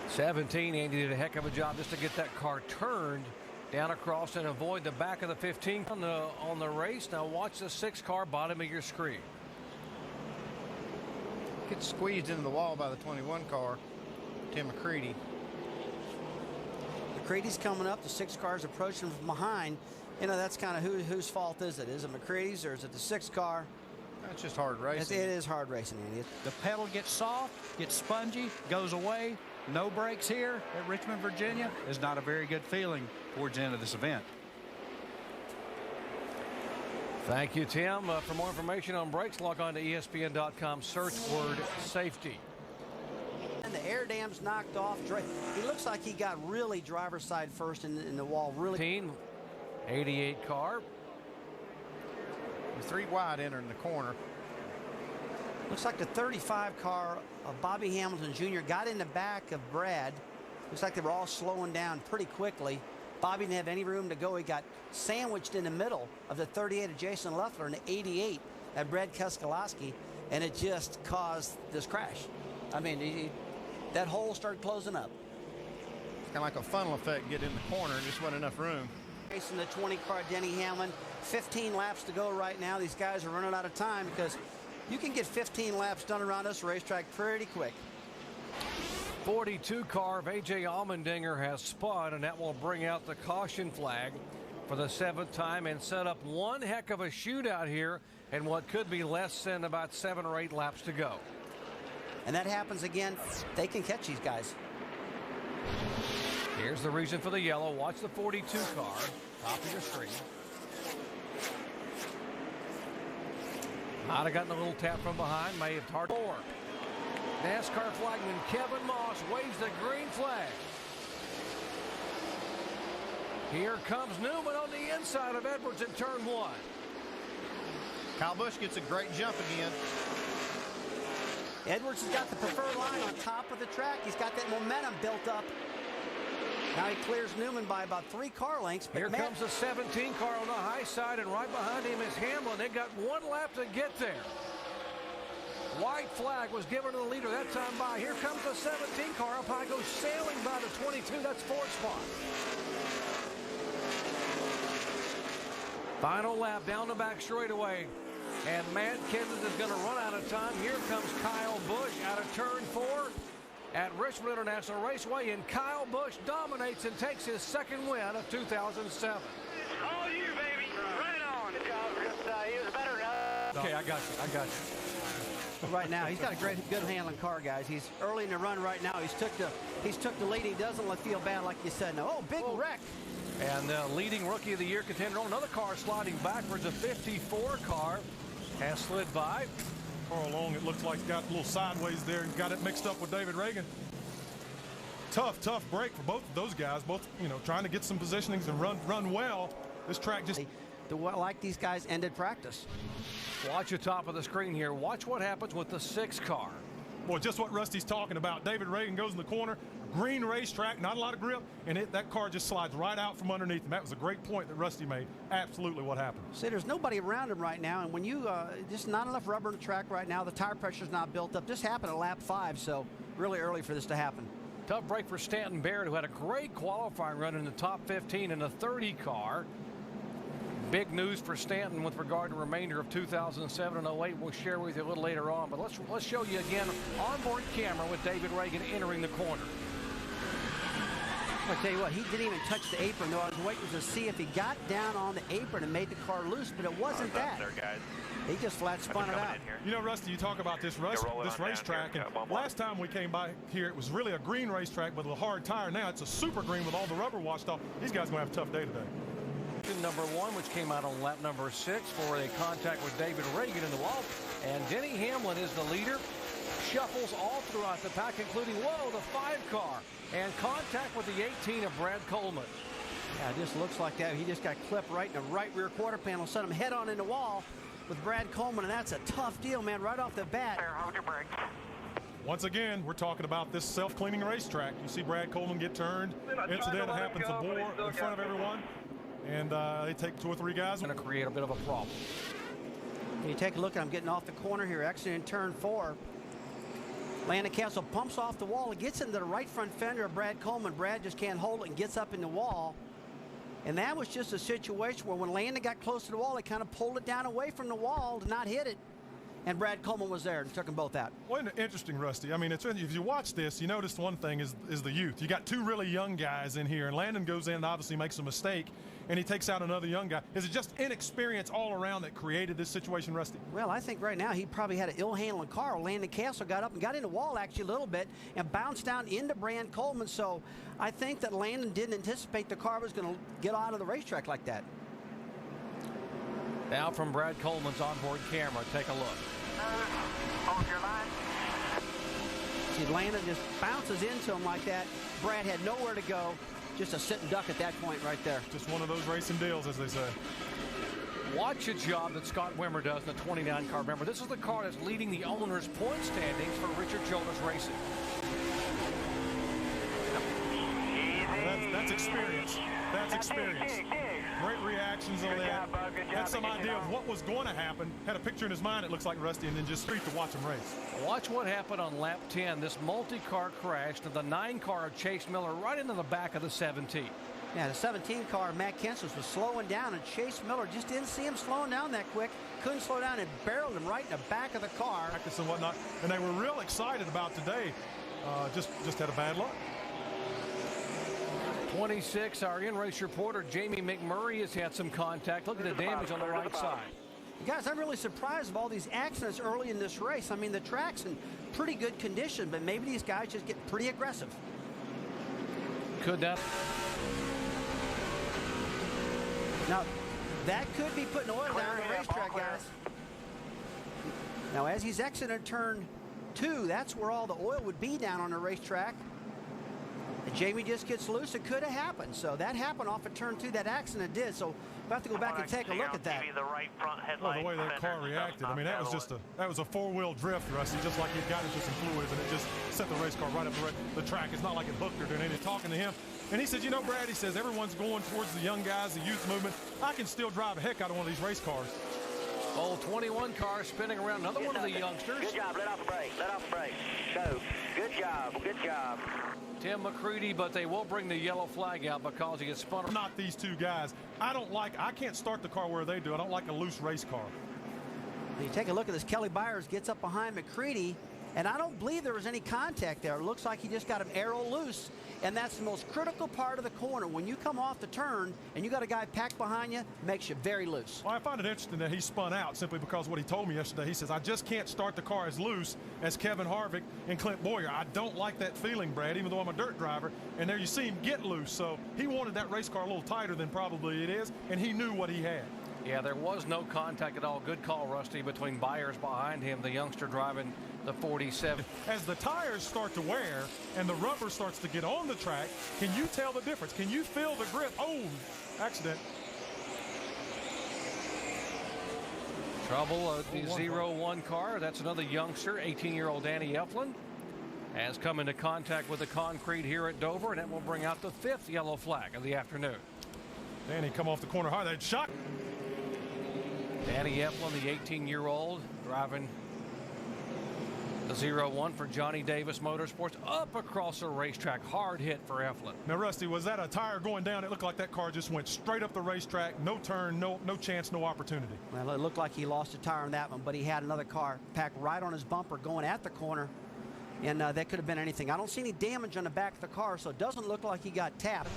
17, Andy did a heck of a job just to get that car turned down across and avoid the back of the 15 on the race. Now watch the 6 car bottom of your screen. Gets squeezed into the wall by the 21 car, Tim McCready. McCready's coming up. The 6 cars approaching from behind. You know, that's kind of whose fault is it? Is it McCready's or is it the 6 car? That's just hard racing. It is hard racing, Andy. The pedal gets soft, gets spongy, goes away. No brakes here at Richmond, Virginia is not a very good feeling towards the end of this event. Thank you, Tim. For more information on brakes, log on to ESPN.com. Search word safety. And the air dam's knocked off. He looks like he got really driver's side first in the wall. Really. 88 car. 3 wide entering the corner. Looks like the 35 car of Bobby Hamilton Jr. got in the back of Brad. Looks like they were all slowing down pretty quickly. Bobby didn't have any room to go. He got sandwiched in the middle of the 38 of Jason Leffler and the 88 at Brad Keselowski, and it just caused this crash. I mean, that hole started closing up. It's kind of like a funnel effect, get in the corner, just wasn't enough room. Racing the 20 car, Denny Hamlin. 15 laps to go right now. These guys are running out of time because you can get 15 laps done around this racetrack pretty quick. 42 car of A.J. Allmendinger has spun, and that will bring out the caution flag for the 7th time and set up one heck of a shootout here in what could be less than about 7 or 8 laps to go. And that happens again. They can catch these guys. Here's the reason for the yellow. Watch the 42 car, top of your screen. Might have gotten a little tap from behind, may have hard. NASCAR flagman Kevin Moss waves the green flag. Here comes Newman on the inside of Edwards in turn 1. Kyle Busch gets a great jump again. Edwards has got the preferred line on top of the track. He's got that momentum built up. Now he clears Newman by about 3 car lengths. Here comes the 17 car on the high side, and right behind him is Hamlin. They got 1 lap to get there. White flag was given to the leader that time by. Here comes the 17 car up high, goes sailing by the 22. That's 4th spot. Final lap down the back straightaway. And Matt Kenseth is going to run out of time. Here comes Kyle Busch out of turn 4 at Richmond International Raceway, and Kyle Busch dominates and takes his 2nd win of 2007. All you, baby. Right on. Good job. He was better than Okay, I got you. Right now, he's got a good handling car, guys. He's early in the run right now. He's took the lead. He doesn't feel bad, like you said. No, big wreck. And leading Rookie of the Year contender, another car sliding backwards. A 54 car has slid by. Far along, it looks like got a little sideways there and got it mixed up with David Reagan. Tough break for both of those guys. Both, trying to get some positionings and run well. This track just like these guys ended practice. Watch the top of the screen here. Watch what happens with the 6 car. Boy, just what Rusty's talking about. David Reagan goes in the corner. green racetrack, not a lot of grip, and that car just slides right out from underneath him. That was a great point that Rusty made. Absolutely what happened. See, there's nobody around him right now, and when you just not enough rubber on the track right now, the tire pressure's not built up. This happened at lap 5, so really early for this to happen. Tough break for Stanton Barrett, who had a great qualifying run in the top 15 in the 30 car. Big news for Stanton with regard to remainder of 2007 and 08. We'll share with you a little later on, but let's show you again onboard camera with David Reagan entering the corner. I'll tell you what, he didn't even touch the apron, though. I was waiting to see if he got down on the apron and made the car loose, but it wasn't that. He just flat spun it out. You know, Rusty, you talk about this racetrack, and last time we came by here, it was really a green racetrack with a hard tire. Now it's a super green with all the rubber washed off. These guys are going to have a tough day today. Number 1, which came out on lap number 6 for a contact with David Reagan in the wall. And Denny Hamlin is the leader. Shuffles all throughout the pack, including, whoa, the 5 car. And contact with the 18 of Brad Coleman. Yeah, it just looks like that. He just got clipped right in the right rear quarter panel, sent him head on in the wall with Brad Coleman, and that's a tough deal, man, right off the bat. Hold your brakes. Once again, we're talking about this self-cleaning racetrack. You see Brad Coleman get turned. Incident happens aboard in front of everyone. And they take 2 or 3 guys. Going to create a bit of a problem. When you take a look at him getting off the corner here, exiting turn 4. Landon Cassill pumps off the wall and gets into the right front fender of Brad Coleman. Brad just can't hold it and gets up in the wall. And that was just a situation where when Landon got close to the wall, he kind of pulled it down away from the wall to not hit it. And Brad Coleman was there and took them both out. Well, interesting, Rusty. I mean, if you watch this, you notice one thing is the youth. You got 2 really young guys in here, and Landon goes in and obviously makes a mistake, and he takes out another young guy. Is it just inexperience all around that created this situation, Rusty? Well, I think right now he probably had an ill-handling car. Landon Cassill got up and got in the wall actually a little bit and bounced down into Brad Coleman. So I think that Landon didn't anticipate the car was going to get out of the racetrack like that. Now from Brad Coleman's onboard camera, take a look. Hold your line. See, Landon just bounces into him like that. Brad had nowhere to go. Just a sit and duck at that point right there. Just one of those racing deals, as they say. Watch a job that Scott Wimmer does in the 29 car. Remember, this is the car that's leading the owner's point standings for Richard Jonas Racing. That's experience. That's experience. Great reactions on that. Had some idea of what was going to happen. Had a picture in his mind, it looks like, Rusty, and then just street to watch him race. Watch what happened on lap 10. This multi-car crash to the 9 car of Chase Miller right into the back of the 17. Yeah, the 17 car, Matt Kenseth, was slowing down, and Chase Miller just didn't see him slowing down that quick. Couldn't slow down and barreled him right in the back of the car. Practice and whatnot. And they were real excited about today. Just had a bad luck. 26, our in-race reporter, Jamie McMurray, has had some contact. Look at the damage on the right side. Guys, I'm really surprised of all these accidents early in this race. I mean, the track's in pretty good condition, but maybe these guys just get pretty aggressive. Could that? Now, that could be putting oil down the racetrack, guys. Now, as he's exiting turn 2, that's where all the oil would be down on the racetrack. And Jamie just gets loose. It could have happened. So that happened off of turn 2. That accident did. So we'll have to go back and take a look at that. Well, the way that car reacted, I mean, that was a 4-wheel drift, Rusty, just like he got into some fluids, and it just set the race car right up the track. It's not like it hooked her. And he's talking to him, and he says, you know, Brad, he says, everyone's going towards the young guys, the youth movement. I can still drive a heck out of one of these race cars. Oh, 21 car spinning around. Another one of the youngsters. Good job. Let off the brake. Let off the brake. Go. Good job. Good job. Tim McCready, but they will bring the yellow flag out because he gets spun. Not these 2 guys. I can't start the car where they do. I don't like a loose race car. You take a look at this. Kelly Byers gets up behind McCready, and I don't believe there was any contact there. It looks like he just got an arrow loose, and that's the most critical part of the corner. When you come off the turn and you got a guy packed behind you, makes you very loose. Well, I find it interesting that he spun out simply because what he told me yesterday. He says, I just can't start the car as loose as Kevin Harvick and Clint Boyer. I don't like that feeling, Brad, even though I'm a dirt driver. And there you see him get loose. So he wanted that race car a little tighter than probably it is, and he knew what he had. Yeah, there was no contact at all. Good call, Rusty, between Byers behind him, the youngster driving the 47. As the tires start to wear and the rubber starts to get on the track, can you tell the difference? Can you feel the grip? Oh, accident. Trouble of the 0-1 car. That's another youngster, 18-year-old Danny Eflin. has come into contact with the concrete here at Dover, and it will bring out the 5th yellow flag of the afternoon. Danny come off the corner hard. That shot. Danny Eflin, the 18-year-old, driving the 0-1 for Johnny Davis Motorsports, up across the racetrack. Hard hit for Eflin. Now, Rusty, was that a tire going down? It looked like that car just went straight up the racetrack. No turn, no chance, no opportunity. Well, it looked like he lost a tire on that one, but he had another car packed right on his bumper going at the corner, and that could have been anything. I don't see any damage on the back of the car, so it doesn't look like he got tapped.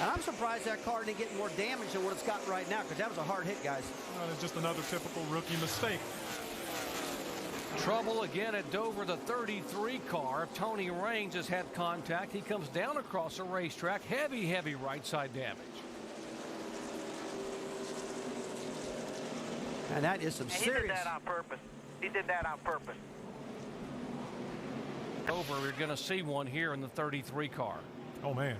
And I'm surprised that car didn't get more damage than what it's got right now, because that was a hard hit, guys. It's just another typical rookie mistake. Trouble again at Dover. The 33 car of Tony Raines has had contact. He comes down across the racetrack. Heavy right side damage. And that is some serious. He did that on purpose. He did that on purpose. Dover, we're going to see one here in the 33 car. Oh, man.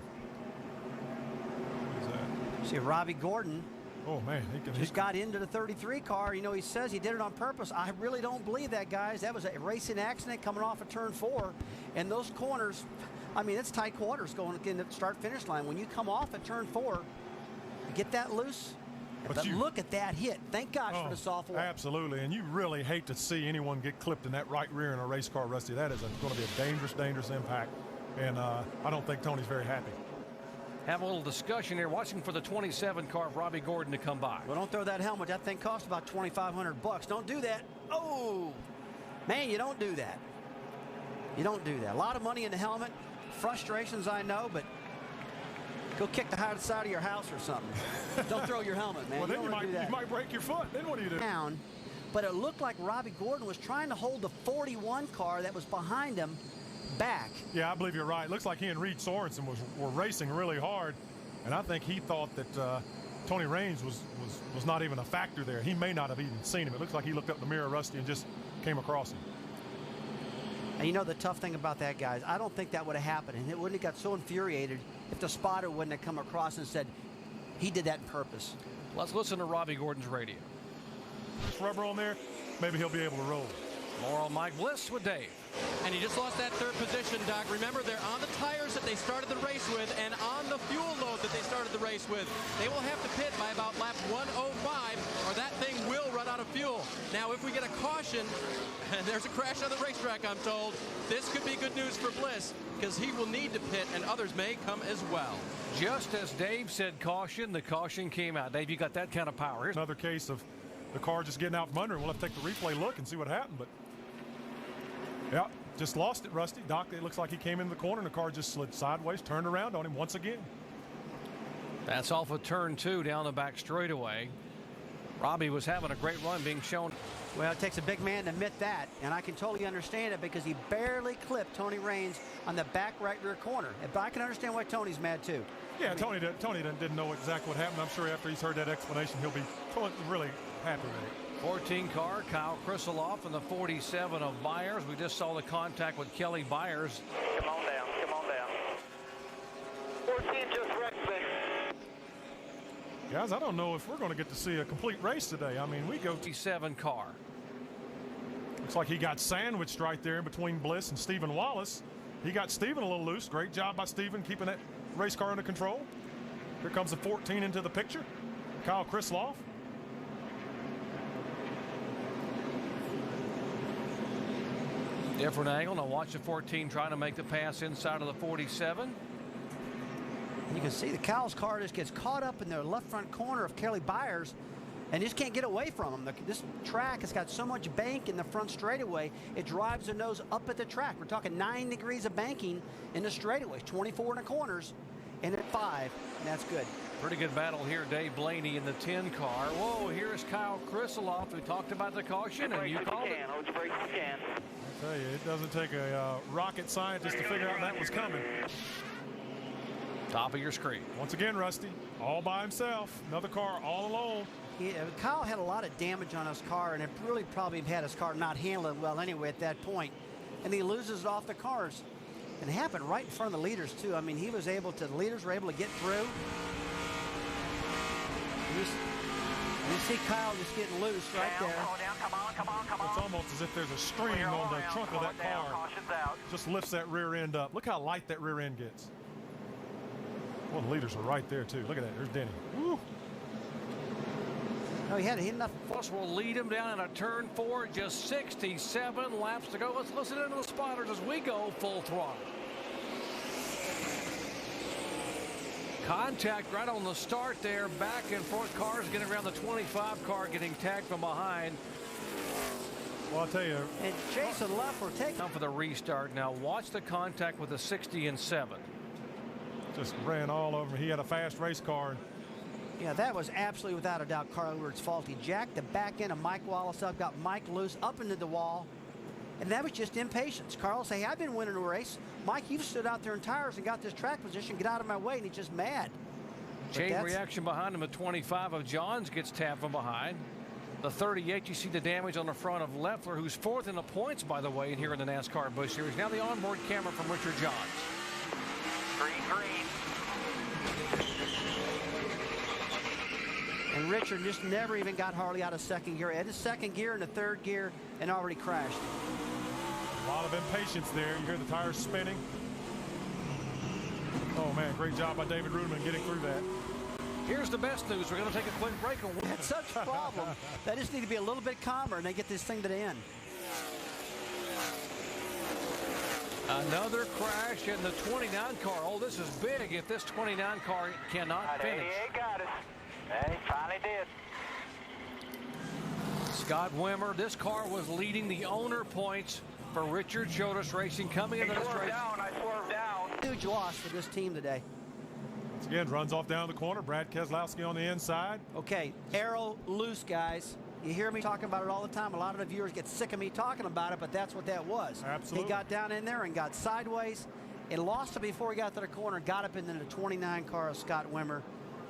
See Robbie Gordon. Oh, man. He got into the 33 car. You know, he says he did it on purpose. I really don't believe that, guys. That was a racing accident coming off of turn 4. And those corners, I mean, it's tight quarters going in the start-finish line. When you come off at turn 4, you get that loose. But look at that hit. Thank gosh for the soft wall. Absolutely. And you really hate to see anyone get clipped in that right rear in a race car, Rusty. That is going to be a dangerous impact. And I don't think Tony's very happy. Have a little discussion here, watching for the 27 car of Robbie Gordon to come by. Well, don't throw that helmet. That thing cost about $2,500. Don't do that. Oh, man, you don't do that. You don't do that. A lot of money in the helmet. Frustrations, I know, but go kick the side of your house or something. Don't throw your helmet, man. Well, then you might break your foot. Then what do you do? Down, but it looked like Robbie Gordon was trying to hold the 41 car that was behind him back. Yeah, I believe you're right. It looks like he and Reed Sorensen were racing really hard, and I think he thought that Tony Raines was not even a factor there. He may not have even seen him. It looks like he looked up the mirror, Rusty, and just came across him. And you know the tough thing about that, guys, I don't think that would have happened, and it wouldn't have got so infuriated if the spotter wouldn't have come across and said he did that on purpose. Let's listen to Robbie Gordon's radio. Rubber on there, maybe he'll be able to roll. More on Mike Bliss with Dave. And he just lost that 3rd position, Doc. Remember, they're on the tires that they started the race with and on the fuel load that they started the race with. They will have to pit by about lap 105, or that thing will run out of fuel. Now, if we get a caution, and there's a crash on the racetrack, I'm told, this could be good news for Bliss, because he will need to pit, and others may come as well. Just as Dave said caution, the caution came out. Dave, you got that kind of power. Here's another case of the car just getting out from under, and we'll have to take the replay look and see what happened. But yeah, just lost it, Rusty. Doc, it looks like he came in the corner and the car just slid sideways, turned around on him once again. That's off of turn 2 down the back straightaway. Robbie was having a great run being shown. Well, it takes a big man to admit that, and I can totally understand it because he barely clipped Tony Raines on the back right rear corner. But I can understand why Tony's mad too. Yeah, Tony didn't know exactly what happened. I'm sure after he's heard that explanation, he'll be really happy with it. 14 car, Kyle Krisiloff in the 47 of Byers. We just saw the contact with Kelly Byers. Come on down, come on down. 14 just wrecked me. Guys, I don't know if we're going to get to see a complete race today. I mean, we go 57 car. Looks like he got sandwiched right there in between Bliss and Stephen Wallace. He got Stephen a little loose. Great job by Stephen keeping that race car under control. Here comes the 14 into the picture. Kyle Krisiloff. Different angle. Now watch the 14 trying to make the pass inside of the 47. You can see the Kyle's car just gets caught up in the left front corner of Kelly Byers and just can't get away from him. This track has got so much bank in the front straightaway, it drives the nose up at the track. We're talking 9 degrees of banking in the straightaways, 24 in the corners, and at 5, and that's good. Pretty good battle here. Dave Blaney in the 10 car. Whoa, here's Kyle Krisiloff. We talked about the caution, and you called it. Hold your brakes if you can. I tell you, it doesn't take a rocket scientist to figure out that was coming. Top of your screen. Once again, Rusty, all by himself. Another car all alone. Kyle had a lot of damage on his car, and it really probably had his car not handling well anyway at that point. And he loses it off the cars. And it happened right in front of the leaders, too. I mean, the leaders were able to get through. You see Kyle just getting loose right there. It's almost as if there's a string on the trunk of that car. Just lifts that rear end up. Look how light that rear end gets. Well, the leaders are right there, too. Look at that. There's Denny. Woo. No, he had enough. Plus, will lead him down in a turn 4. Just 67 laps to go. Let's listen into the spotters as we go full throttle. Contact right on the start there. Back and forth cars getting around the 25 car, getting tagged from behind. Well, I'll tell you. And Jason left for taking. For the restart. Now watch the contact with the 60 and 7. Just ran all over. He had a fast race car. Yeah, that was absolutely without a doubt Carl Edwards' fault. He jacked the back end of Mike Wallace up, got Mike loose up into the wall. And that was just impatience. Carl say, hey, I've been winning a race. Mike, you've stood out there in tires and got this track position. Get out of my way. And he's just mad. Chain reaction behind him at 25 of Johns gets tapped from behind. The 38, you see the damage on the front of Leffler, who's 4th in the points, by the way, here in the NASCAR Busch Series. Now the onboard camera from Richard Johns. Green. And Richard just never even got Harley out of second gear. At his second gear and the third gear and already crashed. A lot of impatience there. You hear the tires spinning. Oh, man, great job by David Rudeman getting through that. Here's the best news. We're going to take a quick break. That's such a problem. They just need to be a little bit calmer and they get this thing to the end. Another crash in the 29 car. Oh, this is big if this 29 car cannot finish. 88 got it. He finally did. Scott Wimmer, this car was leading the owner points for Richard Chodas Racing coming into this race. I swerved down. Huge loss for this team today. Once again, runs off down the corner. Brad Keselowski on the inside. Okay, arrow loose, guys. You hear me talking about it all the time. A lot of the viewers get sick of me talking about it, but that's what that was. Absolutely. He got down in there and got sideways and lost it before he got to the corner, got up into the 29 car of Scott Wimmer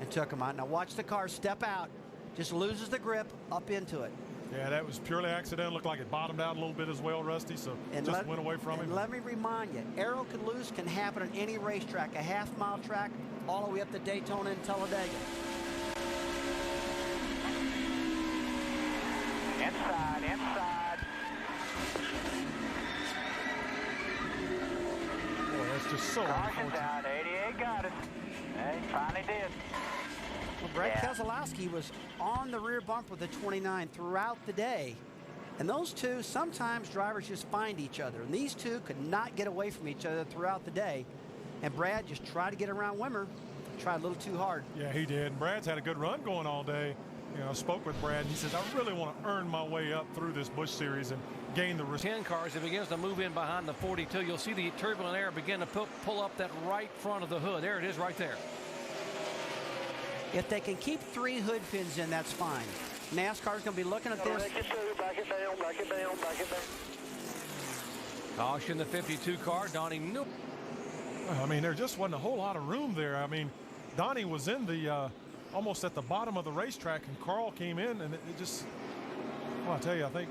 and took him out. Now watch the car step out, just loses the grip up into it. Yeah, that was purely accidental. Looked like it bottomed out a little bit as well, Rusty, so and just went away from him. Let me remind you, arrow can lose, can happen on any racetrack, a half-mile track, all the way up to Daytona and Talladega. Inside. Boy, that's just so Caution's out. 88 got it. He finally did. Well, Brad Keselowski was on the rear bumper with the 29 throughout the day. And those two, sometimes drivers just find each other. And these two could not get away from each other throughout the day. And Brad just tried to get around Wimmer. Tried a little too hard. Yeah, he did. And Brad's had a good run going all day. You know, I spoke with Brad, and he says, I really want to earn my way up through this Busch Series and gain the respect. 10 cars, it begins to move in behind the 42. You'll see the turbulent air begin to pull up that right front of the hood. There it is right there. If they can keep 3 hood pins in, that's fine. NASCAR's going to be looking at this. Back it down. Caution the 52 car, Donnie New. I mean, there just wasn't a whole lot of room there. I mean, Donnie was in the almost at the bottom of the racetrack, and Carl came in, and it just, well, I tell you, I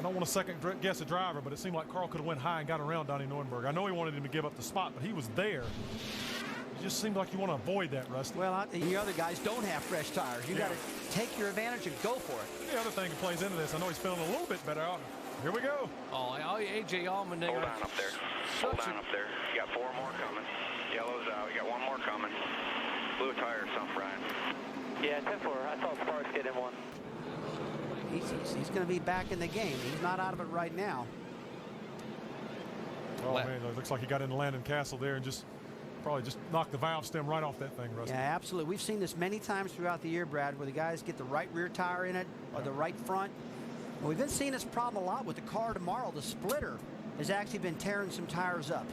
don't want to second guess a driver, but it seemed like Carl could have went high and got around Donnie Neuenberg. I know he wanted him to give up the spot, but he was there. It just seemed like you want to avoid that, Rusty. Well, the other guys don't have fresh tires. You got to take your advantage and go for it. The other thing that plays into this, I know he's feeling a little bit better out. Here we go. Oh, AJ Allmendinger. Hold on up there. Hold on up there. You got 4 more coming. Yellow's out. You got 1 more coming. Blue tire or something, Brian. Yeah, 10-4. I saw Sparks get in one. He's going to be back in the game. He's not out of it right now. Oh, man, it looks like he got into Landon Castle there and probably just knocked the valve stem right off that thing, Rusty. Yeah, absolutely. We've seen this many times throughout the year, Brad, where the guys get the right rear tire in it or the right front. And we've been seeing this problem a lot with the car tomorrow. The splitter has actually been tearing some tires up.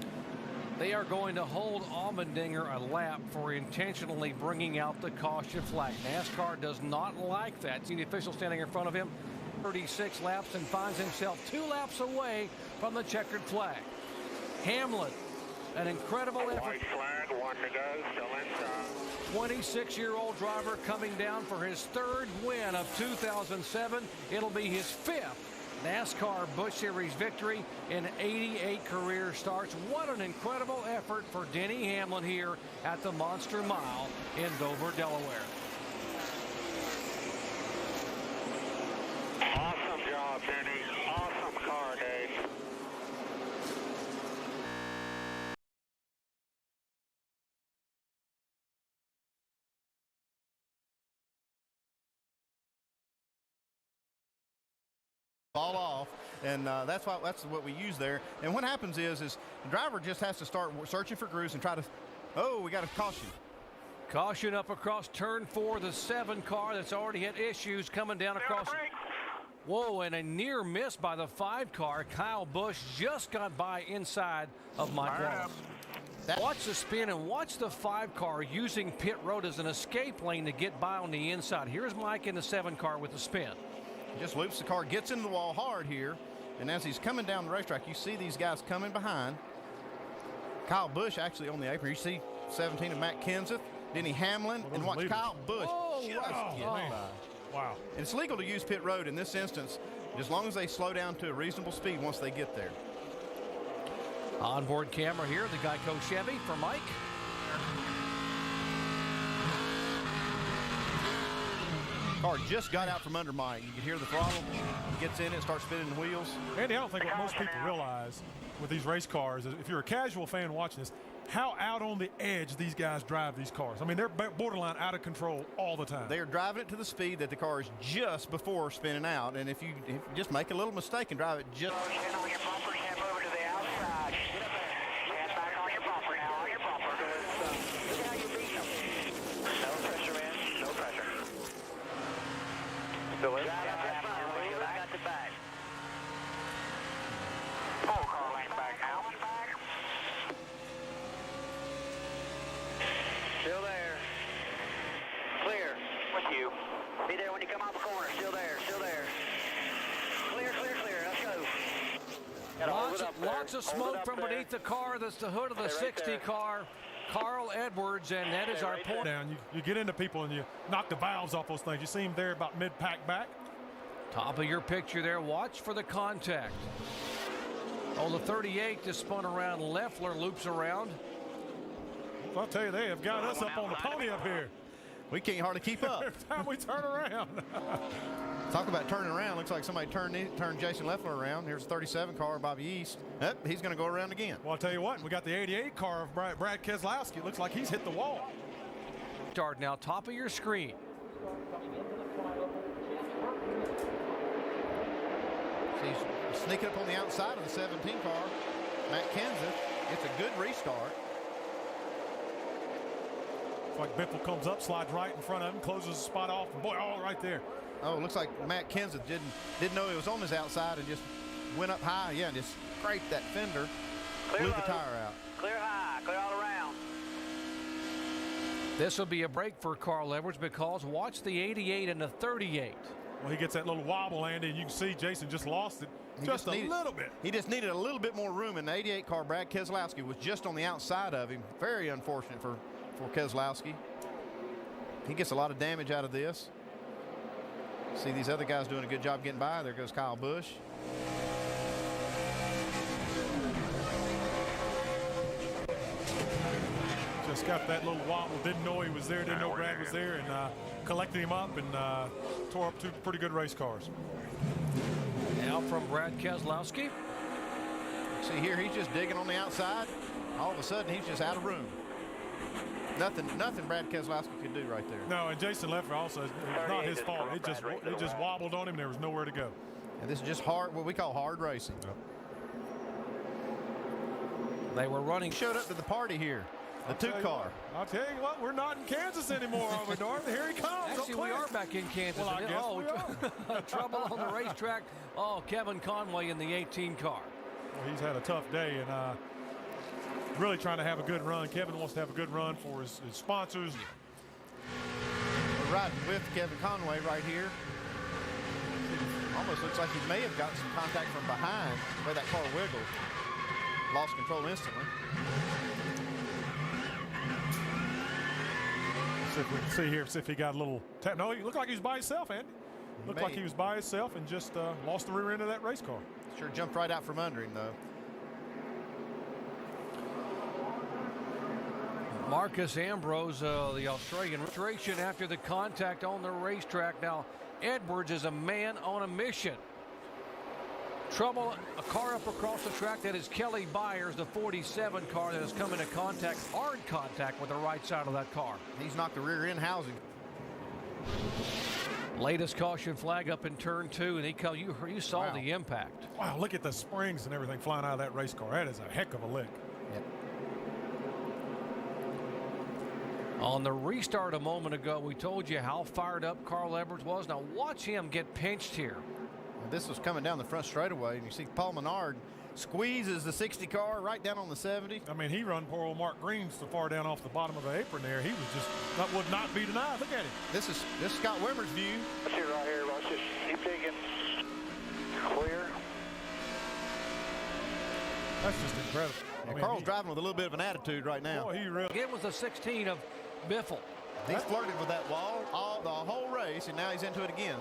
They are going to hold Allmendinger a lap for intentionally bringing out the caution flag. NASCAR does not like that. See the official standing in front of him. 36 laps and finds himself 2 laps away from the checkered flag. Hamlin, an incredible effort. White flag, 1 to go, still inside. 26-year-old driver coming down for his 3rd win of 2007. It'll be his 5th NASCAR Busch Series victory in 88 career starts. What an incredible effort for Denny Hamlin here at the Monster Mile in Dover, Delaware. job, Denny. Awesome car, Dave. Fall off, and that's what we use there. And what happens is the driver just has to start searching for grooves and try to. Oh, we got a caution. Caution up across turn 4, the 7 car that's already had issues coming down across. Whoa, and a near miss by the 5 car. Kyle Busch just got by inside of Mike Wallace. Watch the spin and watch the 5 car using pit road as an escape lane to get by on the inside. Here's Mike in the 7 car with the spin. Just loops the car, gets into the wall hard here, and as he's coming down the racetrack, you see these guys coming behind. Kyle Busch actually on the apron. You see 17 of Matt Kenseth, Denny Hamlin, and watch Kyle Busch. Wow. And it's legal to use pit road in this instance, as long as they slow down to a reasonable speed once they get there. Onboard camera here, the Geico Chevy for Mike. Car just got out from under Mike. You can hear the throttle. He gets in it, starts spinning the wheels. Andy, I don't think what most people realize with these race cars is if you're a casual fan watching this, how out on the edge these guys drive these cars. I mean, they're borderline out of control all the time. They are driving it to the speed that the car is just before spinning out. And if you just make a little mistake and drive it just. Stand on your bumper, step over to the outside. Get up there. Stand back on your bumper now, on your bumper. Look how you beat them. No pressure, man. No pressure. Still in? Got the back. Pull car lane back out. Still there. Clear. With you. Be there when you come out the corner. Still there. Still there. Clear, clear, clear. Let's go. Lots of smoke from beneath the car. That's the hood of the 60 car. Carl Edwards, and that is our point. Down. You get into people and you knock the valves off those things. You see him there about mid-pack back. Top of your picture there. Watch for the contact. Oh, the 38 just spun around. Leffler loops around. Well, I'll tell you, they have got us up on the pony up here. We can't hardly keep up. Every time we turn around. Talk about turning around. Looks like somebody turned Jason Leffler around. Here's the 37 car, Bobby East. Yep, he's going to go around again. Well, I'll tell you what, we got the 88 car of Brad Keselowski. Looks like he's hit the wall. Start now, top of your screen. He's sneaking up on the outside of the 17 car. Matt Kenseth. It's a good restart. It's like Biffle comes up, slides right in front of him, closes the spot off, and boy, all right there. Oh, it looks like Matt Kenseth didn't know he was on his outside and just went up high, yeah, and just scraped that fender, blew the tire out. Clear high, clear all around. This will be a break for Carl Edwards because watch the 88 and the 38. Well, he gets that little wobble, Andy, and you can see Jason just lost it just a little bit. He just needed a little bit more room, and the 88 car, Brad Keselowski, was just on the outside of him. Very unfortunate for Keselowski. He gets a lot of damage out of this. See these other guys doing a good job getting by. There goes Kyle Busch. Just got that little wobble. Didn't know he was there. Didn't know Brad was there, and collected him up and tore up two pretty good race cars. Now from Brad Keselowski. See here, he's just digging on the outside. All of a sudden, he's just out of room. Nothing Brad Keselowski could do right there. No, and Jason Leffler also, it's not his fault. It just wobbled on him. There was nowhere to go. And this is just hard, what we call hard racing. Yep. They were running. Showed up to the party here. The two car. I'll tell you what, we're not in Kansas anymore, are we, North? Here he comes. Actually, we are back in Kansas. Well, I guess we are. Trouble on the racetrack. Oh, Kevin Conway in the 18 car. Well, he's had a tough day and really trying to have a good run. Kevin wants to have a good run for his sponsors. We're riding with Kevin Conway right here. Almost looks like he may have got some contact from behind where that car wiggled. Lost control instantly. See if we can see here, see if he got a little tap. No, he looked like he was by himself, Andy. Looked like he was by himself and just lost the rear end of that race car. Sure jumped right out from under him, though. Marcus Ambrose, the Australian, restoration after the contact on the racetrack. Now, Edwards is a man on a mission. Trouble, a car up across the track. That is Kelly Byers, the 47 car that has come into contact, hard contact with the right side of that car. He's knocked the rear end housing. Latest caution flag up in turn 2, and you saw the impact. Wow, look at the springs and everything flying out of that race car. That is a heck of a lick. Yep. On the restart a moment ago, we told you how fired up Carl Edwards was. Now watch him get pinched here. And this was coming down the front straightaway, and you see Paul Menard squeezes the 60 car right down on the 70. I mean, he run poor old Mark Green so far down off the bottom of the apron there. He was just, that would not be denied. Look at him. This is Scott Wimmer's view. Let's see right here. Let's just keep digging. Clear. That's just incredible. Yeah, Carl's driving with a little bit of an attitude right now. Boy, he really. It was the 16 of Biffle. He's flirted with that wall the whole race, and now he's into it again.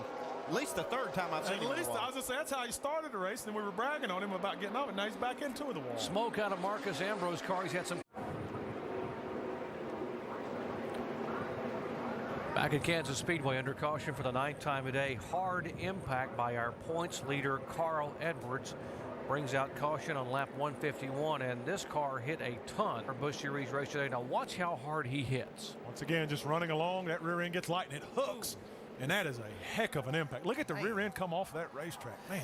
At least the third time I've seen him. At least, I was going to say, that's how he started the race, and we were bragging on him about getting off it. Now he's back into the wall. Smoke out of Marcus Ambrose's car. He's had some. Back at Kansas Speedway under caution for the 9th time today. Hard impact by our points leader, Carl Edwards. Brings out caution on lap 151, and this car hit a ton for Busch Series race today. Now watch how hard he hits. Once again, just running along, that rear end gets light and it hooks. And that is a heck of an impact. Look at the rear end come off that racetrack, man.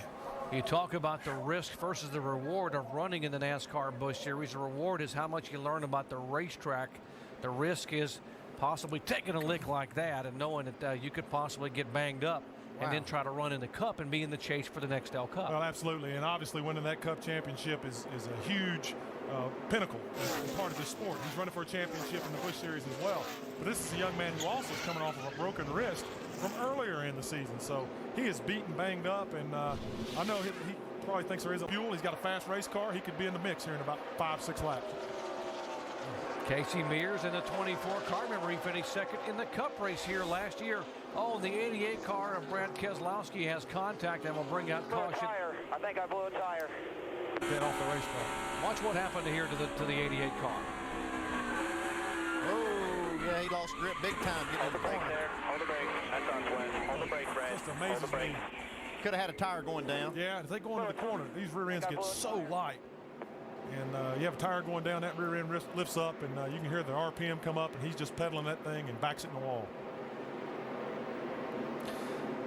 You talk about the risk versus the reward of running in the NASCAR Busch Series. The reward is how much you learn about the racetrack. The risk is possibly taking a lick like that and knowing that you could possibly get banged up and then try to run in the Cup and be in the chase for the next L Cup. Well, absolutely, and obviously winning that Cup championship is a huge pinnacle and part of this sport. He's running for a championship in the Busch Series as well. But this is a young man who also is coming off of a broken wrist from earlier in the season. So he is beaten, banged up, and I know he probably thinks there is a fuel. He's got a fast race car. He could be in the mix here in about 5-6 laps. Casey Mears in the 24 car. Remember, he finished second in the Cup race here last year. Oh, the 88 car of Brad Keselowski has contact and will bring out caution. I think I blew a tire. Get off the racetrack. Watch what happened here to the 88 car. Oh, yeah, he lost grip big time getting in the corner. There. Hold the brake. That's on Gwen. Hold the brake, Brad. Just amazes me. Could have had a tire going down. Yeah, if they go into the corner, these rear ends get so light. And you have a tire going down, that rear end lifts up, and you can hear the RPM come up, and he's just pedaling that thing and backs it in the wall.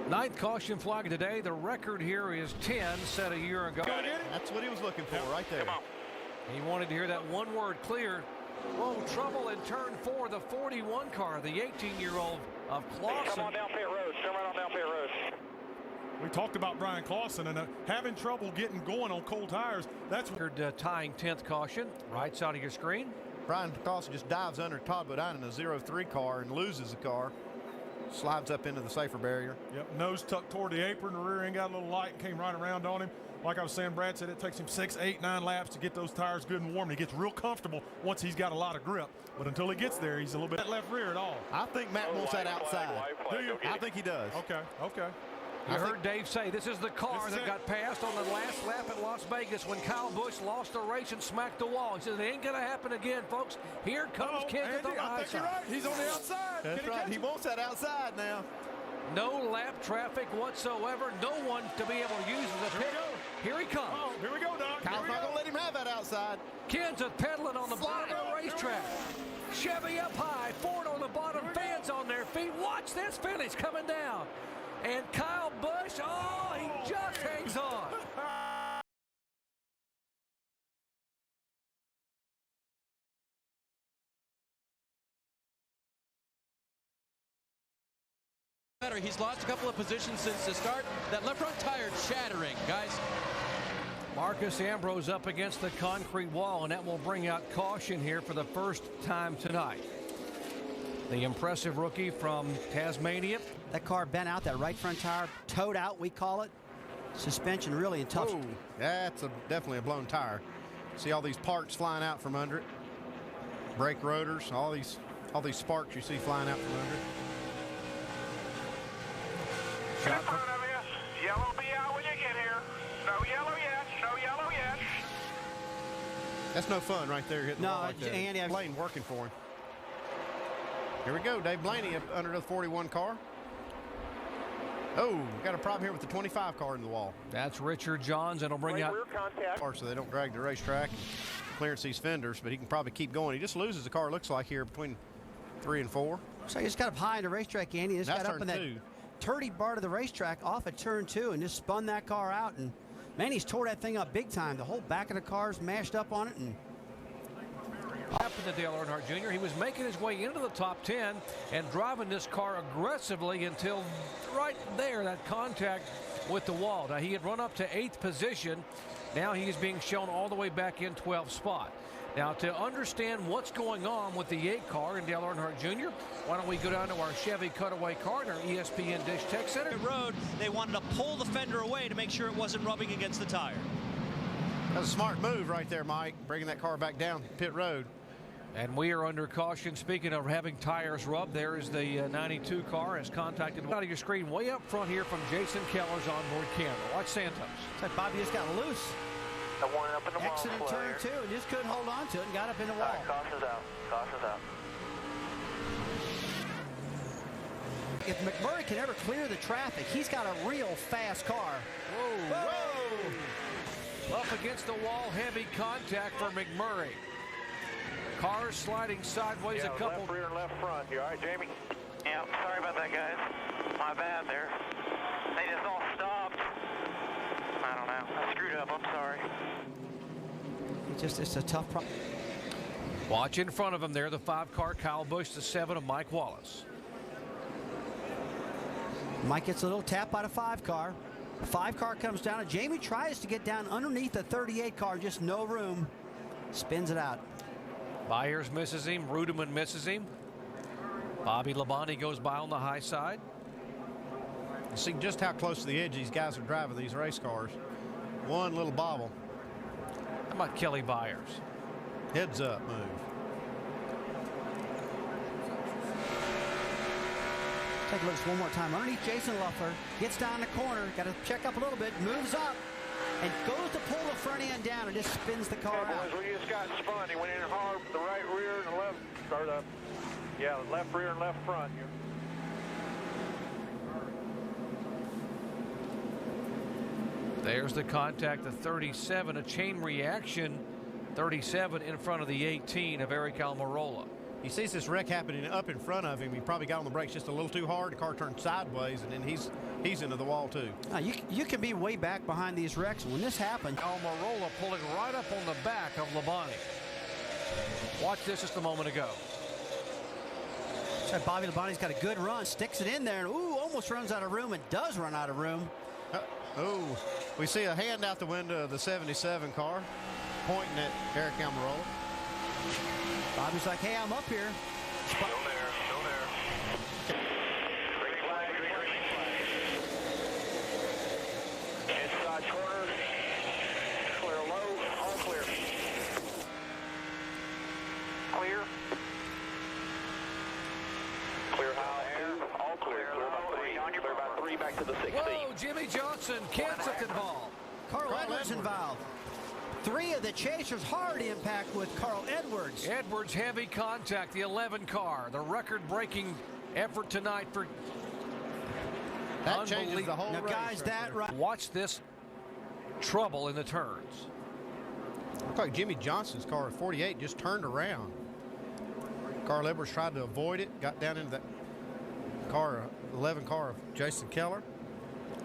9th caution flag today. The record here is 10 set a year ago. That's what he was looking for right there. He wanted to hear that one word clear. Whoa, trouble in turn 4, the 41 car, the 18-year-old of Clausen. Come on down pit road. Come right on down pit road. We talked about Brian Clausen and having trouble getting going on cold tires. That's tying 10th caution, right side of your screen. Brian Clausen just dives under Todd Bodine in a 0-3 car and loses the car. Slides up into the safer barrier. Yep, nose tucked toward the apron. The rear end got a little light and came right around on him. Like I was saying, Brad said it takes him 6, 8, 9 laps to get those tires good and warm. And he gets real comfortable once he's got a lot of grip. But until he gets there, he's a little bit left rear at all. I think Matt wants that outside. Do you? I think he does. Okay. You heard Dave say this is the car that got passed on the last lap at Las Vegas when Kyle Busch lost the race and smacked the wall. He said it ain't going to happen again, folks. Here comes Kent on the high side. Right. He's on the outside. That's right. He wants that outside now. No lap traffic whatsoever. No one to be able to use the pit. Here he comes. Oh, here we go, Doc. Kyle's not going to let him have that outside. Kenseth pedaling on the bottom of the racetrack. Chevy up high. Ford on the bottom. Fans on their feet. Watch this finish coming down. And Kyle Busch, he just hangs on. He's lost a couple of positions since the start. That left front tire shattering, guys. Marcus Ambrose up against the concrete wall, and that will bring out caution here for the first time tonight. The impressive rookie from Tasmania. That car bent out, that right front tire towed out, we call it. Suspension really tough. Oh, that's definitely a blown tire. See all these parts flying out from under it. Brake rotors, all these sparks you see flying out from under it. In front of you. Yellow be out when you get here. No yellow yet. No yellow yet. That's no fun right there hitting the wall like that. Andy, Blaine working for him. Here we go, Dave Blaney up under the 41 car. Oh, we got a problem here with the 25 car in the wall. That's Richard Johns, and he'll bring out. Rear contact. So they don't drag the racetrack and clearance these fenders, but he can probably keep going. He just loses the car, looks like, here between 3 and 4. So he just got up high in the racetrack, Andy. Just got up in that turdy part of the racetrack off at turn 2 and just spun that car out. And, man, he's tore that thing up big time. The whole back of the car's mashed up on it. And happened to Dale Earnhardt Jr. He was making his way into the top 10 and driving this car aggressively until right there, that contact with the wall. Now, he had run up to 8th position. Now he is being shown all the way back in 12th spot. Now, to understand what's going on with the 8 car and Dale Earnhardt Jr., why don't we go down to our Chevy Cutaway car in our ESPN Dish Tech Center. Road, they wanted to pull the fender away to make sure it wasn't rubbing against the tire. That was a smart move right there, Mike, bringing that car back down pit road. And we are under caution. Speaking of having tires rubbed, there is the 92 car has contacted out of your screen way up front here from Jason Keller's onboard camera. Watch Santos. It's like Bobby just got loose. The one up in the wall. Exited turn 2 and just couldn't hold on to it and got up in the wall. All right, caution's out. Caution's out. If McMurray can ever clear the traffic, he's got a real fast car. Whoa, whoa. Up against the wall, heavy contact for McMurray. Cars sliding sideways a couple. Left rear and left front. You all right, Jamie? Yeah, sorry about that, guys. My bad there. They just all stopped. I don't know. I screwed up. I'm sorry. It's a tough problem. Watch in front of him there, the 5 car, Kyle Busch, the 7 of Mike Wallace. Mike gets a little tap by the 5 car. 5 car comes down, and Jamie tries to get down underneath the 38 car, just no room. Spins it out. Byers misses him. Rudeman misses him. Bobby Labonte goes by on the high side. You see just how close to the edge these guys are driving these race cars. One little bobble. How about Kelly Byers? Heads up move. Take a look one more time. Underneath Jason Luffler. Gets down the corner. Got to check up a little bit. Moves up. And goes to pull the front end down and just spins the car out. Boys, we just got spun. He went in hard with the right rear and the left, or the left rear and left front. There's the contact, the 37, a chain reaction, 37 in front of the 18 of Eric Almirola. He sees this wreck happening up in front of him. He probably got on the brakes just a little too hard. The car turned sideways, and then he's into the wall too. You can be way back behind these wrecks. When this happened, Almirola pulling right up on the back of Labonte. Watch this just a moment ago. So Bobby Labonte's got a good run, sticks it in there, and almost runs out of room, and does run out of room. We see a hand out the window of the 77 car, pointing at Eric Almirola. Bobby's like, hey, I'm up here. Still there. Green flag, green flag. Inside corner. Clear low. All clear. Clear. Clear high air. All clear. Clear by 3. On your clear by 3 back to the 16. Whoa, Jimmy Johnson. Kenseth involved. Carl Edwards involved. 3 of the chasers, hard impact with Carl Edwards. Edwards, heavy contact, the 11 car. The record-breaking effort tonight for that changes the whole now, race. Guys, that right. Watch this trouble in the turns. Looks like Jimmy Johnson's car at 48 just turned around. Carl Edwards tried to avoid it, got down into that car, 11 car of Jason Keller.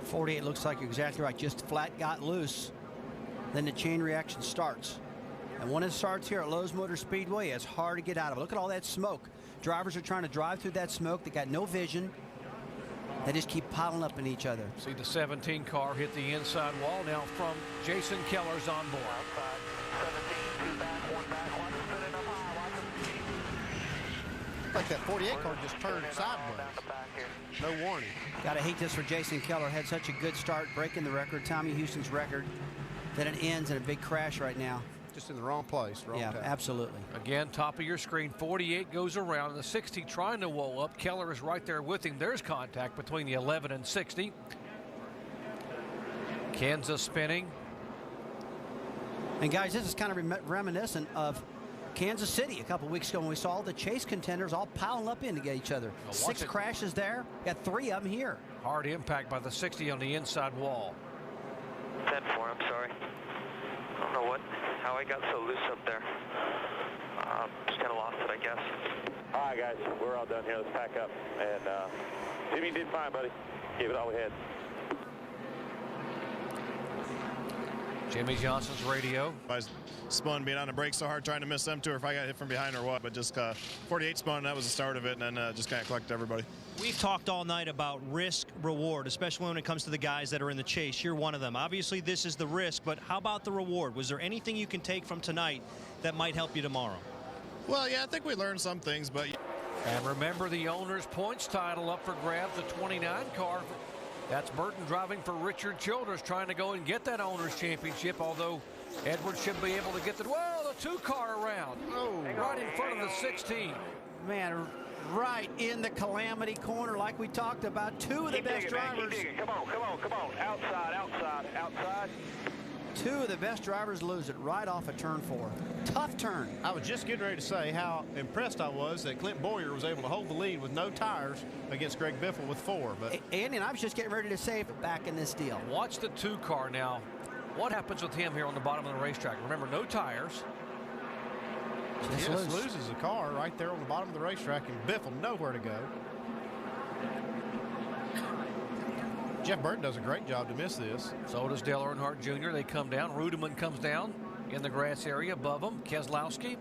48 looks like you're exactly right. Just flat got loose. Then the chain reaction starts. And when it starts here at Lowe's Motor Speedway, it's hard to get out of it. Look at all that smoke. Drivers are trying to drive through that smoke. They got no vision. They just keep piling up in each other. See the 17 car hit the inside wall now from Jason Keller's on board. Like that 48 car just turned sideways. No warning. Gotta hate this for Jason Keller. Had such a good start, breaking the record, Tommy Houston's record. Then it ends in a big crash right now. Just in the wrong place, wrong time. Absolutely. Again, top of your screen, 48 goes around, and the 60 trying to wall up. Keller is right there with him. There's contact between the 11 and 60. Kansas spinning. And guys, this is kind of reminiscent of Kansas City a couple weeks ago when we saw the chase contenders all piling up into each other. 6 crashes there. Got 3 of them here. Hard impact by the 60 on the inside wall. 10-4, I'm sorry. I don't know how I got so loose up there. Just kind of lost it, I guess. All right, guys, we're all done here. Let's pack up. And Jimmy did fine, buddy. Gave it all we had. Jimmy Johnson's radio. I spun being on the brake so hard trying to miss them two, or if I got hit from behind or what, but just 48 spun, that was the start of it, and then just kind of collected everybody. We've talked all night about risk reward, especially when it comes to the guys that are in the chase. You're one of them. Obviously this is the risk, but how about the reward? Was there anything you can take from tonight that might help you tomorrow? Well, yeah, I think we learned some things, but... And remember the owner's points title up for grabs, the 29 car. That's Burton driving for Richard Childress, trying to go and get that owner's championship, although Edwards should be able to get the 2-car around. Oh, right in front of the 16. Man, right in the calamity corner like we talked about. 2 of the best drivers. Come on. Outside. 2 of the best drivers lose it right off of turn 4. Tough turn. I was just getting ready to say how impressed I was that Clint Boyer was able to hold the lead with no tires against Greg Biffle with 4. But Andy, and I was just getting ready to say back in this deal. Watch the 2-car now. What happens with him here on the bottom of the racetrack? Remember, no tires. Just loses a car right there on the bottom of the racetrack, and Biffle nowhere to go. Jeff Burton does a great job to miss this. So does Dale Earnhardt Jr. They come down. Rudeman comes down in the grass area above them. Keselowski.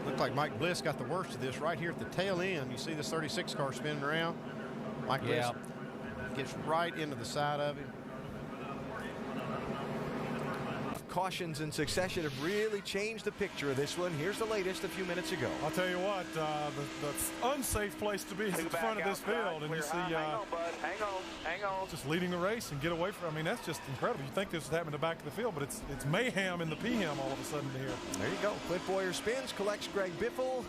Looked like Mike Bliss got the worst of this right here at the tail end. You see this 36 car spinning around. Mike Bliss gets right into the side of him. Cautions in succession have really changed the picture of this one. Here's the latest a few minutes ago. I'll tell you what, the unsafe place to be is at the front of this field, and you see hang on. just leading the race and get away from. I mean, that's just incredible. You think this would happen in the back of the field, but it's mayhem in the PM all of a sudden here. There you go. Clint Boyer spins, collects Greg Biffle.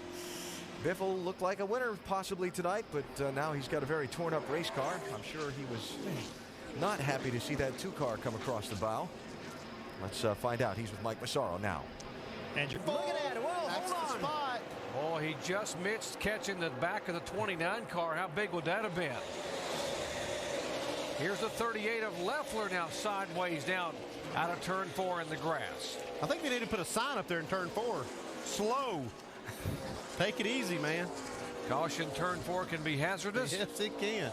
Biffle looked like a winner possibly tonight, but now he's got a very torn up race car. I'm sure he was not happy to see that 2-car come across the bow. Let's find out. He's with Mike Massaro now. And you're looking at it. Whoa, That's hold the on. spot. Oh, he just missed catching the back of the 29 car. How big would that have been? Here's the 38 of Leffler now sideways down out of turn 4 in the grass. I think they need to put a sign up there in turn 4. Slow. Take it easy, man. Caution, turn 4 can be hazardous. Yes, it can.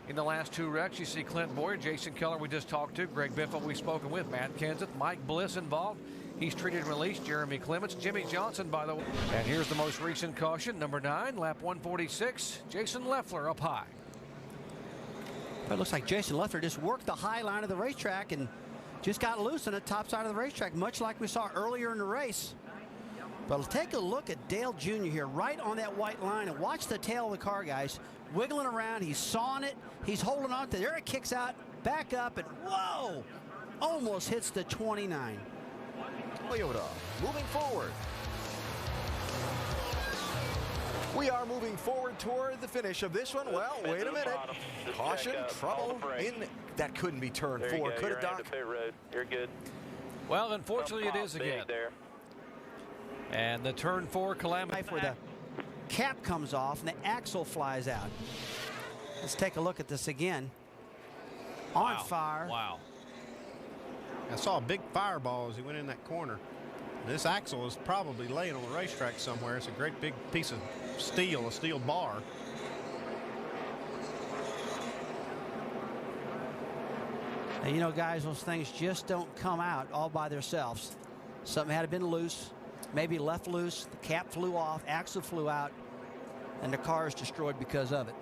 In the last 2 wrecks, you see Clint Boyer, Jason Keller we just talked to, Greg Biffle we've spoken with, Matt Kenseth, Mike Bliss involved. He's treated and released. Jeremy Clements, Jimmy Johnson, by the way. And here's the most recent caution, number 9, lap 146, Jason Leffler up high. It looks like Jason Leffler just worked the high line of the racetrack and just got loose on the top side of the racetrack, much like we saw earlier in the race. But take a look at Dale Jr. here, right on that white line, and watch the tail of the car, guys. Wiggling around, he's sawing it, he's holding on to it. There it kicks out, back up, and whoa! Almost hits the 29. Toyota moving forward. We are moving forward toward the finish of this one. Well, wait a minute. Caution, trouble in. That couldn't be turn 4, could it, Doc? You're good. Well, unfortunately, it is again. And the turn 4 calamity. Where the cap comes off and the axle flies out. Let's take a look at this again. On fire. Wow. I saw a big fireball as he went in that corner. And this axle is probably laying on the racetrack somewhere. It's a great big piece of steel, a steel bar. And you know, guys, those things just don't come out all by themselves. Something had been loose, maybe left loose, the cap flew off, axle flew out, and the car is destroyed because of it.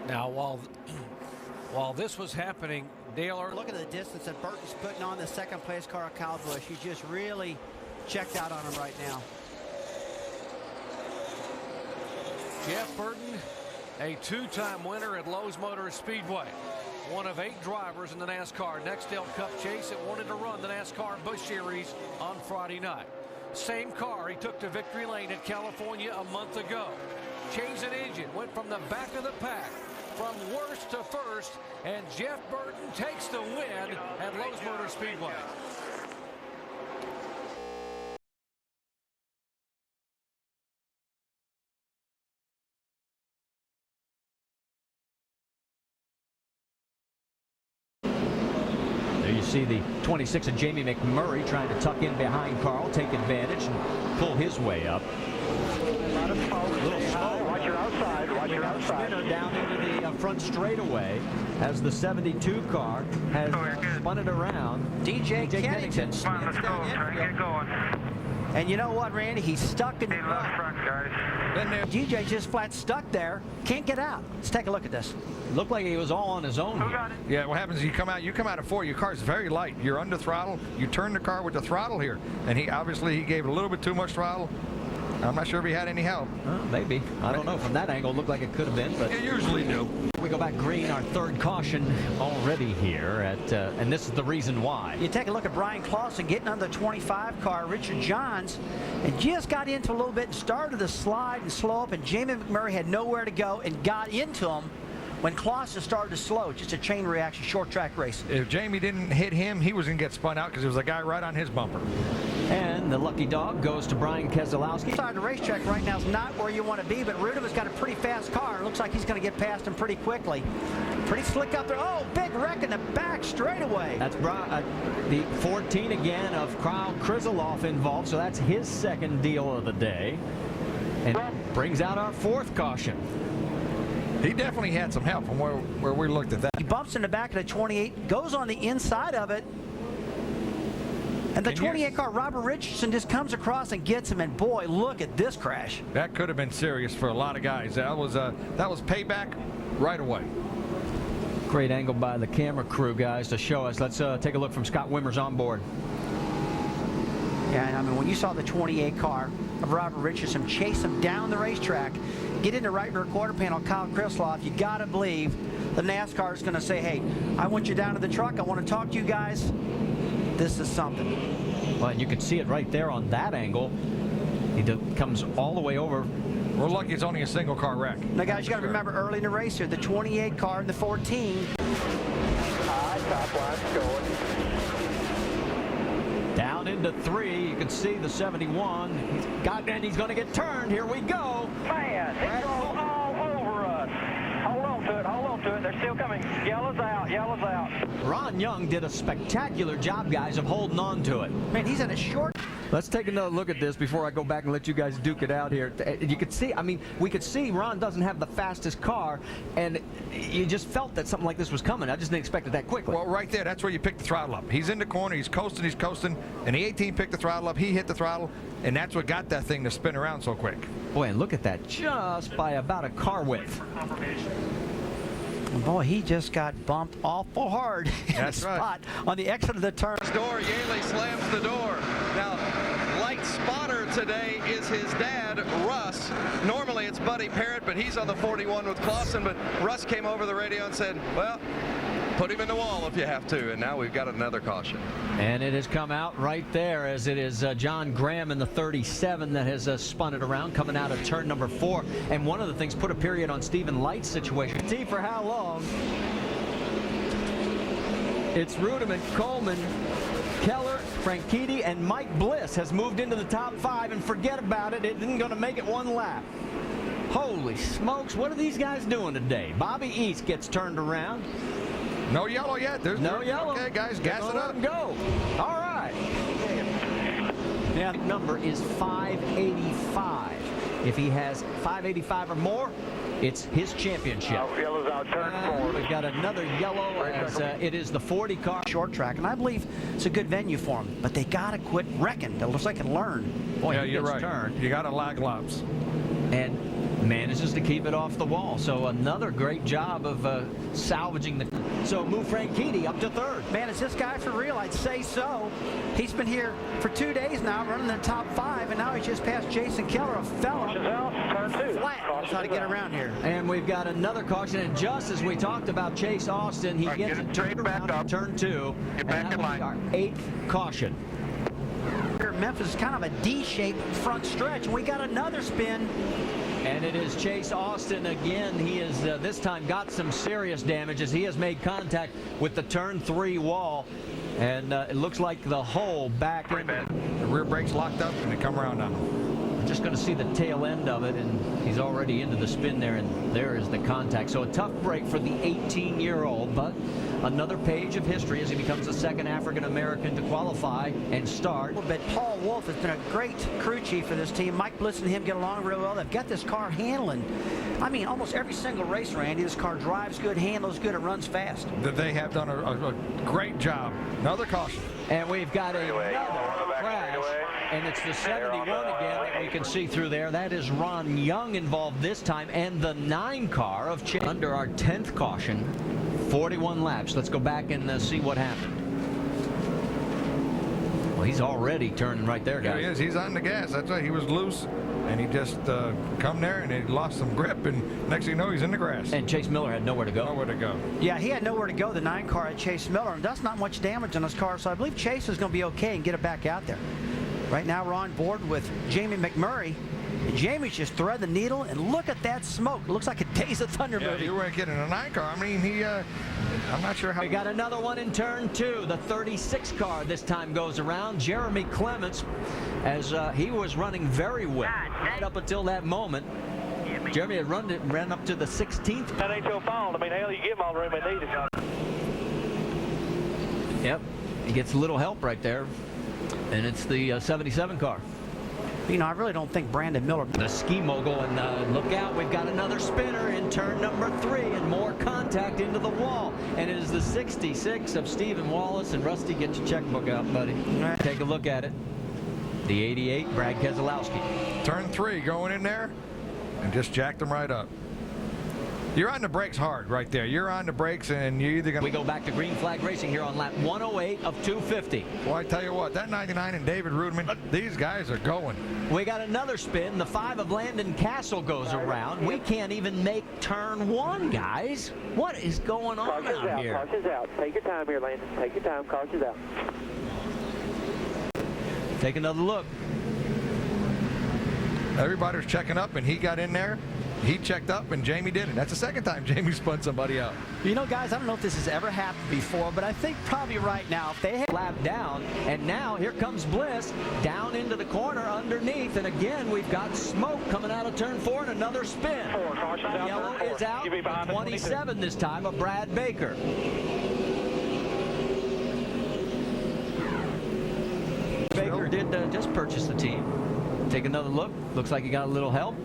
Now, while this was happening, Dale, look at the distance that Burton's putting on the second place car of Kyle Busch. He just really checked out on him right now. Jeff Burton, a 2-time winner at Lowe's Motor Speedway. One of 8 drivers in the NASCAR Nextel Cup chase that wanted to run the NASCAR Busch Series on Friday night. Same car he took to victory lane at California a month ago. Changed an engine, went from the back of the pack from worst to first, and Jeff Burton takes the win at Lowe's Motor Speedway. There you see the 26 of Jamie McMurray trying to tuck in behind Carl, take advantage, and pull his way up. Little slow. Watch your outside. Watch your outside. Spinner down into the front straightaway as the 72 car has spun it around. DJ Kennington. Come on, let's go. Try and get going. And you know what, Randy? He's stuck in the front, guys. DJ just flat stuck there. Can't get out. Let's take a look at this. Looked like he was all on his own. Yeah, what happens is you come out of four, your car's very light. You're under throttle. You turn the car with the throttle here. And he gave a little bit too much throttle. I'm not sure if he had any help. Maybe. I don't know. From that angle, it looked like it could have been. But you usually do. We go back green, our third caution already here. And this is the reason why. You take a look at Brian Clausen getting on the 25 car. Richard Johns and just got into a little bit and started to slide and slow up. And Jamie McMurray had nowhere to go and got into him when Clausen started to slow. Just a chain reaction, short track racing. If Jamie didn't hit him, he was going to get spun out because there was a guy right on his bumper. And the lucky dog goes to Brian Keselowski. Side of the racetrack right now is not where you want to be, but Rudiman's got a pretty fast car. Looks like he's going to get past him pretty quickly. Pretty slick up there. Oh, big wreck in the back straightaway. That's the 14 again of Kyle Krizeloff involved, so that's his second deal of the day. And brings out our fourth caution. He definitely had some help from where we looked at that. He bumps in the back of the 28, goes on the inside of it. And the 28 car, Robert Richardson, just comes across and gets him. And boy, look at this crash. That could have been serious for a lot of guys. That was payback right away. Great angle by the camera crew, guys, to show us. Let's take a look from Scott Wimmer's on board. Yeah, I mean, when you saw the 28 car of Robert Richardson chase him down the racetrack, get into right rear quarter panel, Kyle Krizeloff, you got to believe the NASCAR is going to say, hey, I want you down to the truck. I want to talk to you guys. This is something. Well, and you can see it right there on that angle. He comes all the way over. We're lucky it's only a single car wreck. Now, guys, you got to remember early in the race here, the 28 car and the 14. Top line's going. Down into 3, you can see the 71. He's going to get turned. Here we go. Man, it's all over us. Hold on to it. They're still coming. Yellow's out. Ron Young did a spectacular job, guys, of holding on to it. Man, he's at a short. Let's take another look at this before I go back and let you guys duke it out here. You could see, we could see Ron doesn't have the fastest car, and you just felt that something like this was coming. I just didn't expect it that quickly. Well, right there, that's where you pick the throttle up. He's in the corner, he's coasting, and the 18 picked the throttle up, he hit the throttle, and that's what got that thing to spin around so quick. Boy, and look at that, just by about a car width. Boy, he just got bumped awful hard in the spot on the exit of the turn. Door, Yaley slams the door. Now, light spotter today is his dad, Russ. Normally it's Buddy Parrott, but he's on the 41 with Clausen. But Russ came over the radio and said, well, put him in the wall if you have to. And now we've got another caution. And it has come out right there as it is John Graham in the 37 that has spun it around, coming out of turn number 4. And one of the things put a period on Stephen Light's situation. See for how long? It's Rudiman, Coleman, Keller, Franchitti, and Mike Bliss has moved into the top 5, and forget about it, it isn't going to make it one lap. Holy smokes, what are these guys doing today? Bobby East gets turned around. No yellow yet. There's no yellow. Okay, guys, gas it up. Go. All right. Now, the number is 585. If he has 585 or more, it's his championship. Yellow's out, turn 4. We've got another yellow as it is the 40 car. Short track, and I believe it's a good venue for them, but they got to quit wrecking. It looks like they can learn. Boy, yeah, you're right. Turned. You got to lag laps. And manages to keep it off the wall. So another great job of salvaging the. So move Franchitti up to 3rd. Man, is this guy for real? I'd say so. He's been here for 2 days now, running the top 5, and now he's just passed Jason Keller, a fella. Turn 2. Flat. Knows how to get around here. And we've got another caution, and just as we talked about Chase Austin, he gets it turned around in turn 2. Get back in line. Our 8th caution. Memphis is kind of a D-shaped front stretch, and we got another spin And it is Chase Austin again. He has this time got some serious damage as he has made contact with the turn 3 wall. And it looks like the hole back in. The rear brake's locked up and they come around now. We're just going to see the tail end of it, and he's already into the spin there, and there is the contact. So a tough break for the 18-year-old, but another page of history as he becomes the second African-American to qualify and start. But Paul Wolf has been a great crew chief for this team. Mike Bliss and him get along real well. They've got this car handling. I mean, almost every single race, Randy, this car drives good, handles good, it runs fast. They have done a great job. Another caution. And we've got another crash, and it's the 71 again that we can see through there. That is Ron Young involved this time, and the 9 car of Chase. Under our 10th caution, 41 laps. Let's go back and see what happened. Well, he's already turning right there, guys. He is. He's on the gas. That's why he was loose. And he just come there and he lost some grip, and next thing you know, he's in the grass. And Chase Miller had nowhere to go. Nowhere to go. Yeah, he had nowhere to go, the 9 car at Chase Miller, and that's not much damage on his car, so I believe Chase is going to be okay and get it back out there. Right now we're on board with Jamie McMurray. And Jamie's just threading the needle, and look at that smoke. It looks like a Days of Thunder movie. You weren't getting a 9 car. I mean, I'm not sure how. We got another one in turn 2. The 36 car this time goes around. Jeremy Clements, as he was running very well right up until that moment. Jeremy had ran up to the 16th. That ain't your fault. I mean, hell, you give them all the room they need. Yep, he gets a little help right there, and it's the 77 car. You know, I really don't think Brandon Miller. The ski mogul, and look out, we've got another spinner in turn number 3, and more contact into the wall. And it is the 66 of Stephen Wallace. And Rusty, get your checkbook out, buddy. Take a look at it. The 88, Brad Keselowski. Turn 3 going in there, and just jacked him right up. You're on the brakes hard right there. You're on the brakes, and you're either going to... We go back to green flag racing here on lap 108 of 250. Well, I tell you what, that 99 and David Ruderman, these guys are going. We got another spin. The 5 of Landon Castle goes around. We can't even make turn 1, guys. What is going on out here? Caution's out. Take your time here, Landon. Take your time. Caution's out. Take another look. Everybody's checking up, and he got in there. He checked up, and Jamie did it. That's the second time Jamie spun somebody out. You know, guys, I don't know if this has ever happened before, but I think probably right now, if they had lap down, and now here comes Bliss down into the corner underneath, and again we've got smoke coming out of turn 4 and another spin. Yellow is out. 27 this time of Brad Baker. Baker did just purchase the team. Take another look. Looks like he got a little help.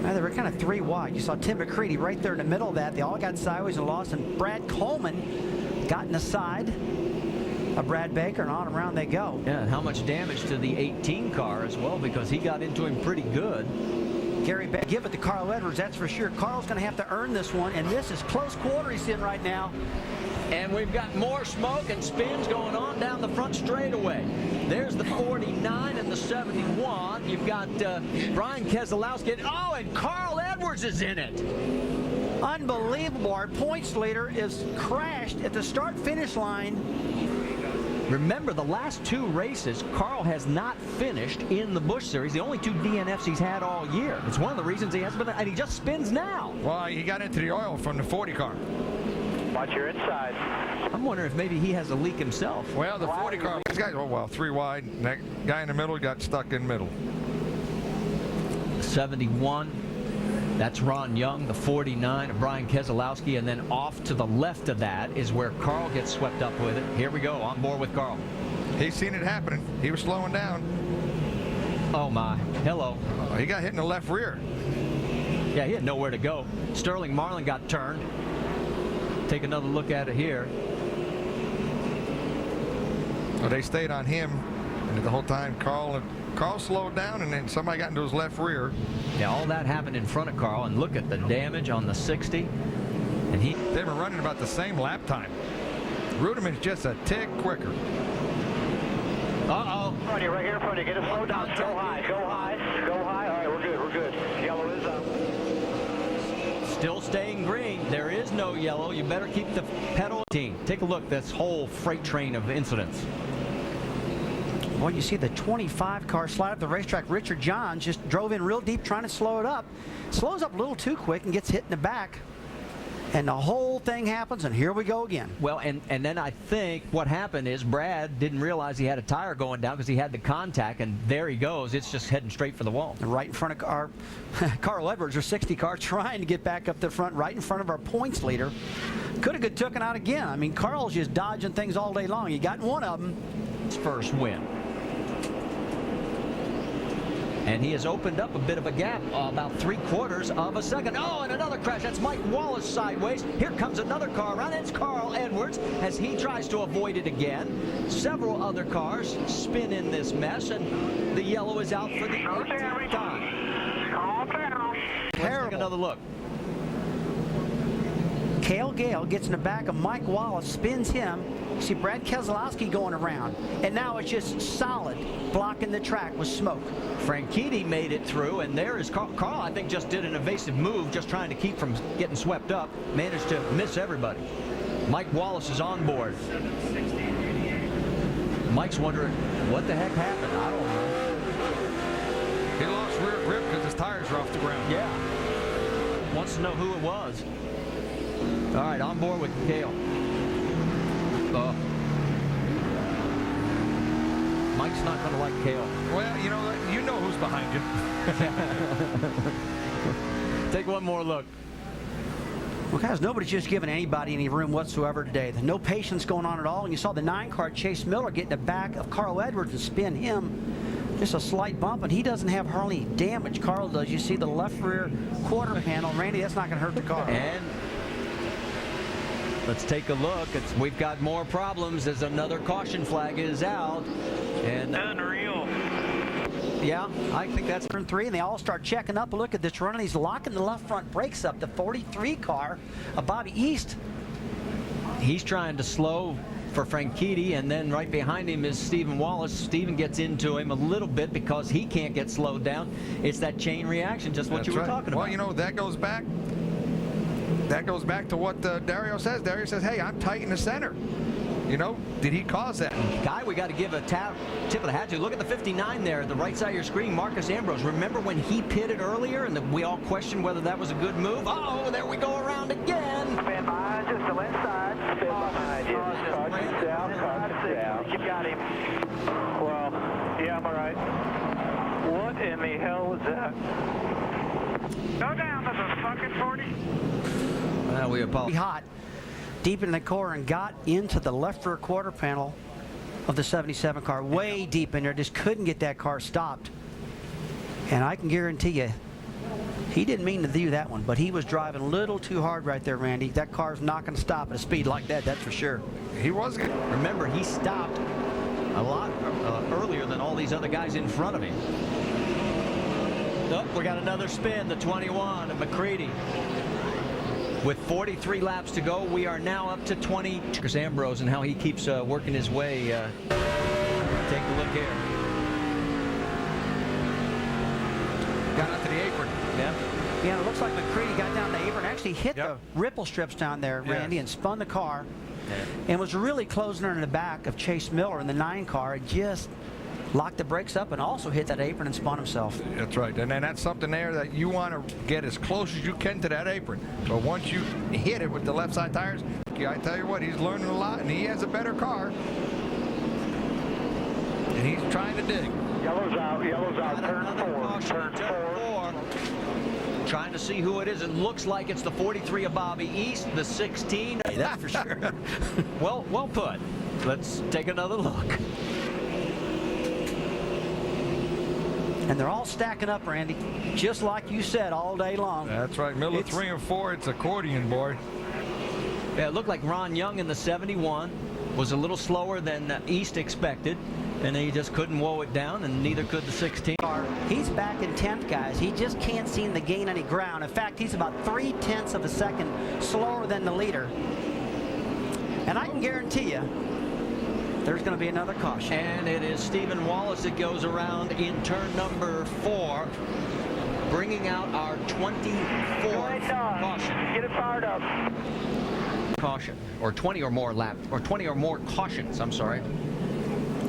They were kind of 3 wide. You saw Tim McCready right there in the middle of that. They all got sideways and lost, and Brad Coleman got in the side of Brad Baker, and on around they go. Yeah, and how much damage to the 18 car as well, because he got into him pretty good. Gary Beck, give it to Carl Edwards, that's for sure. Carl's going to have to earn this one, and this is close quarter he's in right now. And we've got more smoke and spins going on down the front straightaway. There's the 49 and the 71. You've got Brian Keselowski. Oh, and Carl Edwards is in it. Unbelievable. Our points leader is crashed at the start-finish line. Remember, the last 2 races, Carl has not finished in the Busch Series. The only 2 DNFs he's had all year. It's one of the reasons he hasn't been, and he just spins now. Well, he got into the oil from the 40 car. Watch your inside. I'm wondering if maybe he has a leak himself. Well, the 40 car, these guys, oh, well, 3 wide. And that guy in the middle got stuck in the middle. 71, that's Ron Young. The 49 of Brian Keselowski. And then off to the left of that is where Carl gets swept up with it. Here we go, on board with Carl. He's seen it happening. He was slowing down. Oh, my. Hello. He got hit in the left rear. Yeah, he had nowhere to go. Sterling Marlin got turned. Take another look at it here. Well, they stayed on him, and the whole time Carl slowed down, and then somebody got into his left rear. Yeah, all that happened in front of Carl, and look at the damage on the 60. And they were running about the same lap time. Ruderman's just a tick quicker. Uh-oh. Right here, right here. Get it slow down. Go high. Go high. Go high. All right, we're good. We're good. Yellow is up. Still staying green. There is no yellow. You better keep the pedal. Take a look at this whole freight train of incidents. Boy, you see the 25 car slide up the racetrack. Richard Johns just drove in real deep trying to slow it up. Slows up a little too quick and gets hit in the back. And the whole thing happens, and here we go again. Well, and then I think what happened is Brad didn't realize he had a tire going down because he had the contact, and there he goes. It's just heading straight for the wall. And right in front of our Carl Edwards, our 60 car, trying to get back up the front, right in front of our points leader. Could have got taken out again. I mean, Carl's just dodging things all day long. He got one of them. His first win. And he has opened up a bit of a gap, about 3/4 of a second. Oh, and another crash. That's Mike Wallace sideways. Here comes another car around. It's Carl Edwards as he tries to avoid it again. Several other cars spin in this mess, and the yellow is out for the 8th time. Let's take another look. Cale Gale gets in the back of Mike Wallace, spins him. See Brad Keselowski going around, and now it's just solid, blocking the track with smoke. Franchitti made it through, and there is Carl. Carl, I think, just did an evasive move, just trying to keep from getting swept up. Managed to miss everybody. Mike Wallace is on board. Mike's wondering what the heck happened. I don't know. He lost rear grip because his tires are off the ground. Yeah. Wants to know who it was. All right, on board with Cale. Mike's not going to like Cale. Well, you know who's behind you. Take one more look. Well, guys, nobody's just giving anybody any room whatsoever today. There's no patience going on at all. And you saw the 9 car, Chase Miller, get in the back of Carl Edwards and spin him. Just a slight bump, and he doesn't have hardly damage. Carl does. You see the left rear quarter panel. Randy, that's not going to hurt the car. And let's take a look. We've got more problems as another caution flag is out. And unreal. Yeah, I think that's turn 3, and they all start checking up. Look at this run, and he's locking the left front brakes up. The 43 car of Bobby East. He's trying to slow for Franchitti, and then right behind him is Stephen Wallace. Stephen gets into him a little bit because he can't get slowed down. It's that chain reaction, just what you were talking about. Well, that goes back. That goes back to what Dario says. Dario says, hey, I'm tight in the center. Did he cause that? Guy, we got to give a tip of the hat to. Look at the 59 there at the right side of your screen, Marcus Ambrose. Remember when he pitted earlier and we all questioned whether that was a good move? Oh, there we go around again. Stand behind just the left side. Stand behind you. Caution down. You got him. Well, yeah, I'm all right. What in the hell was that? Go down to the fucking 40. Well, we apologize. Hot. Deep in the core and got into the left rear quarter panel of the 77 car, way deep in there, just couldn't get that car stopped. And I can guarantee you, he didn't mean to do that one, but he was driving a little too hard right there, Randy. That car's not going to stop at a speed like that, that's for sure. He was. Remember, he stopped a lot earlier than all these other guys in front of him. Oh, we got another spin, the 21 of McCready. With 43 laps to go, we are now up to 20. Chris Ambrose and how he keeps working his way. Take a look here. Got out to the apron. Yeah, it looks like McCready got down the apron, actually hit the ripple strips down there, Randy, and spun the car. And was really closing her in the back of Chase Miller in the 9 car. And just locked the brakes up and also hit that apron and spun himself. That's right, and then that's something there that you want to get as close as you can to that apron. But once you hit it with the left side tires, I tell you what, he's learning a lot, and he has a better car. And he's trying to dig. Yellow's out, turn 4. Trying to see who it is. It looks like it's the 43 of Bobby East, the 16. Hey, that's for sure. Well put. Let's take another look. And they're all stacking up, Randy, just like you said, all day long. That's right. Middle of 3 and 4, it's accordion, boy. Yeah, it looked like Ron Young in the 71 was a little slower than East expected, and he just couldn't woe it down, and neither could the 16. He's back in 10th, guys. He just can't seem to gain any ground. In fact, he's about 0.3 of a second slower than the leader. And I can guarantee you, there's going to be another caution. And it is Stephen Wallace that goes around in turn number 4, bringing out our 24th caution. Get it fired up. Caution, or 20 or more laps, or 20 or more cautions, I'm sorry.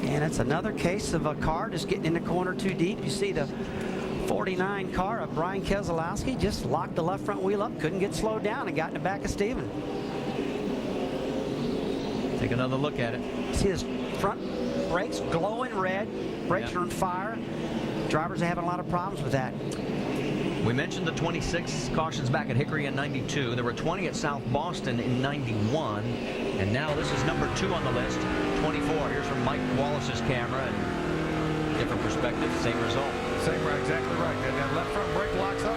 And it's another case of a car just getting in the corner too deep. You see the 49 car of Brian Keselowski just locked the left front wheel up, couldn't get slowed down, and got in the back of Steven. Take another look at it. See his front brakes glowing red, brakes are on fire. Drivers are having a lot of problems with that. We mentioned the 26 cautions back at Hickory in '92. There were 20 at South Boston in '91. And now this is number 2 on the list, 24. Here's from Mike Wallace's camera. And different perspective, same result. Exactly right. That left front brake locks up.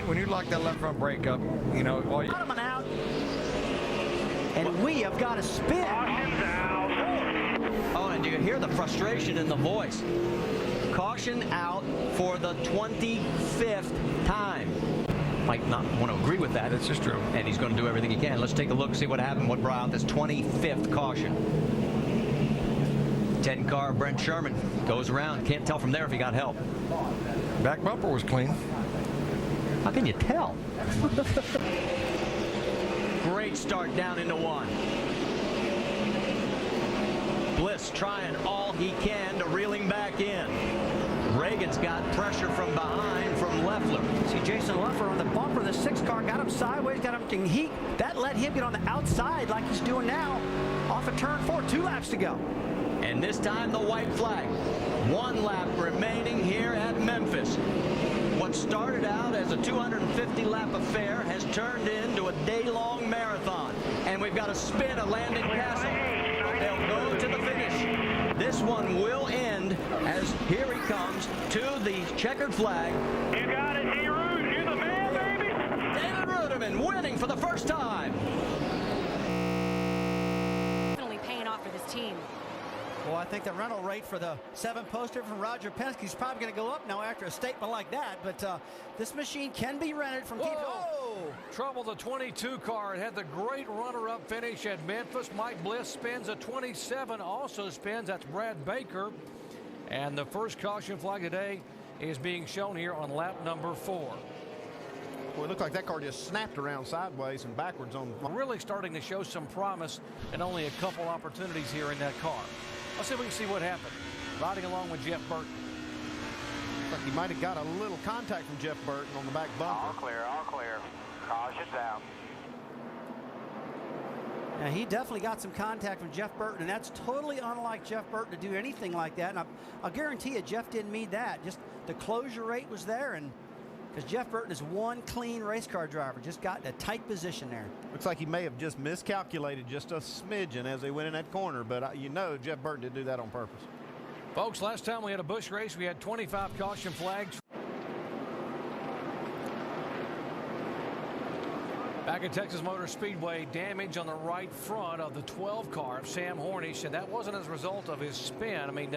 When you lock that left front brake up, you know, all you... Bottom and out. And we have got a spin. Oh, and you hear the frustration in the voice. Caution out for the 25th time. Might not want to agree with that. That's just true. And he's going to do everything he can. Let's take a look, see what happened, what brought out this 25th caution. 10 car Brent Sherman goes around. Can't tell from there if he got help. Back bumper was clean. How can you tell? Great start down into 1. Bliss trying all he can to reel him back in. Reagan's got pressure from behind from Leffler. See Jason Leffler on the bumper. The 6 car got him sideways, got him to heat. That let him get on the outside like he's doing now off of turn 4. 2 laps to go. And this time the white flag. 1 lap remaining here at Memphis. What started out as a 250-lap affair has turned into a day-long marathon. And we've got a spin of Landon Castle. They'll go to the finish. This one will end as here he comes to the checkered flag. You got it, D-Root. You're the man, baby. David Ruderman winning for the first time. Definitely paying off for this team. Well, I think the rental rate for the 7 poster from Roger Penske is probably going to go up now after a statement like that. But this machine can be rented from Trouble the 22 car. It had the great runner-up finish at Memphis. Mike Bliss spins a 27, also spins. That's Brad Baker. And the first caution flag today is being shown here on lap number 4. Well, it looked like that car just snapped around sideways and backwards on. Really starting to show some promise and only a couple opportunities here in that car. Let's see if we can see what happened. Riding along with Jeff Burton. Looks like he might have got a little contact from Jeff Burton on the back bumper. All clear, all clear. Caution's out. Now, he definitely got some contact from Jeff Burton, and that's totally unlike Jeff Burton to do anything like that. And I'll guarantee you Jeff didn't mean that. Just the closure rate was there, and because Jeff Burton is one clean race car driver, just got in a tight position there. Looks like he may have just miscalculated just a smidgen as they went in that corner, but you know Jeff Burton didn't do that on purpose. Folks, last time we had a Busch race, we had 25 caution flags. Back at Texas Motor Speedway, damage on the right front of the 12 car of Sam Hornish, and that wasn't as a result of his spin. I mean,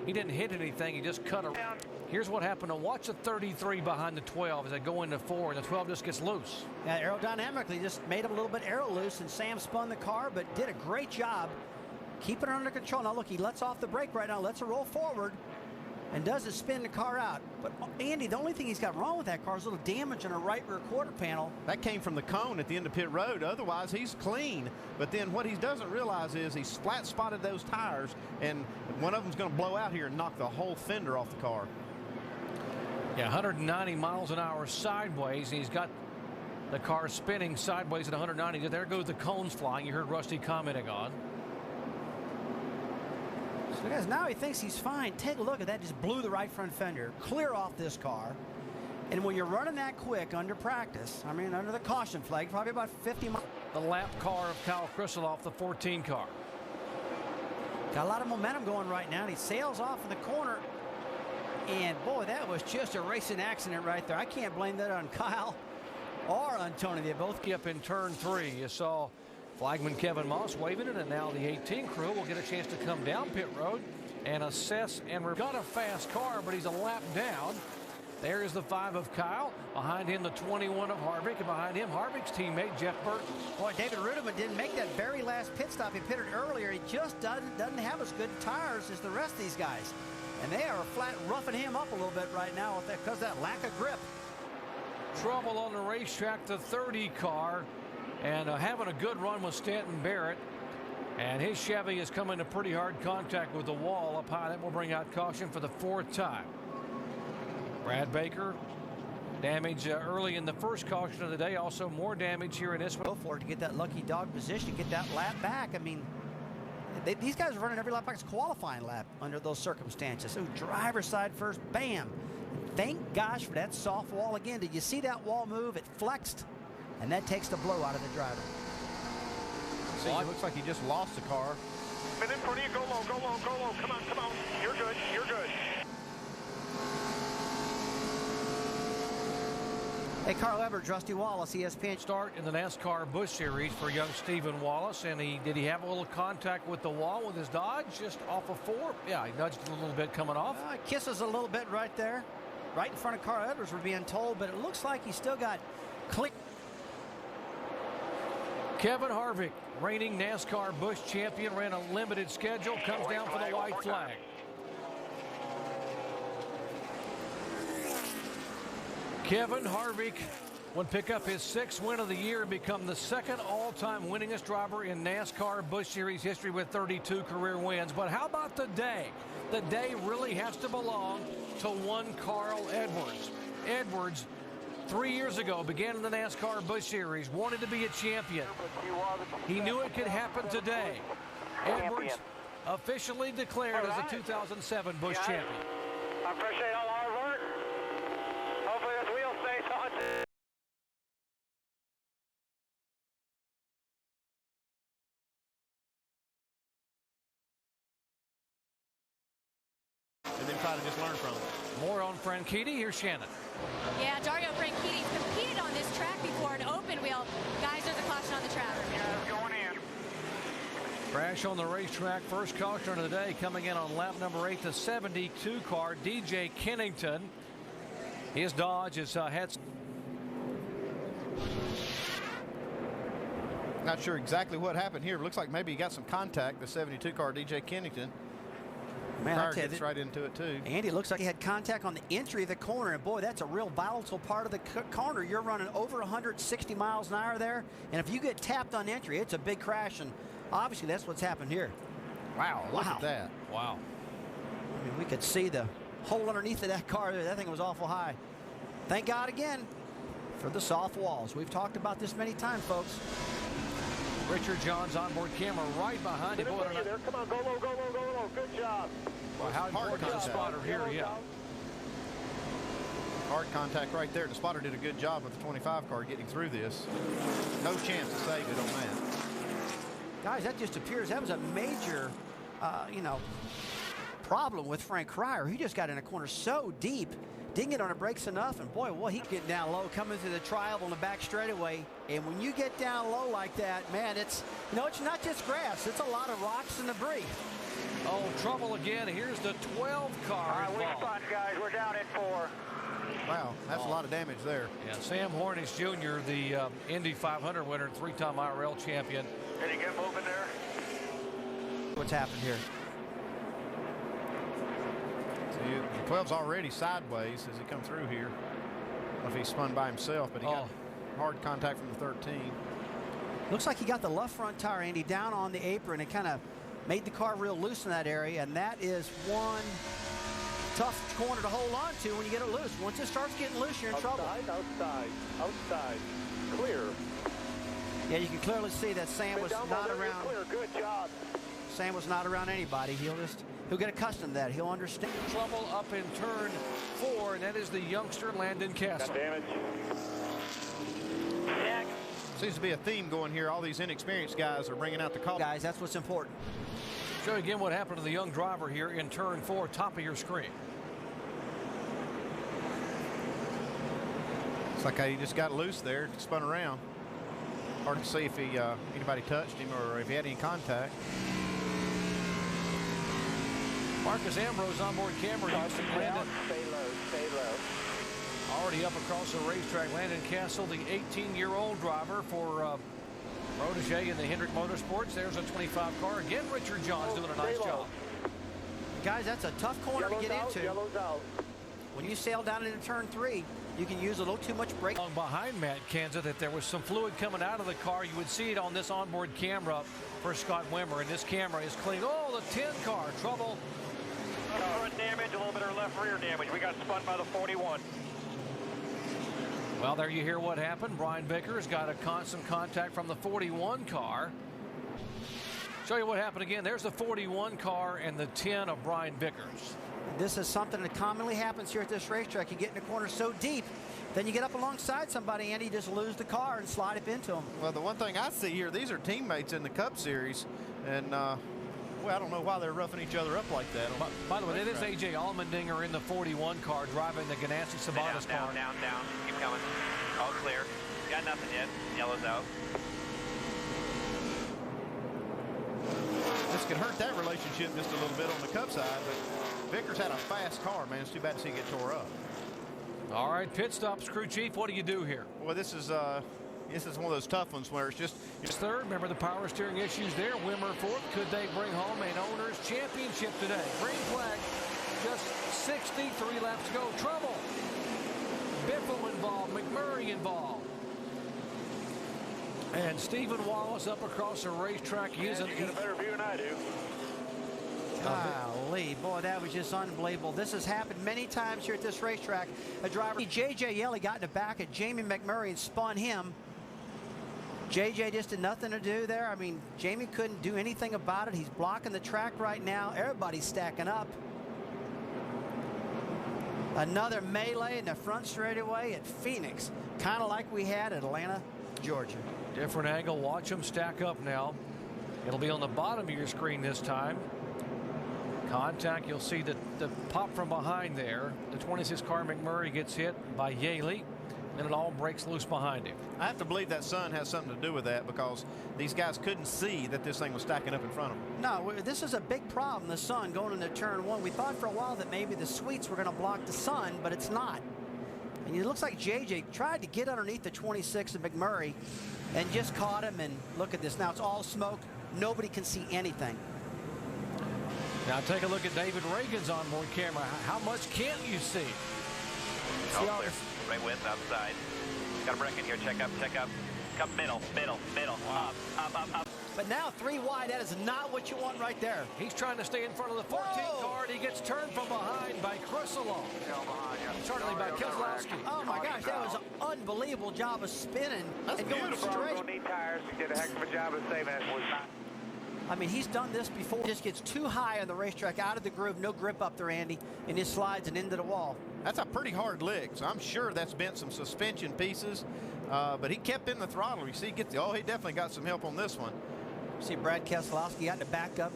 he didn't hit anything. He just cut around. Here's what happened. Watch the 33 behind the 12 as they go into 4, and the 12 just gets loose. Yeah, aerodynamically just made him a little bit aero loose, and Sam spun the car, but did a great job keeping it under control. Now, look, he lets off the brake right now, lets it roll forward, and does it spin the car out. But, Andy, the only thing he's got wrong with that car is a little damage on a right rear quarter panel. That came from the cone at the end of pit road. Otherwise, he's clean. But then what he doesn't realize is he's flat spotted those tires, and one of them's going to blow out here and knock the whole fender off the car. Yeah, 190 miles an hour sideways. He's got the car spinning sideways at 190. There go the cones flying. You heard Rusty commenting on. So guys, now he thinks he's fine. Take a look at that. Just blew the right front fender clear off this car. And when you're running that quick under practice, I mean under the caution flag, probably about 50 miles. The lap car of Kyle Krisiloff, the 14 car. Got a lot of momentum going right now. And he sails off in the corner. And boy, that was just a racing accident right there. I can't blame that on Kyle or on Tony. They both up in turn 3. You saw flagman Kevin Moss waving it, and now the 18 crew will get a chance to come down pit road and assess. And we've got a fast car, but he's a lap down. There is the 5 of Kyle. Behind him, the 21 of Harvick, and behind him, Harvick's teammate Jeff Burton. Boy, David Ruderman didn't make that very last pit stop. He pitted earlier. He just doesn't have as good tires as the rest of these guys. And they are flat roughing him up a little bit right now with that, because of that lack of grip. Trouble on the racetrack, the 30 car, and having a good run with Stanton Barrett. And his Chevy is coming to pretty hard contact with the wall up high. That will bring out caution for the 4th time. Brad Baker, damage early in the first caution of the day. Also more damage here in this one. Go for it to get that lucky dog position, get that lap back. I mean, these guys are running every lap like it's a qualifying lap under those circumstances. So driver's side first, bam. Thank gosh for that soft wall again. Did you see that wall move? It flexed, and that takes the blow out of the driver. See, it looks like he just lost the car. And in front of you, go low, go low, go low. Come on, come on. You're good, you're good. Hey, Carl Edwards, Rusty Wallace, ESPN. Start in the NASCAR Busch Series for young Stephen Wallace, and did he have a little contact with the wall with his Dodge just off of 4? Yeah, he nudged a little bit coming off. Kisses a little bit right there, right in front of Carl Edwards, we're being told, but it looks like he still got click. Kevin Harvick, reigning NASCAR Busch champion, ran a limited schedule, comes down for the white flag. Kevin Harvick would pick up his 6th win of the year and become the 2nd all-time winningest driver in NASCAR Busch Series history with 32 career wins. But how about the day? The day really has to belong to one Carl Edwards. Edwards, 3 years ago, began in the NASCAR Busch Series, wanted to be a champion. He knew it could happen today. Edwards officially declared as the 2007 Busch champion. I appreciate all our work. Hopefully this wheel stays on. And then try to just learn from it. More on Franchitti. Here's Shannon. Yeah, Dario Franchitti's competed on this track before, an open wheel. Guys, there's a caution on the track. Yeah, going in. Crash on the racetrack. First caution of the day coming in on lap number 8, the 72 car, DJ Kennington. His Dodge is had. Not sure exactly what happened here. It looks like maybe he got some contact, the 72 car, DJ Kennington. Man, Car gets right into it too. Andy, looks like he had contact on the entry of the corner, and boy, that's a real volatile part of the corner. You're running over 160 miles an hour there, and if you get tapped on entry, it's a big crash, and obviously that's what's happened here. Wow, look at that. Wow. I mean, we could see the hole underneath of that car there. That thing was awful high. Thank God again for the soft walls. We've talked about this many times, folks. Richard John's onboard camera right behind him. Come on, go low, go low, go low. Good job. Well, how important is the spotter here? Yeah. Hard contact right there. The spotter did a good job with the 25 car getting through this. No chance to save it on that. Guys, that just appears that was a major, problem with Frank Cryer. He just got in a corner so deep, didn't get on the brakes enough, and boy, he get down low coming through the tri-oval on the back straightaway. And when you get down low like that, man, it's it's not just grass. It's a lot of rocks and debris. Oh, trouble again. Here's the 12 car. All right, we spot, guys. We're down at 4. Wow, that's a lot of damage there. Yeah, Sam Hornish Jr., the Indy 500 winner, 3-time IRL champion. Did he get moving there? What's happened here? See, the 12's already sideways as he come through here. I don't know if he spun by himself, but he got hard contact from the 13. Looks like he got the left front tire, Andy, down on the apron and kind of made the car real loose in that area, and that is one tough corner to hold on to when you get it loose. Once it starts getting loose, you're in trouble. Outside, clear. Yeah, you can clearly see that Sam was not around. Clear. Good job. Sam was not around anybody. He'll get accustomed to that. He'll understand. Trouble up in turn 4, and that is the youngster Landon Castle. Got damage. Seems to be a theme going here. All these inexperienced guys are bringing out the call. Guys, that's what's important. Show you again what happened to the young driver here in turn 4, top of your screen. It's like he just got loose there, spun around. Hard to see if anybody touched him or if he had any contact. Marcus Ambrose onboard camera. Landon. Stay low. Already up across the racetrack. Landon Castle, the 18-year-old driver for protege in the Hendrick Motorsports. There's a 25 car. Again, Richard John's doing a nice job. Guys, that's a tough corner to get into. Yellow's out. When you sail down into turn 3, you can use a little too much brake. Behind Matt Kenseth, if there was some fluid coming out of the car, you would see it on this onboard camera for Scott Wimmer, and this camera is clean. Oh, the 10 car, trouble. Front damage, a little bit of left rear damage. We got spun by the 41. Well, there you hear what happened. Brian Vickers got a constant contact from the 41 car. Show you what happened again. There's the 41 car and the 10 of Brian Vickers. This is something that commonly happens here at this racetrack. You get in the corner so deep, then you get up alongside somebody and you just lose the car and slide up into them. Well, the one thing I see here, these are teammates in the Cup Series, and well, I don't know why they're roughing each other up like that. By the way, it is A.J. Allmendinger in the 41 car driving the Ganassi Sabatas car. Down. Keep coming. All clear. Got nothing yet. Yellow's out. This could hurt that relationship just a little bit on the Cup side, but Vickers had a fast car, man. It's too bad to see it get tore up. All right, pit stops, crew chief. What do you do here? Well, this is one of those tough ones where it's just third. Remember the power steering issues there. Wimmer fourth. Could they bring home an owner's championship today? Green flag. Just 63 laps to go. Trouble. Biffle involved. McMurray involved. And Stephen Wallace up across the racetrack using. You get a better view than I do. Golly, boy, that was just unbelievable. This has happened many times here at this racetrack. A driver, J.J. Yeley, got in the back of Jamie McMurray and spun him. J.J. just did nothing to do there. I mean, Jamie couldn't do anything about it. He's blocking the track right now. Everybody's stacking up. Another melee in the front straightaway at Phoenix, kind of like we had at Atlanta, Georgia. Different angle. Watch them stack up now. It'll be on the bottom of your screen this time. Contact, you'll see the pop from behind there. The 26 car McMurray gets hit by Yaley, and it all breaks loose behind him. I have to believe that sun has something to do with that, because these guys couldn't see that this thing was stacking up in front of them. No, this is a big problem, the sun going into turn 1. We thought for a while that maybe the sweets were going to block the sun, but it's not. And it looks like JJ tried to get underneath the 26 of McMurray and just caught him, and look at this. Now it's all smoke. Nobody can see anything. Now take a look at David Reagan's onboard camera. How much can't you see? All clear. Right width outside. Got a break in here. Check up. Come middle. Wow. Up. But now 3 wide. That is not what you want right there. He's trying to stay in front of the 14 car, and he gets turned from behind by Crusoe. Certainly by Keselowski. Oh my gosh, that was an unbelievable job of spinning and going straight. Don't need tires. He did a heck of a job of saving it. I mean, he's done this before. He just gets too high on the racetrack, out of the groove, no grip up there, Andy, and just slides and into the wall. That's a pretty hard lick, so I'm sure that's bent some suspension pieces, but he kept in the throttle. You see, he definitely got some help on this one. See Brad Keselowski got in the back up.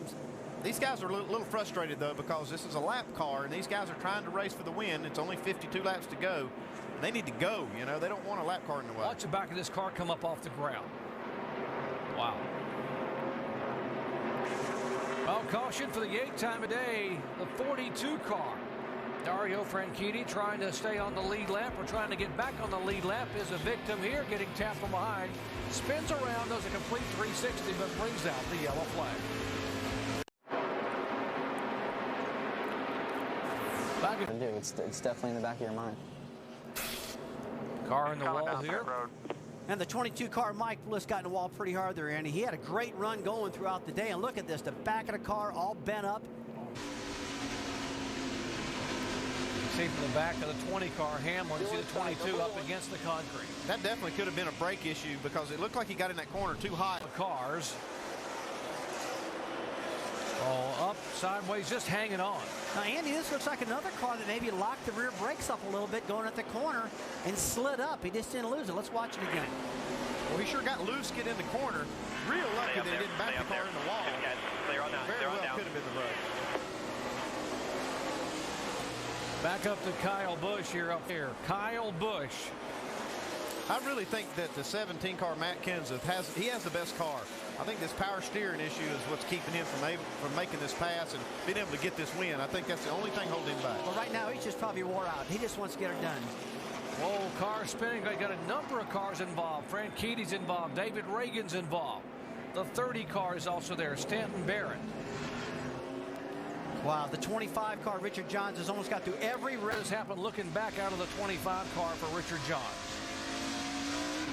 These guys are a little frustrated, though, because this is a lap car, and these guys are trying to race for the win. It's only 52 laps to go. They need to go, you know. They don't want a lap car in the way. Watch the back of this car come up off the ground. Wow. Well, caution for the 8th time of day, the 42 car. Dario Franchitti trying to stay on the lead lap, or trying to get back on the lead lap, is a victim here, getting tapped from behind. Spins around, does a complete 360, but brings out the yellow flag. It's definitely in the back of your mind. Car in the wall here. And the 22 car Mike Bliss got in the wall pretty hard there, Andy. He had a great run going throughout the day. And look at this, the back of the car all bent up. You see from the back of the 20 car, Hamlin, you see the 22 up against the concrete. That definitely could have been a brake issue, because it looked like he got in that corner too high. The cars. Oh, up, sideways, just hanging on. Now, Andy, this looks like another car that maybe locked the rear brakes up a little bit going at the corner and slid up. He just didn't lose it. Let's watch it again. Well, he sure got loose get in the corner. Real lucky that he didn't back the car in the wall. Clear on down. Very well could have been the road. Back up to Kyle Busch here up here. Kyle Busch. I really think that the 17 car Matt Kenseth has the best car. I think this power steering issue is what's keeping him from making this pass and being able to get this win. I think that's the only thing holding him back. Well, right now he's just probably wore out. He just wants to get her done. Whoa, car spinning. They got a number of cars involved. Franchitti's involved. David Reagan's involved. The 30 car is also there. Stanton Barrett. Wow, the 25 car, Richard Johns, has almost got through every race. This happened looking back out of the 25 car for Richard Johns.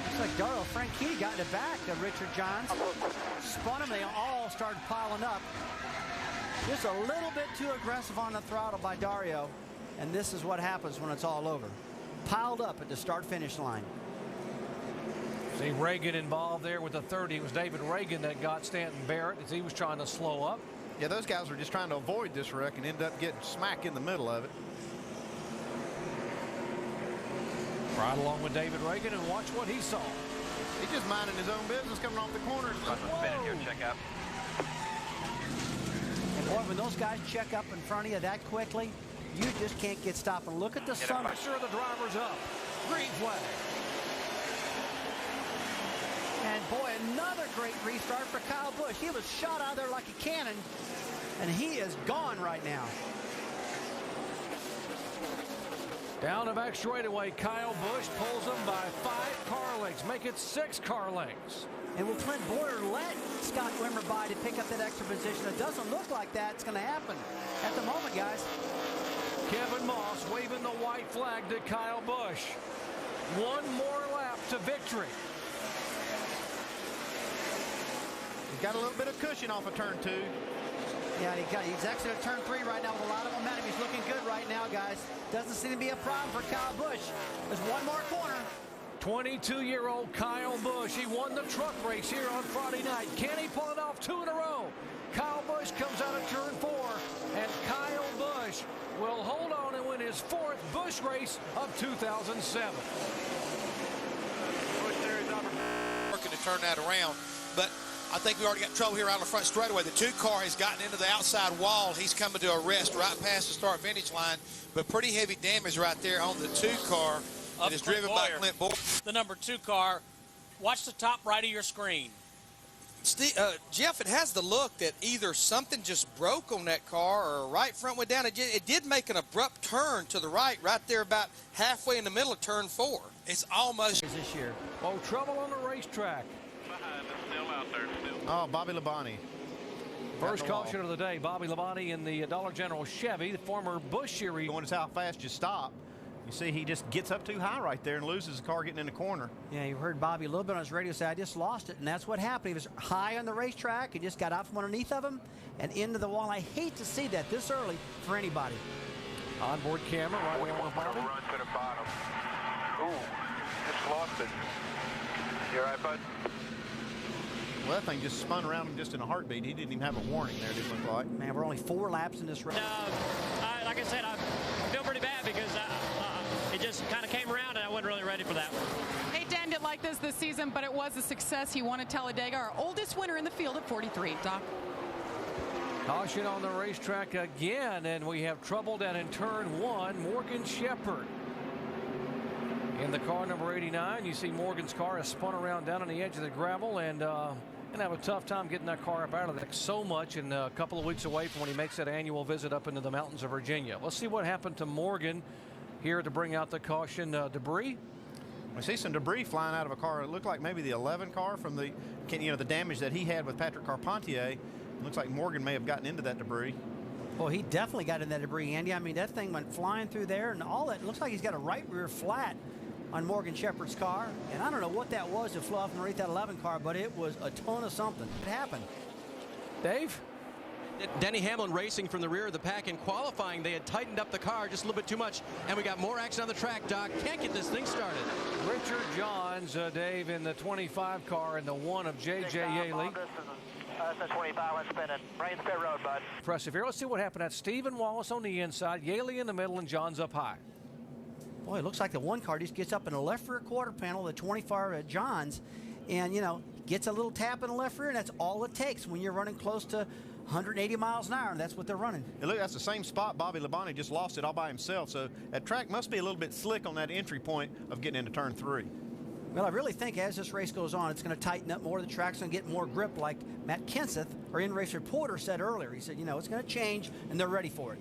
Looks like Dario Franchitti got in the back of Richard Johns. Spun him, they all started piling up. Just a little bit too aggressive on the throttle by Dario. And this is what happens when it's all over. Piled up at the start-finish line. See Reagan involved there with the 30. It was David Reagan that got Stanton Barrett as he was trying to slow up. Yeah, those guys were just trying to avoid this wreck and ended up getting smack in the middle of it. Right along with David Reagan and watch what he saw. He's just minding his own business coming off the corner. Spinning your check out. And boy, when those guys check up in front of you that quickly, you just can't get stopped. And look at the sun. Pressure of the drivers up. Green flag. And boy, another great restart for Kyle Busch. He was shot out of there like a cannon, and he is gone right now. Down the back straightaway, Kyle Busch pulls them by 5 car lengths, make it 6 car lengths. And will Clint Boyer let Scott Wimmer by to pick up that extra position? It doesn't look like that's going to happen at the moment, guys. Kevin Moss waving the white flag to Kyle Busch. One more lap to victory. He's got a little bit of cushion off of turn 2. Yeah, he's exiting turn 3 right now with a lot of momentum. He's looking good right now, guys. Doesn't seem to be a problem for Kyle Busch. There's one more corner. 22-year-old Kyle Busch. He won the truck race here on Friday night. Can he pull it off 2 in a row? Kyle Busch comes out of turn 4, and Kyle Busch will hold on and win his 4th Busch race of 2007. Working to turn that around, but I think we already got trouble here out on the front straightaway. The 2 car has gotten into the outside wall. He's coming to a rest right past the start finish line, but pretty heavy damage right there on the 2 car that is driven by Clint Boyer. The number 2 car. Watch the top right of your screen. Steve, Jeff, it has the look that either something just broke on that car or right front went down. It did make an abrupt turn to the right there about halfway in the middle of turn 4. It's almost this year. Oh, trouble on the racetrack. Oh, Bobby Labonte. First caution of the day, Bobby Labonte in the Dollar General Chevy, the former Busch Series. Going is how fast you stop. You see, he just gets up too high right there and loses the car getting in the corner. Yeah, you heard Bobby a little bit on his radio say, I just lost it, and that's what happened. He was high on the racetrack. He just got out from underneath of him and into the wall. I hate to see that this early for anybody. Onboard camera right along with Bobby. Run to the bottom. Ooh, just lost it. You all right, bud? Well, that thing just spun around him just in a heartbeat. He didn't even have a warning there, it didn't look like. Man, we're only 4 laps in this race. Like I said, I feel pretty bad because it just kind of came around and I wasn't really ready for that one. It didn't end like this season, but it was a success. He won at Talladega, our oldest winner in the field at 43. Doc? Caution on the racetrack again, and we have trouble down in turn 1. Morgan Shepherd in the car number 89. You see Morgan's car has spun around down on the edge of the gravel and gonna have a tough time getting that car up out of there so much, and a couple of weeks away from when he makes that annual visit up into the mountains of Virginia. Let's see what happened to Morgan here to bring out the caution debris. I see some debris flying out of a car. It looked like maybe the 11 car from the damage that he had with Patrick Carpentier. It looks like Morgan may have gotten into that debris. Well, he definitely got in that debris, Andy. I mean, that thing went flying through there, and all that. It looks like he's got a right rear flat on Morgan Shepherd's car, and I don't know what that was that flew off underneath that 11 car, but it was a ton of something. It happened. Dave? Denny Hamlin racing from the rear of the pack in qualifying. They had tightened up the car just a little bit too much, and we got more action on the track. Doc can't get this thing started. Richard Johns, Dave, in the 25 car and the 1 of J.J. Yaley. That's 25. Let's spin it. Right in the pit road, bud. Impressive here. Let's see what happened. That's Stephen Wallace on the inside, Yaley in the middle, and Johns up high. Boy, it looks like the 1 car just gets up in the left rear quarter panel, the 24 at Johns, and, gets a little tap in the left rear, and that's all it takes when you're running close to 180 miles an hour, and that's what they're running. And look, that's the same spot Bobby Labonte just lost it all by himself, so that track must be a little bit slick on that entry point of getting into turn 3. Well, I really think as this race goes on, it's going to tighten up more. The track's going to get more grip, like Matt Kenseth, our in-race reporter, said earlier. He said, it's going to change, and they're ready for it.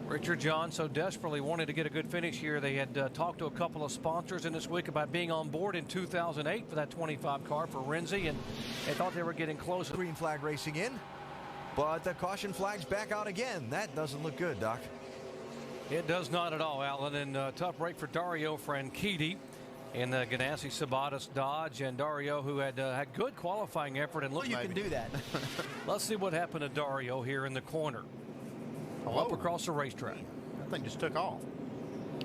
Richard Johns so desperately wanted to get a good finish here. They had talked to a couple of sponsors in this week about being on board in 2008 for that 25 car for Renzi, and they thought they were getting close. Green flag racing in. But the caution flag's back out again. That doesn't look good, Doc. It does not at all, Alan. And tough break for Dario Franchitti in the Ganassi Sabatos Dodge. And Dario, who had good qualifying effort. And look, you can do that. Let's see what happened to Dario here in the corner. Up across the racetrack. That thing just took off.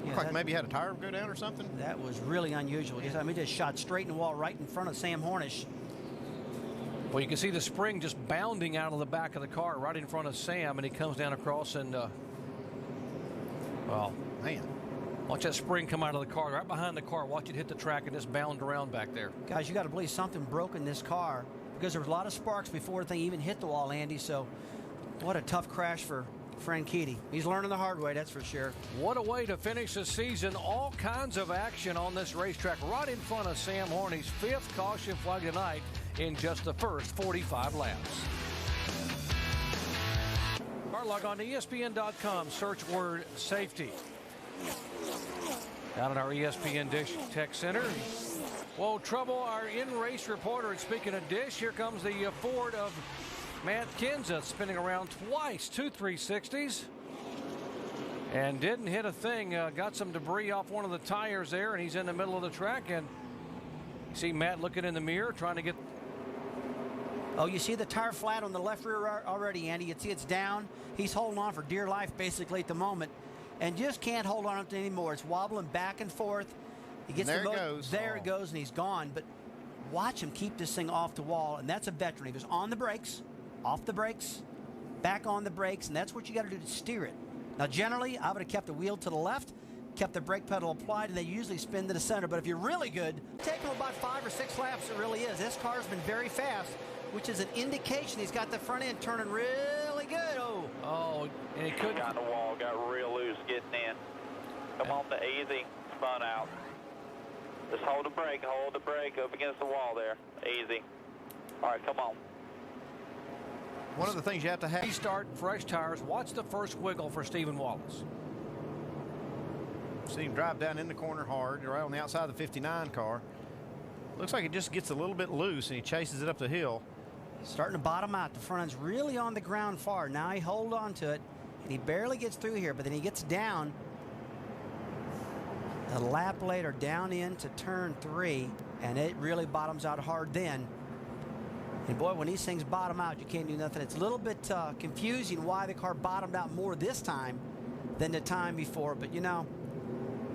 Looked like maybe he had a tire go down or something. That was really unusual. I mean, he just shot straight in the wall right in front of Sam Hornish. Well, you can see the spring just bounding out of the back of the car right in front of Sam, and he comes down across and, well, man, watch that spring come out of the car, right behind the car. Watch it hit the track and just bound around back there. Guys, you got to believe something broke in this car because there was a lot of sparks before the thing even hit the wall, Andy. So what a tough crash for Franchitti. He's learning the hard way, that's for sure. What a way to finish the season. All kinds of action on this racetrack right in front of Sam Horni's fifth caution flag tonight in just the first 45 laps. Or log on to ESPN.com, search word safety. Down in our ESPN Dish Tech Center. Whoa, trouble, our in-race reporter. And speaking of Dish, here comes the Ford of Matt Kenseth spinning around twice, 2 360s. And didn't hit a thing. Got some debris off one of the tires there, and he's in the middle of the track. And you see Matt looking in the mirror, trying to get... Oh, you see the tire flat on the left rear already, Andy. You see it's down. He's holding on for dear life basically at the moment and just can't hold on to it anymore. It's wobbling back and forth. He gets there it goes. There it goes, and he's gone. But watch him keep this thing off the wall, and that's a veteran. He was on the brakes, off the brakes, back on the brakes, and that's what you got to do to steer it. Now, generally, I would have kept the wheel to the left, kept the brake pedal applied, and they usually spin to the center. But if you're really good, take him about 5 or 6 laps. It really is. This car's been very fast, which is an indication he's got the front end turning really good. Oh, and he couldn't. Got the wall, got real loose getting in. Come on, the easy, spun out. Just hold the brake up against the wall there. Easy. All right, come on. One of the things you have to have. Restart fresh tires. Watch the first wiggle for Stephen Wallace. See him drive down in the corner hard, right on the outside of the 59 car. Looks like it just gets a little bit loose, and he chases it up the hill. Starting to bottom out. The front end's really on the ground far. Now he holds on to it, and he barely gets through here, but then he gets down a lap later down into turn 3, and it really bottoms out hard then. And boy, when these things bottom out, you can't do nothing. It's a little bit confusing why the car bottomed out more this time than the time before, but you know,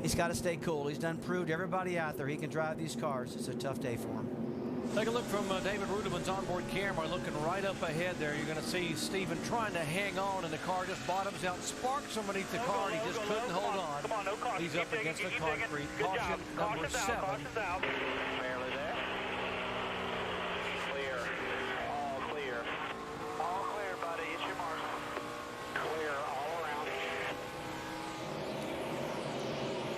he's got to stay cool. He's done proved to everybody out there he can drive these cars. It's a tough day for him. Take a look from David Rudeman's onboard camera, looking right up ahead there. You're going to see Stephen trying to hang on, and the car just bottoms out, sparks underneath the car, and he just couldn't hold on. Come on, no caution. He's up against the concrete. Caution number 7. Caution's out. Barely there. Clear. All clear. All clear, buddy. It's your mark. Clear all around.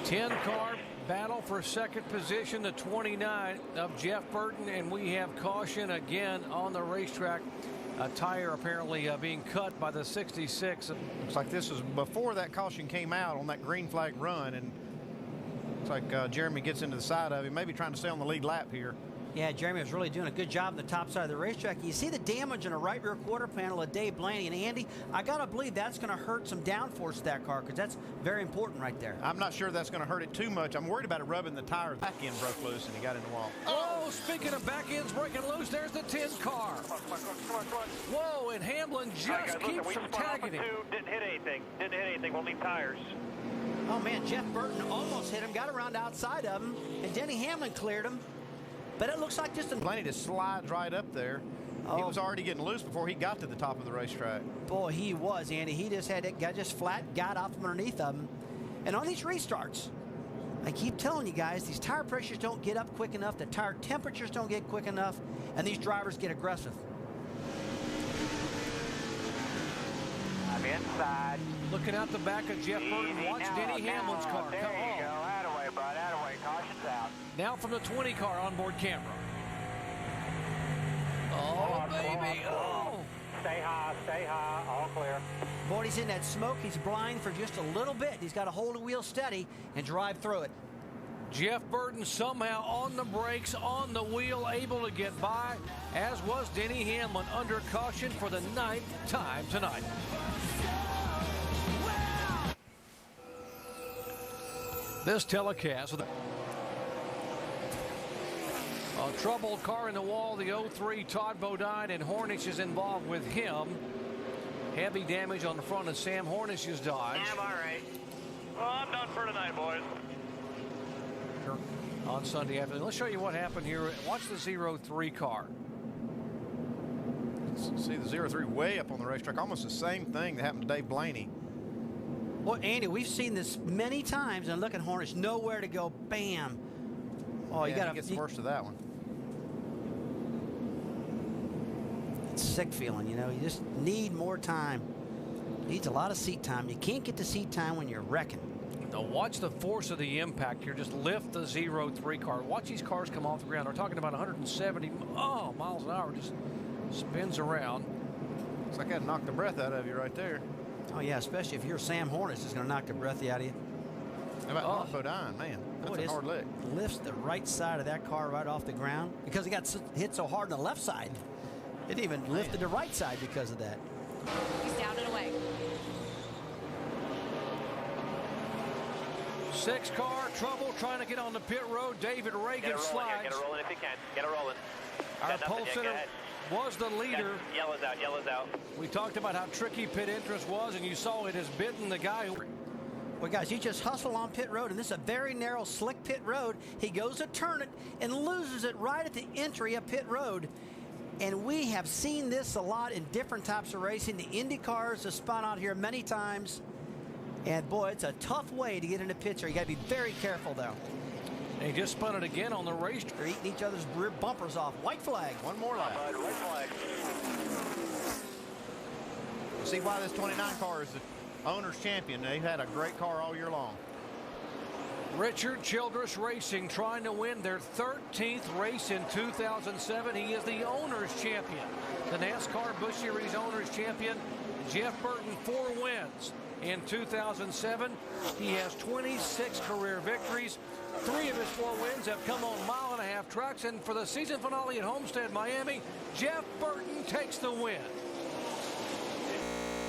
10-car battle for second position, the 29 of Jeff Burton, and we have caution again on the racetrack. A tire apparently being cut by the 66. Looks like this was before that caution came out on that green flag run, and looks like Jeremy gets into the side of him, maybe trying to stay on the lead lap here. Yeah, Jeremy was really doing a good job on the top side of the racetrack. You see the damage in the right rear quarter panel of Dave Blaney. And Andy, I got to believe that's going to hurt some downforce to that car because that's very important right there. I'm not sure that's going to hurt it too much. I'm worried about it rubbing the tire. Back end broke loose and he got in the wall. Oh, speaking of back ends breaking loose, there's the 10 car. Come on. Whoa, and Hamlin just keeps from tagging him. Didn't hit anything. We'll need tires. Oh, man, Jeff Burton almost hit him, got around outside of him, and Denny Hamlin cleared him. But it looks like just a... Blaney just slides right up there. He was already getting loose before he got to the top of the racetrack. Boy, he was, Andy. He just had it, just flat got off from underneath of him. And on these restarts, I keep telling you guys, these tire pressures don't get up quick enough, the tire temperatures don't get quick enough, and these drivers get aggressive. I'm inside. Looking out the back of Jeff Burton. Watch Denny Hamlin's car. There you go. Attaway, bud. Attaway. Caution's out. Now from the 20 car onboard camera. Oh, baby. Oh. Stay high. All clear. Boy, he's in that smoke. He's blind for just a little bit. He's got to hold the wheel steady and drive through it. Jeff Burton somehow on the brakes, on the wheel, able to get by, as was Denny Hamlin under caution for the 9th time tonight. This telecast with a troubled car in the wall, the 03 Todd Bodine, and Hornish is involved with him. Heavy damage on the front of Sam Hornish's Dodge. I'm all right. Well, I'm done for tonight, boys. On Sunday afternoon. Let's show you what happened here. Watch the 03 car. See the 03 way up on the racetrack. Almost the same thing that happened to Dave Blaney. Well, Andy, we've seen this many times, and look at Hornish, nowhere to go. Bam. Oh, yeah, you got to get the worst of that one. It's a sick feeling, you know. You just need more time. Needs a lot of seat time. You can't get to seat time when you're wrecking. Now watch the force of the impact here. Just lift the 03 car. Watch these cars come off the ground. We're talking about 170 miles an hour. Just spins around. Looks like that knocked the breath out of you right there. Oh, yeah, especially if you're Sam Hornish, it's going to knock the breath out of you. How about Mark Bodine? Man, that's a hard lick. Lifts the right side of that car right off the ground because he got hit so hard on the left side. It even lifted the right side because of that. He's down and away. 6 car trouble trying to get on the pit road. David Reagan slides. Get it rolling if you can. Get it rolling. Our pole sitter was the leader. Yellow's out. Yellow's out. We talked about how tricky pit entrance was, and you saw it has bitten the guy. Well, guys, you just hustle on pit road, and this is a very narrow, slick pit road. He goes to turn it and loses it right at the entry of pit road. And we have seen this a lot in different types of racing. The Indy cars have spun out here many times. And, boy, it's a tough way to get into pits here. You got to be very careful, though. He just spun it again on the racetrack. They're eating each other's rear bumpers off. White flag. One more lap. White flag. See why this 29 car is the owner's champion. They've had a great car all year long. Richard Childress Racing trying to win their 13th race in 2007. He is the owner's champion. The NASCAR Busch Series owner's champion. Jeff Burton, 4 wins in 2007. He has 26 career victories. 3 of his 4 wins have come on mile-and-a-half tracks. And for the season finale at Homestead, Miami, Jeff Burton takes the win.